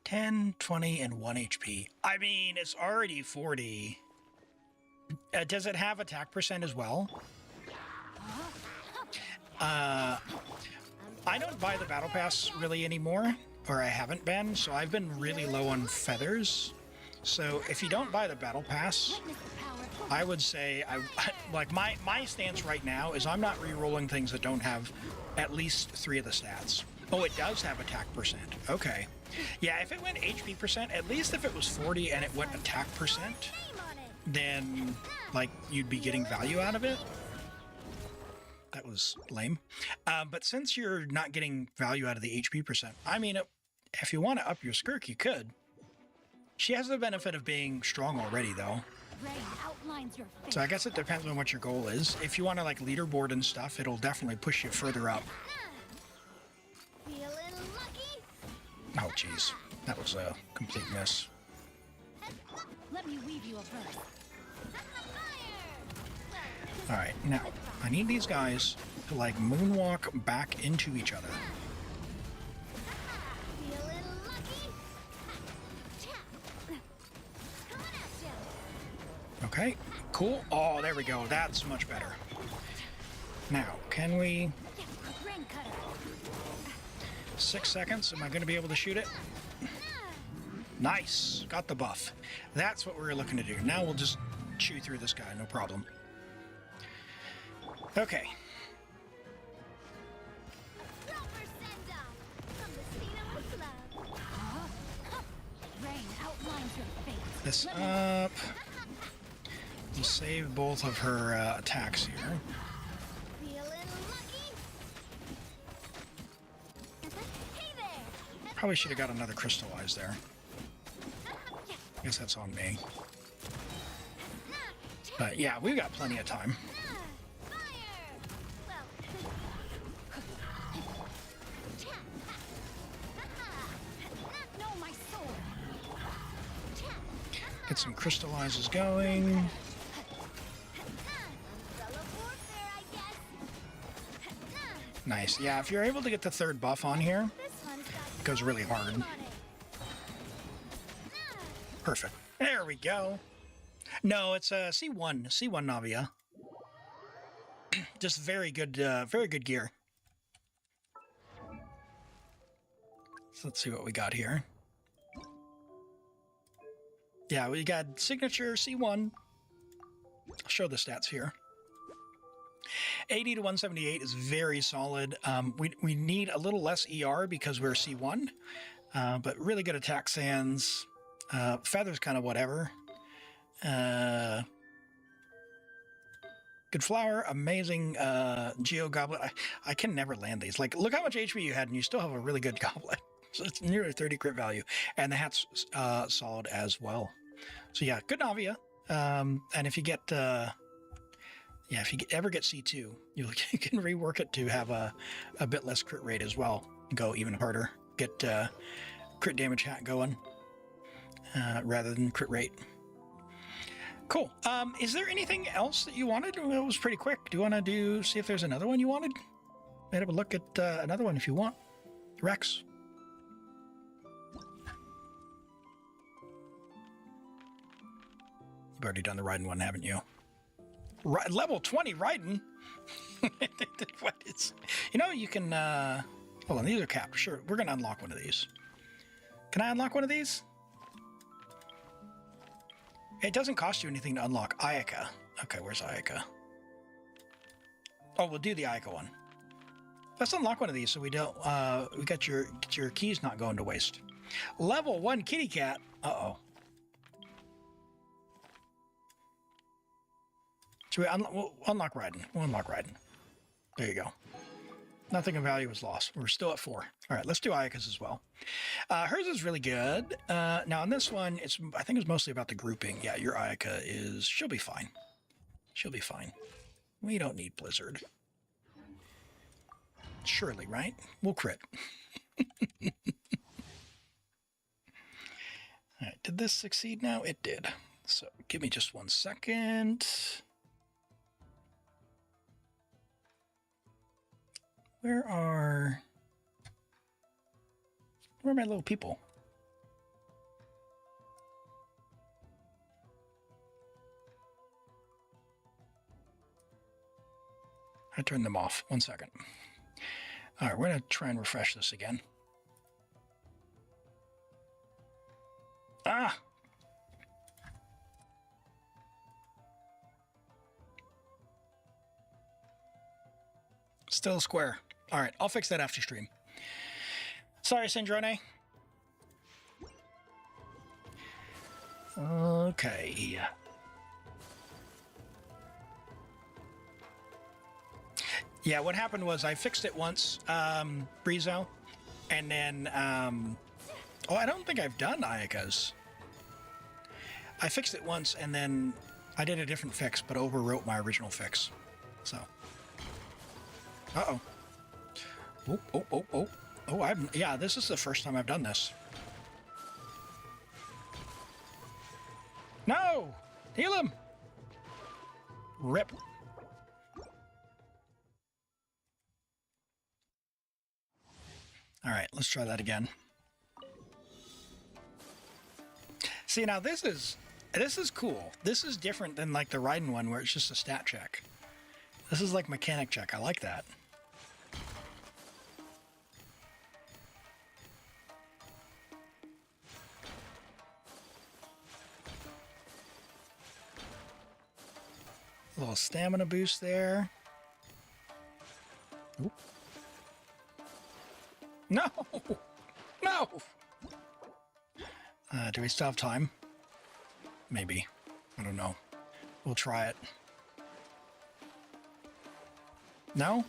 [SPEAKER 1] 10, 20, and 1 HP. I mean, it's already 40. Does it have attack percent as well? I don't buy the Battle Pass really anymore, or I haven't been, so I've been really low on feathers. So if you don't buy the Battle Pass, I would say, like my stance right now is I'm not re-rolling things that don't have at least 3 of the stats. Oh, it does have attack percent. Okay. Yeah, if it went HP percent, at least if it was 40 and it went attack percent,
[SPEAKER 3] Name on it.
[SPEAKER 1] then, like, you'd be getting value out of it. That was lame. But since you're not getting value out of the HP percent, I mean, if you want to up your Skirk, you could. She has the benefit of being strong already, though.
[SPEAKER 3] Rain outlines your fate.
[SPEAKER 1] So I guess it depends on what your goal is. If you want to, like, leaderboard and stuff, it'll definitely push you further up.
[SPEAKER 3] Feeling lucky?
[SPEAKER 1] Oh, jeez. That was a complete miss.
[SPEAKER 3] Let me weave you a verse. Fire!
[SPEAKER 1] All right, now, I need these guys to, like, moonwalk back into each other.
[SPEAKER 3] Feeling lucky? Coming at ya.
[SPEAKER 1] Okay, cool. Oh, there we go. That's much better. Now, can we...
[SPEAKER 3] Ring cutter.
[SPEAKER 1] 6 seconds. Am I going to be able to shoot it? Nice. Got the buff. That's what we were looking to do. Now we'll just chew through this guy. No problem. Okay.
[SPEAKER 3] Proper send off from the Stygian Onslaught. Rain outlines your fate.
[SPEAKER 1] This up. We'll save both of her attacks here.
[SPEAKER 3] Feeling lucky? Hey there!
[SPEAKER 1] Probably should have got another crystallize there. Guess that's on me. But yeah, we've got plenty of time.
[SPEAKER 3] Fire! Well. No, my sword.
[SPEAKER 1] Get some crystallizes going.
[SPEAKER 3] Umbrella warfare, I guess.
[SPEAKER 1] Nice. Yeah, if you're able to get the 3rd buff on here,
[SPEAKER 3] This one's got
[SPEAKER 1] it goes really hard.
[SPEAKER 3] on it.
[SPEAKER 1] Perfect. There we go. No, it's a C1 Navia. Just very good gear. So let's see what we got here. Yeah, we got signature C1. I'll show the stats here. 80 to 178 is very solid. We need a little less ER because we're C1, but really good attack sands. Feathers kind of whatever. Good flower, amazing Geo Goblet. I can never land these. Like, look how much HP you had, and you still have a really good goblet. So it's nearly 30 crit value, and the hat's solid as well. So yeah, good Navia. And if you get, if you ever get C2, you can rework it to have a bit less crit rate as well. Go even harder. Get crit damage hat going rather than crit rate. Cool. Is there anything else that you wanted? Well, it was pretty quick. Do you want to see if there's another one you wanted? Maybe have a look at another one if you want. Rex. You've already done the riding one, haven't you? Level 20 riding? What is... You know, you can... Hold on, these are capped. Sure, we're going to unlock one of these. Can I unlock one of these? It doesn't cost you anything to unlock Ayaka. Okay, where's Ayaka? Oh, we'll do the Ayaka one. Let's unlock one of these so we don't... we got your keys not going to waste. Level 1 kitty cat. Uh-oh. So we'll unlock riding. We'll unlock riding. There you go. Nothing of value was lost. We're still at 4. All right, let's do Ayaka's as well. Hers is really good. Now on this one, I think it's mostly about the grouping. Yeah, your Ayaka she'll be fine. She'll be fine. We don't need Blizzard. Surely, right? We'll crit. All right, did this succeed now? It did. So give me just 1 second. Where are my little people? I turned them off. 1 second. All right, we're going to try and refresh this again. Ah! Still a square. All right, I'll fix that after stream. Sorry, Sandrone. Okay. Yeah, what happened was I fixed it once, Brizo, and then, oh, I don't think I've done Ayaka's. I fixed it once, and then I did a different fix, but overwrote my original fix, so. Uh-oh. Oh, yeah, this is the first time I've done this. No! Elim! Rip. All right, let's try that again. See, now this is cool. This is different than like the Raiden one where it's just a stat check. This is like mechanic check. I like that. A little stamina boost there. Oop. No! No! Do we still have time? Maybe. I don't know. We'll try it. No?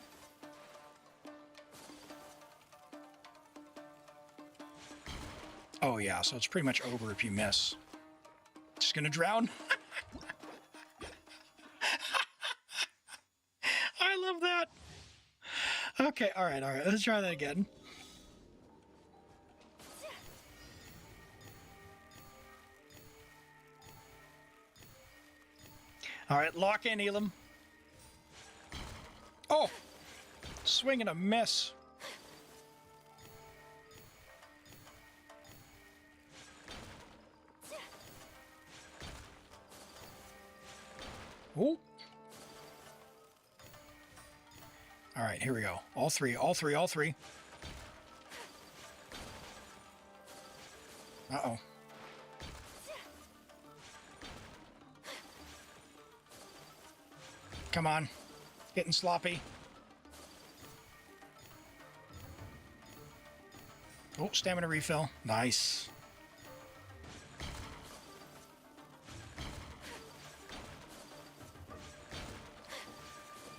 [SPEAKER 1] Oh yeah, so it's pretty much over if you miss. Just gonna drown? I love that. Okay, alright, let's try that again. Alright, lock in, Elim. Oh! Swing and a miss. Oh! Alright, here we go. All three. Uh-oh. Come on. Getting sloppy. Oh, stamina refill. Nice.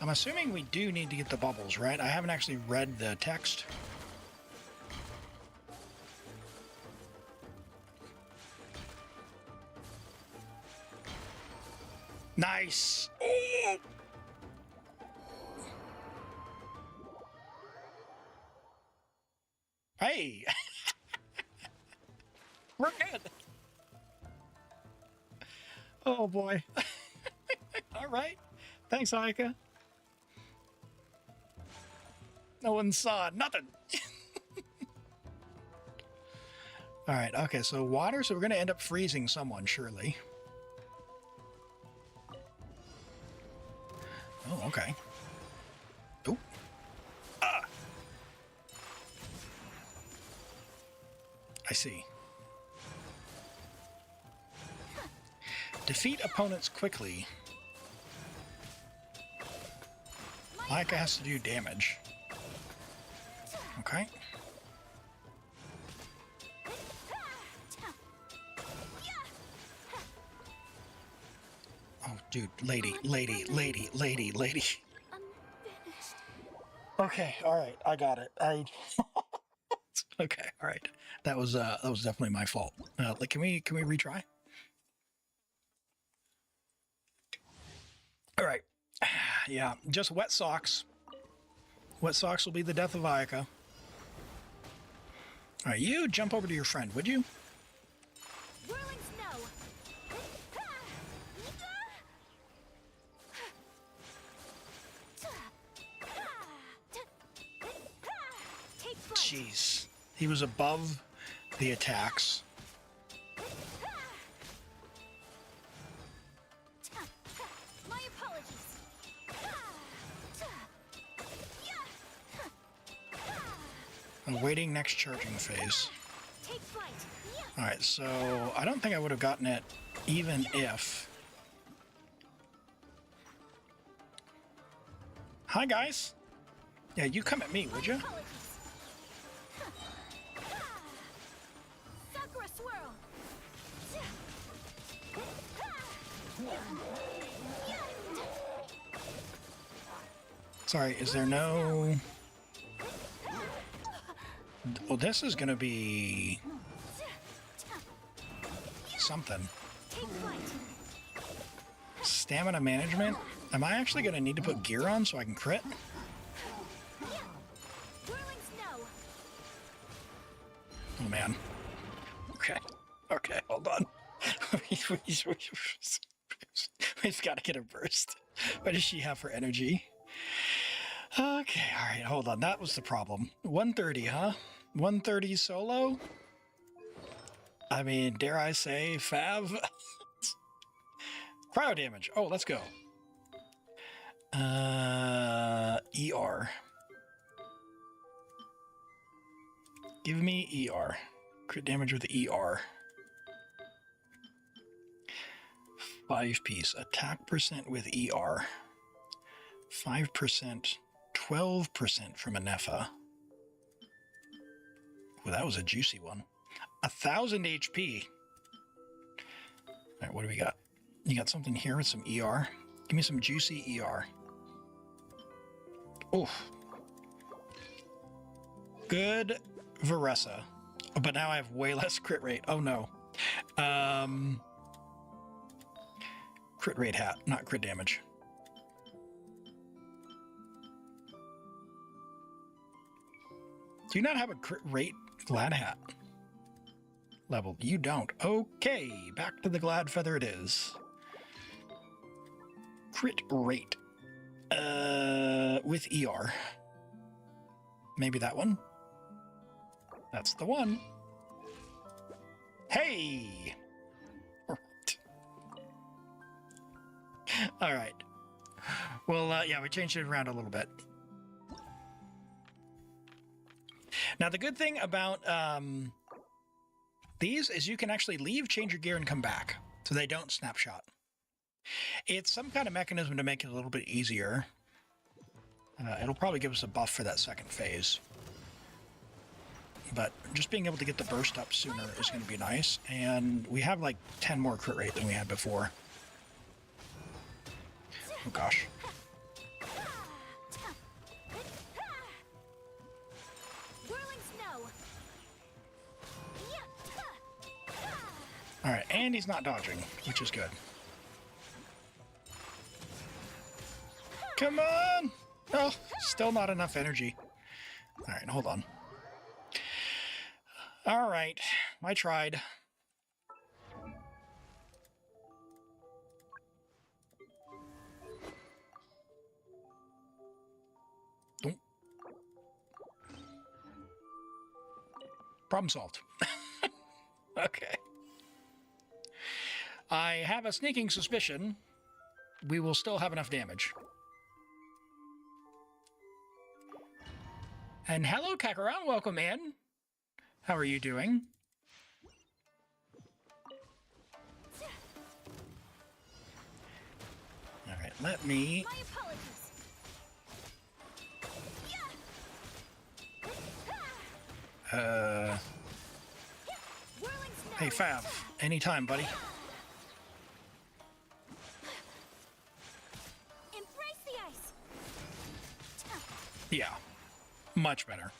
[SPEAKER 1] I'm assuming we do need to get the bubbles, right? I haven't actually read the text. Nice. Oh! Hey. We're good. Oh boy. All right. Thanks, Ayaka. No one saw nothing. All right. Okay. So water. So we're going to end up freezing someone, surely. Oh, okay. Oh. Ah. I see. Defeat opponents quickly. Ayaka has to do damage. Okay. Oh, dude. Lady. Okay, all right. I got it. Okay, all right. That was definitely my fault. Like, can we retry? All right. Yeah, just wet socks. Wet socks will be the death of Ayaka. All right, you jump over to your friend, would you?
[SPEAKER 3] Whirling snow. Take flight.
[SPEAKER 1] Jeez. He was above the attacks.
[SPEAKER 3] My apologies.
[SPEAKER 1] Awaiting next charging phase.
[SPEAKER 3] Take flight.
[SPEAKER 1] All right, so I don't think I would have gotten it even if... Hi, guys. Yeah, you come at me, would you?
[SPEAKER 3] Apologies. Sakura swirl.
[SPEAKER 1] Sorry, is there no... Well, this is going to be... something.
[SPEAKER 3] Take flight.
[SPEAKER 1] Stamina management? Am I actually going to need to put gear on so I can crit?
[SPEAKER 3] Whirling snow.
[SPEAKER 1] Oh, man. Okay. Okay, hold on. We've got to get a burst. What does she have for energy? Okay, all right, hold on. That was the problem. 130, huh? 130 solo? I mean, dare I say, Fav? Cryo damage. Oh, let's go. ER. Give me ER. Crit damage with ER. 5 piece. Attack percent with ER. 5%. 12% from Anefa. Well, that was a juicy one. 1,000 HP. All right, what do we got? You got something here with some ER? Give me some juicy ER. Oof. Good Varesa. Oh, but now I have way less crit rate. Oh, no. Crit rate hat, not crit damage. Do you not have a crit rate glad hat level? You don't. Okay, back to the glad feather it is. Crit rate. With ER. Maybe that one? That's the one. Hey! All right. Well, yeah, we changed it around a little bit. Now, the good thing about These is you can actually leave, change your gear, and come back, so they don't snapshot. It's some kind of mechanism to make it a little bit easier. It'll probably give us a buff for that second phase. But just being able to get the burst up sooner is going to be nice. And we have like 10 more crit rate than we had before. Oh gosh. Alright, and he's not dodging, which is good. Come on! Oh, still not enough energy. Alright, hold on. Alright, I tried. Don't. Problem solved. Okay. I have a sneaking suspicion we will still have enough damage. And hello, Kakaran, welcome in. How are you doing? All right, let me...
[SPEAKER 3] My apologies.
[SPEAKER 1] Hey, Fav, anytime, buddy.
[SPEAKER 3] Embrace the ice.
[SPEAKER 1] Yeah, much better.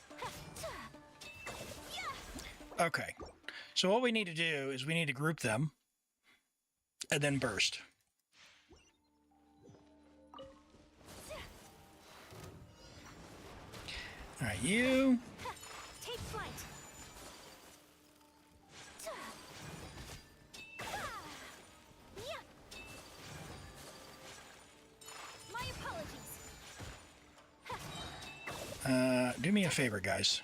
[SPEAKER 1] Okay, so what we need to do is we need to group them and then burst. All right, you.
[SPEAKER 3] Take flight. My apologies.
[SPEAKER 1] Do me a favor, guys.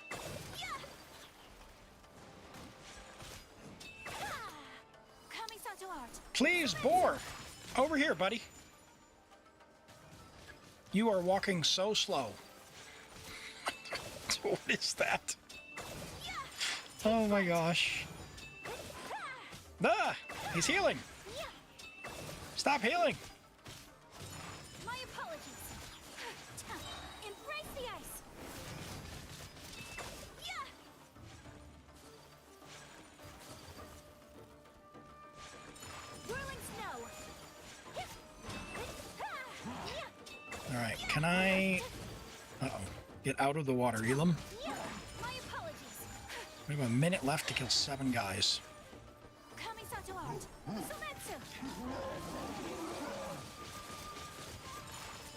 [SPEAKER 3] Kamisato art.
[SPEAKER 1] Please, boar! Over here, buddy. You are walking so slow. What is that? Oh my gosh. Ah! He's healing! Stop healing!
[SPEAKER 3] My apologies. Embrace the ice. Whirling snow.
[SPEAKER 1] Alright, can I... Uh-oh. Get out of the water, Elim.
[SPEAKER 3] My apologies.
[SPEAKER 1] We have a minute left to kill 7 guys.
[SPEAKER 3] Kamisato art. Sumetsu.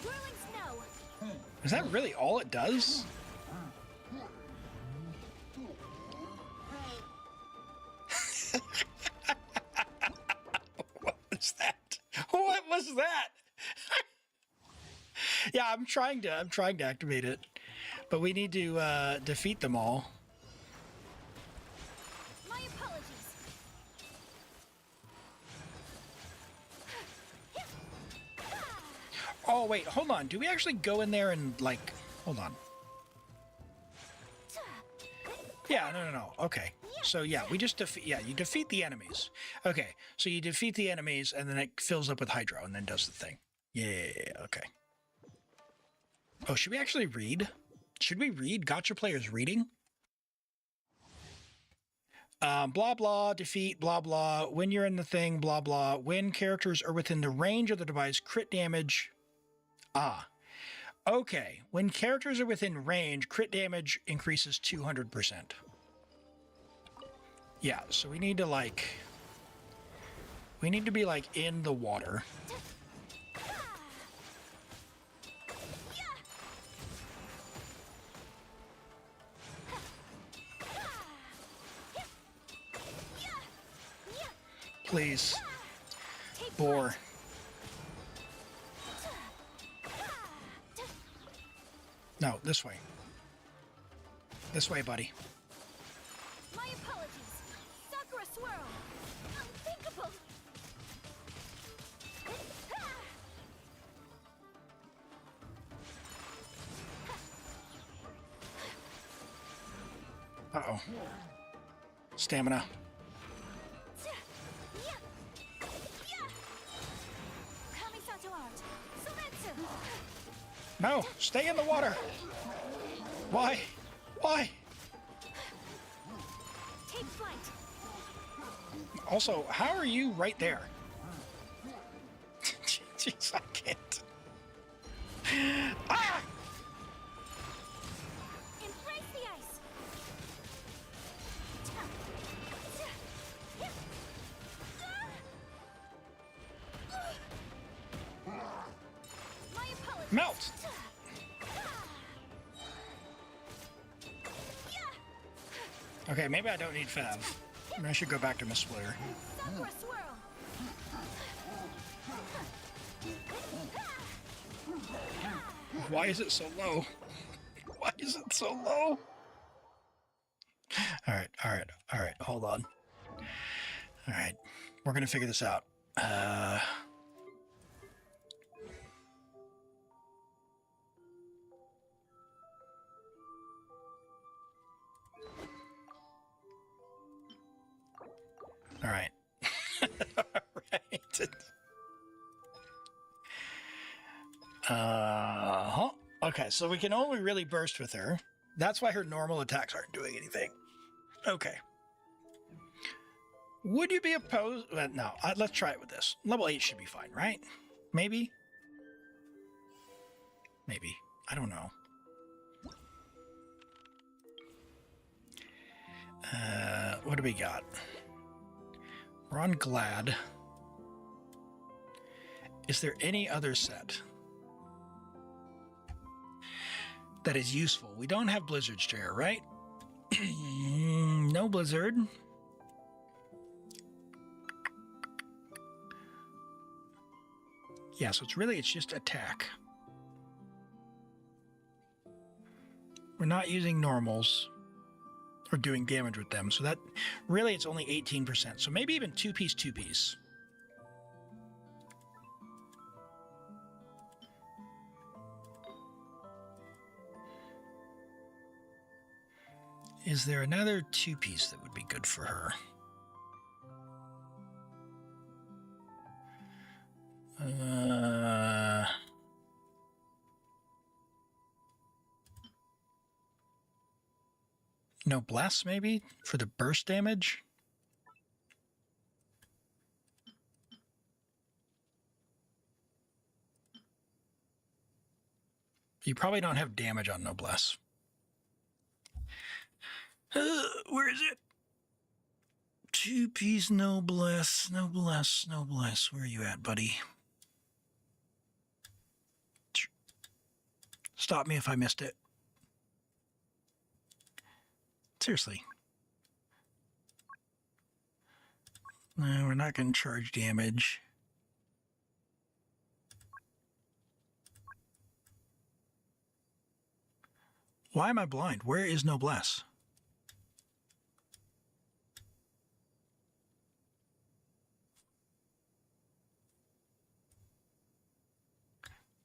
[SPEAKER 3] Whirling snow.
[SPEAKER 1] Is that really all it does? What was that? What was that? Yeah, I'm trying to activate it, but we need to defeat them all.
[SPEAKER 3] My apologies.
[SPEAKER 1] Oh wait, hold on. Do we actually go in there and like? Hold on. Yeah, no. Okay. So yeah, we just defeat. Yeah, you defeat the enemies. Okay, so you defeat the enemies, and then it fills up with hydro, and then does the thing. Yeah. Okay. Oh, should we actually read? Should we read Gotcha Players reading? Blah blah, defeat, blah blah, when you're in the thing, blah blah, when characters are within the range of the device, crit damage. Ah. Okay, when characters are within range, crit damage increases 200%. Yeah, so we need to like... We need to be like in the water. Please. Boar. No, this way. This way, buddy.
[SPEAKER 3] My apologies. Sakura swirl. Unthinkable.
[SPEAKER 1] Uh-oh. Stamina. No, stay in the water. Why? Why?
[SPEAKER 3] Take flight.
[SPEAKER 1] Also, how are you right there? Jeez, I can't. Ah!
[SPEAKER 3] Embrace the ice. My apologies.
[SPEAKER 1] Melt! Okay, maybe I don't need Fav. Maybe I should go back to Miss Splitter.
[SPEAKER 3] Sakura swirl.
[SPEAKER 1] Why is it so low? Why is it so low? Alright, alright, alright, hold on. Alright, we're gonna figure this out. Alright. Alright. Okay, so we can only really burst with her. That's why her normal attacks aren't doing anything. Okay. Would you be opposed? No, let's try it with this. Level 8 should be fine, right? Maybe? Maybe. I don't know. What do we got? We're on Glad. Is there any other set that is useful? We don't have Blizzard's Chair, right? No Blizzard. Yeah, so it's just attack. We're not using normals or doing damage with them, so that really it's only 18%. So maybe even two-piece. Is there another two-piece that would be good for her? No bless, maybe, for the burst damage? You probably don't have damage on Noblesse. Where is it? Two-piece Noblesse. Where are you at, buddy? Stop me if I missed it. Seriously. No, we're not going to charge damage. Why am I blind? Where is Noblesse?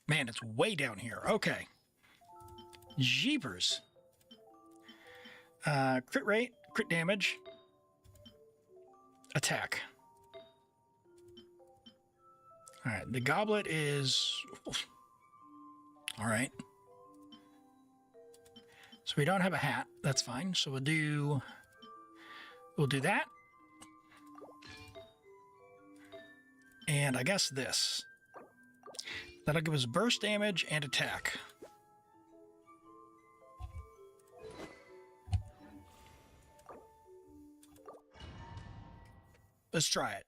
[SPEAKER 1] Man, it's way down here. Okay. Jeepers. Crit rate, crit damage, attack. All right, the goblet is... All right. So we don't have a hat. That's fine. So we'll do that. And I guess this. That'll give us burst damage and attack. Let's try it.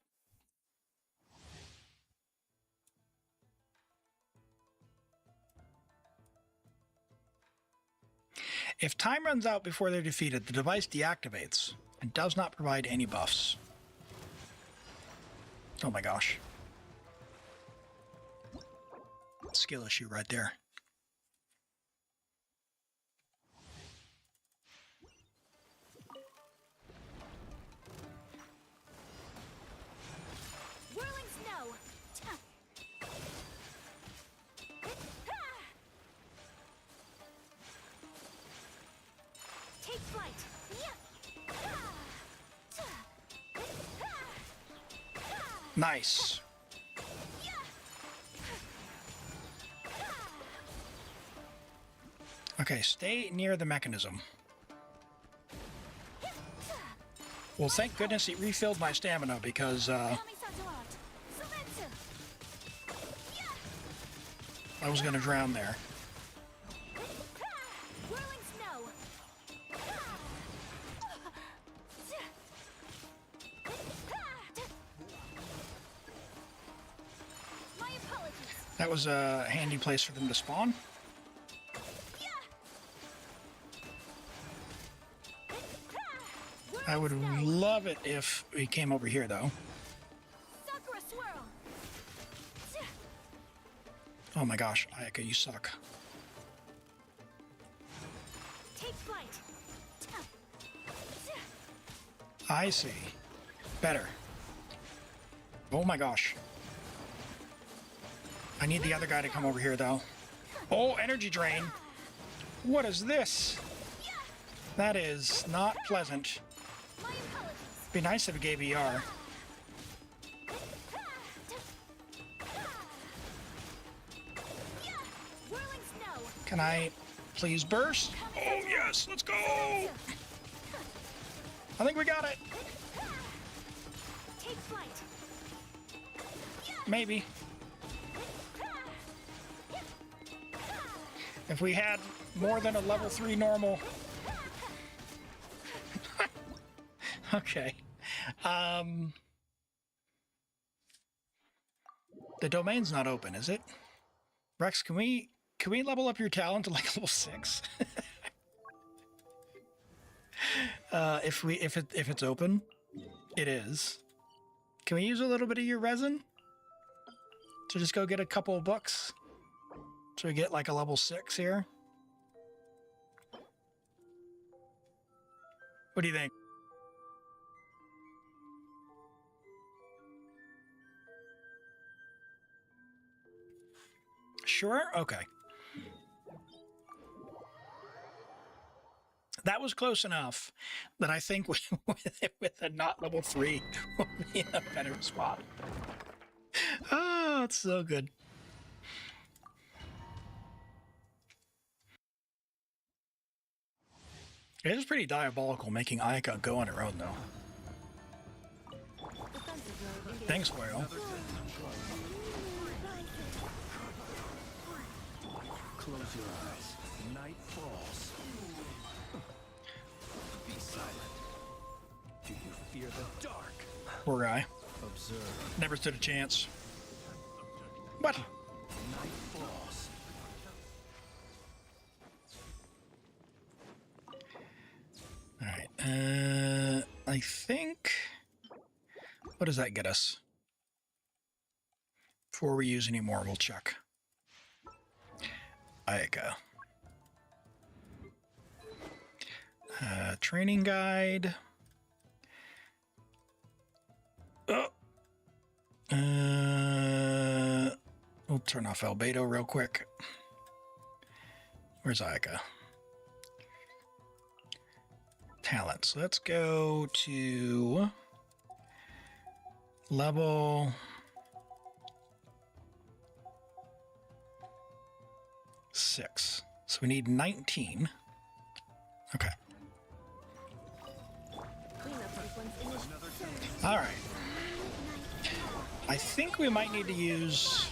[SPEAKER 1] If time runs out before they're defeated, the device deactivates and does not provide any buffs. Oh my gosh. Skill issue right there.
[SPEAKER 3] Whirling snow. Take flight.
[SPEAKER 1] Nice. Okay, stay near the mechanism. Well, thank goodness it refilled my stamina because I was going to drown there.
[SPEAKER 3] Whirling snow. My apologies.
[SPEAKER 1] That was a handy place for them to spawn. I would love it if we came over here, though.
[SPEAKER 3] Sakura swirl.
[SPEAKER 1] Oh my gosh, Ayaka, you suck.
[SPEAKER 3] Take flight.
[SPEAKER 1] I see. Better. Oh my gosh. I need the other guy to come over here, though. Oh, energy drain. What is this? That is not pleasant.
[SPEAKER 3] My apologies.
[SPEAKER 1] Be nice if it gave ER.
[SPEAKER 3] Whirling snow.
[SPEAKER 1] Can I please burst? Oh yes, let's go! I think we got it.
[SPEAKER 3] Take flight.
[SPEAKER 1] Maybe. If we had more than a level 3 normal. Okay. The domain's not open, is it? Rex, can we level up your talent to like level 6? If it's open, it is. Can we use a little bit of your resin to just go get a couple of books? So we get like a level 6 here. What do you think? Sure? Okay. That was close enough that I think with a not level 3, we'll be in a better spot. Oh, it's so good. It is pretty diabolical making Ayaka go on her own, though. Thanks, Whale.
[SPEAKER 6] Close your eyes. Night falls. Be silent. Do you fear the dark?
[SPEAKER 1] Poor guy.
[SPEAKER 6] Observe.
[SPEAKER 1] Never stood a chance. What?
[SPEAKER 6] Night falls.
[SPEAKER 1] Alright, I think... What does that get us? Before we use any more, we'll check. Ayaka. Training guide. Oh! We'll turn off Albedo real quick. Where's Ayaka? Talents. Let's go to level 6. So we need 19. Okay. All right. I think we might need to use.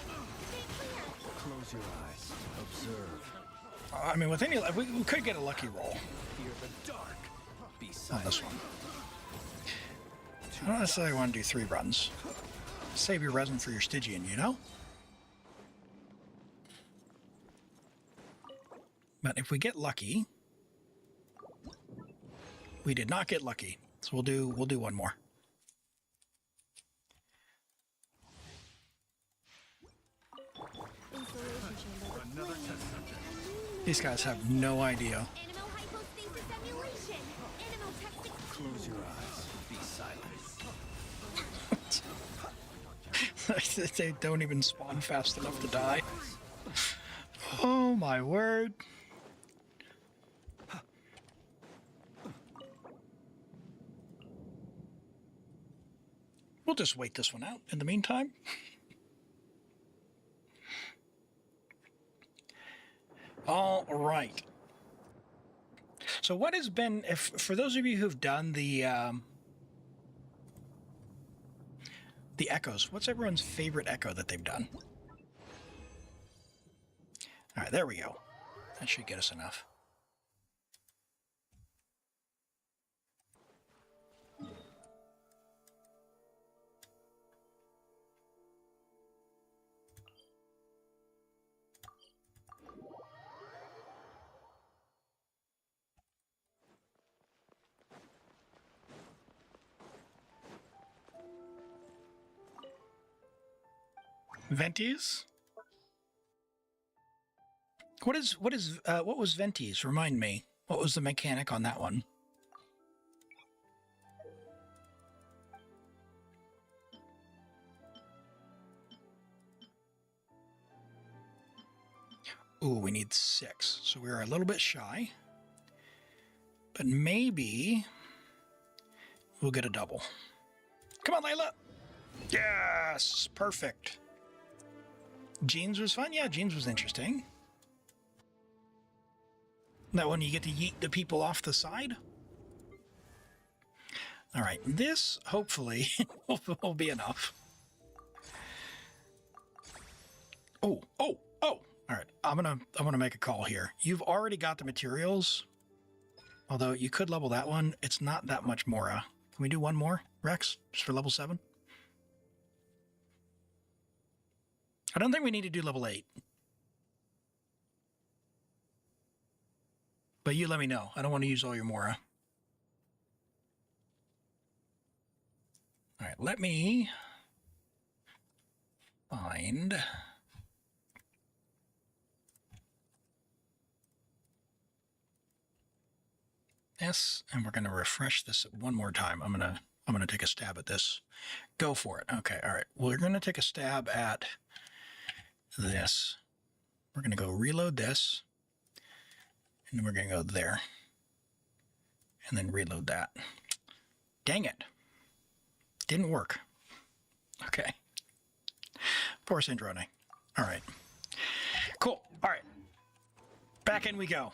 [SPEAKER 6] Close your eyes. Observe.
[SPEAKER 1] I mean, with any, we could get a lucky roll
[SPEAKER 6] Fear the dark. Be
[SPEAKER 1] on
[SPEAKER 6] silent.
[SPEAKER 1] this one. I don't necessarily want to do 3 runs. Save your resin for your Stygian, you know? But if we get lucky, we did not get lucky, so we'll do one more. These guys have no idea.
[SPEAKER 6] Close your eyes. Be silent.
[SPEAKER 1] They don't even spawn fast enough to die. Oh my word. We'll just wait this one out in the meantime. All right. So what has been, if for those of you who've done the echoes, what's everyone's favorite echo that they've done? All right, there we go. That should get us enough. Venties? What was Venties? Remind me. What was the mechanic on that one? Ooh, we need 6. So we're a little bit shy. But maybe we'll get a double. Come on, Layla! Yes! Perfect. Jeans was fun? Yeah, Jeans was interesting. That one you get to yeet the people off the side? All right, this hopefully will be enough. Oh! All right, I'm gonna make a call here. You've already got the materials, although you could level that one. It's not that much more. Can we do one more, Rex, just for level 7? I don't think we need to do level 8. But you let me know. I don't want to use all your Mora. All right, let me find... Yes, and we're going to refresh this one more time. I'm going to take a stab at this. Go for it. Okay, all right. We're going to take a stab at this. We're going to go reload this. And then we're going to go there. And then reload that. Dang it. Didn't work. Okay. Poor Sandrone. All right. Cool. All right. Back in we go.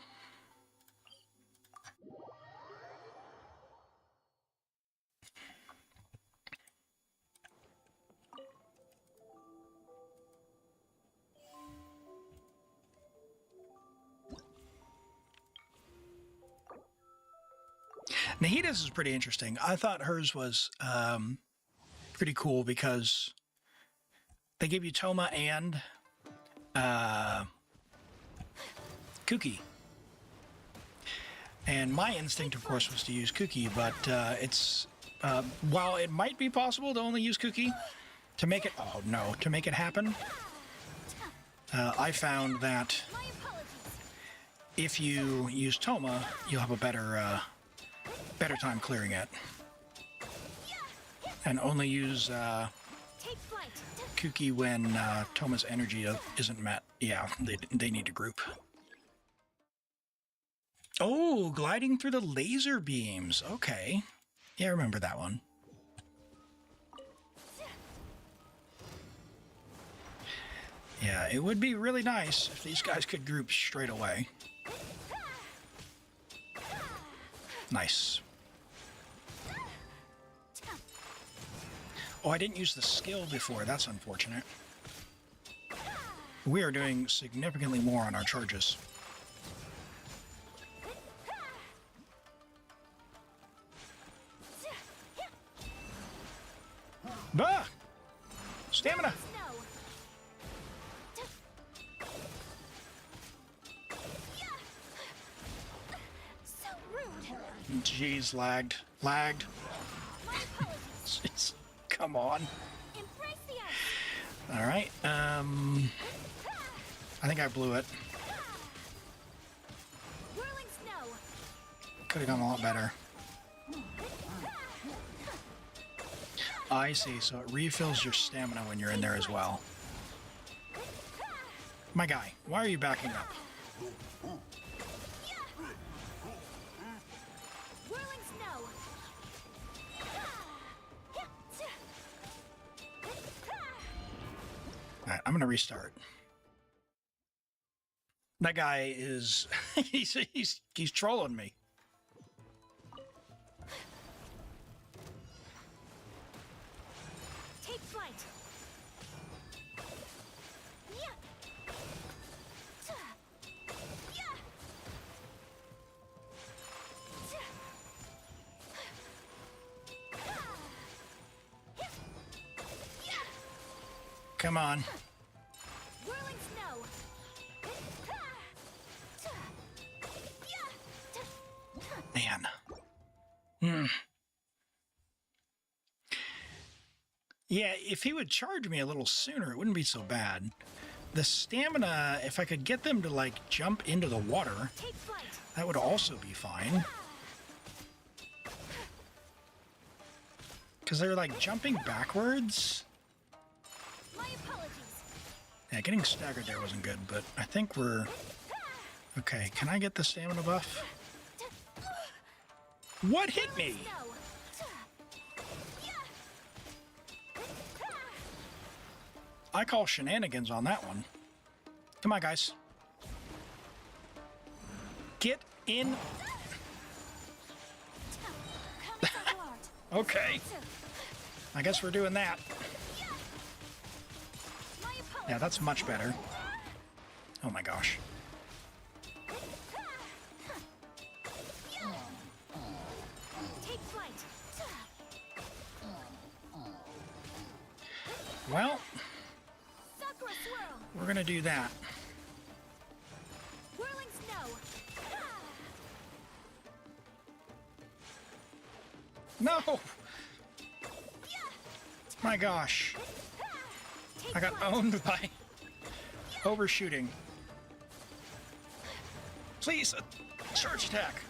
[SPEAKER 1] Nahida's is pretty interesting. I thought hers was pretty cool because they give you Toma and Kuki. And my instinct, of course, was to use Kuki, but it's while it might be possible to only use Kuki to make it to make it happen, I found that if you use Toma, you'll have a better time clearing it. And only use Kuki when Toma's energy isn't met. Yeah, they need to group. Oh, gliding through the laser beams. Okay. Yeah, I remember that one. Yeah, it would be really nice if these guys could group straight away. Nice. Oh, I didn't use the skill before. That's unfortunate. We are doing significantly more on our charges. Bah! Stamina!
[SPEAKER 3] So rude.
[SPEAKER 1] Jeez, lagged. Jeez, come on.
[SPEAKER 3] Embrace the ice.
[SPEAKER 1] All right. I think I blew it.
[SPEAKER 3] Whirling snow.
[SPEAKER 1] Could have gone a lot better. I see. So it refills your stamina when you're in there as well. My guy, why are you backing up?
[SPEAKER 3] Whirling snow.
[SPEAKER 1] All right, I'm gonna restart. That guy is he's trolling me. Come on.
[SPEAKER 3] Whirling snow.
[SPEAKER 1] Man. Hmm. Yeah, if he would charge me a little sooner, it wouldn't be so bad. The stamina, if I could get them to, like, jump into the water,
[SPEAKER 3] Take flight.
[SPEAKER 1] that would also be fine. Because they're, like, jumping backwards.
[SPEAKER 3] My apologies.
[SPEAKER 1] Yeah, getting staggered there wasn't good, but I think we're... Okay, can I get the stamina buff? What hit me?
[SPEAKER 3] Snow.
[SPEAKER 1] I call shenanigans on that one. Come on, guys. Get in. Okay. I guess we're doing that. Yeah, that's much better. Oh my gosh.
[SPEAKER 3] Take flight.
[SPEAKER 1] Well,
[SPEAKER 3] Sakura swirl.
[SPEAKER 1] we're gonna do that.
[SPEAKER 3] Whirling snow.
[SPEAKER 1] No! My gosh.
[SPEAKER 3] Take
[SPEAKER 1] I got
[SPEAKER 3] flight.
[SPEAKER 1] owned by overshooting. Please, a charge attack.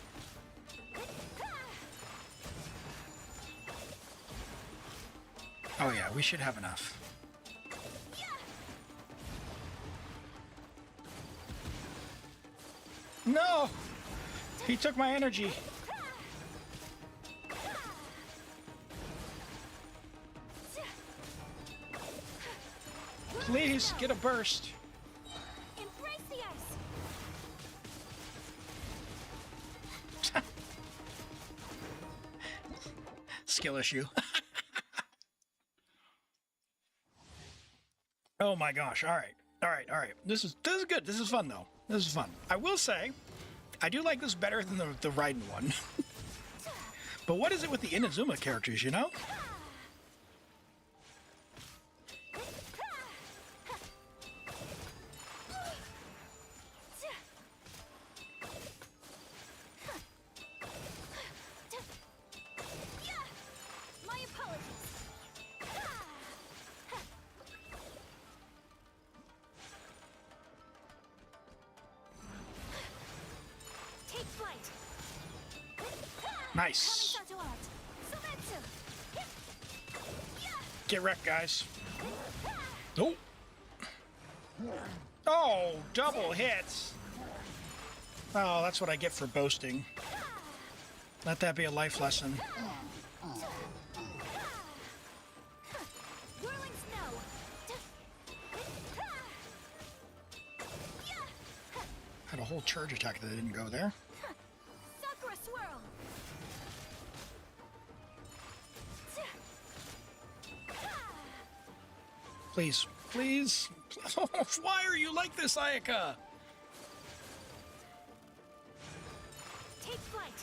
[SPEAKER 1] Oh yeah, we should have enough. No! He took my energy. Please, get a burst.
[SPEAKER 3] Embrace the ice.
[SPEAKER 1] Skill issue. Oh my gosh. All right. All right. All right. This is good. This is fun though. This is fun. I will say, I do like this better than the Raiden one. But what is it with the Inazuma characters, you know?
[SPEAKER 3] My apologies. Take flight.
[SPEAKER 1] Nice.
[SPEAKER 3] Kamisato Ayaka.
[SPEAKER 1] Get wrecked, guys. Oh. Oh, double hits. Oh, that's what I get for boasting. Let that be a life lesson.
[SPEAKER 3] Whirling snow.
[SPEAKER 1] Had a whole charge attack that didn't go there.
[SPEAKER 3] Sakura swirl.
[SPEAKER 1] Please, please. Why are you like this, Ayaka?
[SPEAKER 3] Take flight.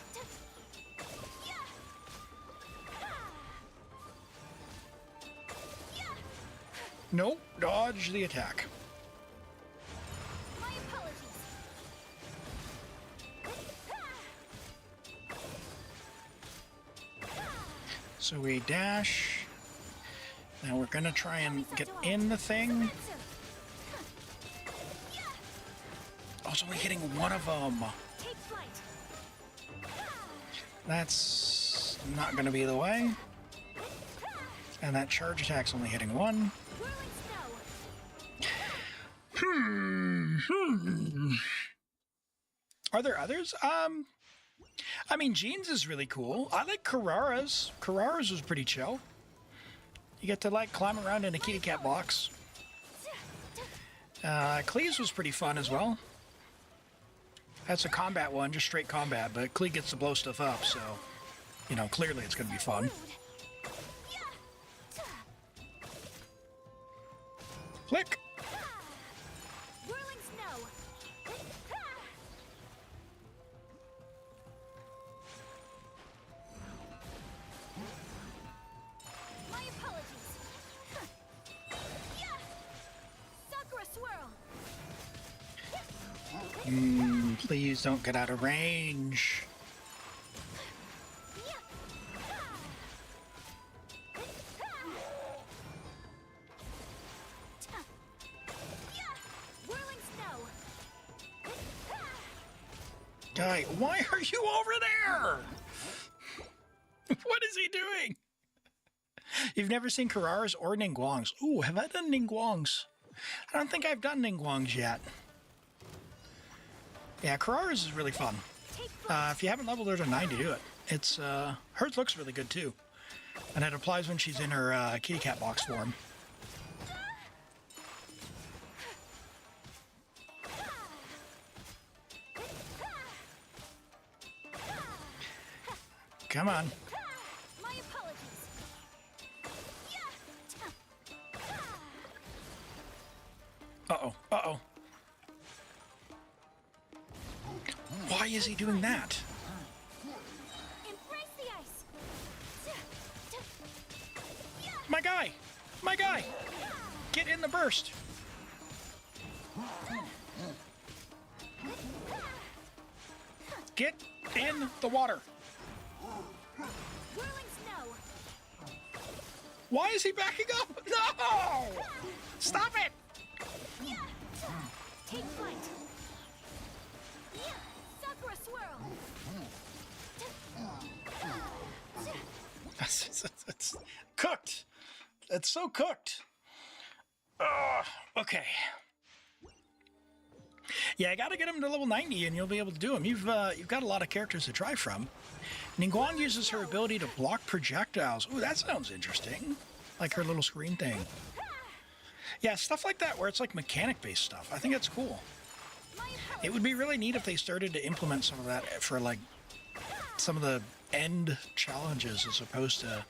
[SPEAKER 1] Nope, dodge the attack.
[SPEAKER 3] My apologies.
[SPEAKER 1] So we dash. Now we're gonna try and get in the thing. Oh, it's only hitting one of them.
[SPEAKER 3] Take flight.
[SPEAKER 1] That's not gonna be the way. And that charge attack's only hitting one.
[SPEAKER 3] Whirling snow.
[SPEAKER 1] Are there others? I mean, Jean's is really cool. I like Carrara's. Carrara's was pretty chill. You get to, like, climb around in a kitty cat box. Klee's was pretty fun as well. That's a combat one, just straight combat, but Klee gets to blow stuff up, so, you know, clearly it's going to be fun. Flick!
[SPEAKER 3] Whirling snow. My apologies.
[SPEAKER 1] Please don't get out of range. Guy, why are you over there? What is he doing? You've never seen Kararas or Ningguangs. Ooh, have I done Ningguangs? I don't think I've done Ningguangs yet. Yeah, Kararas is really fun. If you haven't leveled her to 9 to do it. It's, hers looks really good too. And it applies when she's in her kitty cat box form. Come on.
[SPEAKER 3] My apologies.
[SPEAKER 1] Uh-oh, uh-oh. Why is he doing that?
[SPEAKER 3] Embrace the ice.
[SPEAKER 1] My guy! My guy! Get in the burst! Get in the water!
[SPEAKER 3] Whirling snow.
[SPEAKER 1] Why is he backing up? No! Stop it!
[SPEAKER 3] Take flight. Sakura swirl.
[SPEAKER 1] It's cooked. It's so cooked. Okay. Yeah, I gotta get him to level 90 and you'll be able to do him. You've got a lot of characters to try from. Ningguang uses her ability to block projectiles. Ooh, that sounds interesting. Like her little screen thing. Yeah, stuff like that where it's like mechanic-based stuff. I think that's cool. It would be really neat if they started to implement some of that for like some of the end challenges as opposed to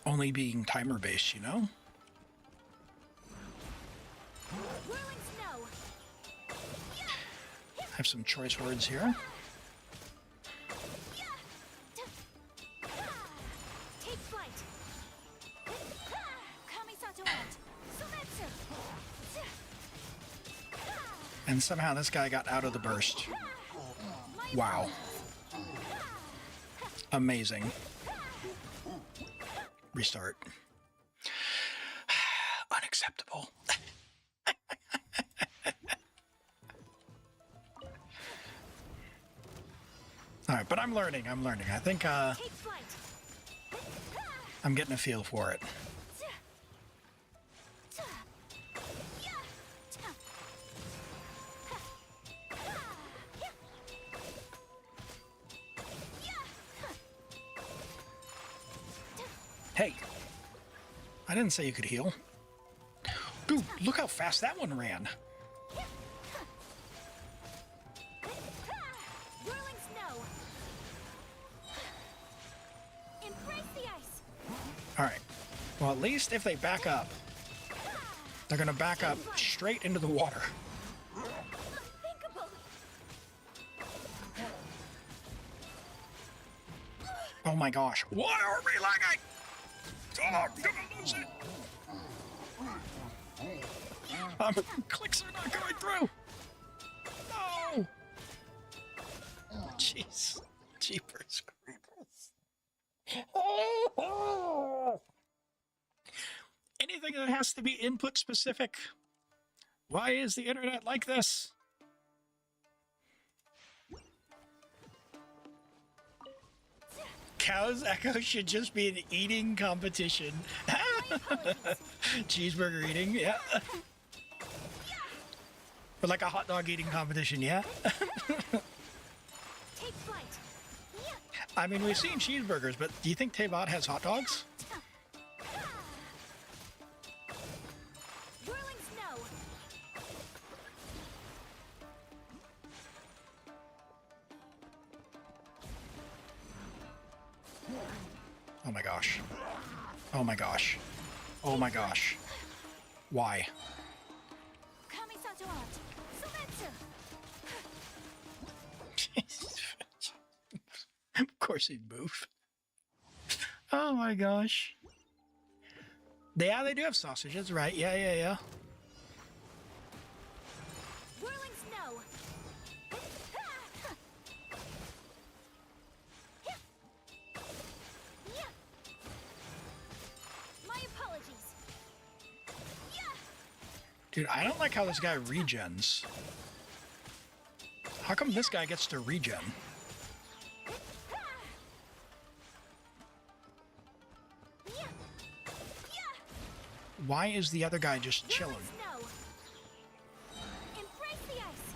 [SPEAKER 1] only being timer-based, you know?
[SPEAKER 3] Whirling snow.
[SPEAKER 1] I have some choice words here.
[SPEAKER 3] Take flight. Kamisato Ayaka. Sumetsu.
[SPEAKER 1] And somehow this guy got out of the burst. Wow. Amazing. Restart. Unacceptable. All right, but I'm learning. I think
[SPEAKER 3] Take flight.
[SPEAKER 1] I'm getting a feel for it. Hey, I didn't say you could heal. Dude, look how fast that one ran.
[SPEAKER 3] Whirling snow. Embrace the ice.
[SPEAKER 1] All right. Well, at least if they back up, they're going to back up straight into the water.
[SPEAKER 3] Unthinkable.
[SPEAKER 1] Oh my gosh. Why are we lagging? Oh, I'm going to lose it. Clicks are not going through. No. Jeez. Jeepers creepers. Oh. Anything that has to be input specific. Why is the internet like this? Cow's Echo should just be an eating competition. Cheeseburger eating, yeah. But like a hot dog eating competition, yeah.
[SPEAKER 3] Take flight.
[SPEAKER 1] I mean, we've seen cheeseburgers, but do you think Tevat has hot dogs?
[SPEAKER 3] Whirling snow.
[SPEAKER 1] Oh my gosh. Oh my gosh. Oh my gosh. Why?
[SPEAKER 3] Kamisato Ayaka. Sumetsu.
[SPEAKER 1] Of course he'd move. Oh my gosh. Yeah, they do have sausages, right? Yeah. Dude, I don't like how this guy regens. How come this guy gets to regen? Why is the other guy just chilling?
[SPEAKER 3] Snow. Embrace the ice.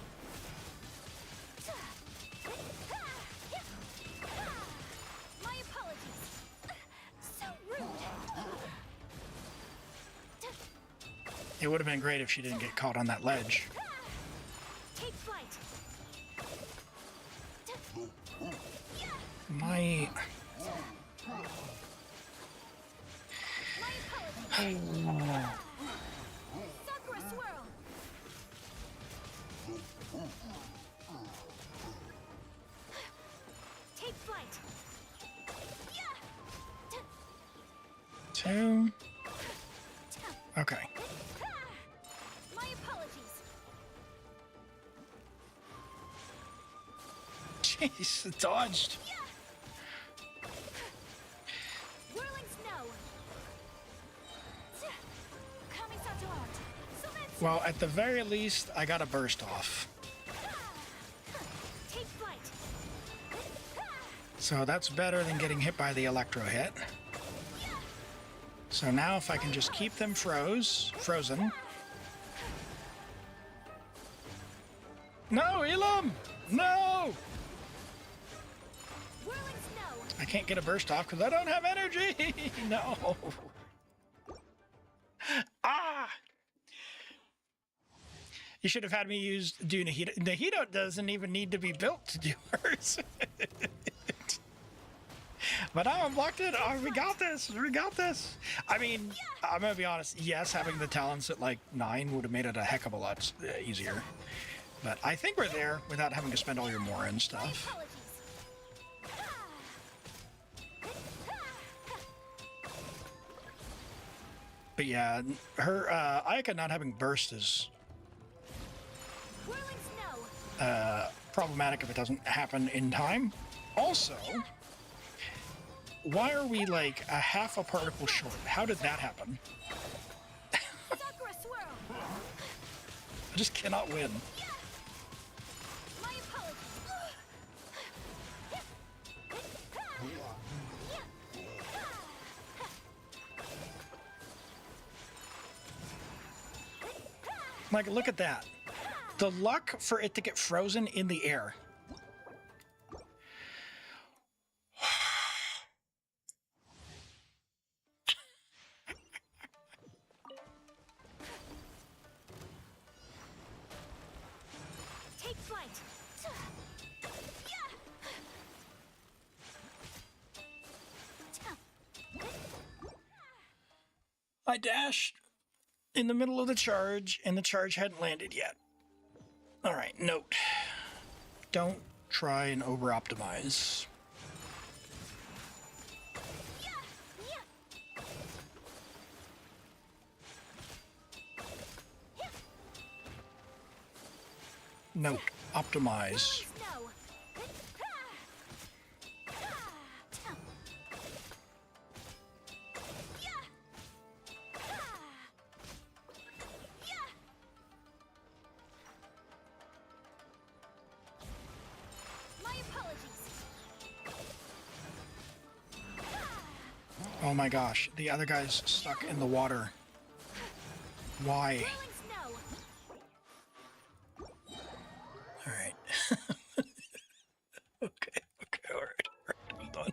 [SPEAKER 3] My apologies. So rude.
[SPEAKER 1] It would have been great if she didn't get caught on that ledge.
[SPEAKER 3] Take flight.
[SPEAKER 1] My...
[SPEAKER 3] My apologies. Sakura swirl. Take flight.
[SPEAKER 1] Two... Okay.
[SPEAKER 3] My apologies.
[SPEAKER 1] Jeez, it dodged.
[SPEAKER 3] Whirling snow. Kamisato out. Sumetsu.
[SPEAKER 1] Well, at the very least, I got a burst off.
[SPEAKER 3] Take flight.
[SPEAKER 1] So that's better than getting hit by the electro hit. So now if I can just keep them frozen. No, Elim! No!
[SPEAKER 3] Whirling snow.
[SPEAKER 1] I can't get a burst off because I don't have energy! No! Ah! You should have had me do Nahito. Nahito doesn't even need to be built to do hers. But I unblocked it. Oh, we got this. We got this. I mean, I'm going to be honest. Yes, having the talents at like 9 would have made it a heck of a lot easier. But I think we're there without having to spend all your more and stuff.
[SPEAKER 3] Apologies.
[SPEAKER 1] But yeah, her Ayaka not having burst is
[SPEAKER 3] Whirling snow.
[SPEAKER 1] problematic if it doesn't happen in time. Also, why are we like a half a particle short? How did that happen?
[SPEAKER 3] Sakura swirl.
[SPEAKER 1] I just cannot win.
[SPEAKER 3] My apologies.
[SPEAKER 1] Like, look at that. The luck for it to get frozen in the air.
[SPEAKER 3] Take flight.
[SPEAKER 1] I dashed in the middle of the charge, and the charge hadn't landed yet. All right, note. Don't try and over-optimize. Note, optimize.
[SPEAKER 3] Snow. My apologies.
[SPEAKER 1] Oh my gosh, the other guy's stuck in the water. Why?
[SPEAKER 3] Whirling snow.
[SPEAKER 1] All right. Okay, all right, hold on.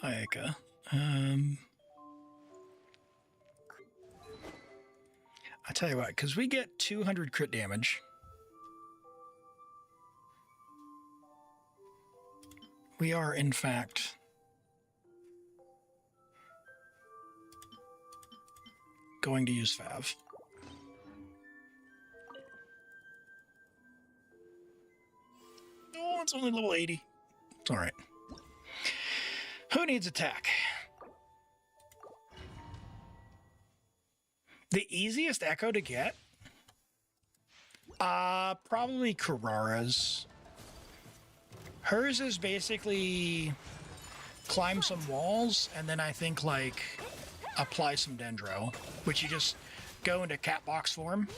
[SPEAKER 1] Ayaka. I tell you what, because we get 200 crit damage. We are, in fact, going to use Fav. Oh, it's only level 80. It's all right. Who needs attack? The easiest echo to get? Probably Karara's. Hers is basically climb some walls and then I think like apply some dendro, which you just go into cat box form.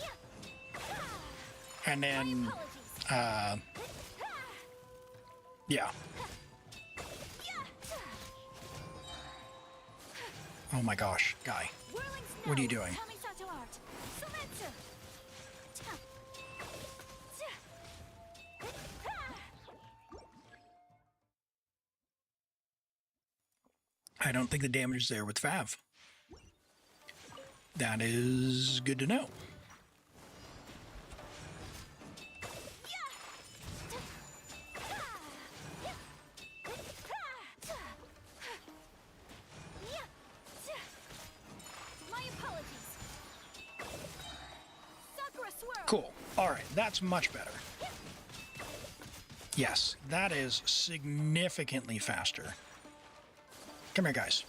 [SPEAKER 1] And then, yeah. Oh my gosh, guy. What are you doing? I don't think the damage is there with Fav. That is good to know. Cool. All right, that's much better. Yes, that is significantly faster. Come here, guys.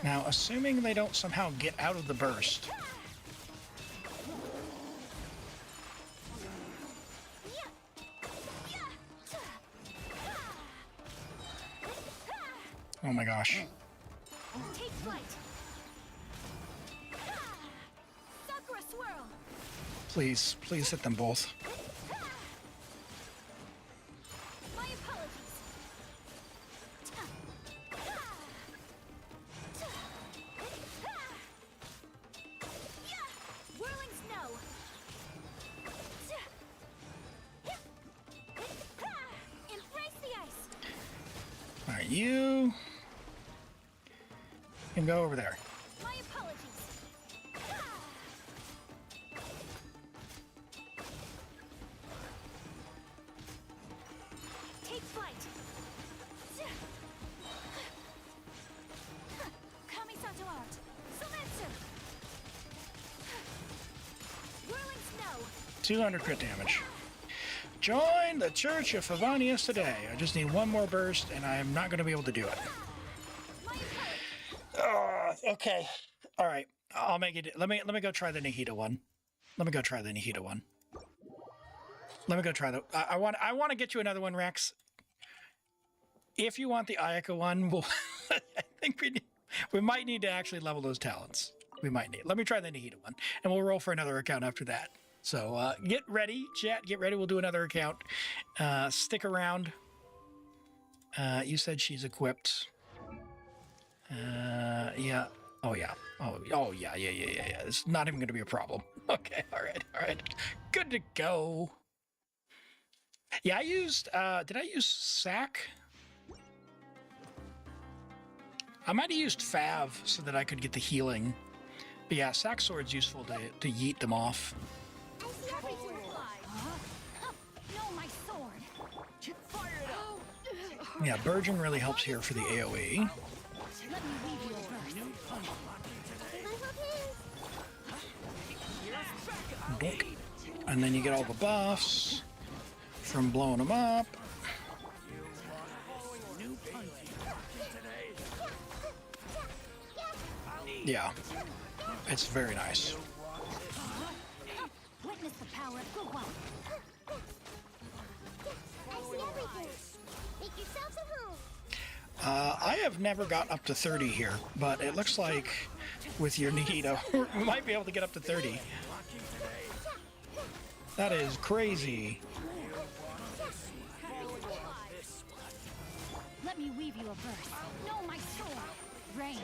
[SPEAKER 1] Now, assuming they don't somehow get out of the burst. Oh my gosh.
[SPEAKER 3] Take flight. Sakura swirl.
[SPEAKER 1] Please, please hit them both.
[SPEAKER 3] My apologies. Whirling snow. Embrace the ice.
[SPEAKER 1] All right, you can go over there.
[SPEAKER 3] My apologies. Take flight. Kamisato art. Sometsu. Whirling snow.
[SPEAKER 1] 200 crit damage. Join the Church of Favonius today. I just need one more burst, and I am not going to be able to do it. Okay. All right. I'll make it. Let me go try the Nihita one. Let me go try the Nihita one. Let me go try the. I want to get you another one, Rex. If you want the Ayaka one, we'll, I think we might need to actually level those talents. We might need. Let me try the Nihita one, and we'll roll for another account after that. So get ready, chat. Get ready. We'll do another account. Stick around. You said she's equipped. Yeah. Oh yeah. Oh yeah. It's not even going to be a problem. Okay. All right. Good to go. Yeah, I used. Did I use Sack? I might have used Fav so that I could get the healing. But yeah, Sack Sword's useful to yeet them off.
[SPEAKER 3] I see everything fly. No, my sword. Fire it up.
[SPEAKER 1] Yeah, Burgeon really helps here for the AoE.
[SPEAKER 3] Let me weave you a verse.
[SPEAKER 1] Boink. And then you get all the buffs from blowing them up. Yeah, it's very nice.
[SPEAKER 3] Witness the power of good one. I see everything. Make yourselves at home.
[SPEAKER 1] I have never got up to 30 here, but it looks like with your Nihita, we might be able to get up to 30. That is crazy.
[SPEAKER 3] Let me weave you a verse. No, my sword. Rain.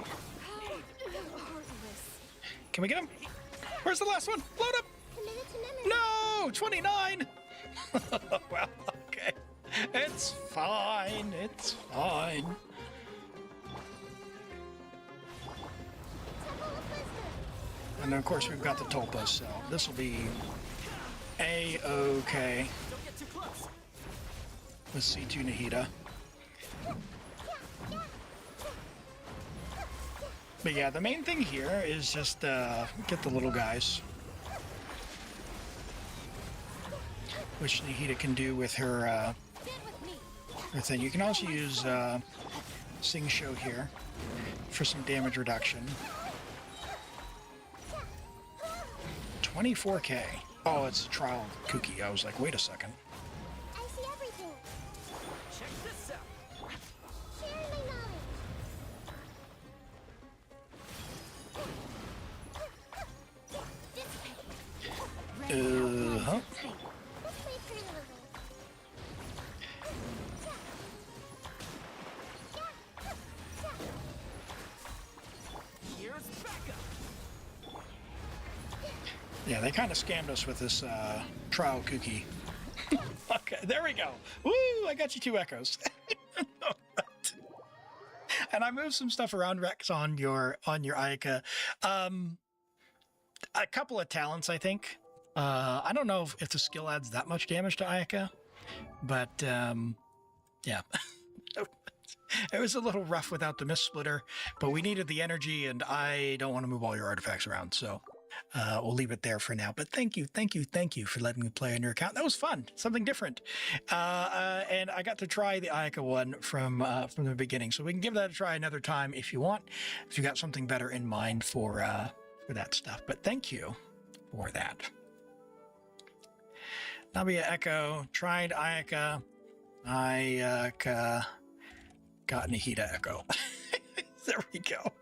[SPEAKER 1] Can we get him? Where's the last one? Load up! No! 29! Well, okay. It's fine. It's fine. And then, of course, we've got the Tulpas, so this will be A-okay. Let's see, to Nihita. But yeah, the main thing here is just get the little guys. Which Nihita can do with her thing. You can also use Sing Show here for some damage reduction. 24k. Oh, it's a trial cookie. I was like, wait a second.
[SPEAKER 3] I see everything.
[SPEAKER 6] Check this out.
[SPEAKER 3] Share my knowledge. This way.
[SPEAKER 1] Huh?
[SPEAKER 3] Let's play pretty little.
[SPEAKER 6] Here's Becca.
[SPEAKER 1] Yeah, they kind of scammed us with this trial cookie. Okay, there we go. Woo! I got you 2 echoes. And I moved some stuff around, Rex, on your Ayaka. A couple of talents, I think. I don't know if the skill adds that much damage to Ayaka, but yeah. It was a little rough without the Mist Splitter, but we needed the energy, and I don't want to move all your artifacts around, so we'll leave it there for now. But thank you for letting me play on your account. That was fun, something different, and I got to try the Ayaka one from the beginning, so we can give that a try another time if you want, if you got something better in mind for that stuff. But thank you for that. Navia Echo tried Ayaka. Ayaka got Nahida Echo. There we go.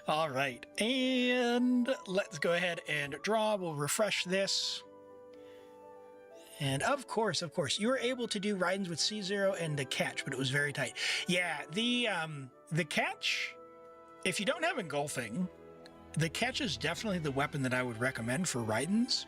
[SPEAKER 1] All right, and let's go ahead and draw. We'll refresh this. And of course, you were able to do Raidens with C0 and the catch, but it was very tight. Yeah, the catch, if you don't have engulfing, the catch is definitely the weapon that I would recommend for Raidens.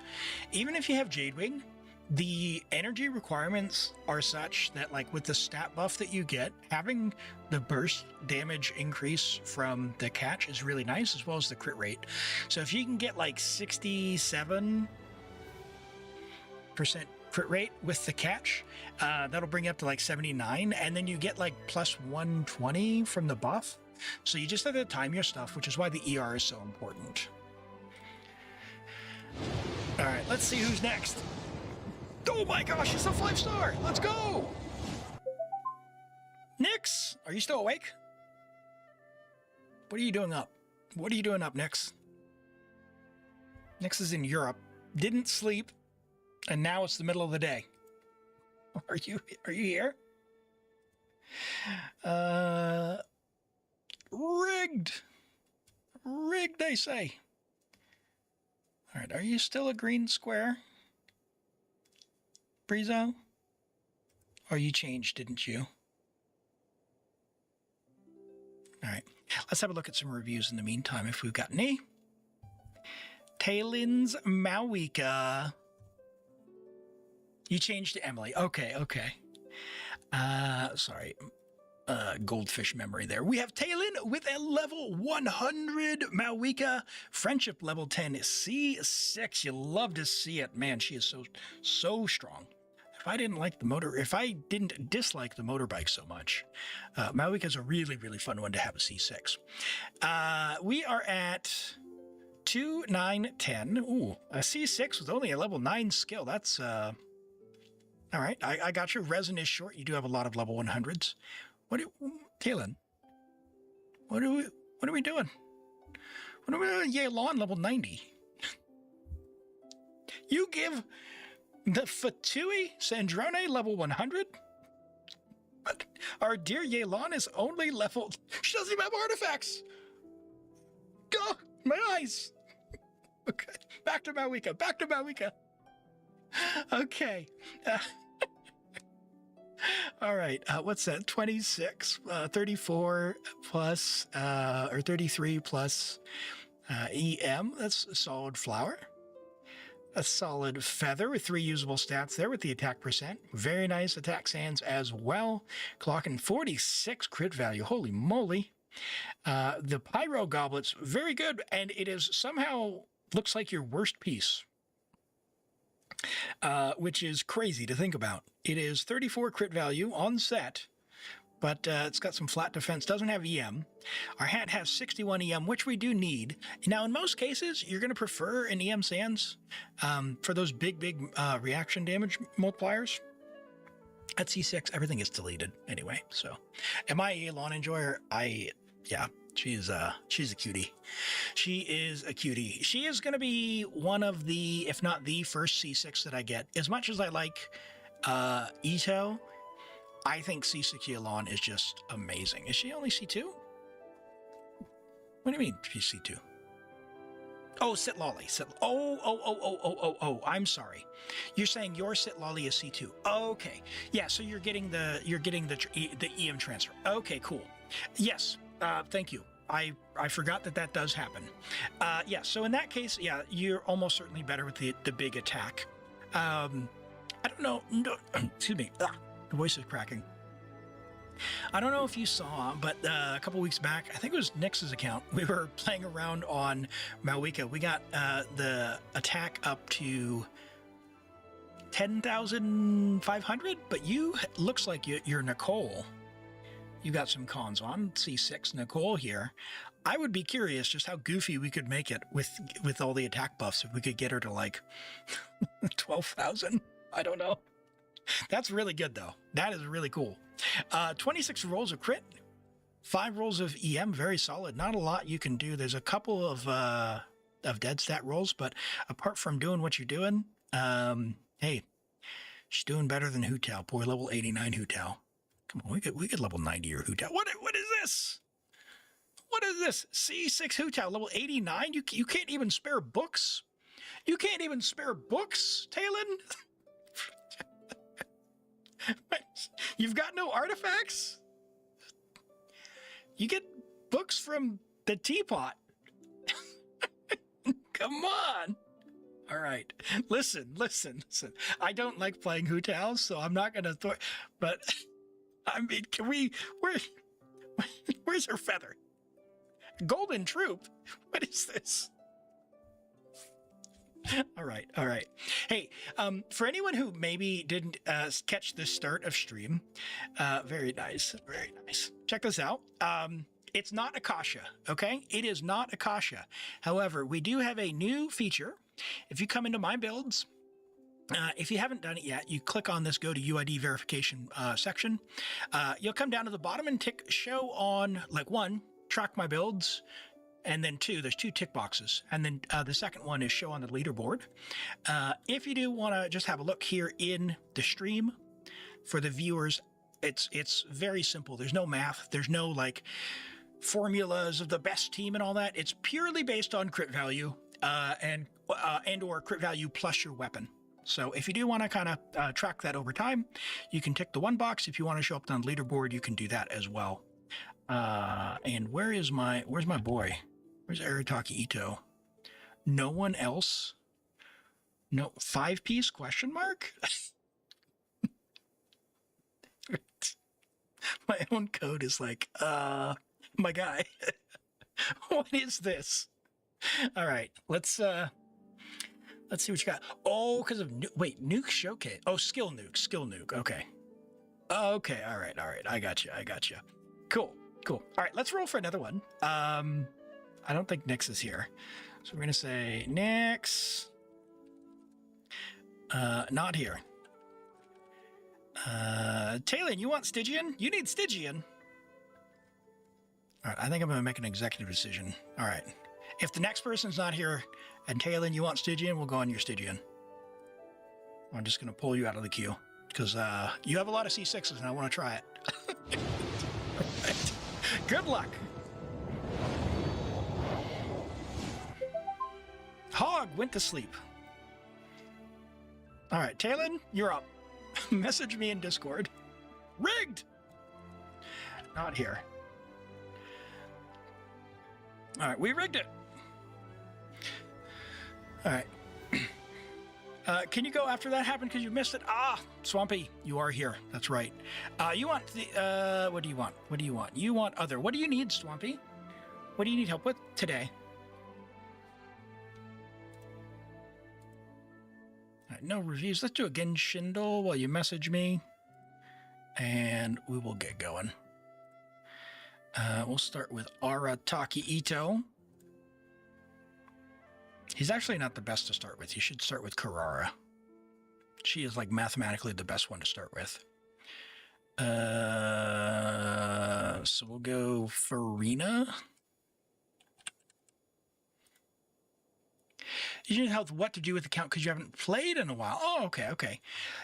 [SPEAKER 1] Even if you have Jadewing, the energy requirements are such that, like, with the stat buff that you get, having the burst damage increase from the catch is really nice, as well as the crit rate. So if you can get like 67% crit rate with the catch, that'll bring you up to like 79, and then you get like plus 120 from the buff. So you just have to time your stuff, which is why the ER is so important. All right, let's see who's next. Oh my gosh, it's a 5-star. Let's go. Nyx, are you still awake? What are you doing up? What are you doing up, Nyx? Nyx is in Europe. Didn't sleep, and now it's the middle of the day. Are you here? Rigged, they say. All right, are you still a green square, Brizo? Or you changed, didn't you? All right, let's have a look at some reviews in the meantime, if we've got any. Talin's Mavuika. You changed to Emily. Okay. Sorry. Goldfish memory there. We have Talin with a level 100 Mavuika, friendship level 10 C6. You love to see it. Man, she is so strong. If I didn't dislike the motorbike so much, Mavuika is a really, really fun one to have a C6. We are at 2, 9, 10. Ooh, a C6 with only a level 9 skill. That's all right. I got you. Resin is short. You do have a lot of level 100s. Talin? What are we doing? What are we doing? Yelan level 90. You give the Fatui Sandrone level 100? But our dear Yelan is only level... She doesn't even have artifacts! Go! My eyes! Okay, back to Mavuika. Okay. All right, what's that? 26, 34 plus, or 33 plus EM. That's a solid flower. A solid feather with 3 usable stats there with the attack percent. Very nice attack sands as well. Clocking 46 crit value. Holy moly. The Pyro Goblet's very good, and it is somehow looks like your worst piece. Which is crazy to think about. It is 34 crit value on set, but it's got some flat defense, doesn't have EM. Our hat has 61 EM, which we do need. Now, in most cases, you're going to prefer an EM Sands for those big reaction damage multipliers. At C6, everything is deleted anyway. So, am I a Elon enjoyer? Yeah. She's a cutie. She is a cutie. She is going to be one of the, if not the first C6 that I get. As much as I like Ito, I think C6 Yelan is just amazing. Is she only C2? What do you mean she's C2? Oh, Sit Lolly. Oh, I'm sorry. You're saying your Sit Lolly is C2. Okay. Yeah, so you're getting the EM transfer. Okay, cool. Yes. Thank you. I forgot that does happen. Yeah, so in that case, yeah, you're almost certainly better with the big attack. I don't know. No, excuse me. The voice is cracking. I don't know if you saw, but a couple weeks back, I think it was Nix's account, we were playing around on Mavuika. We got the attack up to 10,500, but you, looks like you're Nicole. You got some cons on, C6 Nicole here. I would be curious just how goofy we could make it with all the attack buffs if we could get her to like 12,000. I don't know. That's really good though. That is really cool. 26 rolls of crit, 5 rolls of EM, very solid. Not a lot you can do. There's a couple of dead stat rolls, but apart from doing what you're doing, hey, she's doing better than Hu Tao. Poor level 89 Hu Tao. Come on, we could level 90 or Hu Tao. What is this? What is this? C6 Hu Tao, level 89? You can't even spare books? You can't even spare books, Talon? You've got no artifacts? You get books from the teapot. Come on. All right. Listen. I don't like playing Hu Tao, so I'm not going to throw, but I mean, where's her feather? Golden Troop? What is this? All right. Hey, for anyone who maybe didn't catch the start of stream, very nice. Check this out. It's not Akasha, okay? It is not Akasha. However, we do have a new feature. If you come into my builds, if you haven't done it yet, you click on this go to UID verification section. You'll come down to the bottom and tick show on, like 1, track my builds. And then 2, there's 2 tick boxes. And then the second one is show on the leaderboard. If you do want to just have a look here in the stream for the viewers, it's very simple. There's no math. There's no like formulas of the best team and all that. It's purely based on crit value and or crit value plus your weapon. So if you do want to kind of track that over time, you can tick the 1 box. If you want to show up on the leaderboard, you can do that as well. And where's my boy? Where's Arataki Ito? No one else? No, 5-piece question mark? My own code is like, my guy. What is this? All right, let's see what you got. Oh, because of nuke showcase. Oh, skill nuke. Okay. Okay, all right. I got you. Cool. All right, let's roll for another one. I don't think Nyx is here. So we're going to say Nyx. Not here. Talon, you want Stygian? You need Stygian. All right, I think I'm going to make an executive decision. All right. If the next person's not here and Talon, you want Stygian, we'll go on your Stygian. I'm just going to pull you out of the queue because you have a lot of C6s and I want to try it. Right. Good luck. Hog went to sleep. All right, Talon, you're up. Message me in Discord. Rigged! Not here. All right, we rigged it. All right. Can you go after that happened because you missed it? Ah, Swampy, you are here. That's right. You want the, what do you want? You want other. What do you need, Swampy? What do you need help with today? All right, no reviews. Let's do a Genshin while you message me. And we will get going. We'll start with Arataki Ito. He's actually not the best to start with. You should start with Karara. She is like mathematically the best one to start with. So we'll go Farina. You need help with what to do with the account because you haven't played in a while. Oh, okay, okay.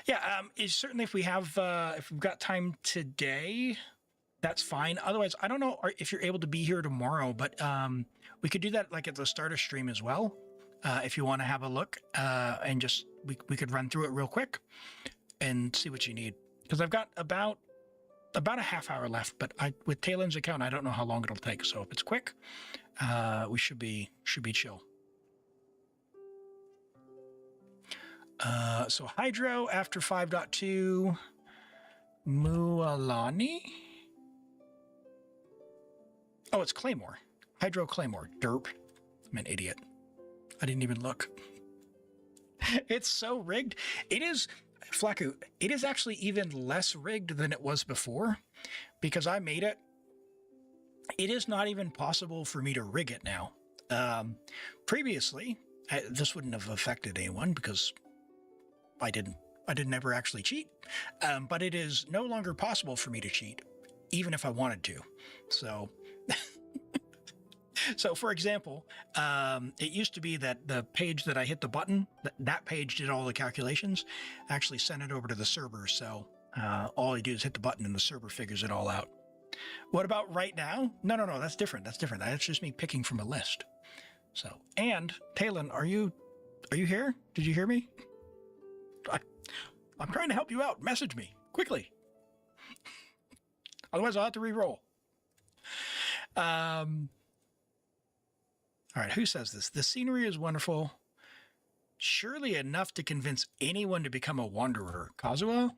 [SPEAKER 1] Yeah, is certainly if we've got time today, that's fine. Otherwise, I don't know if you're able to be here tomorrow, but we could do that like at the start of stream as well. If you want to have a look and just we could run through it real quick and see what you need. Because I've got about a half hour left, but with Talon's account, I don't know how long it'll take. So if it's quick, we should be chill. So Hydro after 5.2, Mualani. Oh, it's Claymore. Hydro Claymore. Derp. I'm an idiot. I didn't even look. It's so rigged. It is, Flaku, it is actually even less rigged than it was before because I made it. It is not even possible for me to rig it now. Previously, this wouldn't have affected anyone because I didn't ever actually cheat. But it is no longer possible for me to cheat, even if I wanted to. So, so for example, it used to be that the page that I hit the button, that page did all the calculations, actually sent it over to the server. So all you do is hit the button and the server figures it all out. What about right now? No, that's different. That's different. That's just me picking from a list. So, and Talon, are you here? Did you hear me? I'm trying to help you out. Message me quickly. Otherwise, I'll have to re-roll. All right, who says this? The scenery is wonderful. Surely enough to convince anyone to become a wanderer. Kazuha?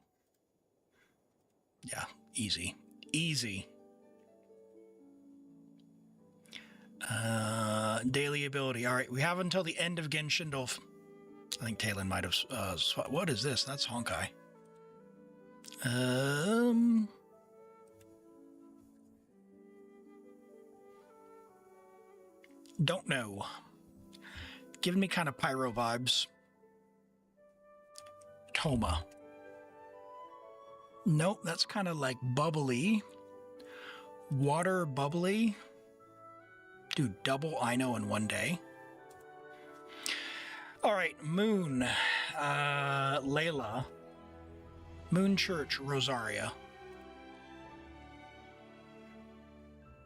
[SPEAKER 1] Yeah, easy. Easy. Daily ability. All right, we have until the end of Genshin. I think Talon might have... what is this? That's Honkai. Don't know. Giving me kind of pyro vibes. Toma. Nope, that's kind of like bubbly. Water bubbly. Do double Ino in one day. All right, Moon. Layla. Moon Church, Rosaria.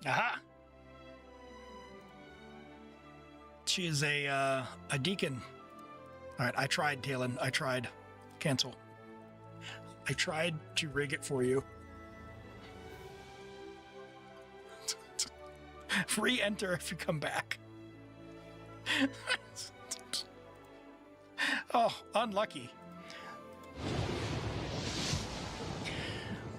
[SPEAKER 1] Aha! She is a deacon. All right, I tried, Talon. I tried. Cancel. I tried to rig it for you. Re-enter if you come back. Oh, unlucky.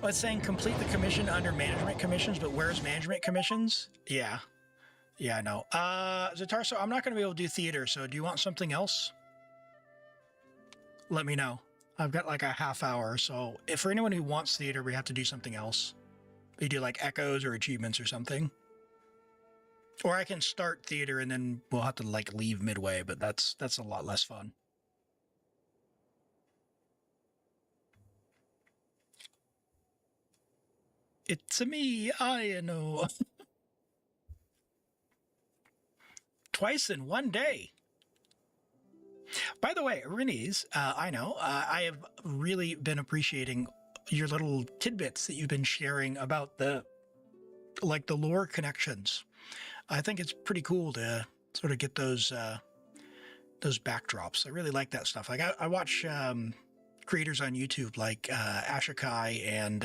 [SPEAKER 1] Well, it's saying complete the commission under management commissions, but where's management commissions? Yeah. Yeah, I know. Zatarso, I'm not going to be able to do theater, so do you want something else? Let me know. I've got like a half hour, so if for anyone who wants theater, we have to do something else. We do like echoes or achievements or something. Or I can start theater and then we'll have to like leave midway, but that's a lot less fun. It's me, I know. Twice in one day. By the way, Reni's, I know, I have really been appreciating your little tidbits that you've been sharing about the lore connections. I think it's pretty cool to sort of get those backdrops. I really like that stuff. Like I watch creators on YouTube like Ashikai and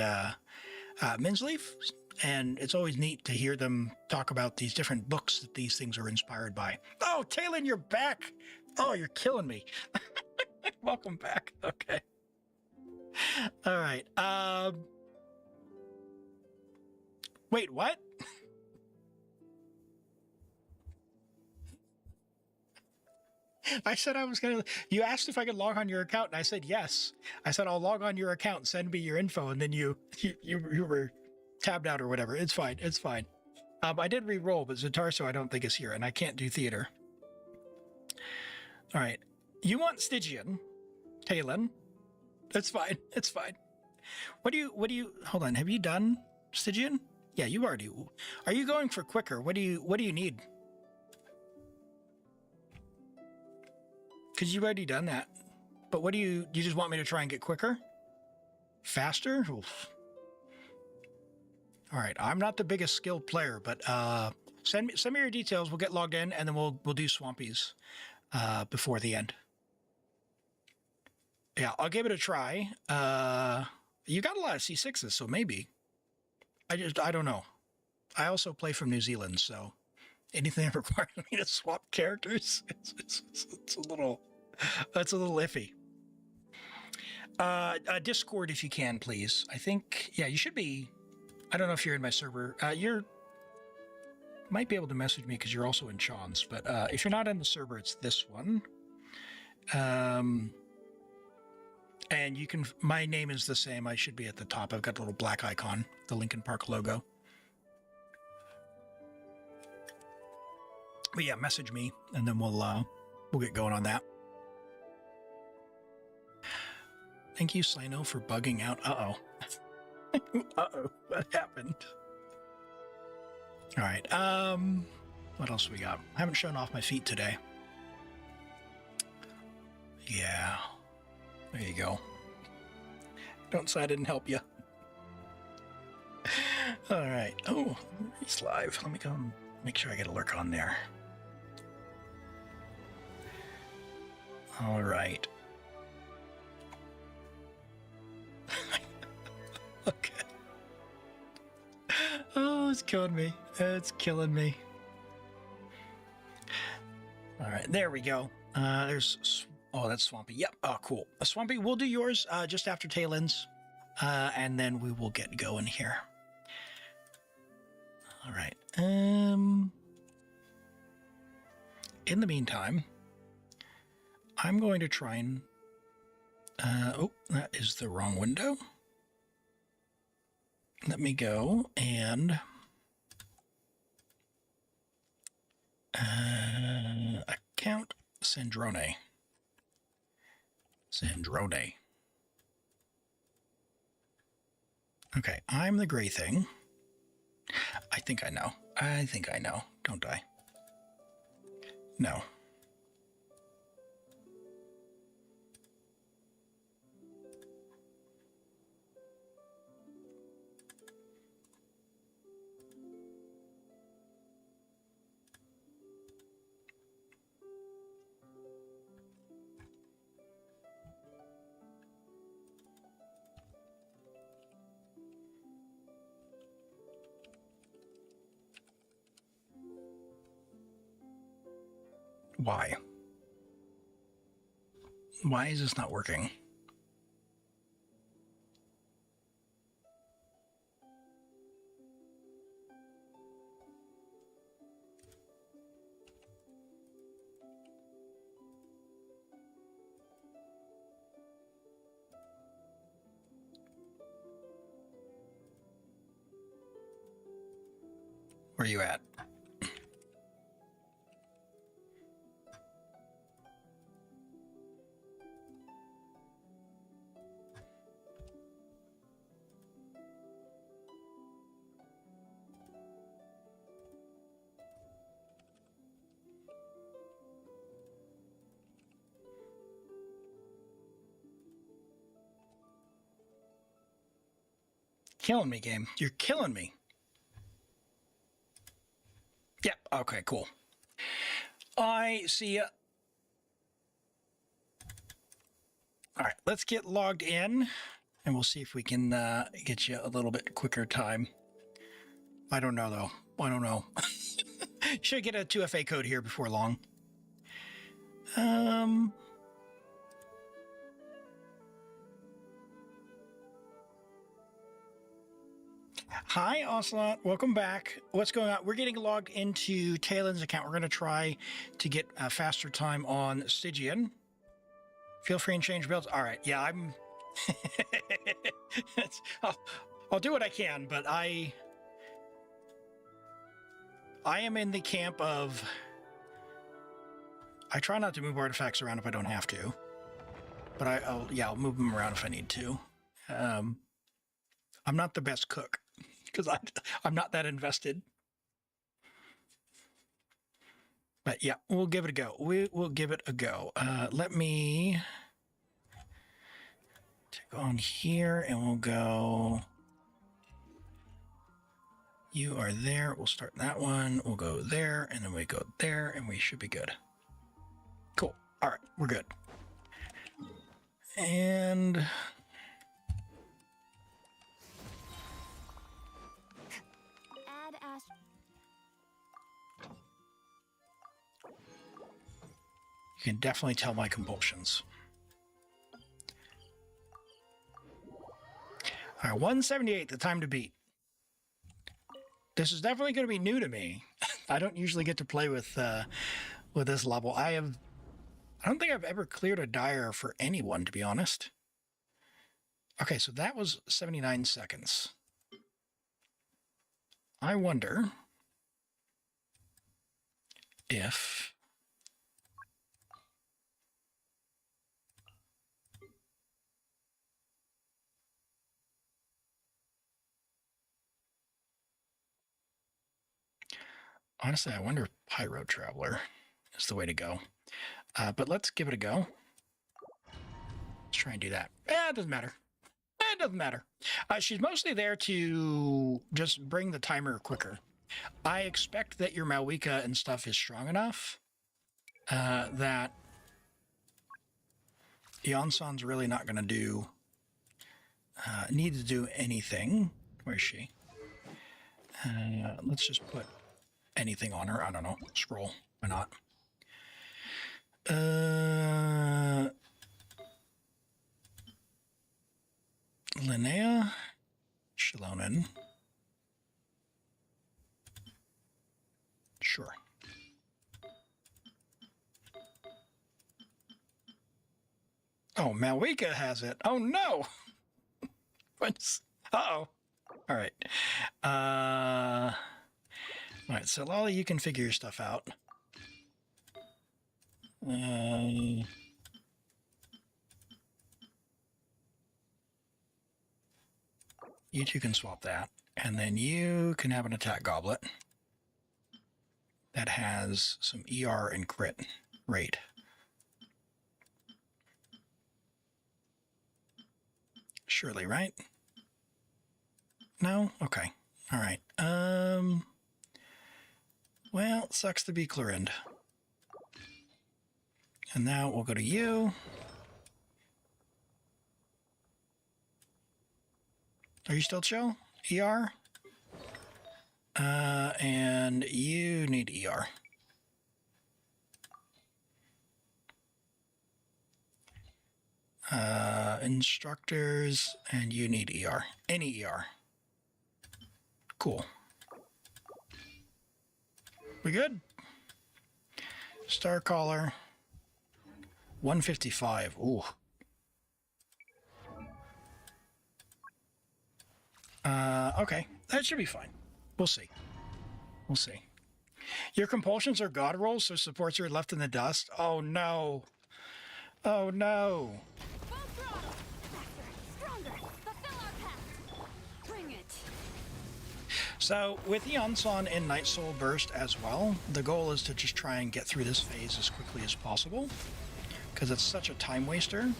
[SPEAKER 1] Minsleaf, and it's always neat to hear them talk about these different books that these things are inspired by. Oh, Talon, you're back. Oh, you're killing me. Welcome back. Okay. All right. Wait, what? I said I was going to... You asked if I could log on your account, and I said yes. I said, I'll log on your account, send me your info, and then you were tabbed out or whatever. It's fine. It's fine. I did re-roll, but Zatarso I don't think is here, and I can't do theater. All right. You want Stygian, Talon. That's fine. It's fine. What do you... Hold on. Have you done Stygian? Yeah, you already... Are you going for quicker? What do you need? Because you've already done that. But what do you just want me to try and get quicker? Faster? Oof. All right, I'm not the biggest skilled player, but send me your details. We'll get logged in, and then we'll do Swampies before the end. Yeah, I'll give it a try. You got a lot of C6s, so maybe. I don't know. I also play from New Zealand, so anything that requires me to swap characters, it's a little iffy. Discord, if you can, please. I think, yeah, you should be. I don't know if you're in my server. You're might be able to message me because you're also in Sean's, but if you're not in the server, it's this one. And you can, my name is the same. I should be at the top. I've got the little black icon, the Linkin Park logo. But yeah, message me, and then we'll get going on that. Thank you, Sino, for bugging out. Uh-oh. Uh-oh. What happened? All right. What else we got? I haven't shown off my feet today. Yeah. There you go. Don't say I didn't help you. All right. Oh, he's live. Let me go and make sure I get a lurk on there. All right. Okay. Oh, it's killing me. It's killing me. All right, there we go. There's, oh, that's Swampy. Yep. Oh, cool. Swampy, we'll do yours just after tail ends, and then we will get going here. All right. In the meantime, I'm going to try and. Oh, that is the wrong window. Let me go and account Sandrone. Sandrone. Okay, I'm the gray thing. I think I know. I think I know, don't I? No. Why? Why is this not working? Where are you at? Killing me, game. You're killing me. Yep. Okay, cool. I see ya. All right, let's get logged in, and we'll see if we can get you a little bit quicker time. I don't know, though. I don't know. Should get a 2FA code here before long. Hi, Ocelot. Welcome back. What's going on? We're getting logged into Talon's account. We're going to try to get a faster time on Stygian. Feel free and change builds. All right. Yeah, I'm... I'll do what I can, but I am in the camp of... I try not to move artifacts around if I don't have to. But I'll move them around if I need to. I'm not the best cook. Because I'm not that invested. But Yeah, we'll give it a go. We will give it a go. Let me take on here and we'll go. You are there. We'll start that one. We'll go there and then we go there and we should be good. Cool. All right, we're good. And
[SPEAKER 3] Add Ash.
[SPEAKER 1] you can definitely tell my compulsions. All right, 178, the time to beat. This is definitely going to be new to me. I don't usually get to play with this level. I don't think I've ever cleared a dire for anyone, to be honest. Okay, so that was 79 seconds. I wonder if honestly, I wonder if Pyro Traveler is the way to go. But let's give it a go. Let's try and do that. It doesn't matter. It doesn't matter. She's mostly there to just bring the timer quicker. I expect that your Mavuika and stuff is strong enough that Yonson's really not going to need to do anything. Where is she? Let's just put anything on her. I don't know. Scroll. Why not? Linnea, Shilonen. Sure. Oh, Mavuika has it. Oh no. What's? Uh-oh. All right. All right. So Lolly, you can figure your stuff out. You two can swap that. And then you can have an attack goblet that has some ER and crit rate. Surely, right? No? Okay. All right. Well, sucks to be Clorind. And now we'll go to you. Are you still chill? ER? And you need ER. Instructors, and you need ER. Any ER. Cool. We good? Star Caller. 155. Ooh. Okay. That should be fine. We'll see. We'll see. Your compulsions are god rolls, so supports are left in the dust. Oh no. Oh no.
[SPEAKER 3] Full throttle! Faster, stronger! Fulfill our pact! Bring it!
[SPEAKER 1] So, with Yonson and Night Soul Burst as well, the goal is to just try and get through this phase as quickly as possible, because it's such a time waster.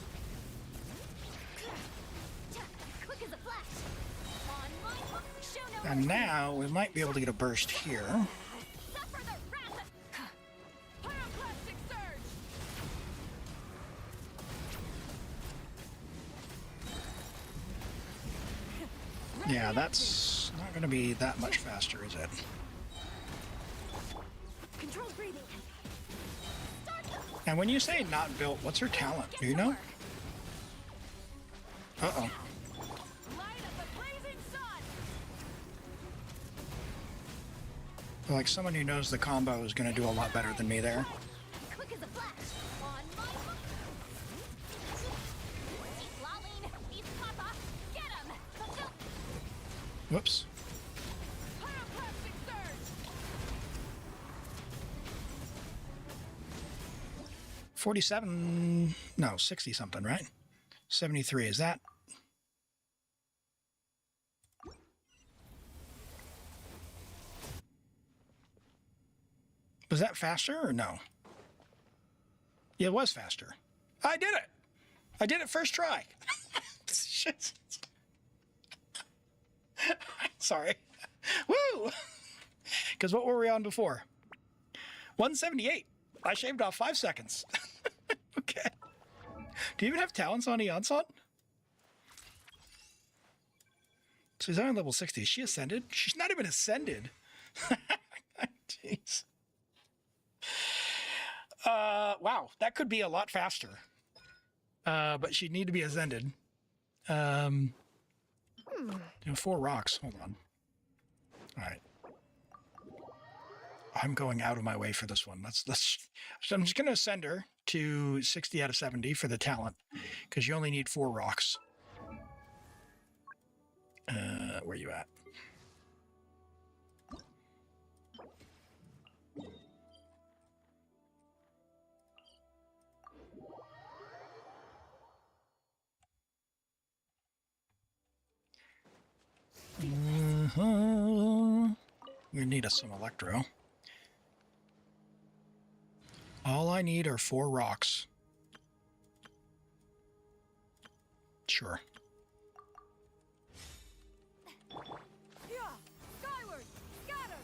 [SPEAKER 3] Quick as a flash! On my hook, show no
[SPEAKER 1] And now, we might be able to get a burst here.
[SPEAKER 3] Suffer the wrath of... Pyroclastic surge!
[SPEAKER 1] Yeah, that's not going to be that much faster, is it?
[SPEAKER 3] Control breathing!
[SPEAKER 1] And when you say not built, what's her talent? Do you know? Uh-oh.
[SPEAKER 3] Light of the blazing sun!
[SPEAKER 1] Like someone who knows the combo is going to do a lot better than me there.
[SPEAKER 3] Quick as a flash! On my hook! Keep lolling! Beast Papa! Get him! Fulfill...
[SPEAKER 1] Whoops.
[SPEAKER 3] Pyroclastic surge!
[SPEAKER 1] 47, no, 60 something, right? 73, is that? Was that faster or no? Yeah, it was faster. I did it. I did it first try. Shit. Sorry. Woo! Because what were we on before? 178. I shaved off 5 seconds. Okay. Do you even have talents on Onslaught? So he's on level 60. Is she ascended? She's not even ascended. Jeez. Wow, that could be a lot faster. But she'd need to be ascended. 4 rocks. Hold on. All right. I'm going out of my way for this one. So I'm just going to ascend her to 60 out of 70 for the talent, because you only need 4 rocks. Where you at? We need some electro. All I need are 4 rocks. Sure.
[SPEAKER 3] Skyward, scatter.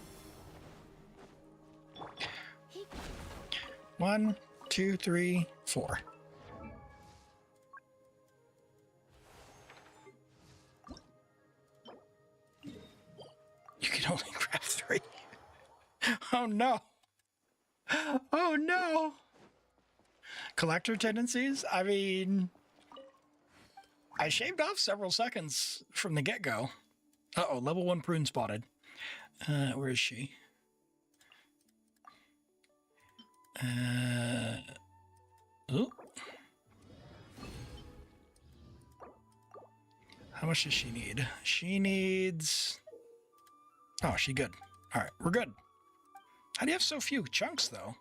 [SPEAKER 1] 1, 2, 3, 4. You can only grab 3. Oh no. Oh no. Collector tendencies? I mean, I shaved off several seconds from the get-go. Uh-oh, level 1 prune spotted. Where is she? Ooh. How much does she need? She needs... Oh, she good. All right, we're good. How do you have so few chunks, though?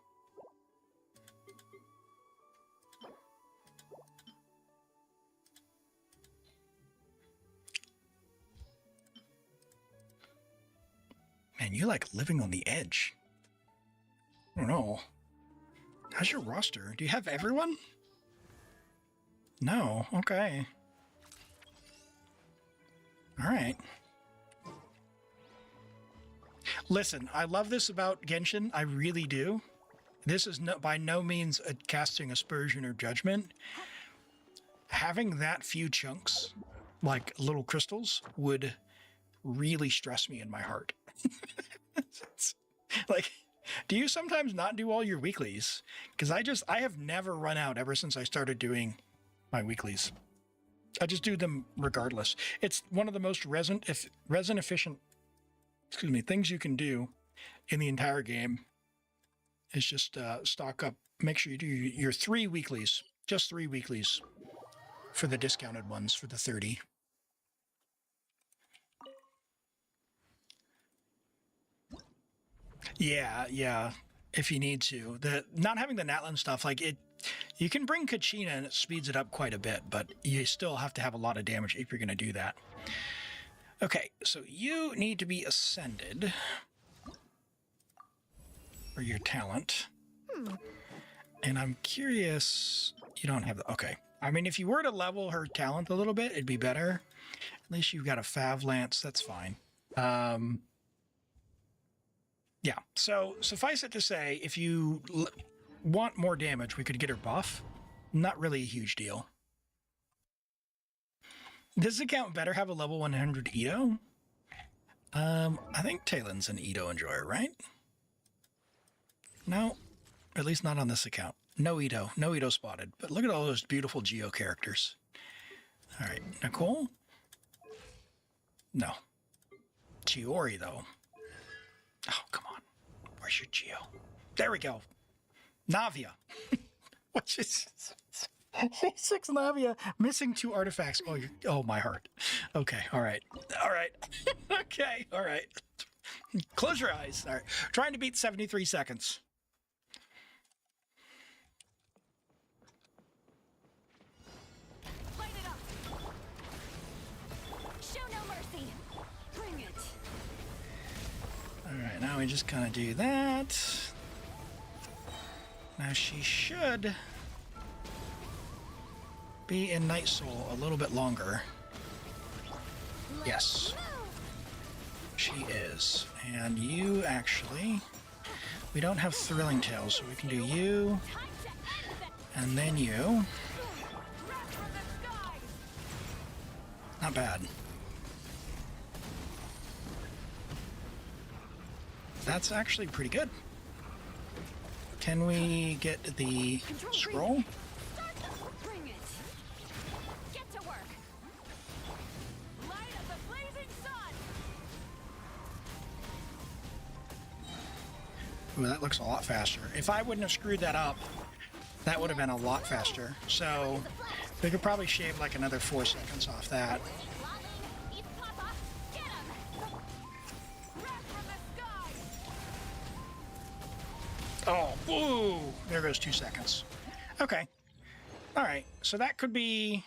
[SPEAKER 1] Man, you like living on the edge. I don't know. How's your roster? Do you have everyone? No. Okay. All right. Listen, I love this about Genshin. I really do. This is by no means a casting aspersion or judgment. Having that few chunks, like little crystals, would really stress me in my heart. Like, do you sometimes not do all your weeklies? Because I have never run out ever since I started doing my weeklies. I just do them regardless. It's one of the most resin efficient, things you can do in the entire game is just stock up. Make sure you do your 3 weeklies, just 3 weeklies for the discounted ones for the 30. Yeah. If you need to. Not having the Natlan stuff, like it, you can bring Kachina and it speeds it up quite a bit, but you still have to have a lot of damage if you're going to do that. Okay, so you need to be ascended for your talent. And I'm curious, you don't have the, okay. I mean, if you were to level her talent a little bit, it'd be better. At least you've got a Fav Lance, that's fine. Yeah, so suffice it to say, if you want more damage, we could get her buff. Not really a huge deal. Does this account better have a level 100 Edo? I think Talon's an Edo enjoyer, right? No, at least not on this account. No Edo spotted. But look at all those beautiful Geo characters. All right, Nicole? No. Chiori, though. Oh, come on. Where's your Geo? There we go. Navia. Which is 6 Navia, missing 2 artifacts. Oh, my heart. Okay, all right. Okay, all right. Close your eyes. All right. Trying to beat 73 seconds.
[SPEAKER 3] Light it up. Show no mercy. Bring it.
[SPEAKER 1] All right, now we just kind of do that. Now she should be in Night Soul a little bit longer. Yes, she is. And you actually, we don't have Thrilling Tales, so we can do you, and then you. Not bad. That's actually pretty good. Can we get the scroll?
[SPEAKER 3] Bring it. Get to work. Light up the blazing sun.
[SPEAKER 1] Ooh, that looks a lot faster. If I wouldn't have screwed that up, that would have been a lot faster. So we could probably shave like another 4 seconds off that.
[SPEAKER 3] Get him. Wrath from the sky.
[SPEAKER 1] Oh, woo! There goes 2 seconds. Okay. All right. So that could be.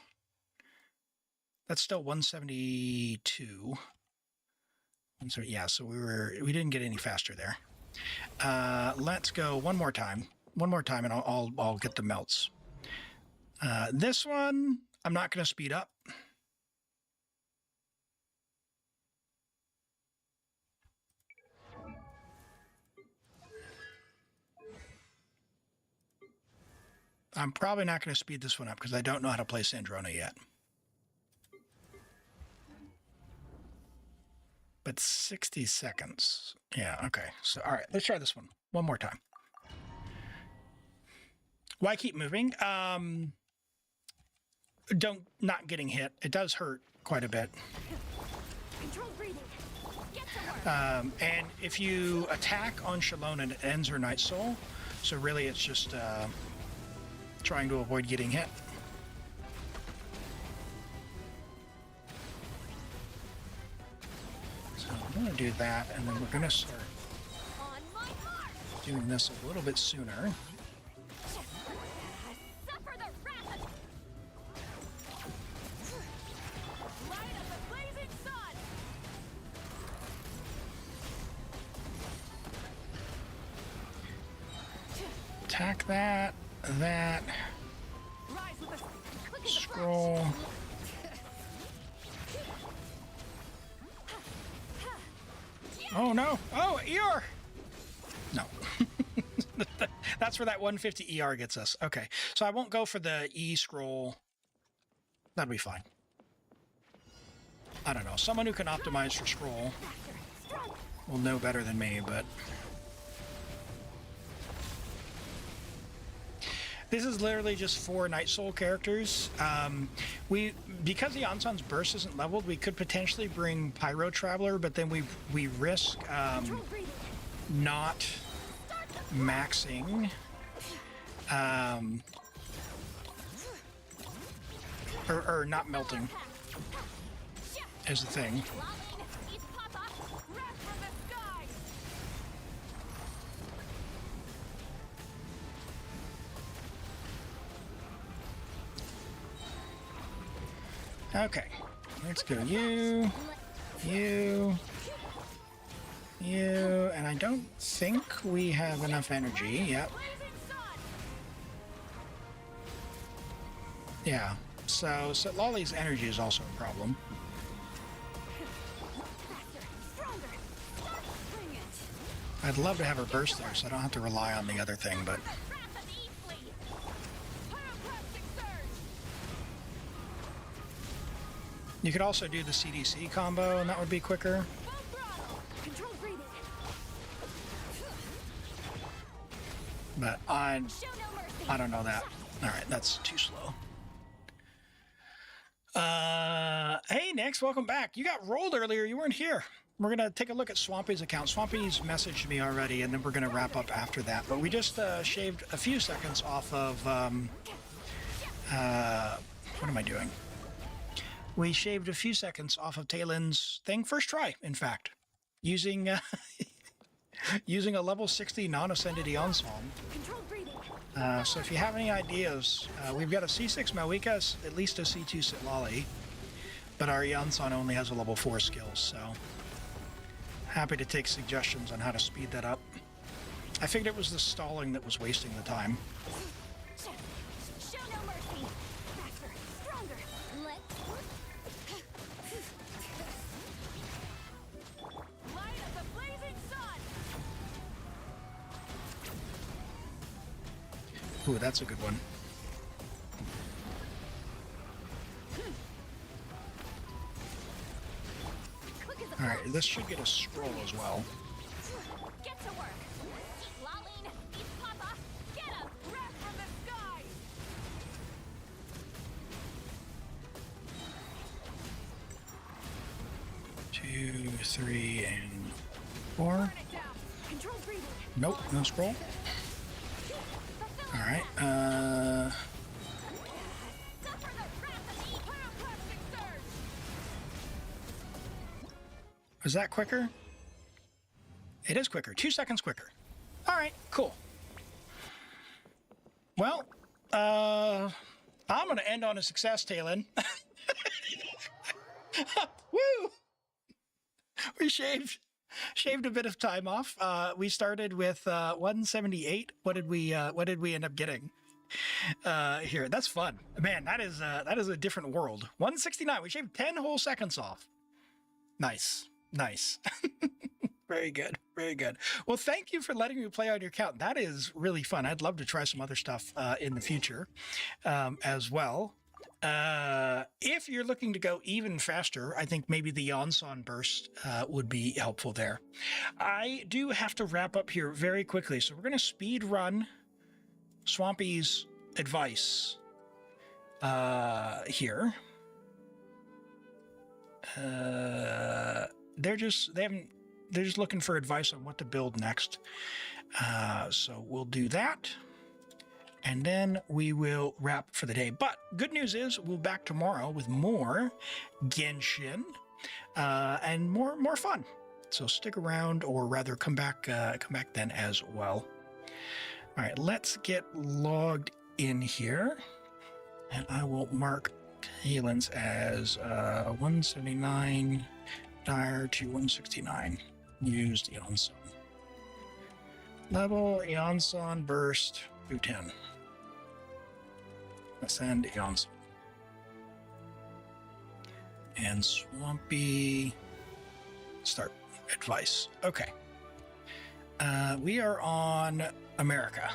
[SPEAKER 1] That's still 172. And so yeah. So we didn't get any faster there. Let's go one more time. One more time, and I'll get the melts. This one I'm not going to speed up. I'm probably not going to speed this one up because I don't know how to play Sandrone yet. But 60 seconds. Yeah, okay. So, all right, let's try this one more time. Why keep moving? Not getting hit. It does hurt quite a bit.
[SPEAKER 3] Controlled breathing. Get to work.
[SPEAKER 1] And if you attack on Shalona, it ends her Night Soul. So really it's just trying to avoid getting hit. So I'm going to do that, and then we're going to start
[SPEAKER 3] On my mark.
[SPEAKER 1] doing this a little bit sooner.
[SPEAKER 3] Suffer the wrath of... Light up the blazing sun.
[SPEAKER 1] Attack that.
[SPEAKER 3] Rise with a quick as a
[SPEAKER 1] Scroll.
[SPEAKER 3] flash.
[SPEAKER 1] Oh no! Oh, ER! No. That's where that 150 ER gets us. Okay, so I won't go for the E scroll. That'll be fine. I don't know. Someone who can optimize for scroll will know better than me, but... This is literally just 4 Night Soul characters. Because the Anson's burst isn't leveled, we could potentially bring Pyro Traveler, but then we risk not maxing or not melting is the thing. Okay, let's go you, and I don't think we have enough energy. Yep. Yeah, so Lolly's energy is also a problem. I'd love to have her burst there so I don't have to rely on the other thing, but... You could also do the CDC combo, and that would be quicker. But I don't know that. All right, that's too slow. Hey, Nix, welcome back. You got rolled earlier. You weren't here. We're going to take a look at Swampy's account. Swampy's messaged me already, and then we're going to wrap up after that. But we just shaved a few seconds off of... what am I doing? We shaved a few seconds off of Talen's thing. First try, in fact. Using using a level 60 non-ascended Onslaught. So if you have any ideas, we've got a C6 Mavuika, at least a C2 Sitlali, but our Onslaught only has a level 4 skill, so happy to take suggestions on how to speed that up. I figured it was the stalling that was wasting the time.
[SPEAKER 3] Show no mercy. Faster, stronger. Let's light of the blazing sun.
[SPEAKER 1] Ooh, that's a good one.
[SPEAKER 3] Quick as a
[SPEAKER 1] All right, this should get a scroll as well.
[SPEAKER 3] Get to work. Keep lolling. Eat Papa. Get him. Wrath from the sky.
[SPEAKER 1] 2, 3, and 4.
[SPEAKER 3] Burn it down. Control breathing.
[SPEAKER 1] Nope, no scroll. All right.
[SPEAKER 3] Suffer the wrath of the pyroclastic surge.
[SPEAKER 1] Is that quicker? It is quicker. 2 seconds quicker. All right, cool. Well, I'm going to end on a success, Talon. Woo! We shaved a bit of time off. We started with 178. What did we end up getting here? That's fun, man. That is a different world. 169. We shaved 10 whole seconds off. Nice. Very good. Very good. Well, thank you for letting me play on your account. That is really fun. I'd love to try some other stuff in the future as well. If you're looking to go even faster, I think maybe the Onslaught burst would be helpful there. I do have to wrap up here very quickly, so we're going to speed run Swampy's advice here. They're just looking for advice on what to build next. So we'll do that. And then we will wrap for the day. But good news is we'll be back tomorrow with more Genshin and more fun. So stick around, or rather come back then as well. All right, let's get logged in here, and I will mark Helen's as 179 Dire to 169. Use the Onslaught. Level Onslaught burst to 10. Ascend Onslaught. And Swampy start advice. Okay. We are on America.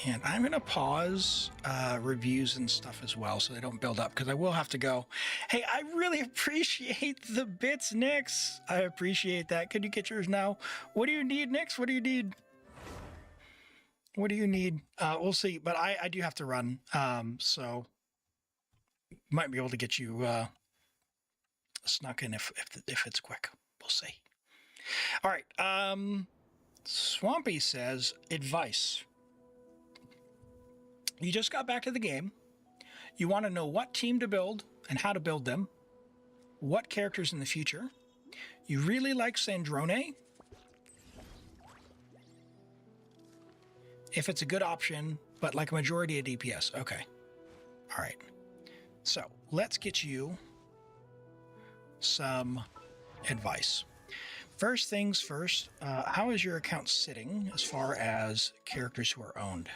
[SPEAKER 1] And I'm going to pause reviews and stuff as well so they don't build up, because I will have to go. Hey, I really appreciate the bits, Nyx. I appreciate that. Can you get yours now? What do you need, Nyx? What do you need? What do you need? We'll see. But I do have to run. So might be able to get you snuck in if it's quick. We'll see. All right. Swampy says, advice. You just got back to the game. You want to know what team to build and how to build them. What characters in the future. You really like Sandrone. If it's a good option, but like a majority of DPS. Okay. All right. So let's get you some advice. First things first, how is your account sitting as far as characters who are owned?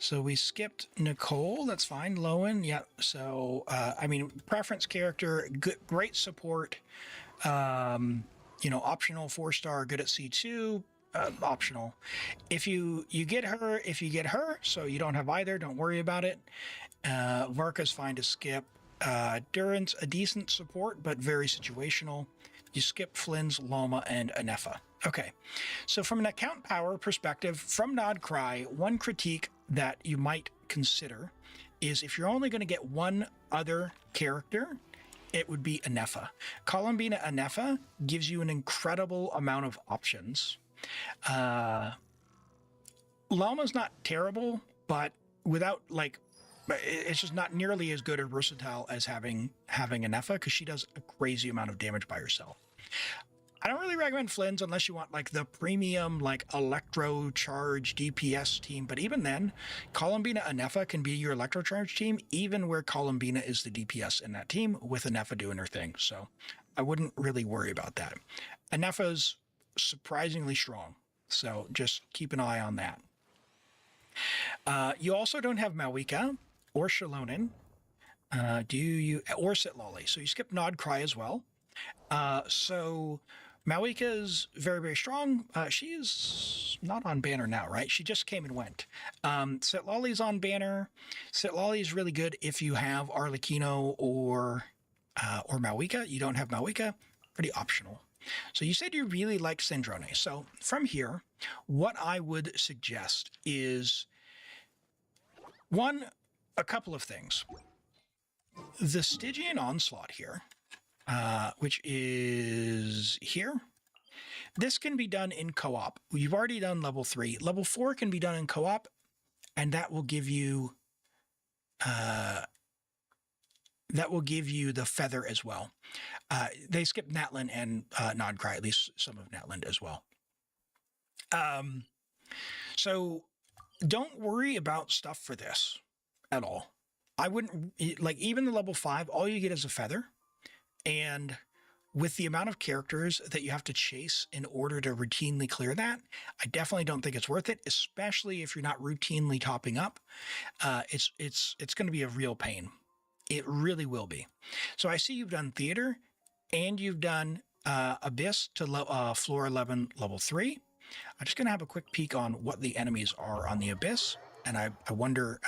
[SPEAKER 1] So we skipped Nicole, that's fine. Lowen, yeah. So, I mean, preference character, good, great support. Optional 4-star, good at C2, optional. If you get her, so you don't have either, don't worry about it. Varka's fine to skip. Durin's a decent support, but very situational. You skip Flynn's, Lauma, and Anefa. Okay, so from an account power perspective, from Nodcry, one critique that you might consider is if you're only going to get one other character, it would be Anefa. Columbina Anefa gives you an incredible amount of options. Lauma's not terrible, but without it's just not nearly as good or versatile as having Anefa, because she does a crazy amount of damage by herself. I don't really recommend Flynn's unless you want the premium electro charge DPS team, but even then, Columbina Anefa can be your electro charge team, even where Columbina is the DPS in that team with Anefa doing her thing. So I wouldn't really worry about that. Anefa's surprisingly strong, so just keep an eye on that. You also don't have Mavuika or Shalonin, or Sitlolly, so you skip Nod Cry as well. So Mavuika is very, very strong. She is not on banner now, right? She just came and went. Sitlolly's on banner. Sitlolly is really good if you have Arlecchino or Mavuika. You don't have Mavuika, pretty optional. So you said you really like Sandrone. So from here, what I would suggest is a couple of things. The Stygian Onslaught here, which is here. This can be done in co-op. You've already done level 3. Level 4 can be done in co-op, and that will give you the feather as well. They skip Natlan and Nodcry, at least some of Natlan as well. So don't worry about stuff for this at all. I wouldn't, like, even the level 5, all you get is a feather. And with the amount of characters that you have to chase in order to routinely clear that, I definitely don't think it's worth it, especially if you're not routinely topping up. It's going to be a real pain. It really will be. So I see you've done Theater and you've done Abyss to floor 11, level 3. I'm just going to have a quick peek on what the enemies are on the Abyss. And I wonder,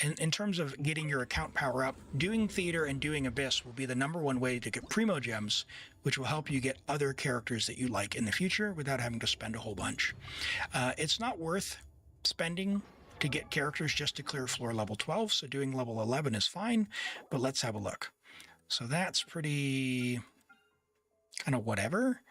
[SPEAKER 1] in terms of getting your account power up, doing Theater and doing Abyss will be the #1 way to get Primo Gems, which will help you get other characters that you like in the future without having to spend a whole bunch. It's not worth spending to get characters just to clear floor level 12, so doing level 11 is fine, but let's have a look. So that's pretty kind of whatever.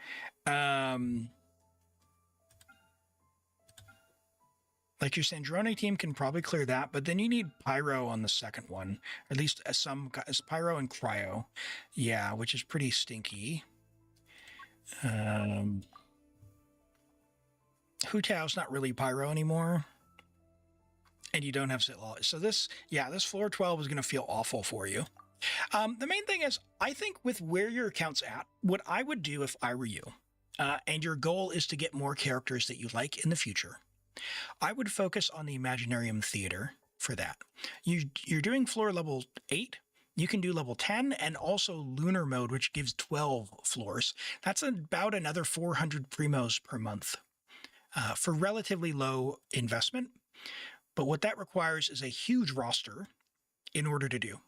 [SPEAKER 1] Like your Sandrone team can probably clear that, but then you need Pyro on the second one, at least as Pyro and Cryo. Yeah, which is pretty stinky. Hutao's not really Pyro anymore. And you don't have Sitlolly. So this floor 12 is going to feel awful for you. The main thing is, I think with where your account's at, what I would do if I were you, and your goal is to get more characters that you like in the future, I would focus on the Imaginarium Theater for that. You're doing floor level 8. You can do level 10 and also Lunar Mode, which gives 12 floors. That's about another 400 primos per month for relatively low investment. But what that requires is a huge roster in order to do.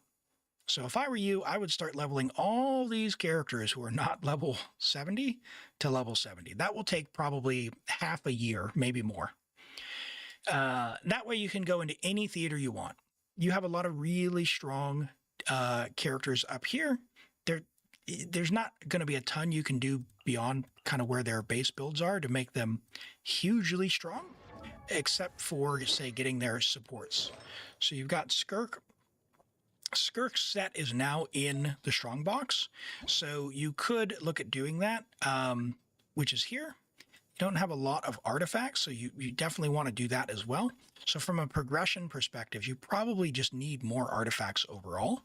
[SPEAKER 1] So if I were you, I would start leveling all these characters who are not level 70 to level 70. That will take probably half a year, maybe more. That way you can go into any theater you want. You have a lot of really strong characters up here. There's not going to be a ton you can do beyond kind of where their base builds are to make them hugely strong, except for, say, getting their supports. So you've got Skirk. Skirk's set is now in the strong box, so you could look at doing that, which is here. You don't have a lot of artifacts, so you definitely want to do that as well. So from a progression perspective, you probably just need more artifacts overall.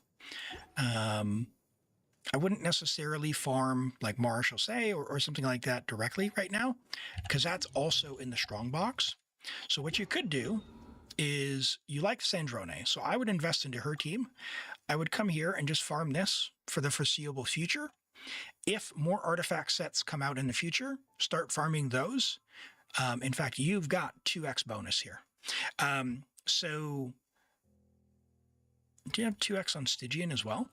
[SPEAKER 1] I wouldn't necessarily farm like Marshall say or something like that directly right now, because that's also in the strong box. So what you could do is, you like Sandrone, so I would invest into her team. I would come here and just farm this for the foreseeable future. If more artifact sets come out in the future, start farming those. In fact, you've got 2x bonus here. So do you have 2x on Stygian as well?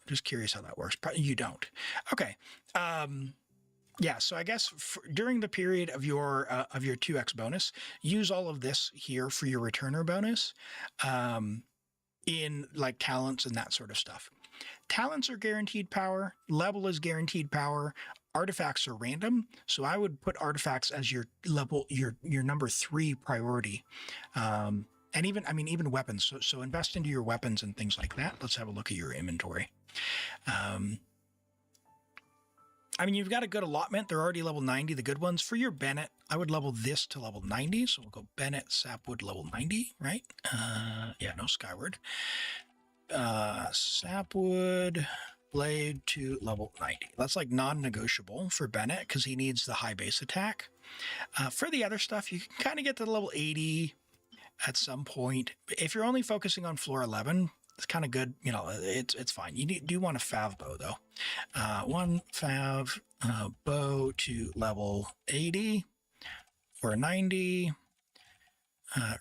[SPEAKER 1] I'm just curious how that works. Probably you don't. Okay. Yeah, so I guess during the period of your 2x bonus, use all of this here for your returner bonus in like talents and that sort of stuff. Talents are guaranteed power, level is guaranteed power, artifacts are random, so I would put artifacts as your level, your number 3 priority. And even weapons, so invest into your weapons and things like that. Let's have a look at your inventory. You've got a good allotment. They're already level 90, the good ones. For your Bennett, I would level this to level 90. So we'll go Bennett, Sapwood, level 90, right? Yeah, no Skyward. Sapwood, Blade to level 90. That's like non-negotiable for Bennett because he needs the high base attack. For the other stuff, you can kind of get to level 80 at some point. If you're only focusing on floor 11, it's kind of good. You know, it's fine. You do want a Fav bow though. One Fav bow to level 80 or 90.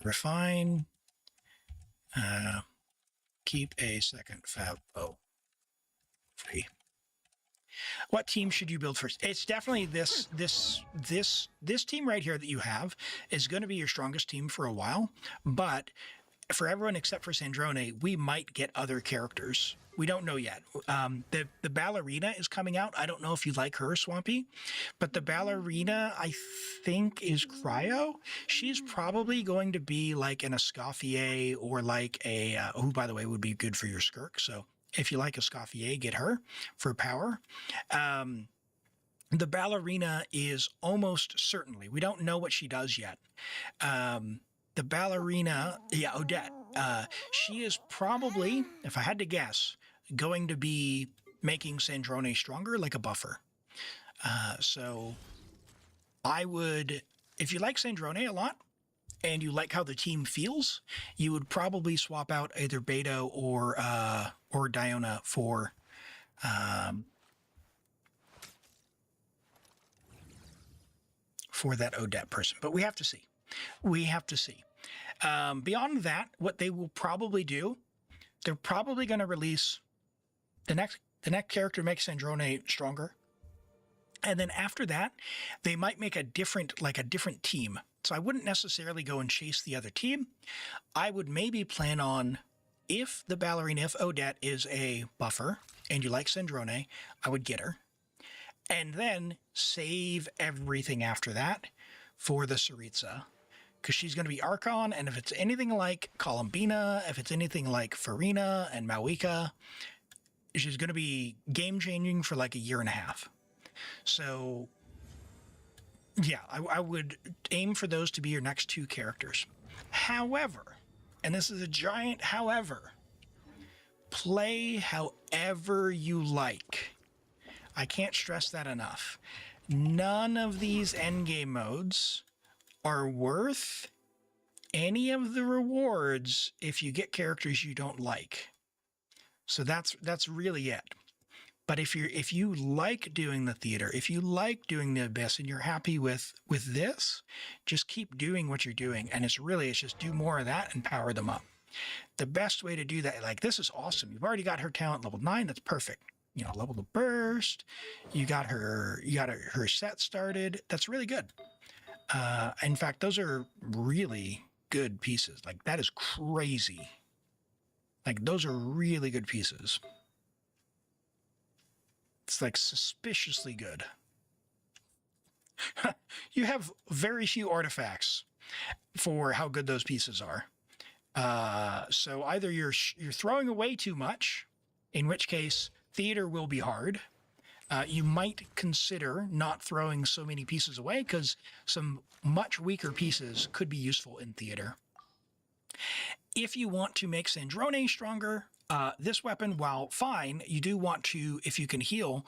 [SPEAKER 1] Refine. Keep a second Fav bow free. What team should you build first? It's definitely this team right here that you have is going to be your strongest team for a while, but for everyone except for Sandrone, we might get other characters. We don't know yet. The ballerina is coming out. I don't know if you like her, Swampy, but the ballerina, I think, is Cryo. She's probably going to be like an Escoffier or like a, who, by the way, would be good for your Skirk. So if you like Escoffier, get her for power. The ballerina is almost certainly, we don't know what she does yet. The ballerina, yeah, Odette, she is probably, if I had to guess, going to be making Sandrone stronger like a buffer. So I would, if you like Sandrone a lot and you like how the team feels, you would probably swap out either Beto or Diona for that Odette person. But we have to see. We have to see. Beyond that, what they will probably do, they're probably going to release the next character makes Sandrone stronger. And then after that, they might make a different team. So I wouldn't necessarily go and chase the other team. I would maybe plan on, if the ballerina, if Odette is a buffer and you like Sandrone, I would get her. And then save everything after that for the Saritsa. Because she's going to be Archon, and if it's anything like Columbina, if it's anything like Farina and Mavuika, she's going to be game-changing for like a year and a half. So, yeah, I would aim for those to be your next two characters. However, and this is a giant however, play however you like. I can't stress that enough. None of these endgame modes are worth any of the rewards if you get characters you don't like. So that's really it. But if you like doing the theater, if you like doing the abyss and you're happy with this, just keep doing what you're doing. And it's just do more of that and power them up. The best way to do that, like, this is awesome. You've already got her talent level 9. That's perfect. You know, level the burst. You got her set started. That's really good. In fact, those are really good pieces. Like, that is crazy. Like, those are really good pieces. It's like suspiciously good. You have very few artifacts for how good those pieces are. So either you're throwing away too much, in which case theater will be hard. You might consider not throwing so many pieces away because some much weaker pieces could be useful in theater. If you want to make Sandrone stronger, this weapon, while fine, you do want to, if you can heal,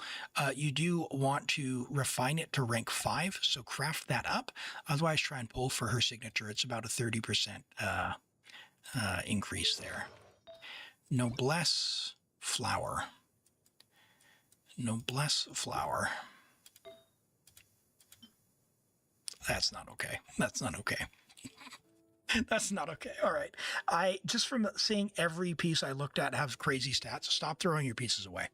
[SPEAKER 1] you do want to refine it to rank 5. So craft that up. Otherwise, try and pull for her signature. It's about a 30% increase there. Noblesse flower. Noblesse flower. That's not okay. That's not okay. That's not okay. All right. Just from seeing every piece I looked at have crazy stats, stop throwing your pieces away.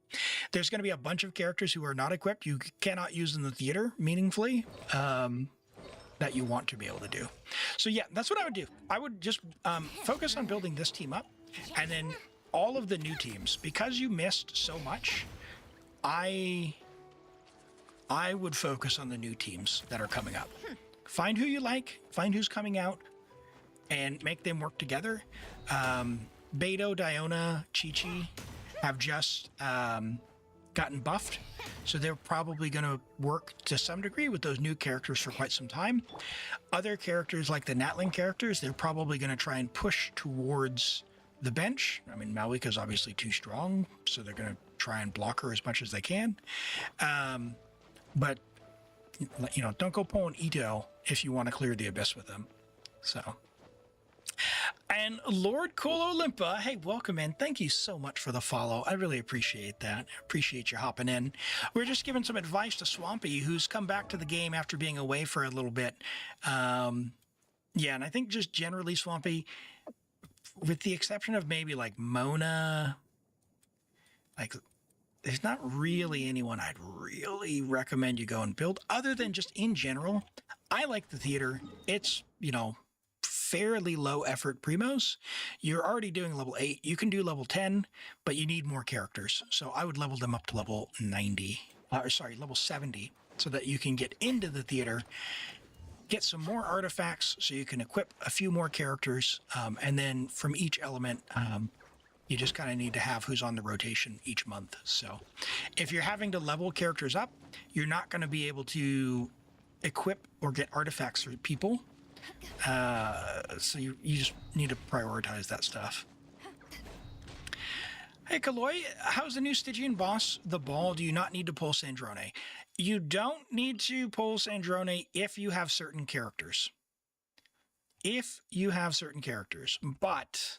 [SPEAKER 1] There's going to be a bunch of characters who are not equipped. You cannot use in the theater meaningfully that you want to be able to do. So yeah, that's what I would do. I would just focus on building this team up, and then all of the new teams, because you missed so much, I would focus on the new teams that are coming up. Find who you like, find who's coming out, and make them work together. Beto, Diona, Chi-Chi have just gotten buffed, so they're probably going to work to some degree with those new characters for quite some time. Other characters like the Natling characters, they're probably going to try and push towards the bench. I mean, Mavuika is obviously too strong, so they're going to try and block her as much as they can. But, you know, don't go pulling Ito if you want to clear the Abyss with them. So... And Lord Cool Olympa, hey, welcome in. Thank you so much for the follow. I really appreciate that. Appreciate you hopping in. We're just giving some advice to Swampy, who's come back to the game after being away for a little bit. Yeah, and I think just generally, Swampy, with the exception of maybe like Mona, like there's not really anyone I'd really recommend you go and build, other than just in general. I like the theater. It's, you know, fairly low effort primos. You're already doing level 8. You can do level 10, but you need more characters. So I would level them up to level 90, level 70, so that you can get into the theater, get some more artifacts so you can equip a few more characters. And then from each element, you just kind of need to have who's on the rotation each month. So if you're having to level characters up, you're not going to be able to equip or get artifacts for people. So you just need to prioritize that stuff. Hey, Kaloy, how's the new Stygian boss, the ball? Do you not need to pull Sandrone? You don't need to pull Sandrone if you have certain characters. If you have certain characters. But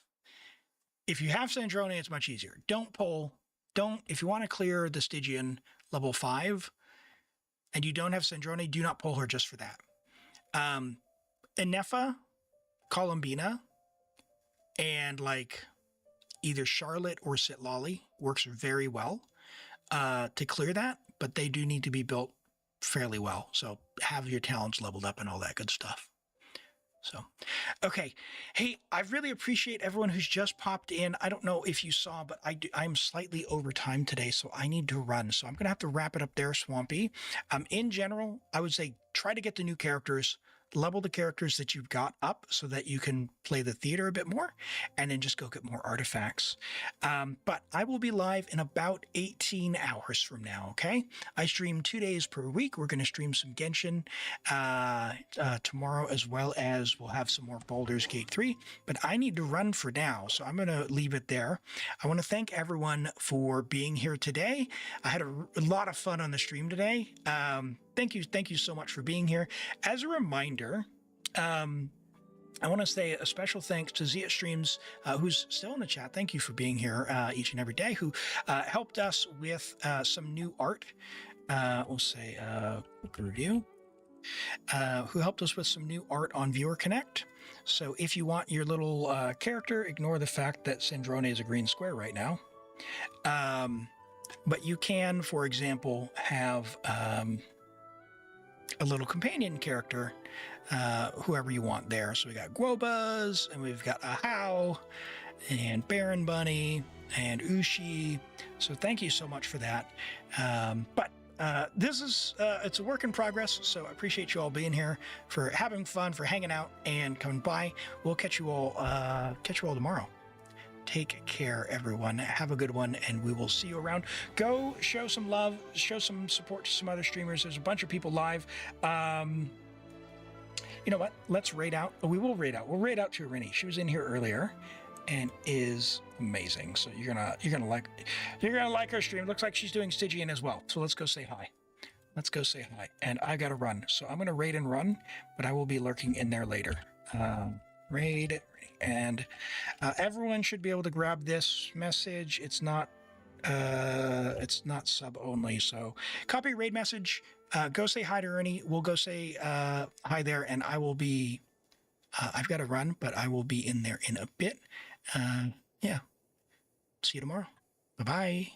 [SPEAKER 1] if you have Sandrone, it's much easier. If you want to clear the Stygian level 5 and you don't have Sandrone, do not pull her just for that. Inefa, Columbina, and like either Charlotte or Sitlali works very well to clear that, but they do need to be built fairly well. So have your talents leveled up and all that good stuff. So, okay. Hey, I really appreciate everyone who's just popped in. I don't know if you saw, but I'm slightly over time today, so I need to run. So I'm going to have to wrap it up there, Swampy. In general, I would say try to get the new characters, level the characters that you've got up so that you can play the theater a bit more, and then just go get more artifacts. But I will be live in about 18 hours from now, okay? I stream 2 days per week. We're going to stream some Genshin tomorrow, as well as we'll have some more Baldur's Gate 3. But I need to run for now, so I'm going to leave it there. I want to thank everyone for being here today. I had a lot of fun on the stream today. Thank you so much for being here. As a reminder, I want to say a special thanks to Zia Streams, who's still in the chat. Thank you for being here each and every day, who helped us with some new art. We'll say quick review. Who helped us with some new art on Viewer Connect. So if you want your little character, ignore the fact that Sandrone is a green square right now. But you can, for example, have a little companion character, whoever you want there. So we got Guobas, and we've got Ahau, and Baron Bunny, and Ushi. So thank you so much for that. But this is, it's a work in progress, so I appreciate you all being here, for having fun, for hanging out, and coming by. We'll catch you all tomorrow. Take care, everyone. Have a good one, and we will see you around. Go show some love, show some support to some other streamers. There's a bunch of people live. You know what? Let's raid out. We will raid out. We'll raid out to Irini. She was in here earlier and is amazing. So you're gonna like her stream. Looks like she's doing Stygian as well. So let's go say hi. Let's go say hi. And I gotta run. So I'm gonna raid and run, but I will be lurking in there later. Raid. And everyone should be able to grab this message. It's not sub only. So copy raid message. Go say hi to Ernie. We'll go say hi there, and I will be. I've got to run, but I will be in there in a bit. Yeah. See you tomorrow. Bye bye.